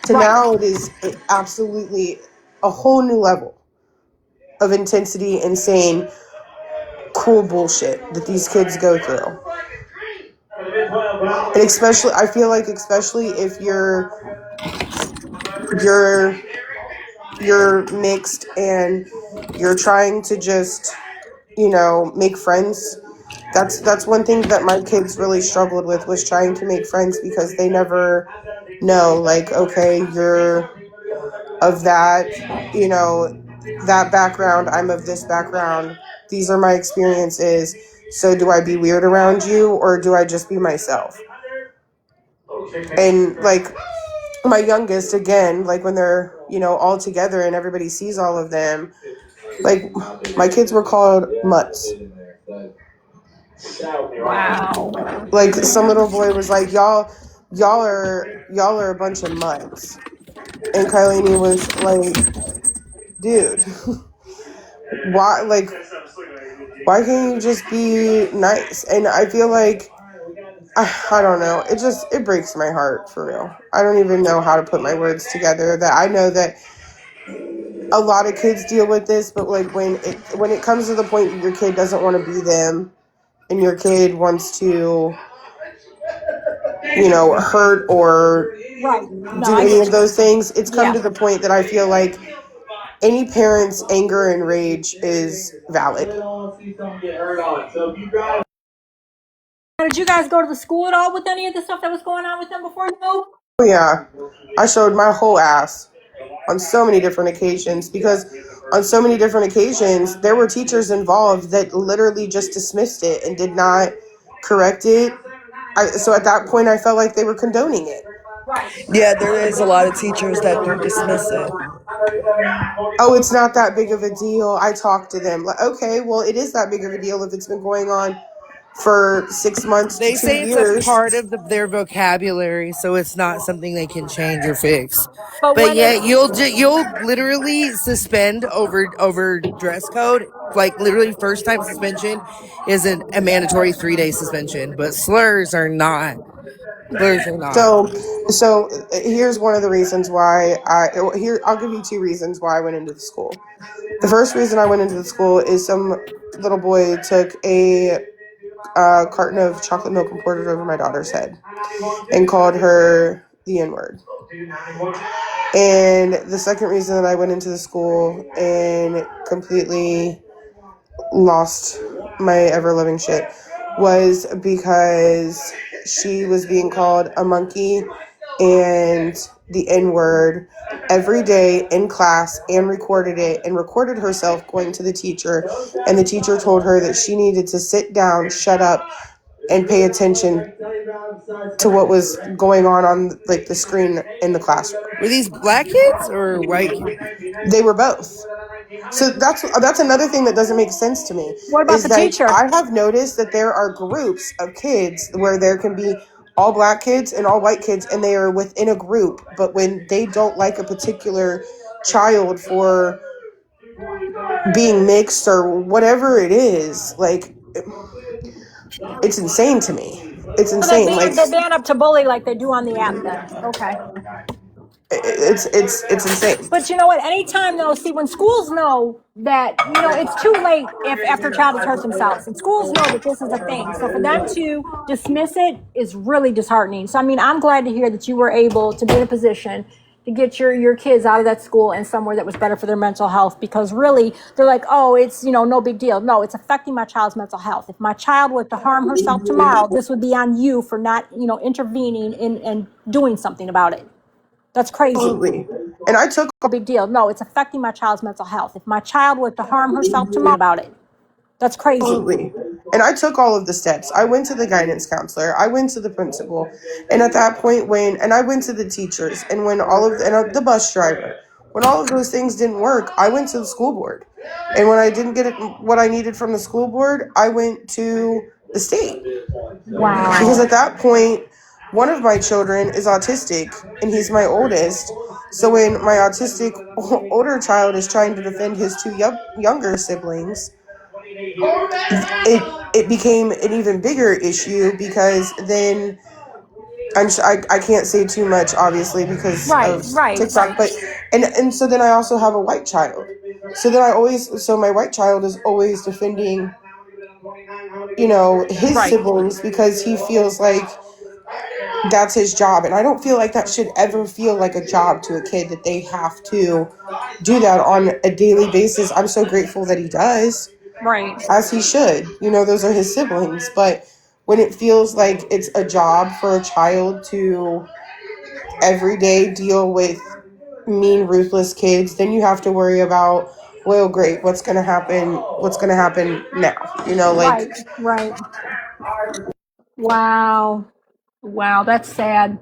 Speaker 10: To
Speaker 7: Right.
Speaker 10: now, it is absolutely a whole new level of intensity, insane, cruel bullshit that these kids go through. And especially, I feel like, especially if you're mixed and you're trying to just, make friends. That's one thing that my kids really struggled with, was trying to make friends, because they never know, like, okay, you're of that, that background, I'm of this background, these are my experiences, so do I be weird around you or do I just be myself? And like, my youngest, again, like when they're, all together and everybody sees all of them, like, my kids were called mutts.
Speaker 7: Wow.
Speaker 10: Like, some little boy was like, y'all are a bunch of mutts. And Kylene was like, dude, why can't you just be nice? And I feel like, I don't know, it breaks my heart, for real. I don't even know how to put my words together. That I know that a lot of kids deal with this, but like, when it comes to the point that your kid doesn't want to be them, and your kid wants to, hurt or
Speaker 7: Right. No,
Speaker 10: do
Speaker 7: I
Speaker 10: any
Speaker 7: get
Speaker 10: of
Speaker 7: you.
Speaker 10: those things, it's come
Speaker 7: Yeah.
Speaker 10: to the point that I feel like any parent's anger and rage is valid.
Speaker 7: Did you guys go to the school at all with any of the stuff that was going on with them before you moved?
Speaker 10: Oh yeah, I showed my whole ass on so many different occasions, because on so many different occasions there were teachers involved that literally just dismissed it and did not correct it. So at that point I felt like they were condoning it.
Speaker 7: Right.
Speaker 1: Yeah, there is a lot of teachers that do dismiss it.
Speaker 10: Oh, it's not that big of a deal. I talked to them. Like, okay, well, it is that big of a deal if it's been going on for 6 months to
Speaker 9: They
Speaker 10: two
Speaker 9: say it's a
Speaker 10: years.
Speaker 9: part of their vocabulary, so it's not something they can change or fix.
Speaker 7: But
Speaker 9: But
Speaker 7: when
Speaker 9: yeah,
Speaker 7: it's
Speaker 9: you'll literally suspend over dress code. Like, literally, first time suspension is a mandatory 3-day suspension, but slurs are not. Slurs are not.
Speaker 10: So here's one of the reasons why I'll give you 2 reasons why I went into the school. The first reason I went into the school is some little boy took a carton of chocolate milk and poured it over my daughter's head and called her the N-word. And the second reason that I went into the school and completely lost my ever loving shit was because she was being called a monkey and the N-word every day in class, and recorded it and recorded herself going to the teacher, and the teacher told her that she needed to sit down, shut up, and pay attention to what was going on like the screen in the classroom.
Speaker 9: Were these black kids or white kids?
Speaker 10: They were both. So that's another thing that doesn't make sense to me,
Speaker 7: what about
Speaker 10: is
Speaker 7: the
Speaker 10: that
Speaker 7: teacher?
Speaker 10: I have noticed that there are groups of kids where there can be all black kids and all white kids, and they are within a group, but when they don't like a particular child for being mixed or whatever it is, like, it's insane to me. It's
Speaker 7: So they
Speaker 10: insane. Like,
Speaker 7: they ban up to bully like they do on the app then. Okay.
Speaker 10: it's insane.
Speaker 7: But you know what? Anytime though, see when schools know that, you know, it's too late if after a child has hurt themselves. And schools know that this is a thing. So for them to dismiss it is really disheartening. So I mean, I'm glad to hear that you were able to be in a position to get your kids out of that school and somewhere that was better for their mental health, because really they're like, oh, it's, you know, no big deal. No, it's affecting my child's mental health. If my child were to harm herself tomorrow, this would be on you for not, you know, intervening and doing something about it. That's crazy.
Speaker 10: Absolutely. And I took
Speaker 7: No big deal. No, it's affecting my child's mental health. If my child were to harm herself tomorrow about it, that's crazy.
Speaker 10: Absolutely. And I took all of the steps. I went to the guidance counselor. I went to the principal. And at that point and I went to the teachers, and when the bus driver, when all of those things didn't work, I went to the school board. And when I didn't get what I needed from the school board, I went to the state.
Speaker 7: Wow.
Speaker 10: Because at that point, one of my children is autistic, and he's my oldest. So when my autistic older child is trying to defend his two younger siblings, it became an even bigger issue, because then I can't say too much, obviously, because of TikTok, but and so then I also have a white child. So then my white child is always defending, you know, his siblings, because he feels like that's his job. And I don't feel like that should ever feel like a job to a kid, that they have to do that on a daily basis. I'm so grateful that he does.
Speaker 7: Right.
Speaker 10: As he should. You know, those are his siblings. But when it feels like it's a job for a child to every day deal with mean, ruthless kids, then you have to worry about, well, great, what's going to happen now? You know, like...
Speaker 7: Right. Wow. Wow, that's sad.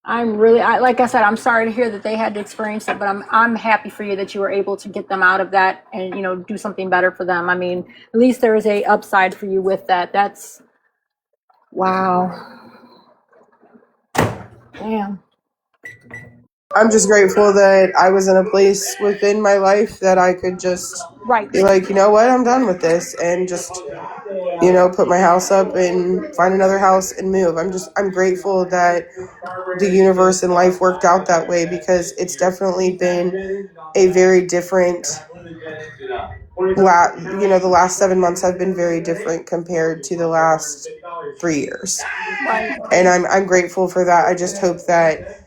Speaker 7: Like I said, I'm sorry to hear that they had to experience it, but I'm happy for you that you were able to get them out of that and, you know, do something better for them. I mean, at least there is a upside for you with that. That's wow. Damn.
Speaker 10: I'm just grateful that I was in a place within my life that I could just be like, you know what, I'm done with this, and just, you know, put my house up and find another house and move. I'm grateful that the universe and life worked out that way, because it's definitely been a very different, the last 7 months have been very different compared to the last 3 years. And I'm grateful for that. I just hope that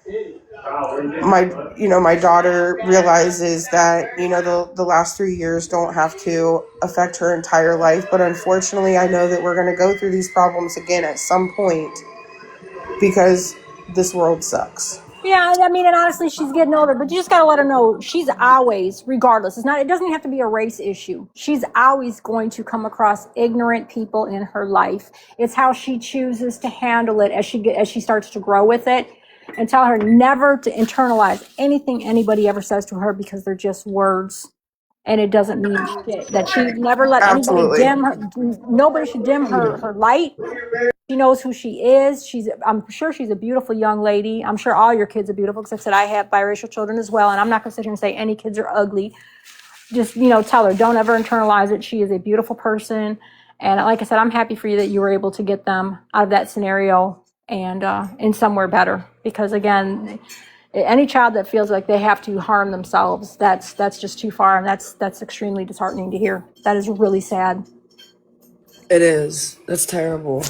Speaker 10: my daughter realizes that, you know, the last 3 years don't have to affect her entire life. But unfortunately, I know that we're going to go through these problems again at some point, because this world sucks.
Speaker 7: Yeah, I mean, and honestly, she's getting older, but you just gotta let her know she's always, regardless, it doesn't have to be a race issue. She's always going to come across ignorant people in her life. It's how she chooses to handle it as she starts to grow with it. And tell her never to internalize anything anybody ever says to her, because they're just words and it doesn't mean shit. That she never let anybody nobody should dim her light. She knows who she is. I'm sure she's a beautiful young lady. I'm sure all your kids are beautiful, because like I said, I have biracial children as well, and I'm not going to sit here and say any kids are ugly. Just, you know, tell her, don't ever internalize it. She is a beautiful person. And like I said, I'm happy for you that you were able to get them out of that scenario and in somewhere better. Because again, any child that feels like they have to harm themselves, that's just too far, and that's extremely disheartening to hear. That is really sad.
Speaker 1: It is. That's terrible.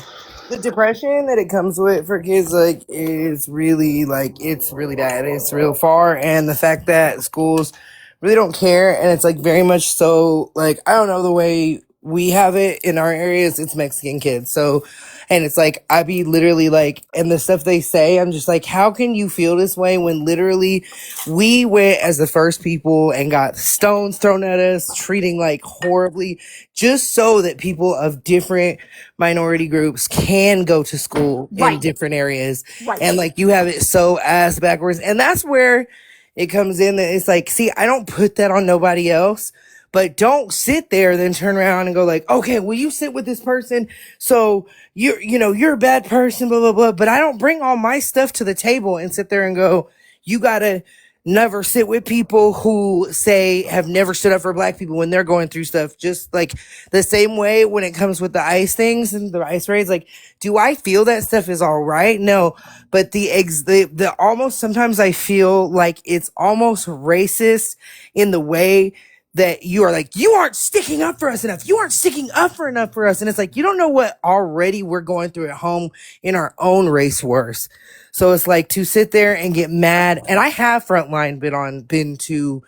Speaker 9: The depression that it comes with for kids, like, is really, like, it's really bad. It's real far. And the fact that schools really don't care, and it's, like, very much so, like, I don't know, the way we have it in our areas, it's Mexican kids. So, and it's like, I be literally like, and the stuff they say, I'm just like, how can you feel this way when literally we went as the first people and got stones thrown at us, treating like horribly, just so that people of different minority groups can go to school in different areas. And like, you have it so ass backwards. And that's where it comes in that it's like, see, I don't put that on nobody else, but don't sit there then turn around and go like, okay, will you sit with this person, so you're a bad person, blah blah blah. But I don't bring all my stuff to the table and sit there and go, you gotta never sit with people who say have never stood up for black people when they're going through stuff. Just like the same way when it comes with the ICE things and the ICE raids, like, do I feel that stuff is all right? No, but the almost, sometimes I feel like it's almost racist in the way that you are like, you aren't sticking up for us enough. You aren't sticking up for enough for us. And it's like, you don't know what already we're going through at home in our own race wars. So it's like to sit there and get mad. And I have frontline been to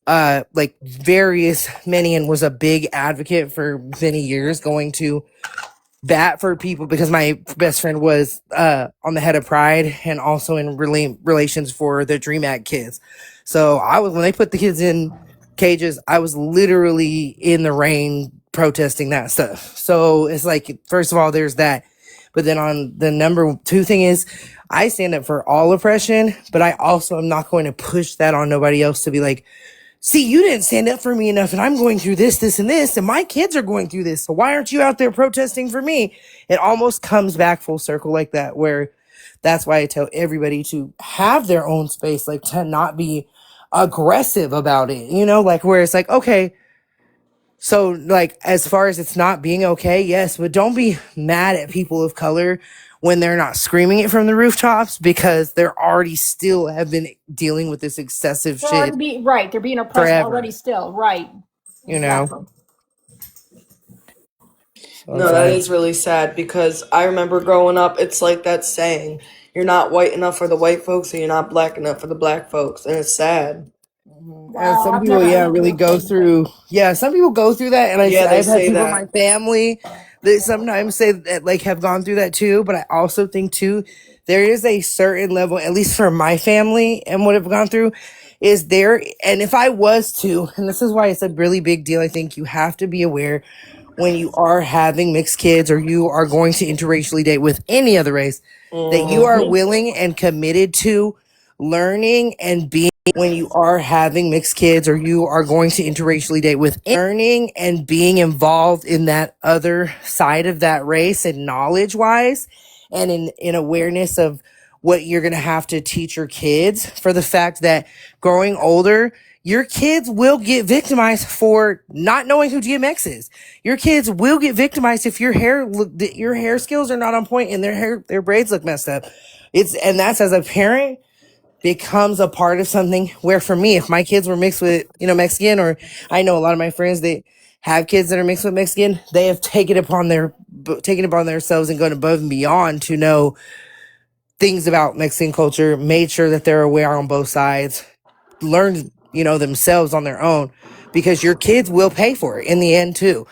Speaker 9: like various many, and was a big advocate for many years, going to bat for people because my best friend was on the head of Pride and also in relations for the Dream Act kids. So I was, when they put the kids in cages, I was literally in the rain protesting that stuff. So it's like, first of all, there's that. But then on the number two thing is, I stand up for all oppression, but I also am not going to push that on nobody else to be like, see, you didn't stand up for me enough, and I'm going through this, this, and this, and my kids are going through this. So why aren't you out there protesting for me? It almost comes back full circle like that, where that's why I tell everybody to have their own space, like to not be aggressive about it, like where it's like, okay, so like as far as it's not being okay, yes, but don't be mad at people of color when they're not screaming it from the rooftops, because they're already still have been dealing with this excessive shit
Speaker 7: Right. They're being oppressed
Speaker 9: forever.
Speaker 7: already still. Right.
Speaker 9: So
Speaker 1: No, that is really sad, because I remember growing up, it's like that saying, you're not white enough for the white folks and you're not black enough for the black folks. And it's sad.
Speaker 9: And some
Speaker 7: I've
Speaker 9: people,
Speaker 7: never heard
Speaker 9: really
Speaker 7: anyone
Speaker 9: go
Speaker 7: say
Speaker 9: through. Yeah, some people go through that, and
Speaker 1: Yeah, they
Speaker 9: I've had
Speaker 1: say
Speaker 9: people in
Speaker 1: that.
Speaker 9: my family that sometimes say that like have gone through that too. But I also think too, there is a certain level, at least for my family and what I've gone through, is there. And if I was to, and this is why it's a really big deal, I think you have to be aware when you are having mixed kids or you are going to interracially date with any other race, that you are willing and committed to learning and being, when you are having mixed kids or you are going to interracially date with, learning and being involved in that other side of that race, and knowledge wise and in awareness of what you're going to have to teach your kids, for the fact that growing older, your kids will get victimized for not knowing who DMX is. Your kids will get victimized if your hair skills are not on point and their braids look messed up. And that's, as a parent, becomes a part of something where, for me, if my kids were mixed with, Mexican, or I know a lot of my friends that have kids that are mixed with Mexican, they have taken it upon themselves and gone above and beyond to know things about Mexican culture, made sure that they're aware on both sides, learned, themselves on their own, because your kids will pay for it in the end too.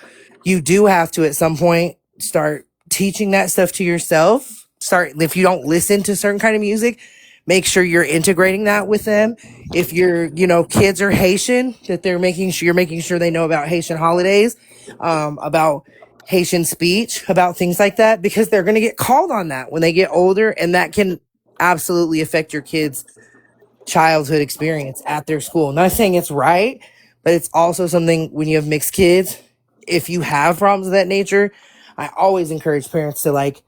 Speaker 9: You do have to, at some point, start teaching that stuff to yourself. If you don't listen to certain kind of music, make sure you're integrating that with them. If your, kids are Haitian, that you're making sure they know about Haitian holidays, about Haitian speech, about things like that, because they're going to get called on that when they get older, and that can absolutely affect your kids' childhood experience at their school. Not saying it's right, but it's also something, when you have mixed kids, if you have problems of that nature, I always encourage parents to like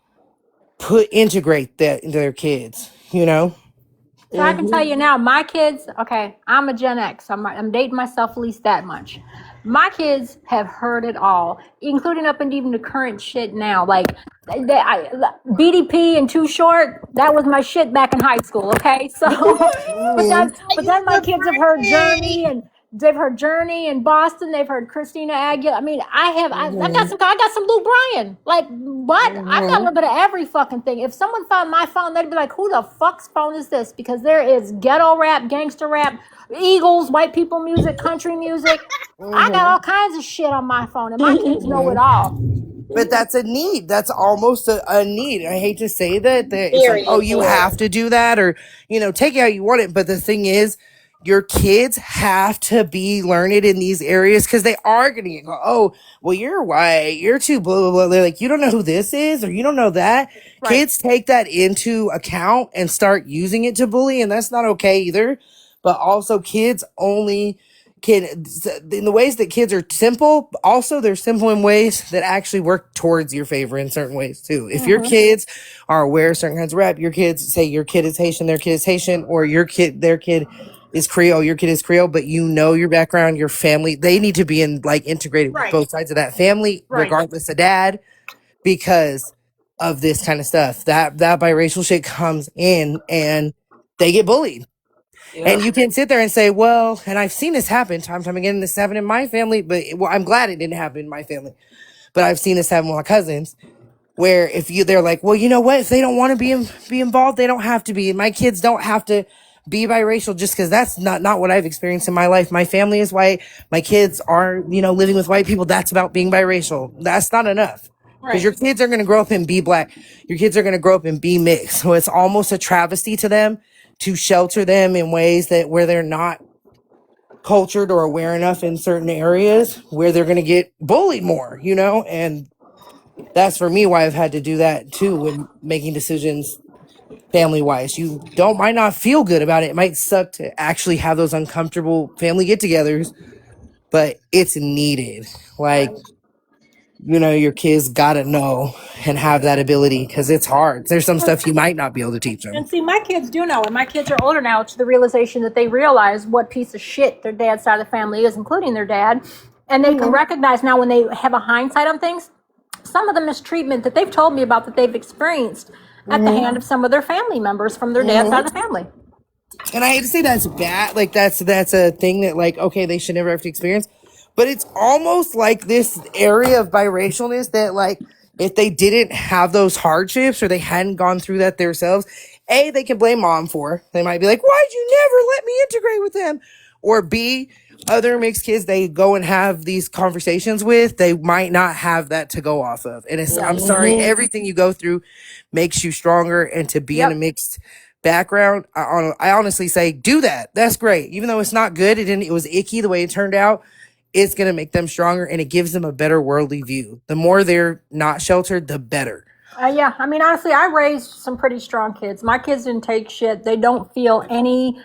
Speaker 9: integrate that into their kids.
Speaker 7: So I can tell you now, my kids, okay, I'm a Gen X. I'm dating myself at least that much. My kids have heard it all, including up into even the current shit now. Like, BDP and Too Short, that was my shit back in high school, okay? So, but then my kids have heard Journey, and they've heard Journey in Boston. They've heard Christina Aguilera. I mean, I got some Luke Bryan. Like, what? I've got a little bit of every fucking thing. If someone found my phone, they'd be like, who the fuck's phone is this? Because there is ghetto rap, gangster rap, Eagles, white people music, country music. I got all kinds of shit on my phone, and my kids know it all.
Speaker 9: But that's a need. That's almost a need. I hate to say that it's like, oh, you have to do that, or, take it how you want it. But the thing is, your kids have to be learned in these areas, because they are going to go, oh, well, you're white, you're too blah, blah, blah. They're like, you don't know who this is, or you don't know that. Right. Kids take that into account and start using it to bully, and that's not okay either. But also, kids only can, in the ways that kids are simple, also they're simple in ways that actually work towards your favor in certain ways too. If your kids are aware of certain kinds of rap, your kids say your kid is Haitian, their kid is Haitian, or their kid is Creole, your kid is Creole, but you know your background, your family, they need to be integrated with
Speaker 7: Right.
Speaker 9: both sides of that family,
Speaker 7: Right.
Speaker 9: regardless of dad, because of this kind of stuff. That biracial shit comes in and they get bullied. And you can sit there and say, well, and I've seen this happen time and time again. This happened in my family, but I'm glad it didn't happen in my family. But I've seen this happen with my cousins, where they're like, well, you know what? If they don't want to be involved, they don't have to be. And my kids don't have to be biracial just because that's not what I've experienced in my life. My family is white. My kids are, living with white people. That's about being biracial. That's not enough. Because your kids are going to grow up and be black. Your kids are going to grow up and be mixed. So it's almost a travesty to them to shelter them in ways where they're not cultured or aware enough in certain areas where they're going to get bullied more, and that's for me why I've had to do that too when making decisions family wise. Might not feel good about it. It might suck to actually have those uncomfortable family get-togethers, but it's needed. Like, your kids gotta know and have that ability because it's hard. There's some stuff you might not be able to teach them.
Speaker 7: And see, my kids do know, and my kids are older now to the realization that they realize what piece of shit their dad's side of the family is, including their dad. And they can recognize now when they have a hindsight on things, some of the mistreatment that they've told me about that they've experienced at the hand of some of their family members from their dad's side of the family.
Speaker 9: And I hate to say that's bad. Like that's a thing that okay, they should never have to experience. But it's almost like this area of biracialness that if they didn't have those hardships or they hadn't gone through that themselves, A, they can blame mom for. They might be like, why'd you never let me integrate with them? Or B, other mixed kids they go and have these conversations with, they might not have that to go off of. And I'm sorry, everything you go through makes you stronger. And to be in a mixed background, I honestly say do that. That's great. Even though it's not good, it was icky the way it turned out. It's going to make them stronger and it gives them a better worldly view. The more they're not sheltered, the better.
Speaker 7: Yeah, I mean, honestly, I raised some pretty strong kids. My kids didn't take shit. They don't feel anything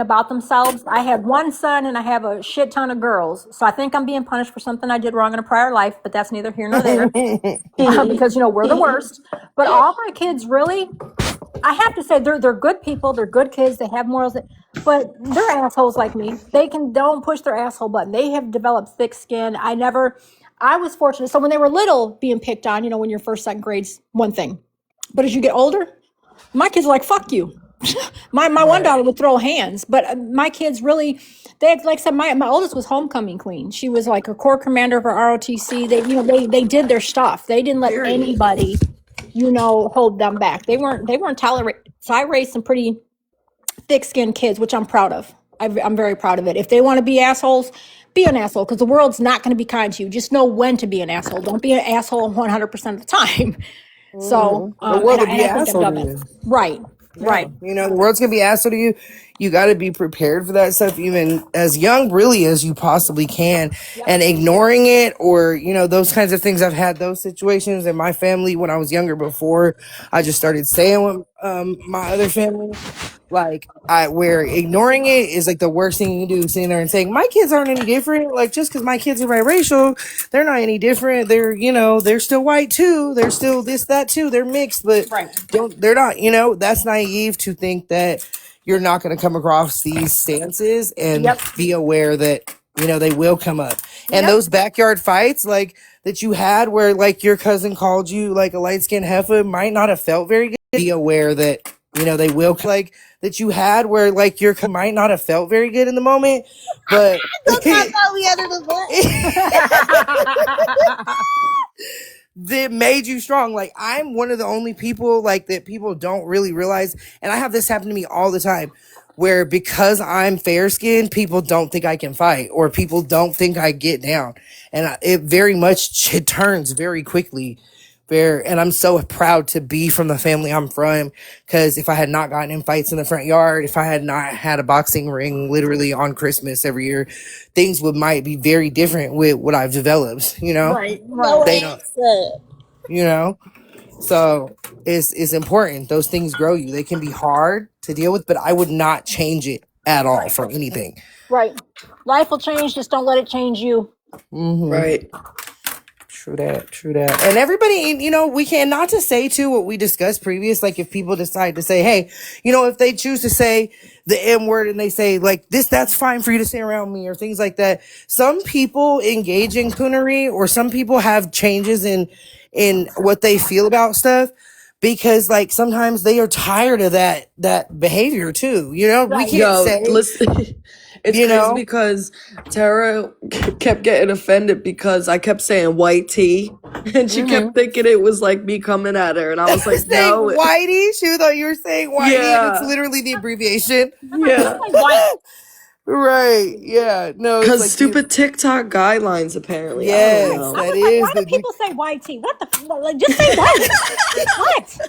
Speaker 7: about themselves. I had one son and I have a shit ton of girls. So I think I'm being punished for something I did wrong in a prior life, but that's neither here nor there because, we're the worst. But all my kids really, I have to say they're good people. They're good kids. They have morals, but they're assholes like me. Don't push their asshole button. They have developed thick skin. I was fortunate. So when they were little being picked on, when you're first, second grades, one thing, but as you get older, my kids are like, fuck you. My one daughter would throw hands, but my kids really, like I said, my oldest was homecoming queen. She was like a corps commander of her ROTC. They did their stuff. They didn't let anybody, hold them back. They weren't tolerated. So I raised some pretty thick-skinned kids, which I'm proud of. I'm very proud of it. If they want to be assholes, be an asshole, because the world's not going to be kind to you. Just know when to be an asshole. Don't be an asshole 100% of the time. So,
Speaker 9: the world will
Speaker 7: and
Speaker 9: be
Speaker 7: I think I've
Speaker 9: asshole
Speaker 7: done
Speaker 9: to
Speaker 7: that.
Speaker 9: you.
Speaker 7: Right. Right.
Speaker 9: The world's gonna be asshole to you. You got to be prepared for that stuff, even as young, really, as you possibly can. And ignoring it, or those kinds of things. I've had those situations in my family when I was younger. Before I just started staying with my other family, where ignoring it is like the worst thing you can do. Sitting there and saying my kids aren't any different. Like, just because my kids are biracial, they're not any different. They're they're still white too. They're still this, that too. They're mixed, but they're not. That's naive to think that you're not going to come across these stances and be aware that they will come up. And those backyard fights that you had where your cousin called you a light-skinned heifer might not have felt very good. Be aware that they will that you had where your might not have felt very good in the moment, but
Speaker 5: Don't talk about me under the bus.
Speaker 9: that made you strong. I'm one of the only people that people don't really realize, and I have this happen to me all the time, where because I'm fair skinned, people don't think I can fight, or people don't think I get down, and it very much it turns very quickly. And I'm so proud to be from the family I'm from, because if I had not gotten in fights in the front yard, if I had not had a boxing ring literally on Christmas every year, things might be very different with what I've developed,
Speaker 7: Right.
Speaker 9: They don't, so it's important. Those things grow you. They can be hard to deal with, but I would not change it at all for anything.
Speaker 7: Right. Life will change. Just don't let it change you.
Speaker 1: Right.
Speaker 9: True that. True that. And everybody, you know, we can not to say too what we discussed previous. Like if people decide to say, hey, you know, if they choose to say the M word and they say like this, that's fine for you to say around me or things like that. Some people engage in coonery, or some people have changes in what they feel about stuff, because like sometimes they are tired of that behavior too. You know, we
Speaker 7: Right.
Speaker 9: can't
Speaker 1: Yo,
Speaker 9: say,
Speaker 1: listen. It's
Speaker 9: you
Speaker 1: crazy
Speaker 9: know,
Speaker 1: because Tara kept getting offended because I kept saying white tea, and she kept thinking it was like me coming at her, and I was like,
Speaker 9: saying
Speaker 1: no,
Speaker 9: whitey. She thought you were saying whitey, and it's
Speaker 1: yeah,
Speaker 9: literally the abbreviation.
Speaker 7: I'm like, just
Speaker 1: yeah,
Speaker 7: say white.
Speaker 9: Right. Yeah. No, it's
Speaker 1: because
Speaker 9: like the
Speaker 1: stupid TikTok guidelines. Apparently, I don't
Speaker 9: yes,
Speaker 7: I
Speaker 1: know.
Speaker 9: that
Speaker 7: was like, why
Speaker 9: is
Speaker 7: do
Speaker 9: the
Speaker 7: people say white tea? What the? Like, just say white. What?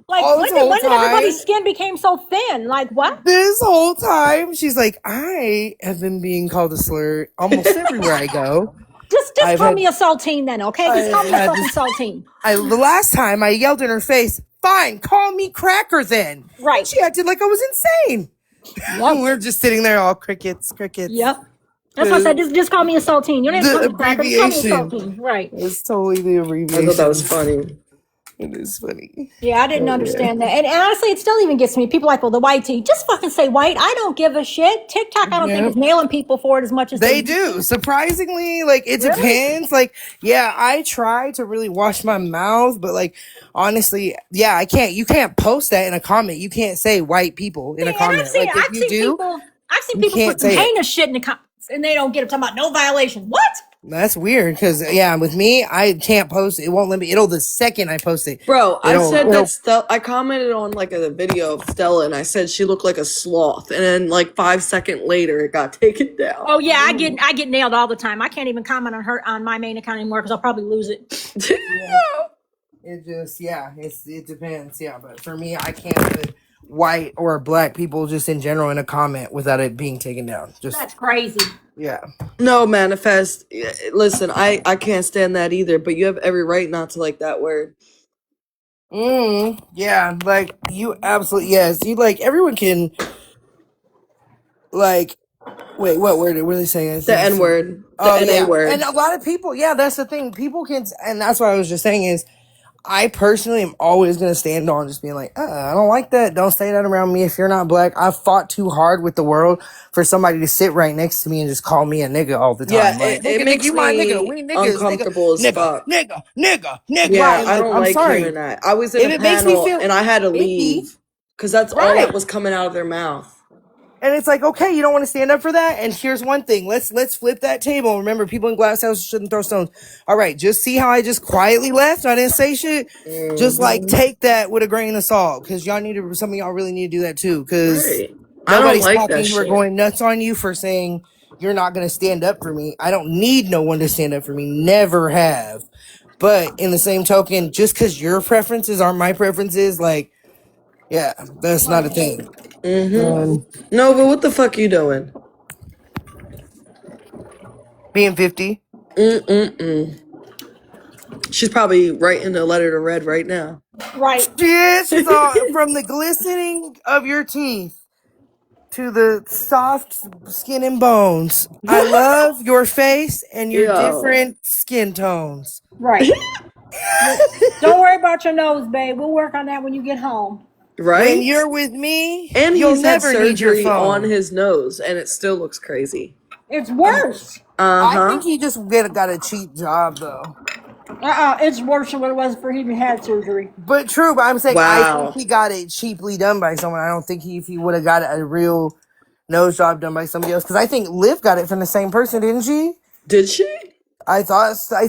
Speaker 7: Like,
Speaker 9: all this whole
Speaker 7: when did
Speaker 9: time.
Speaker 7: everybody's skin became so thin? Like, what?
Speaker 9: This whole time, she's like, I have been being called a slur almost everywhere I go.
Speaker 7: Just
Speaker 9: I've
Speaker 7: call
Speaker 9: had
Speaker 7: me a saltine then, okay? Just call me a
Speaker 9: had
Speaker 7: fucking
Speaker 9: this.
Speaker 7: saltine.
Speaker 9: The last time I yelled in her face, fine, call me cracker then. And
Speaker 7: Right.
Speaker 9: she acted like I was insane.
Speaker 7: Yep.
Speaker 9: We're just sitting there all crickets, crickets.
Speaker 7: Yep. That's why I said just call me a saltine. You don't have to call
Speaker 9: The
Speaker 7: me a cracker. Just call me a
Speaker 9: abbreviation
Speaker 7: saltine. Right.
Speaker 9: is totally the
Speaker 1: I thought that was
Speaker 9: abbreviation.
Speaker 1: funny.
Speaker 9: It is funny.
Speaker 7: Yeah, I didn't
Speaker 9: Oh yeah.
Speaker 7: understand that. And honestly, it still even gets me. People are like, well, the white tea. Just fucking say white. I don't give a shit. TikTok, I don't think
Speaker 9: Yeah.
Speaker 7: is nailing people for it as much as they
Speaker 9: They
Speaker 7: used
Speaker 9: do.
Speaker 7: to.
Speaker 9: Surprisingly, like it
Speaker 7: Really?
Speaker 9: depends. Like, yeah, I try to really wash my mouth, but like honestly, yeah, I can't. You can't post that in a comment. You can't say white people in a
Speaker 7: See, and
Speaker 9: comment. Like if you do,
Speaker 7: I've seen
Speaker 9: you
Speaker 7: people
Speaker 9: can't
Speaker 7: put some
Speaker 9: say it.
Speaker 7: heinous shit in the comments and they don't get it. Talking about no violation. What?
Speaker 9: That's weird because yeah, with me, I can't post. It won't let me. It'll the second I post it.
Speaker 1: Bro, I said that
Speaker 9: It'll.
Speaker 1: I commented on like a video of Stella, and I said she looked like a sloth, and then like 5 seconds later, it got taken down.
Speaker 7: Oh yeah, I get nailed all the time. I can't even comment on my main account anymore because I'll probably lose it.
Speaker 9: Yeah. It just it depends. Yeah, but for me, I can't put white or black people just in general in a comment without it being taken down. Just
Speaker 7: That's crazy.
Speaker 9: yeah.
Speaker 1: No, manifest. Listen, I can't stand that either. But you have every right not to like that word.
Speaker 9: Yeah, like you absolutely yes. You like everyone can like wait, what word were they saying?
Speaker 1: The N word, the
Speaker 9: Oh
Speaker 1: NA
Speaker 9: yeah. And
Speaker 1: word.
Speaker 9: a lot of people, yeah, that's the thing. People can and that's what I was just saying is I personally am always gonna stand on just being like, I don't like that. Don't say that around me if you're not black. I've fought too hard with the world for somebody to sit right next to me and just call me a nigga all the
Speaker 1: Yeah,
Speaker 9: time. Like,
Speaker 1: it
Speaker 9: nigga,
Speaker 1: makes
Speaker 9: you my nigga.
Speaker 1: me
Speaker 9: We niggas,
Speaker 1: uncomfortable as
Speaker 9: nigga,
Speaker 1: fuck.
Speaker 9: nigga.
Speaker 1: Yeah,
Speaker 9: And
Speaker 1: I
Speaker 9: like,
Speaker 1: don't
Speaker 9: I'm
Speaker 1: like
Speaker 9: sorry.
Speaker 1: hearing that. I was in
Speaker 9: If
Speaker 1: a
Speaker 9: it makes me
Speaker 1: panel
Speaker 9: feel
Speaker 1: and I had to
Speaker 9: icky,
Speaker 1: leave because that's all that
Speaker 7: Right.
Speaker 1: was coming out of their mouth.
Speaker 9: and it's like, okay, you don't want to stand up for that. And here's one thing: let's flip that table. Remember, people in glass houses shouldn't throw stones. All right, just see how I just quietly left. I didn't say shit. Just like
Speaker 1: Hmm.
Speaker 9: take that with a grain of salt, because y'all need to. Some of y'all really need to do that too, because
Speaker 1: Right. I don't
Speaker 9: nobody's
Speaker 1: like that
Speaker 9: talking or
Speaker 1: shit.
Speaker 9: going nuts on you for saying you're not going to stand up for me. I don't need no one to stand up for me. Never have. But in the same token, just because your preferences aren't my preferences, like, yeah, that's not a thing.
Speaker 1: No, but what the fuck you doing?
Speaker 9: Being 50.
Speaker 1: Mm-mm-mm. She's probably writing a letter to Red right now.
Speaker 7: Right.
Speaker 9: Yes, she's all from the glistening of your teeth to the soft skin and bones. I love your face and your
Speaker 1: Yo.
Speaker 9: different skin tones.
Speaker 7: Right. Don't worry about your nose, babe. We'll work on that when you get home.
Speaker 9: When
Speaker 1: Right?
Speaker 9: you're with me,
Speaker 1: And
Speaker 9: you'll
Speaker 1: he's had
Speaker 9: never need your
Speaker 1: surgery on
Speaker 9: phone.
Speaker 1: his nose, and it still looks crazy.
Speaker 7: It's worse.
Speaker 9: I
Speaker 1: Uh-huh.
Speaker 9: think he just got a cheap job though.
Speaker 7: It's worse than what it was before he even had surgery.
Speaker 9: But true, but I'm saying I think
Speaker 1: Wow.
Speaker 9: he got it cheaply done by someone. I don't think if he would have got a real nose job done by somebody else, because I think Liv got it from the same person, didn't she?
Speaker 1: Did she?
Speaker 9: I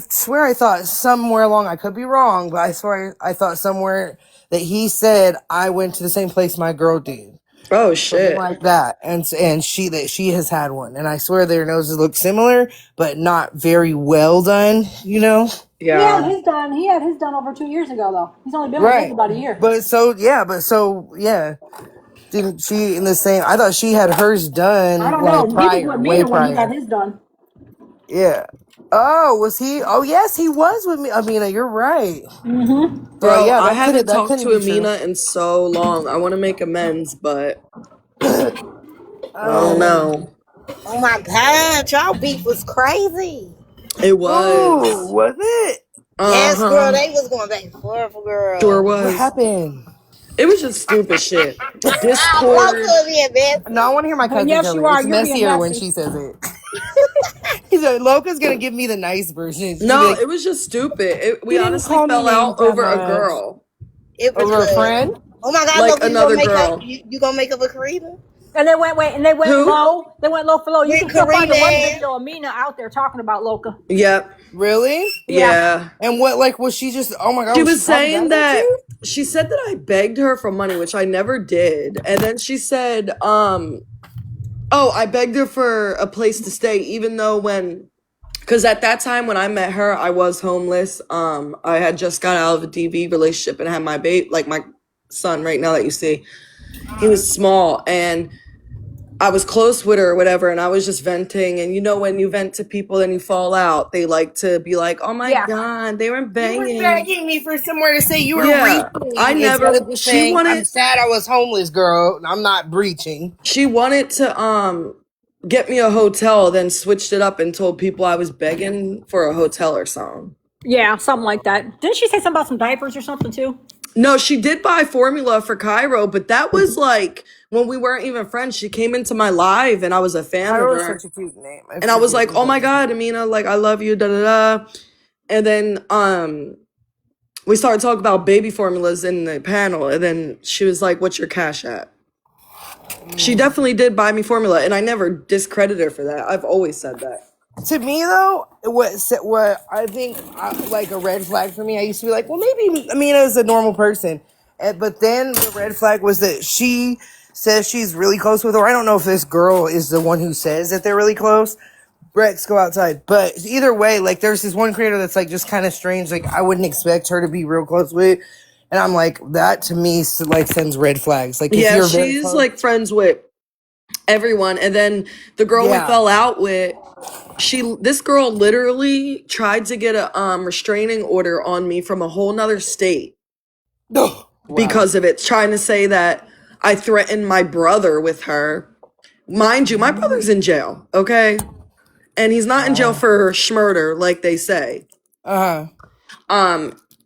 Speaker 9: swear I thought somewhere along, I could be wrong, but I swear I thought somewhere that he said I went to the same place my girl did.
Speaker 1: Oh,
Speaker 9: Something
Speaker 1: shit.
Speaker 9: like that. And she has had one. And I swear their noses look similar, but not very well done, you know?
Speaker 1: Yeah.
Speaker 7: He had his done over 2 years ago though. He's only been with
Speaker 9: Right.
Speaker 7: him about a year.
Speaker 9: But so yeah. Didn't she in the same I thought she had hers
Speaker 7: I
Speaker 9: done
Speaker 7: don't know.
Speaker 9: like
Speaker 7: He was
Speaker 9: prior,
Speaker 7: with
Speaker 9: way
Speaker 7: Mina when he got
Speaker 9: prior.
Speaker 7: his done.
Speaker 9: Yeah. Oh, was he? Oh, yes, he was with me. Amina, you're right. So
Speaker 1: Bro,
Speaker 9: yeah,
Speaker 1: I haven't
Speaker 9: that
Speaker 1: talked
Speaker 9: couldn't
Speaker 1: to
Speaker 9: be true.
Speaker 1: Amina in so long. I want to make amends, but I don't know.
Speaker 5: Oh my god, y'all beef was crazy.
Speaker 1: It
Speaker 9: Oh,
Speaker 1: was.
Speaker 9: was it?
Speaker 5: Yes, girl,
Speaker 1: Uh-huh.
Speaker 5: they was going back and forth,
Speaker 1: Sure
Speaker 5: girl.
Speaker 9: What
Speaker 1: was.
Speaker 9: happened?
Speaker 1: It was just stupid shit. Discord.
Speaker 5: Loca being
Speaker 9: No, I
Speaker 5: messy.
Speaker 9: want to hear my cousin
Speaker 7: Yes,
Speaker 9: tell
Speaker 7: you
Speaker 9: it.
Speaker 7: are.
Speaker 9: It's
Speaker 7: You're being
Speaker 9: messier when
Speaker 7: messy.
Speaker 9: she says it. He's like, Loca's gonna give me the nice version. She's gonna be
Speaker 1: No,
Speaker 9: like,
Speaker 1: it was just stupid. We
Speaker 9: he didn't
Speaker 1: honestly
Speaker 9: call me
Speaker 1: fell
Speaker 9: names
Speaker 1: out
Speaker 9: that
Speaker 1: over a
Speaker 9: much.
Speaker 1: girl.
Speaker 5: It was
Speaker 9: Over a friend?
Speaker 5: oh my god,
Speaker 1: Like
Speaker 5: Loca,
Speaker 1: another girl.
Speaker 5: you gonna make up a Karina?
Speaker 7: And they went
Speaker 1: Who?
Speaker 7: low. They went low for low. You
Speaker 5: With
Speaker 7: can still find the one
Speaker 5: Karina.
Speaker 7: video of Mina out there talking about Loca.
Speaker 1: Yep.
Speaker 9: Really?
Speaker 7: Yeah.
Speaker 1: Yeah.
Speaker 9: And what, like, was she just, oh my god,
Speaker 1: She
Speaker 9: was she
Speaker 1: was
Speaker 9: talking
Speaker 1: saying
Speaker 9: about that
Speaker 1: that
Speaker 9: too?
Speaker 1: she said that I begged her for money, which I never did. And then she said, oh, I begged her for a place to stay, even though because at that time when I met her, I was homeless. I had just got out of a DV relationship and had my like my son right now that you see. He was small and I was close with her or whatever, and I was just venting. And you know, when you vent to people, then you fall out. They like to be like, "Oh my
Speaker 7: Yeah.
Speaker 1: god, they were
Speaker 9: You were
Speaker 1: banging."
Speaker 9: begging me for somewhere to say you were
Speaker 1: Yeah, I
Speaker 9: reaching instead
Speaker 1: never.
Speaker 9: of just saying, I'm sad I was homeless, girl. I'm not breaching.
Speaker 1: She wanted to get me a hotel, then switched it up and told people I was begging for a hotel or something.
Speaker 7: Yeah, something like that. Didn't she say something about some diapers or something too?
Speaker 1: No, she did buy formula for Cairo, but that was like when we weren't even friends. She came into my live and I was a fan of
Speaker 9: Cairo is
Speaker 1: her.
Speaker 9: such a cute name.
Speaker 1: And I was like, "Oh my god, Amina, like I love you, da da da." And then we started talking about baby formulas in the panel, and then she was like, "What's your cash app?" She definitely did buy me formula, and I never discredited her for that. I've always said that.
Speaker 9: To me, though, what I think like a red flag for me, I used to be like, well, maybe Amina is a normal person, but then the red flag was that she says she's really close with her. I don't know if this girl is the one who says that they're really close. Rex, go outside. But either way, like, there's this one creator that's like just kind of strange. Like, I wouldn't expect her to be real close with. And I'm like, that to me like sends red flags. Like, if
Speaker 1: Yeah,
Speaker 9: you're very
Speaker 1: she's
Speaker 9: close,
Speaker 1: like friends with everyone, and then the girl we
Speaker 9: yeah.
Speaker 1: fell out with, this girl literally tried to get a restraining order on me from a whole nother state
Speaker 9: Wow.
Speaker 1: because of it, trying to say that I threatened my brother with her. Mind you, my brother's in jail, okay? And he's not in jail for schmurder, like they say.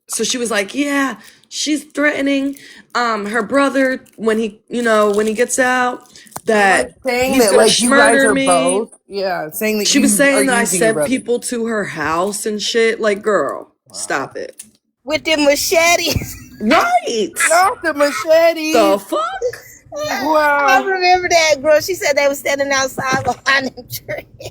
Speaker 1: So she was like, yeah, she's threatening her brother when he gets out, that
Speaker 9: Like saying
Speaker 1: he's
Speaker 9: that,
Speaker 1: gonna
Speaker 9: like, you guys
Speaker 1: schmurder
Speaker 9: are
Speaker 1: me.
Speaker 9: both, yeah, saying that
Speaker 1: She was
Speaker 9: you are
Speaker 1: saying that I
Speaker 9: using your
Speaker 1: sent
Speaker 9: brother.
Speaker 1: people to her house and shit. Like, girl, stop it.
Speaker 5: With them machetes.
Speaker 1: Right.
Speaker 9: Not the machete.
Speaker 1: The fuck?
Speaker 5: I
Speaker 9: Wow.
Speaker 5: remember that girl. She said they were standing outside behind them trees.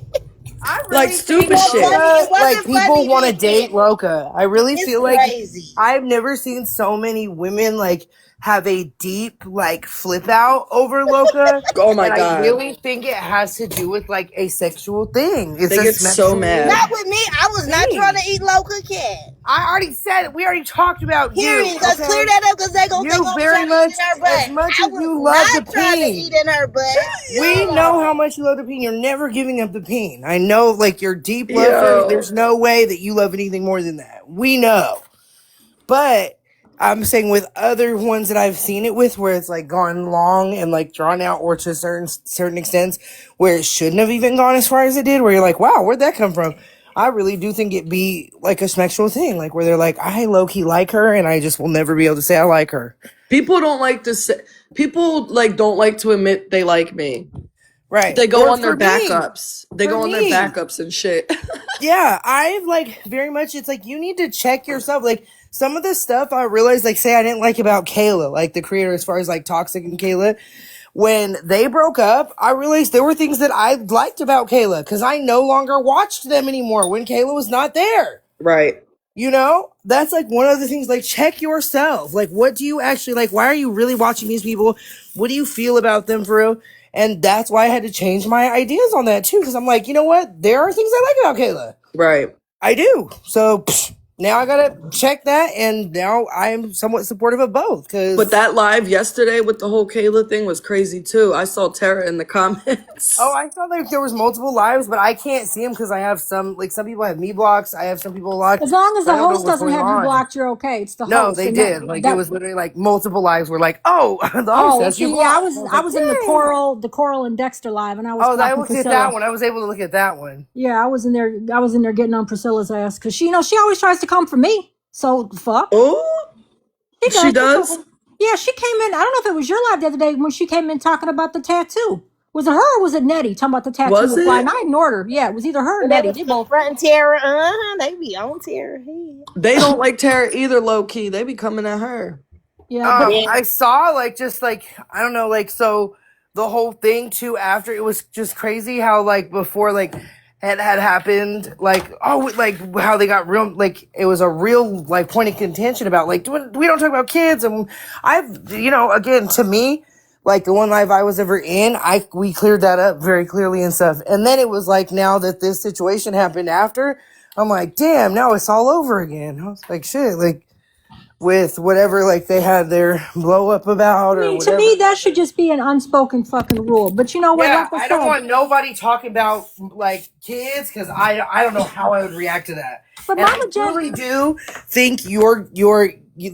Speaker 9: I
Speaker 1: Like,
Speaker 9: really
Speaker 1: stupid
Speaker 9: think
Speaker 1: shit.
Speaker 5: It wasn't
Speaker 9: like people
Speaker 5: funny
Speaker 9: want to
Speaker 5: then.
Speaker 9: date Loca. I really
Speaker 5: It's
Speaker 9: feel like
Speaker 5: crazy.
Speaker 9: I've never seen so many women like have a deep like flip out over Loca.
Speaker 1: Oh my
Speaker 9: And I
Speaker 1: god.
Speaker 9: really think it has to do with like a sexual thing. It's
Speaker 1: They
Speaker 9: a
Speaker 1: get so
Speaker 9: sexual
Speaker 1: mad.
Speaker 5: Not with me. I was not trying to eat Loca cat.
Speaker 9: I already said it. We already talked about
Speaker 5: Period.
Speaker 9: you.
Speaker 5: Let's clear that up because they gonna think
Speaker 9: You
Speaker 5: I'm
Speaker 9: very
Speaker 5: trying to eat
Speaker 9: much,
Speaker 5: in her butt.
Speaker 9: as much
Speaker 5: I
Speaker 9: as
Speaker 5: was
Speaker 9: you love
Speaker 5: not
Speaker 9: the
Speaker 5: trying to
Speaker 9: peen.
Speaker 5: eat in her butt.
Speaker 9: We know how much you love the peen. You're never giving up the peen. I know, like, your deep love for
Speaker 1: Yo.
Speaker 9: it. There's no way that you love anything more than that. We know. But I'm saying with other ones that I've seen it with, where it's like gone long and like drawn out, or to certain extents where it shouldn't have even gone as far as it did, where you're like, wow, where'd that come from? I really do think it be like a sexual thing, like where they're like, I low key like her, and I just will never be able to say I like her.
Speaker 1: People don't like to say. People like don't like to admit they like me.
Speaker 9: Right.
Speaker 1: They go
Speaker 9: Or
Speaker 1: on their
Speaker 9: for me.
Speaker 1: backups. They
Speaker 9: For
Speaker 1: go on their
Speaker 9: me.
Speaker 1: backups and shit.
Speaker 9: Yeah, I've like very much, it's like you need to check yourself. Like some of the stuff I realized, like say I didn't like about Kayla, like the creator as far as like Toxic and Kayla. When they broke up, I realized there were things that I liked about Kayla because I no longer watched them anymore when Kayla was not there.
Speaker 1: Right.
Speaker 9: You know, that's like one of the things, like check yourself. Like, what do you actually like? Why are you really watching these people? What do you feel about them for real? And that's why I had to change my ideas on that too. Cause I'm like, you know what? There are things I like about Kayla.
Speaker 1: Right.
Speaker 9: I do. So now I gotta check that, and now I'm somewhat supportive of both.
Speaker 1: But
Speaker 9: Because
Speaker 1: that live yesterday with the whole Kayla thing was crazy too. I saw Tara in the comments.
Speaker 9: I thought like there was multiple lives, but I can't see them because I have some people have me blocks. I have some people locked.
Speaker 7: As long as
Speaker 9: So I
Speaker 7: the
Speaker 9: don't know
Speaker 7: host
Speaker 9: what's
Speaker 7: doesn't
Speaker 9: going
Speaker 7: have you
Speaker 9: on.
Speaker 7: blocked, you're okay. It's the
Speaker 9: No,
Speaker 7: host,
Speaker 9: they
Speaker 7: and
Speaker 9: did. Like it
Speaker 7: that
Speaker 9: was literally like multiple lives were like, oh, the host
Speaker 7: oh,
Speaker 9: has you
Speaker 7: see, yeah,
Speaker 9: blocked. And I was
Speaker 7: I
Speaker 9: like,
Speaker 7: was in the
Speaker 9: dang.
Speaker 7: Coral and Dexter live, and I was
Speaker 9: Oh, I
Speaker 7: clocking
Speaker 9: looked at that
Speaker 7: Priscilla.
Speaker 9: one. I was able to look at that one.
Speaker 7: Yeah, I was in there. I was in there getting on Priscilla's ass because she always tries to come for me. So fuck,
Speaker 1: Oh,
Speaker 7: she
Speaker 1: she
Speaker 7: does.
Speaker 1: does?
Speaker 7: Yeah, she came in. I don't know if it was your live the other day when she came in talking about the tattoo. Was it her or was it Nettie talking about the tattoo
Speaker 1: Was
Speaker 7: with fly?
Speaker 1: it?
Speaker 7: And I ignored her. Yeah, it was either her or
Speaker 5: When they
Speaker 7: Nettie.
Speaker 5: was
Speaker 7: They both.
Speaker 5: confronting Tara, they be on Tara head.
Speaker 1: They don't like Tara either, low key. They be coming at her.
Speaker 7: Yeah, but
Speaker 5: Yeah.
Speaker 9: I saw like just like I don't know like so the whole thing too after it was just crazy how like before like it had happened like like how they got real like it was a real like point of contention about like we don't talk about kids and I've again to me like the one live I was ever in we cleared that up very clearly and stuff and then it was like now that this situation happened after I'm like damn now it's all over again I was like shit like with whatever like they had their blow up about
Speaker 7: I
Speaker 9: or
Speaker 7: mean, to
Speaker 9: whatever.
Speaker 7: me, that should just be an unspoken fucking rule. But you know what?
Speaker 9: Yeah,
Speaker 7: Like I
Speaker 9: I don't
Speaker 7: said,
Speaker 9: want nobody talking about like kids because I don't know how I would react to that.
Speaker 7: but
Speaker 9: And I
Speaker 7: Mama Jen,
Speaker 9: truly do think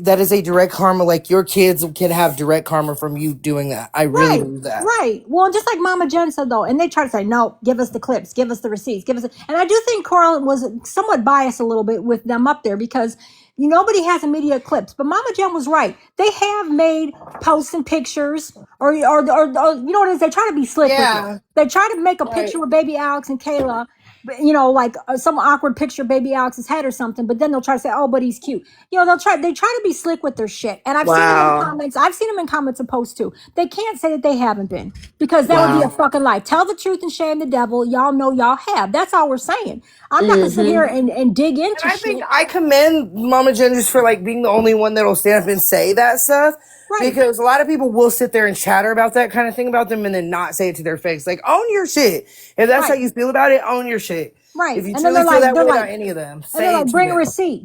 Speaker 9: that is a direct karma. Like your kids can have direct karma from you doing that. I really
Speaker 7: right,
Speaker 9: believe that.
Speaker 7: right. Well, just like Mama Jen said though, and they try to say, no, give us the clips, give us the receipts, give us. And I do think Coral was somewhat biased a little bit with them up there because nobody has immediate clips. But Mama Jen was right. They have made posts and pictures, or you know what it is? They try to be slick with it.
Speaker 9: Yeah.
Speaker 7: They try to make a
Speaker 9: Right.
Speaker 7: picture with baby Alex and Kayla. Like some awkward picture of baby Alex's head or something, but then they'll try to say, "Oh, but he's cute." They try to be slick with their shit, and I've seen them in
Speaker 1: Wow.
Speaker 7: comments. I've seen them in comments and posts too. They can't say that they haven't been because that would be a
Speaker 1: Wow.
Speaker 7: fucking lie. Tell the truth and shame the devil. Y'all know y'all have. That's all we're saying. I'm not gonna sit here
Speaker 1: Mm-hmm.
Speaker 7: and dig
Speaker 9: And
Speaker 7: into
Speaker 9: I think
Speaker 7: shit.
Speaker 9: I commend Mama Jen just for like being the only one that'll stand up and say that stuff.
Speaker 7: Right,
Speaker 9: Because a lot of people will sit there and chatter about that kind of thing about them and then not say it to their face. Like, own your shit. If that's how
Speaker 7: right.
Speaker 9: you feel about it, own your shit.
Speaker 7: Right.
Speaker 9: If you
Speaker 7: And then
Speaker 9: truly feel that
Speaker 7: they're
Speaker 9: way about
Speaker 7: like,
Speaker 9: any of them,
Speaker 7: and they're
Speaker 9: say it
Speaker 7: like,
Speaker 9: to them.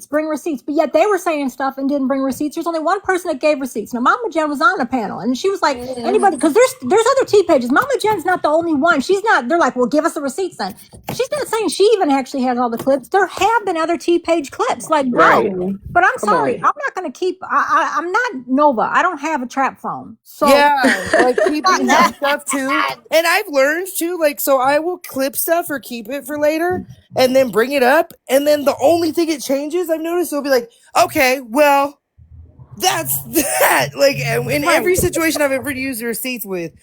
Speaker 7: bring receipts. But yet they were saying stuff and didn't bring receipts. There's only one person that gave receipts. Now, Mama Jen was on the panel and she was like, anybody, because there's other T pages. Mama Jen's not the only one. She's not, they're like, well, give us the receipts then. She's not saying she even actually has all the clips. There have been other T page clips, like,
Speaker 1: Right.
Speaker 7: bro. But I'm
Speaker 1: Come
Speaker 7: sorry,
Speaker 1: on.
Speaker 7: I'm not going to keep, I'm not Nova. I don't have a trap phone. So,
Speaker 9: Yeah, like keeping that stuff too. And I've learned too, like, so I will clip stuff or keep it for later and then bring it up. And then the only thing it changes, I've noticed, it'll be like, okay, well, that's that. Like, in
Speaker 7: right.
Speaker 9: every situation I've ever used receipts with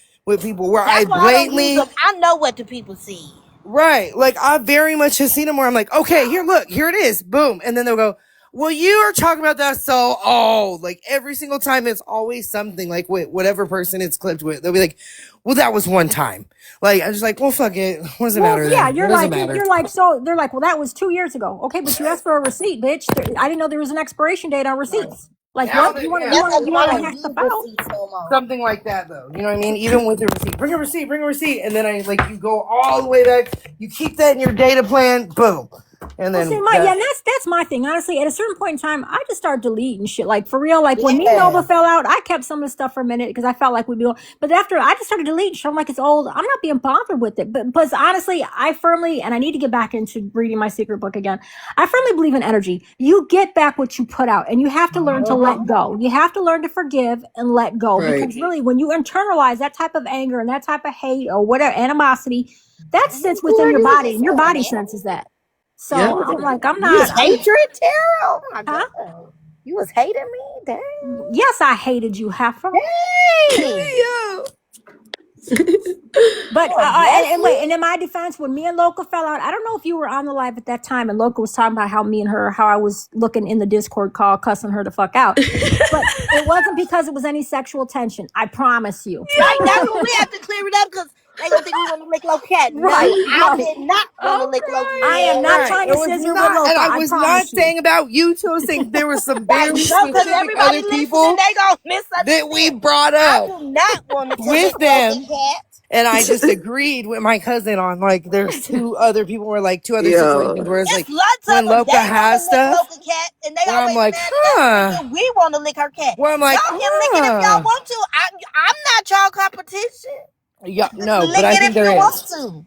Speaker 9: people where I
Speaker 5: That's why I don't use
Speaker 9: blatantly,
Speaker 5: them. I know what the people see.
Speaker 9: right, like, I very much have seen them where I'm like, okay, here, look, here it is, boom. And then they'll go, well, you are talking about that, so, like, every single time it's always something, like, with whatever person it's clipped with. They'll be like, well, that was one time. Like, I'm just like, well, fuck it. What does it matter
Speaker 7: Yeah,
Speaker 9: then? What does it matter?
Speaker 7: you're like, so they're like, well, that was 2 years ago. Okay, but you asked for a receipt, bitch. I didn't know there was an expiration date on receipts. Like,
Speaker 9: Now
Speaker 7: what?
Speaker 9: that,
Speaker 7: You want
Speaker 9: yeah.
Speaker 5: That's
Speaker 7: to
Speaker 5: why I
Speaker 7: hack
Speaker 5: don't
Speaker 7: stuff
Speaker 5: use
Speaker 7: out?
Speaker 5: receipts no more.
Speaker 9: Something like that, though. You know what I mean? Even with the receipt. Bring a receipt, bring a receipt. And then you go all the way back. You keep that in your data plan. Boom. And
Speaker 7: Well,
Speaker 9: then
Speaker 7: see, that's my thing. Honestly, at a certain point in time, I just started deleting shit. Like for real, like when me and Nova
Speaker 9: yeah.
Speaker 7: fell out, I kept some of the stuff for a minute because I felt like we'd be. But after I just started deleting shit, I'm like, it's old. I'm not being bothered with it. But plus, honestly, I firmly, and I need to get back into reading my secret book again. I firmly believe in energy. You get back what you put out, and you have to learn to let go. You have to learn to forgive and let go
Speaker 1: Right.
Speaker 7: because really, when you internalize that type of anger and that type of hate or whatever animosity, that sits within your body, and your body senses that. So
Speaker 1: Yep.
Speaker 7: I'm like, I'm
Speaker 5: You was
Speaker 7: not.
Speaker 5: hatred, Tara? Oh my
Speaker 7: Huh?
Speaker 5: god. You was hating me? Dang.
Speaker 7: Yes, I hated you, Heifer.
Speaker 5: Dang.
Speaker 1: Yo.
Speaker 7: But
Speaker 5: Oh,
Speaker 7: and wait, and in my defense, when me and Loca fell out, I don't know if you were on the live at that time, and Loca was talking about how me and her, how I was looking in the Discord call, cussing her the fuck out. But it wasn't because it was any sexual tension. I promise you.
Speaker 5: Right, that's what we have to clear it up because they gonna think we want to lick Loca cat. No,
Speaker 7: Right,
Speaker 5: I
Speaker 7: right.
Speaker 5: did not want to lick Loca
Speaker 7: I am
Speaker 5: cat.
Speaker 7: not
Speaker 9: Right.
Speaker 7: trying
Speaker 9: It
Speaker 7: to
Speaker 9: was
Speaker 7: scissor with
Speaker 9: not,
Speaker 7: Loca.
Speaker 9: and I
Speaker 7: I
Speaker 9: was not
Speaker 7: promise you.
Speaker 9: saying about you two. I was saying there were some very
Speaker 5: No, because
Speaker 9: specific
Speaker 5: everybody
Speaker 9: other
Speaker 5: listening,
Speaker 9: people
Speaker 5: they gonna
Speaker 9: that we
Speaker 5: misunderstand.
Speaker 9: brought
Speaker 5: I
Speaker 9: up
Speaker 5: do not want to
Speaker 9: with
Speaker 5: lick Loca
Speaker 9: them.
Speaker 5: cat.
Speaker 9: And I just agreed with my cousin on like there's two other situations
Speaker 1: Yo.
Speaker 9: where it's
Speaker 5: It's
Speaker 9: like
Speaker 5: lots
Speaker 9: when
Speaker 5: of them.
Speaker 9: Loca
Speaker 5: They want
Speaker 9: has
Speaker 5: to lick
Speaker 9: stuff
Speaker 5: Loca cat, and they
Speaker 9: where I'm
Speaker 5: always
Speaker 9: like,
Speaker 5: mad at us
Speaker 9: huh.
Speaker 5: thinking we want to lick her cat.
Speaker 9: Where I'm like,
Speaker 5: Y'all can lick it if y'all want to. I'm not y'all competition.
Speaker 9: Yeah,
Speaker 5: Just
Speaker 9: no, but
Speaker 5: lick
Speaker 9: I
Speaker 5: it
Speaker 9: think
Speaker 5: if you
Speaker 9: there
Speaker 5: want
Speaker 9: is.
Speaker 5: to.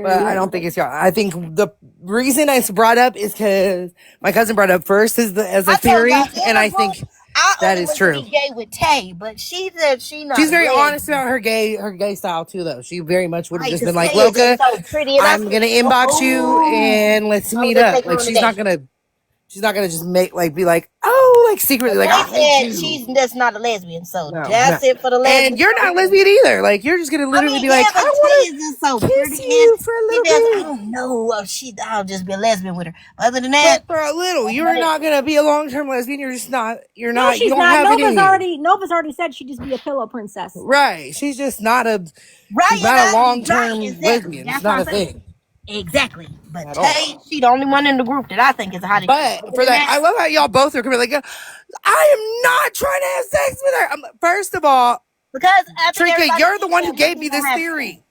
Speaker 9: But I
Speaker 2: Period.
Speaker 9: don't think it's y'all. I think the reason it's brought up is because my cousin brought up first as a
Speaker 5: I told y'all
Speaker 9: theory, and
Speaker 5: in a
Speaker 9: I
Speaker 5: group,
Speaker 9: think
Speaker 5: I
Speaker 9: that
Speaker 5: only
Speaker 9: is
Speaker 5: went to
Speaker 9: true.
Speaker 5: be gay with Tay, but she said she not
Speaker 9: She's
Speaker 5: a
Speaker 9: very honest
Speaker 5: lesbian.
Speaker 9: about her gay style too, though. She very much would have
Speaker 5: Right,
Speaker 9: just
Speaker 5: because
Speaker 9: been like,
Speaker 5: Tay is just
Speaker 9: Loca,
Speaker 5: so pretty, and I
Speaker 9: I'm
Speaker 5: said,
Speaker 9: gonna inbox you
Speaker 5: oh,
Speaker 9: and let's
Speaker 5: I'm
Speaker 9: meet
Speaker 5: gonna
Speaker 9: up.
Speaker 5: take her
Speaker 9: Like
Speaker 5: on a
Speaker 9: she's
Speaker 5: date.
Speaker 9: not gonna just be like, oh, like secretly,
Speaker 5: But
Speaker 9: like
Speaker 5: Tay
Speaker 9: I hate
Speaker 5: said
Speaker 9: you.
Speaker 5: she's just not a lesbian, so
Speaker 9: No, no.
Speaker 5: that's it for the
Speaker 9: And
Speaker 5: lesbian
Speaker 9: you're not a
Speaker 5: conversation.
Speaker 9: lesbian either. Like you're just gonna
Speaker 5: I
Speaker 9: literally
Speaker 5: mean,
Speaker 9: be
Speaker 5: yeah,
Speaker 9: like, I
Speaker 5: but Tay
Speaker 9: want
Speaker 5: is just so
Speaker 9: to kiss
Speaker 5: pretty, and
Speaker 9: you for a
Speaker 5: she
Speaker 9: little
Speaker 5: just, I
Speaker 9: bit.
Speaker 5: don't know, I'll just be a lesbian with her. Other than that,
Speaker 9: But for a little,
Speaker 5: that's
Speaker 9: you're
Speaker 5: about it.
Speaker 9: not gonna be a long term lesbian. You're just not. You're
Speaker 7: No,
Speaker 9: not. You
Speaker 7: she's
Speaker 9: don't
Speaker 7: not.
Speaker 9: have it in you.
Speaker 7: Nova's already said she'd just be a pillow princess.
Speaker 9: Right. She's just not a.
Speaker 5: Right,
Speaker 9: She's
Speaker 5: and
Speaker 9: not a long
Speaker 5: right,
Speaker 9: term
Speaker 5: exactly.
Speaker 9: lesbian. It's
Speaker 5: That's what
Speaker 9: not
Speaker 5: I'm
Speaker 9: a
Speaker 5: saying.
Speaker 9: thing
Speaker 5: Exactly. But
Speaker 9: at all.
Speaker 5: Tay, she the only one in the group that I think is a hottie.
Speaker 9: But
Speaker 5: Other
Speaker 9: for
Speaker 5: than
Speaker 9: that,
Speaker 5: that,
Speaker 9: I love how y'all both are coming like, I am not trying to have sex with her. First of all,
Speaker 5: because I think
Speaker 9: Trinka,
Speaker 5: everybody
Speaker 9: you're the
Speaker 5: thinks
Speaker 9: one who
Speaker 5: that we
Speaker 9: gave me
Speaker 5: don't
Speaker 9: this
Speaker 5: have sex.
Speaker 9: theory,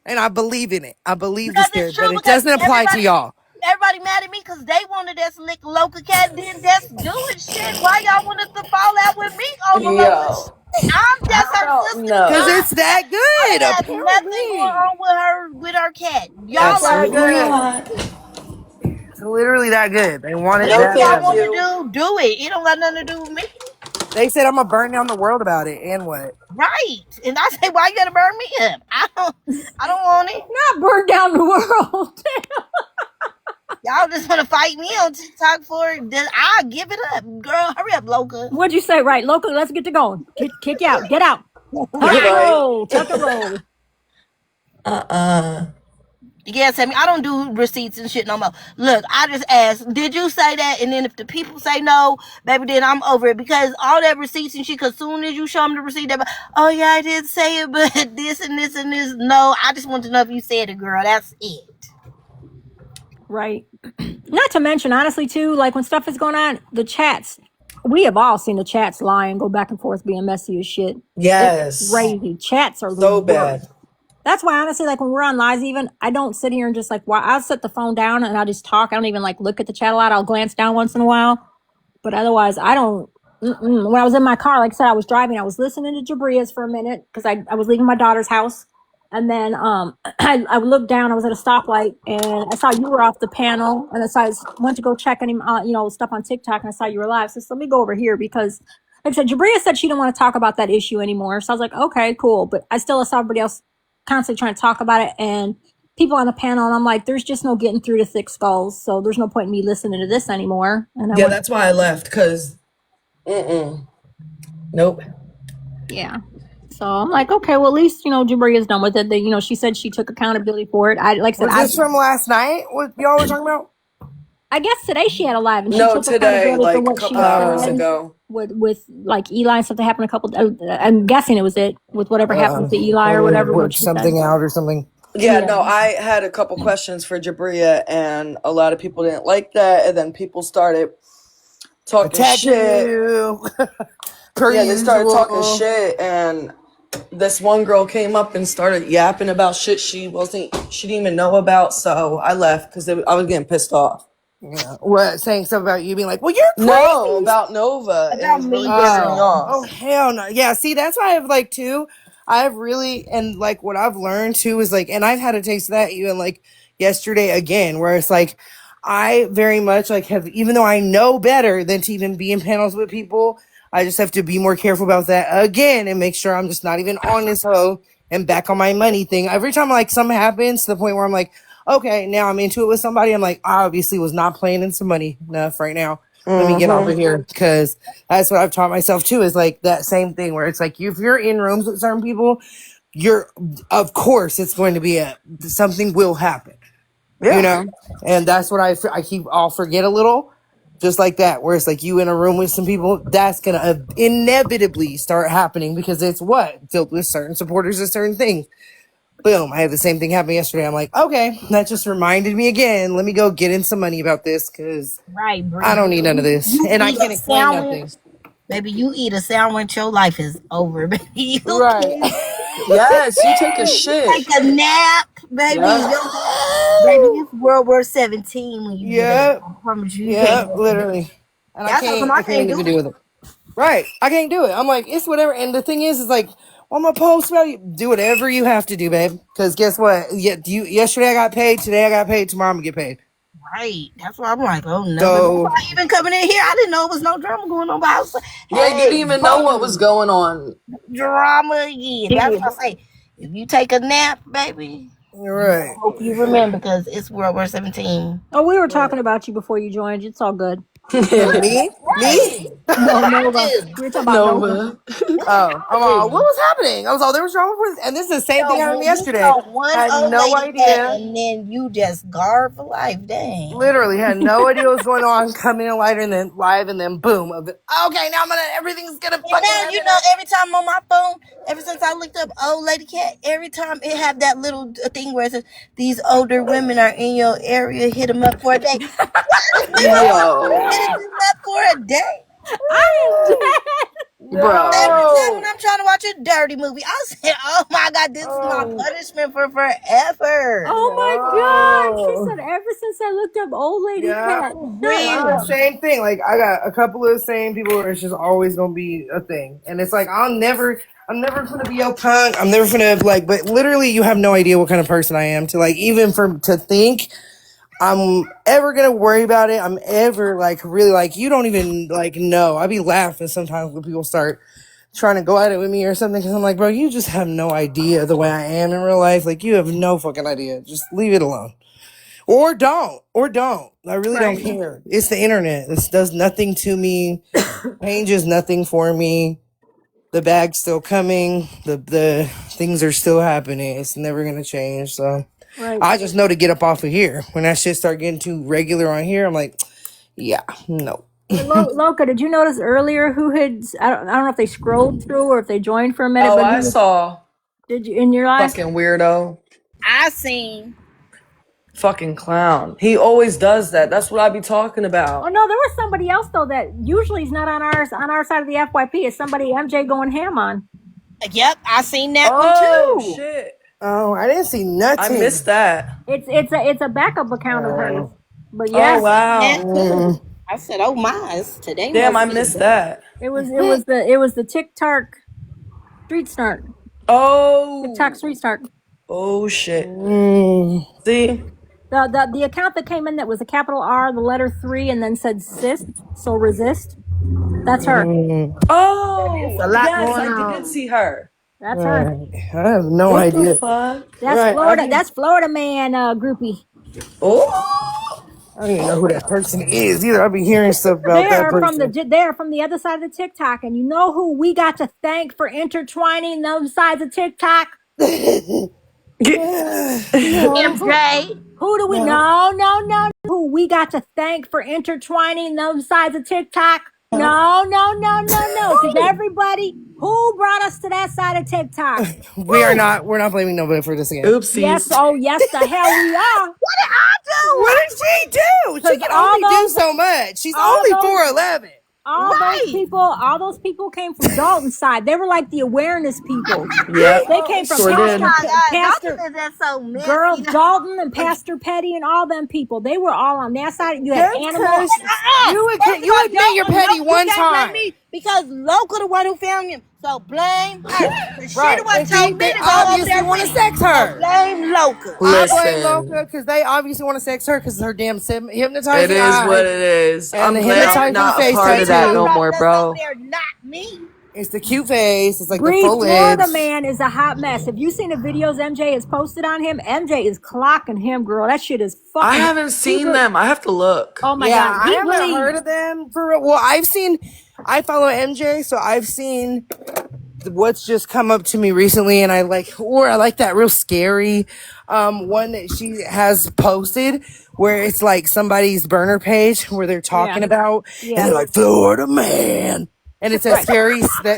Speaker 9: and I believe in it. I believe this
Speaker 5: Because it's
Speaker 9: theory,
Speaker 5: true,
Speaker 9: but it
Speaker 5: because
Speaker 9: doesn't apply to y'all.
Speaker 5: everybody mad at me because they wanted us to lick Loca cat, then that's doing shit. Why y'all want us to fall out with me over Loca?
Speaker 1: Yo.
Speaker 5: I'm just
Speaker 1: How
Speaker 5: her
Speaker 1: about
Speaker 5: sister
Speaker 9: Cause
Speaker 1: no?
Speaker 9: it's
Speaker 5: too.
Speaker 9: that
Speaker 5: I
Speaker 9: good,
Speaker 5: have nothing going
Speaker 9: apparently.
Speaker 5: on with her cat.
Speaker 1: It's
Speaker 5: Y'all are
Speaker 1: that
Speaker 10: Absolutely
Speaker 5: weird.
Speaker 1: good.
Speaker 10: not.
Speaker 9: It's literally that good. They want it
Speaker 5: Whatever
Speaker 1: No,
Speaker 9: that
Speaker 5: y'all
Speaker 1: thank
Speaker 9: badly.
Speaker 5: want to
Speaker 1: you.
Speaker 5: do it. It don't got nothing to do with me.
Speaker 9: They said I'm gonna burn down the world about it, and what?
Speaker 5: Right. And I say, why you gotta burn me up? I don't want it.
Speaker 7: Not burn down the world.
Speaker 5: Y'all just wanna fight me on TikTok for it. Then I'll give it up. Girl, hurry up, Loca.
Speaker 7: What'd you say? Right, Loca, let's get to going. Kick you out. Get out. Tuck and
Speaker 5: Right.
Speaker 1: Right.
Speaker 7: roll. Tuck and roll.
Speaker 5: Yes, I mean I don't do receipts and shit no more. Look, I just asked, did you say that? And then if the people say no, baby, then I'm over it because all that receipts and shit. Cause soon as you show them the receipt, they're like, oh yeah, I did say it, but this and this and this. No, I just want to know if you said it, girl. That's it.
Speaker 7: Right. Not to mention, honestly, too, like when stuff is going on, the chats, we have all seen the chats lie and go back and forth being messy as shit. It's
Speaker 1: Yes.
Speaker 7: crazy. Chats are the
Speaker 1: So bad.
Speaker 7: worst. That's why, honestly, like when we're on lives, even, I don't sit here and just like, I'll set the phone down and I'll just talk. I don't even like look at the chat a lot. I'll glance down once in a while. But otherwise, I don't. When I was in my car, like I said, I was driving. I was listening to Jabria's for a minute because I was leaving my daughter's house. And then I looked down. I was at a stoplight and I saw you were off the panel. And so I went to go check any stuff on TikTok and I saw you were live. So let me go over here because, like I said, Jabria said she didn't want to talk about that issue anymore. So I was like, okay, cool. But I still saw everybody else constantly trying to talk about it and people on the panel. And I'm like, there's just no getting through to thick skulls. So there's no point in me listening to this anymore. And I
Speaker 1: Yeah,
Speaker 7: went,
Speaker 1: that's why I left. Cause, nope.
Speaker 7: yeah. So I'm like, okay, well, at least, Jabria's done with it. That, she said she took accountability for it. Like I
Speaker 9: Was
Speaker 7: said,
Speaker 9: this from last night? What y'all were talking about?
Speaker 7: I guess today she had a live and she
Speaker 1: No,
Speaker 7: took
Speaker 1: today,
Speaker 7: accountability for
Speaker 1: like a
Speaker 7: what she
Speaker 1: couple hours
Speaker 7: said
Speaker 1: ago.
Speaker 7: with like Eli and stuff that happened I'm guessing it was it with whatever happened with the Eli or whatever. What
Speaker 9: Worked
Speaker 7: she said.
Speaker 9: something out or something.
Speaker 1: Yeah,
Speaker 7: Yeah.
Speaker 1: no, I had a couple questions for Jabria, and a lot of people didn't like that, and then people started talking
Speaker 9: Attacking
Speaker 1: shit.
Speaker 9: you. Per
Speaker 1: Yeah, they started talking
Speaker 9: usual.
Speaker 1: shit, and this one girl came up and started yapping about shit she didn't even know about. So I left because I was getting pissed off.
Speaker 9: Yeah. What, saying stuff about you being like, well, you're
Speaker 1: No,
Speaker 9: crazy.
Speaker 1: about Nova. It
Speaker 5: About
Speaker 1: was really
Speaker 5: me,
Speaker 1: pissing me
Speaker 5: girl.
Speaker 9: Oh,
Speaker 1: off.
Speaker 9: hell no. Yeah, see, that's why I've like too. I've really, and like what I've learned too is like, and I've had a taste of that even like yesterday again, where it's like, I very much like have, even though I know better than to even be in panels with people, I just have to be more careful about that again and make sure I'm just not even on this hoe and back on my money thing. Every time like something happens to the point where I'm like, okay, now I'm into it with somebody, I'm like, I obviously was not playing in some money enough right now. Let me get over here because that's what I've taught myself too is like that same thing where it's like if you're in rooms with certain people, of course it's going to be something will happen,
Speaker 1: Yeah.
Speaker 9: and that's what I'll forget a little just like that where it's like you in a room with some people that's going to inevitably start happening because it's filled with certain supporters of certain things. Boom, I had the same thing happen yesterday. I'm like, okay, that just reminded me again. Let me go get in some money about this because
Speaker 5: Right, Bree.
Speaker 9: I don't need none of this.
Speaker 5: You
Speaker 9: And I
Speaker 5: eat
Speaker 9: can't
Speaker 5: a
Speaker 9: explain
Speaker 5: sandwich.
Speaker 9: nothing.
Speaker 5: Baby, you eat a sandwich, your life is over, baby. You
Speaker 9: Right.
Speaker 5: can
Speaker 1: Yes, you take a shit.
Speaker 5: Take a nap, baby.
Speaker 1: Yeah.
Speaker 5: Baby, it's World War 17 when you do that.
Speaker 9: Yep.
Speaker 5: I promise you, you can't
Speaker 9: Yep.
Speaker 5: do that.
Speaker 9: Literally. And
Speaker 5: That's how come I
Speaker 9: I
Speaker 5: can't
Speaker 9: can't
Speaker 5: do
Speaker 9: even
Speaker 5: it.
Speaker 9: do it. Right. I can't do it. I'm like, it's whatever. And the thing is like, well, I'm gonna post about you. Do whatever you have to do, babe. Because guess what? Yesterday I got paid. Today I got paid. Tomorrow I'm gonna get paid.
Speaker 5: Right. That's why I'm like, oh no. But before
Speaker 9: So
Speaker 5: I even coming in here, I didn't know there was no drama going on. But I was like,
Speaker 1: Yeah, you didn't
Speaker 5: hey,
Speaker 1: even know what was
Speaker 5: boom,
Speaker 1: going on.
Speaker 5: drama again. That's what I say. If you take a nap, baby,
Speaker 9: you're
Speaker 5: you
Speaker 9: right.
Speaker 5: hope you remember because it's World War 17.
Speaker 7: Oh, we were
Speaker 9: Right.
Speaker 7: talking about you before you joined. It's all good.
Speaker 9: Who, me? Me?
Speaker 5: Right.
Speaker 7: No, Nova.
Speaker 5: Right.
Speaker 7: We were talking about Nova.
Speaker 1: Nova.
Speaker 9: Oh, I'm all, what was happening? I was all, there was drama with, and this is the same thing
Speaker 5: So
Speaker 9: happened
Speaker 5: when you
Speaker 9: yesterday.
Speaker 5: saw one
Speaker 9: Had
Speaker 5: old
Speaker 9: no
Speaker 5: lady cat
Speaker 9: idea.
Speaker 5: and then you just guard for life, dang.
Speaker 9: Literally had no idea what was going on. Coming in lighter and then live, and then boom. Okay, now everything's gonna
Speaker 5: And
Speaker 9: fucking
Speaker 5: now,
Speaker 9: happen.
Speaker 5: every time on my phone, ever since I looked up old lady cat, every time it have that little thing where it says, these older women are in your area, hit them up for a day. Why the fuck
Speaker 1: Yo,
Speaker 5: hitting them up for a day?
Speaker 7: I am dead.
Speaker 1: bro.
Speaker 5: Every time when
Speaker 9: No.
Speaker 5: I'm trying to watch a dirty movie, I say, oh my God, this is my
Speaker 9: Oh
Speaker 5: punishment for forever.
Speaker 7: Oh my God. She
Speaker 9: no.
Speaker 7: said, ever since I looked up old lady
Speaker 9: Yeah.
Speaker 7: cat.
Speaker 5: For
Speaker 7: Shut
Speaker 9: And I'm
Speaker 7: up.
Speaker 9: the
Speaker 5: real.
Speaker 9: same thing. Like I got a couple of the same people where it's just always gonna be a thing. And it's like I'm never gonna be your punk. I'm never gonna like but literally you have no idea what kind of person I am to like even for to think I'm ever gonna worry about it. I'm ever like really like you don't even like know. I be laughing sometimes when people start trying to go at it with me or something because I'm like, bro, you just have no idea the way I am in real life. Like you have no fucking idea. Just leave it alone. Or don't. I really don't
Speaker 7: Right.
Speaker 9: care. It's the internet. This does nothing to me. Changes nothing for me. The bag's still coming. The things are still happening. It's never gonna change. So
Speaker 7: Right.
Speaker 9: I just know to get up off of here. When that shit start getting too regular on here, I'm like, yeah, no.
Speaker 7: Loca, did you notice earlier who had, I don't know if they scrolled through or if they joined for a minute,
Speaker 1: Oh,
Speaker 7: but
Speaker 1: I saw.
Speaker 7: did you, in your eyes?
Speaker 1: Fucking weirdo.
Speaker 5: I seen.
Speaker 1: Fucking clown. He always does that. That's what I be talking
Speaker 7: Oh
Speaker 1: about.
Speaker 7: no, there was somebody else though that usually is not on our side of the FYP. It's somebody MJ going ham on.
Speaker 5: Yep, I seen that one
Speaker 1: Oh
Speaker 5: too.
Speaker 1: shit.
Speaker 9: Oh, I didn't see
Speaker 1: I
Speaker 9: nothing.
Speaker 1: missed that.
Speaker 7: It's a backup account of hers.
Speaker 9: Oh.
Speaker 7: But
Speaker 1: Oh
Speaker 7: yes,
Speaker 5: That
Speaker 1: wow.
Speaker 5: too. I said, oh my, today
Speaker 1: Damn, I
Speaker 5: must be the
Speaker 1: missed
Speaker 5: day.
Speaker 1: that.
Speaker 7: it was the TikTok street start.
Speaker 1: Oh.
Speaker 7: TikTok street start.
Speaker 1: Oh shit.
Speaker 9: Mm.
Speaker 1: See?
Speaker 7: The account that came in that was a capital R, the letter 3, and then said "sist," so resist. That's her.
Speaker 9: Mm.
Speaker 1: Oh
Speaker 5: It's a lot
Speaker 1: yes,
Speaker 5: going
Speaker 1: I did
Speaker 5: on.
Speaker 1: see her.
Speaker 7: That's her.
Speaker 9: Right. I have no
Speaker 1: What the
Speaker 9: idea.
Speaker 1: fuck?
Speaker 7: That's
Speaker 9: Right.
Speaker 7: Florida. That's Florida man groupie.
Speaker 1: Oh.
Speaker 9: I don't even know who that person is either. I've been hearing stuff about that person.
Speaker 7: They are from the other side of the TikTok, and you know who we got to thank for intertwining those sides of TikTok?
Speaker 9: No.
Speaker 5: MJ.
Speaker 7: Who do we?
Speaker 9: No.
Speaker 7: No. Who we got to thank for intertwining those sides of TikTok? No. Because everybody who brought us to that side of TikTok.
Speaker 9: We're not blaming nobody for this again.
Speaker 7: Yes,
Speaker 1: Oopsies.
Speaker 7: oh yes, the hell we are.
Speaker 9: What did she do? She
Speaker 7: Because
Speaker 9: can
Speaker 7: all
Speaker 9: only do
Speaker 7: those-
Speaker 9: so much. She's
Speaker 7: all
Speaker 9: only
Speaker 7: those-
Speaker 9: 4'11".
Speaker 7: All those people came from Dalton's side. They were like the awareness people.
Speaker 1: Yep.
Speaker 7: They came from
Speaker 1: Sure did.
Speaker 7: Pastor
Speaker 5: That's so messy.
Speaker 7: Girl, Dalton and Pastor Petty and all them people. They were all on that side. You had animals.
Speaker 9: You admit you're petty one time.
Speaker 5: Because Loca the one who found him. So blame her. She
Speaker 9: Right.
Speaker 5: the one
Speaker 9: And see,
Speaker 5: told me
Speaker 9: they
Speaker 5: to go up
Speaker 9: obviously
Speaker 5: there
Speaker 9: want to
Speaker 5: with
Speaker 9: sex
Speaker 5: you.
Speaker 9: her.
Speaker 5: So blame Loca.
Speaker 9: I blame
Speaker 1: Listen.
Speaker 9: Loca because they obviously want to sex her because her damn hypnotizing
Speaker 1: It is
Speaker 9: eyes.
Speaker 1: what it is.
Speaker 9: And
Speaker 1: I'm
Speaker 9: the
Speaker 1: glad you're
Speaker 9: hypnotizing
Speaker 1: not a
Speaker 9: face
Speaker 1: part of that
Speaker 9: tattoo.
Speaker 1: no more,
Speaker 5: That's
Speaker 1: bro.
Speaker 5: over there, not me.
Speaker 9: It's the cute face. It's like
Speaker 7: Bree,
Speaker 9: the full
Speaker 7: Florida
Speaker 9: lips.
Speaker 7: man is a hot mess. Have you seen the videos MJ has posted on him? MJ is clocking him, girl. That shit is fucking.
Speaker 1: I haven't seen them. I have to look.
Speaker 7: Oh my
Speaker 9: Yeah,
Speaker 7: god,
Speaker 9: I haven't heard of them for real. Well, I follow MJ, so I've seen what's just come up to me recently, and I like that real scary one that she has posted where it's like somebody's burner page where they're talking about and they're like Florida man, and it's that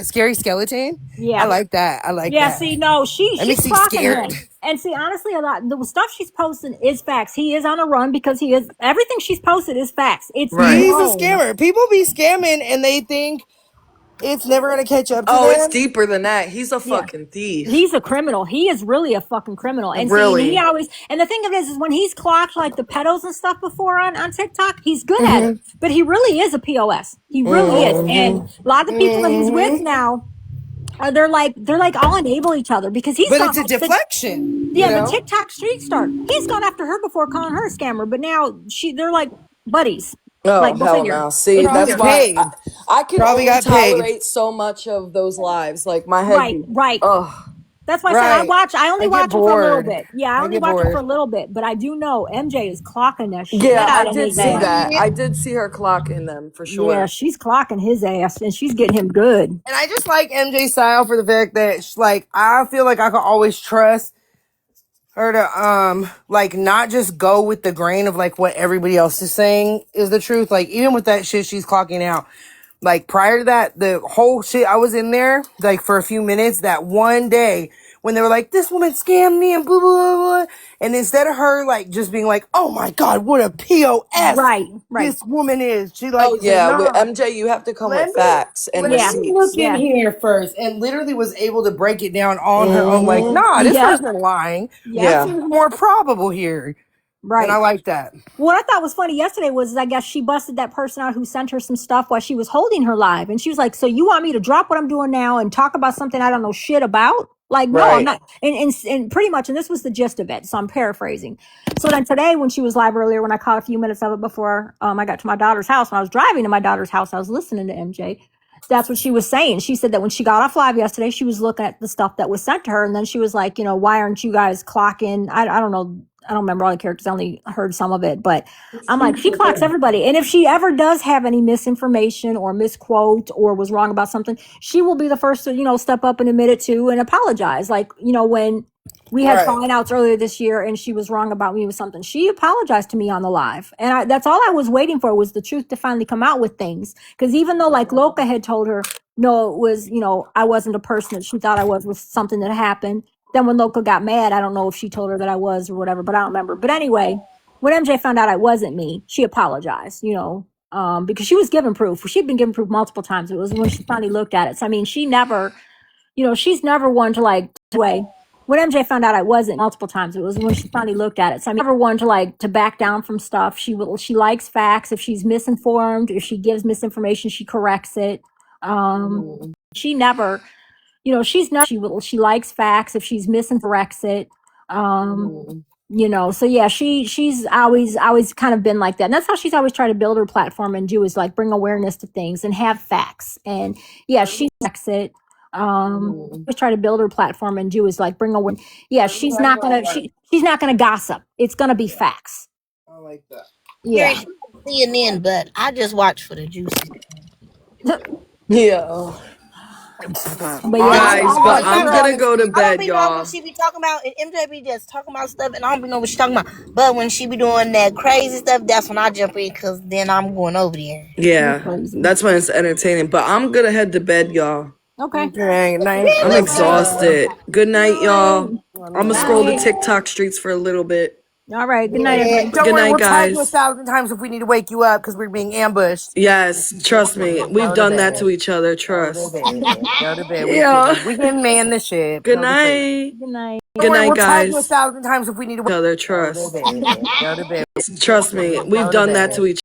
Speaker 9: scary skeleton.
Speaker 7: Yeah,
Speaker 9: I like that. I like that.
Speaker 7: Yeah, see, no, she's clocking
Speaker 9: scared.
Speaker 7: him. And see, honestly, a lot the stuff she's posting is facts. He is on a run because he is everything she's posted is facts. It's
Speaker 1: Right.
Speaker 9: He's a
Speaker 7: known.
Speaker 9: scammer. People be scamming and they think It's never gonna catch up to
Speaker 1: Oh, it's
Speaker 9: them.
Speaker 1: deeper than that. He's a
Speaker 7: Yeah.
Speaker 1: fucking thief.
Speaker 7: He's a criminal. He is really a fucking criminal. And see, and he
Speaker 1: Really.
Speaker 7: always, and the thing of it is when he's clocked like the pedals and stuff before on TikTok, he's good at it. But he really is a POS. He really is. And a lot of the people that he's with now, they're like all enable each other because he's
Speaker 9: But
Speaker 7: gone
Speaker 9: it's a deflection.
Speaker 7: yeah,
Speaker 9: You
Speaker 7: the
Speaker 9: know?
Speaker 7: TikTok street star. He's gone after her before calling her a scammer, but now they're like buddies.
Speaker 1: Oh,
Speaker 7: Like go
Speaker 1: hell
Speaker 7: figure.
Speaker 1: no. See,
Speaker 7: Go
Speaker 9: Probably
Speaker 1: that's
Speaker 7: figure.
Speaker 9: got
Speaker 1: why
Speaker 9: paid.
Speaker 1: I can
Speaker 9: Probably
Speaker 1: only
Speaker 9: got paid.
Speaker 1: tolerate so much of those lives. Like, my head be,
Speaker 7: Right.
Speaker 1: ugh.
Speaker 7: That's why I said
Speaker 9: Right.
Speaker 7: I only
Speaker 9: I
Speaker 7: watch
Speaker 9: get
Speaker 7: him for a little
Speaker 9: bored.
Speaker 7: bit. Yeah, I
Speaker 9: I
Speaker 7: only
Speaker 9: get
Speaker 7: watch him for
Speaker 9: bored.
Speaker 7: a little bit, but I do know MJ is clocking the shit
Speaker 1: Yeah, I
Speaker 7: out of
Speaker 1: did
Speaker 7: his
Speaker 1: see
Speaker 7: ass.
Speaker 1: that. I did see her clocking them for
Speaker 7: Yeah,
Speaker 1: sure.
Speaker 7: she's clocking his ass and she's getting him good.
Speaker 9: And I just like MJ style for the fact that like I feel like I can always trust her to like not just go with the grain of like what everybody else is saying is the truth. Like even with that shit she's clocking out. Like prior to that, the whole shit I was in there like for a few minutes that one day when they were like, this woman scammed me and blah blah blah blah. And instead of her like just being like, oh my god, what a POS
Speaker 7: Right.
Speaker 9: this woman is, she like
Speaker 1: Oh,
Speaker 9: said,
Speaker 1: yeah. With
Speaker 9: nah.
Speaker 1: MJ, you have to come with
Speaker 9: Let
Speaker 1: facts and
Speaker 7: Yeah.
Speaker 9: me look
Speaker 1: receipts.
Speaker 9: in
Speaker 7: Yeah.
Speaker 9: here first, and literally was able to break it down on her own. Like,
Speaker 1: Mm-hmm.
Speaker 9: nah, this
Speaker 7: Yep.
Speaker 9: person lying.
Speaker 7: Yep.
Speaker 9: That
Speaker 1: Yeah.
Speaker 9: seems more probable here,
Speaker 7: Right.
Speaker 9: and I like that.
Speaker 7: What I thought was funny yesterday was I guess she busted that person out who sent her some stuff while she was holding her live. And she was like, so you want me to drop what I'm doing now and talk about something I don't know shit about? Like, no, I'm
Speaker 1: Right.
Speaker 7: not. And pretty much, and this was the gist of it. So I'm paraphrasing. So then today when she was live earlier, when I caught a few minutes of it before I got to my daughter's house, when I was driving to my daughter's house, I was listening to MJ. That's what she was saying. She said that when she got off live yesterday, she was looking at the stuff that was sent to her. And then she was like, why aren't you guys clocking? I don't know. I don't remember all the characters. I only heard some of it, but I'm like, she clocks everybody. And if she ever does have any misinformation or misquote or was wrong about something, she will be the first to, step up and admit it to and apologize. Like, when we had
Speaker 9: Right.
Speaker 7: falling outs earlier this year and she was wrong about me with something, she apologized to me on the live. And that's all I was waiting for was the truth to finally come out with things. Because even though like Loca had told her, no, it was, I wasn't a person that she thought I was something that happened. Then when Loca got mad, I don't know if she told her that I was or whatever, but I don't remember. But anyway, when MJ found out I wasn't me, she apologized, because she was given proof. She'd been given proof multiple times. It was when she finally looked at it. So, I mean, she never, she's never one to like, way. When MJ found out I wasn't multiple times, it was when she finally looked at it. So I'm never one to like to back down from stuff. She likes facts. If she's misinformed, if she gives misinformation, she corrects it. She never, she likes facts. If she's misincorrects it. So yeah, she's always kind of been like that. And that's how she's always tried to build her platform and do is like bring awareness to things and have facts. And yeah, she likes it. Always try to build her platform and do is like bring awareness. Yeah, she's not gonna gossip. It's gonna be facts.
Speaker 9: I like that.
Speaker 7: Yeah.
Speaker 5: CNN, but I just watch for the juicy.
Speaker 1: Yeah.
Speaker 7: But yeah,
Speaker 1: Guys, but
Speaker 7: I
Speaker 1: I'm gonna go to
Speaker 5: I don't
Speaker 1: bed,
Speaker 5: be knowing when
Speaker 1: y'all.
Speaker 5: she be talking about, and MJ be just talking about stuff, and I don't be know what she talking about. But when she be doing that crazy stuff, that's when I jump in, because then I'm going over there.
Speaker 1: Yeah, that's when it's entertaining. But I'm gonna head to bed, y'all.
Speaker 7: Okay.
Speaker 9: Okay, nice.
Speaker 1: I'm exhausted. Good night, y'all. I'm gonna scroll the
Speaker 7: Night.
Speaker 1: TikTok streets for a little bit.
Speaker 7: All right. Good night, everybody.
Speaker 9: Don't
Speaker 1: Good
Speaker 9: worry,
Speaker 1: night,
Speaker 9: we'll tag you
Speaker 1: guys.
Speaker 9: 1,000 times if we need to wake you up because we're being ambushed.
Speaker 1: Yes, trust me. We've done that to each other. Trust.
Speaker 9: Go to bed.
Speaker 1: Yeah.
Speaker 9: We can man the ship.
Speaker 1: Good
Speaker 9: Go to sleep.
Speaker 1: night.
Speaker 7: Good night.
Speaker 1: Good night,
Speaker 9: We'll tag you
Speaker 1: guys.
Speaker 9: 1,000 times if we need to wake
Speaker 1: Each other.
Speaker 9: you up.
Speaker 1: Trust.
Speaker 9: Go to bed.
Speaker 1: Trust me. We've done that to each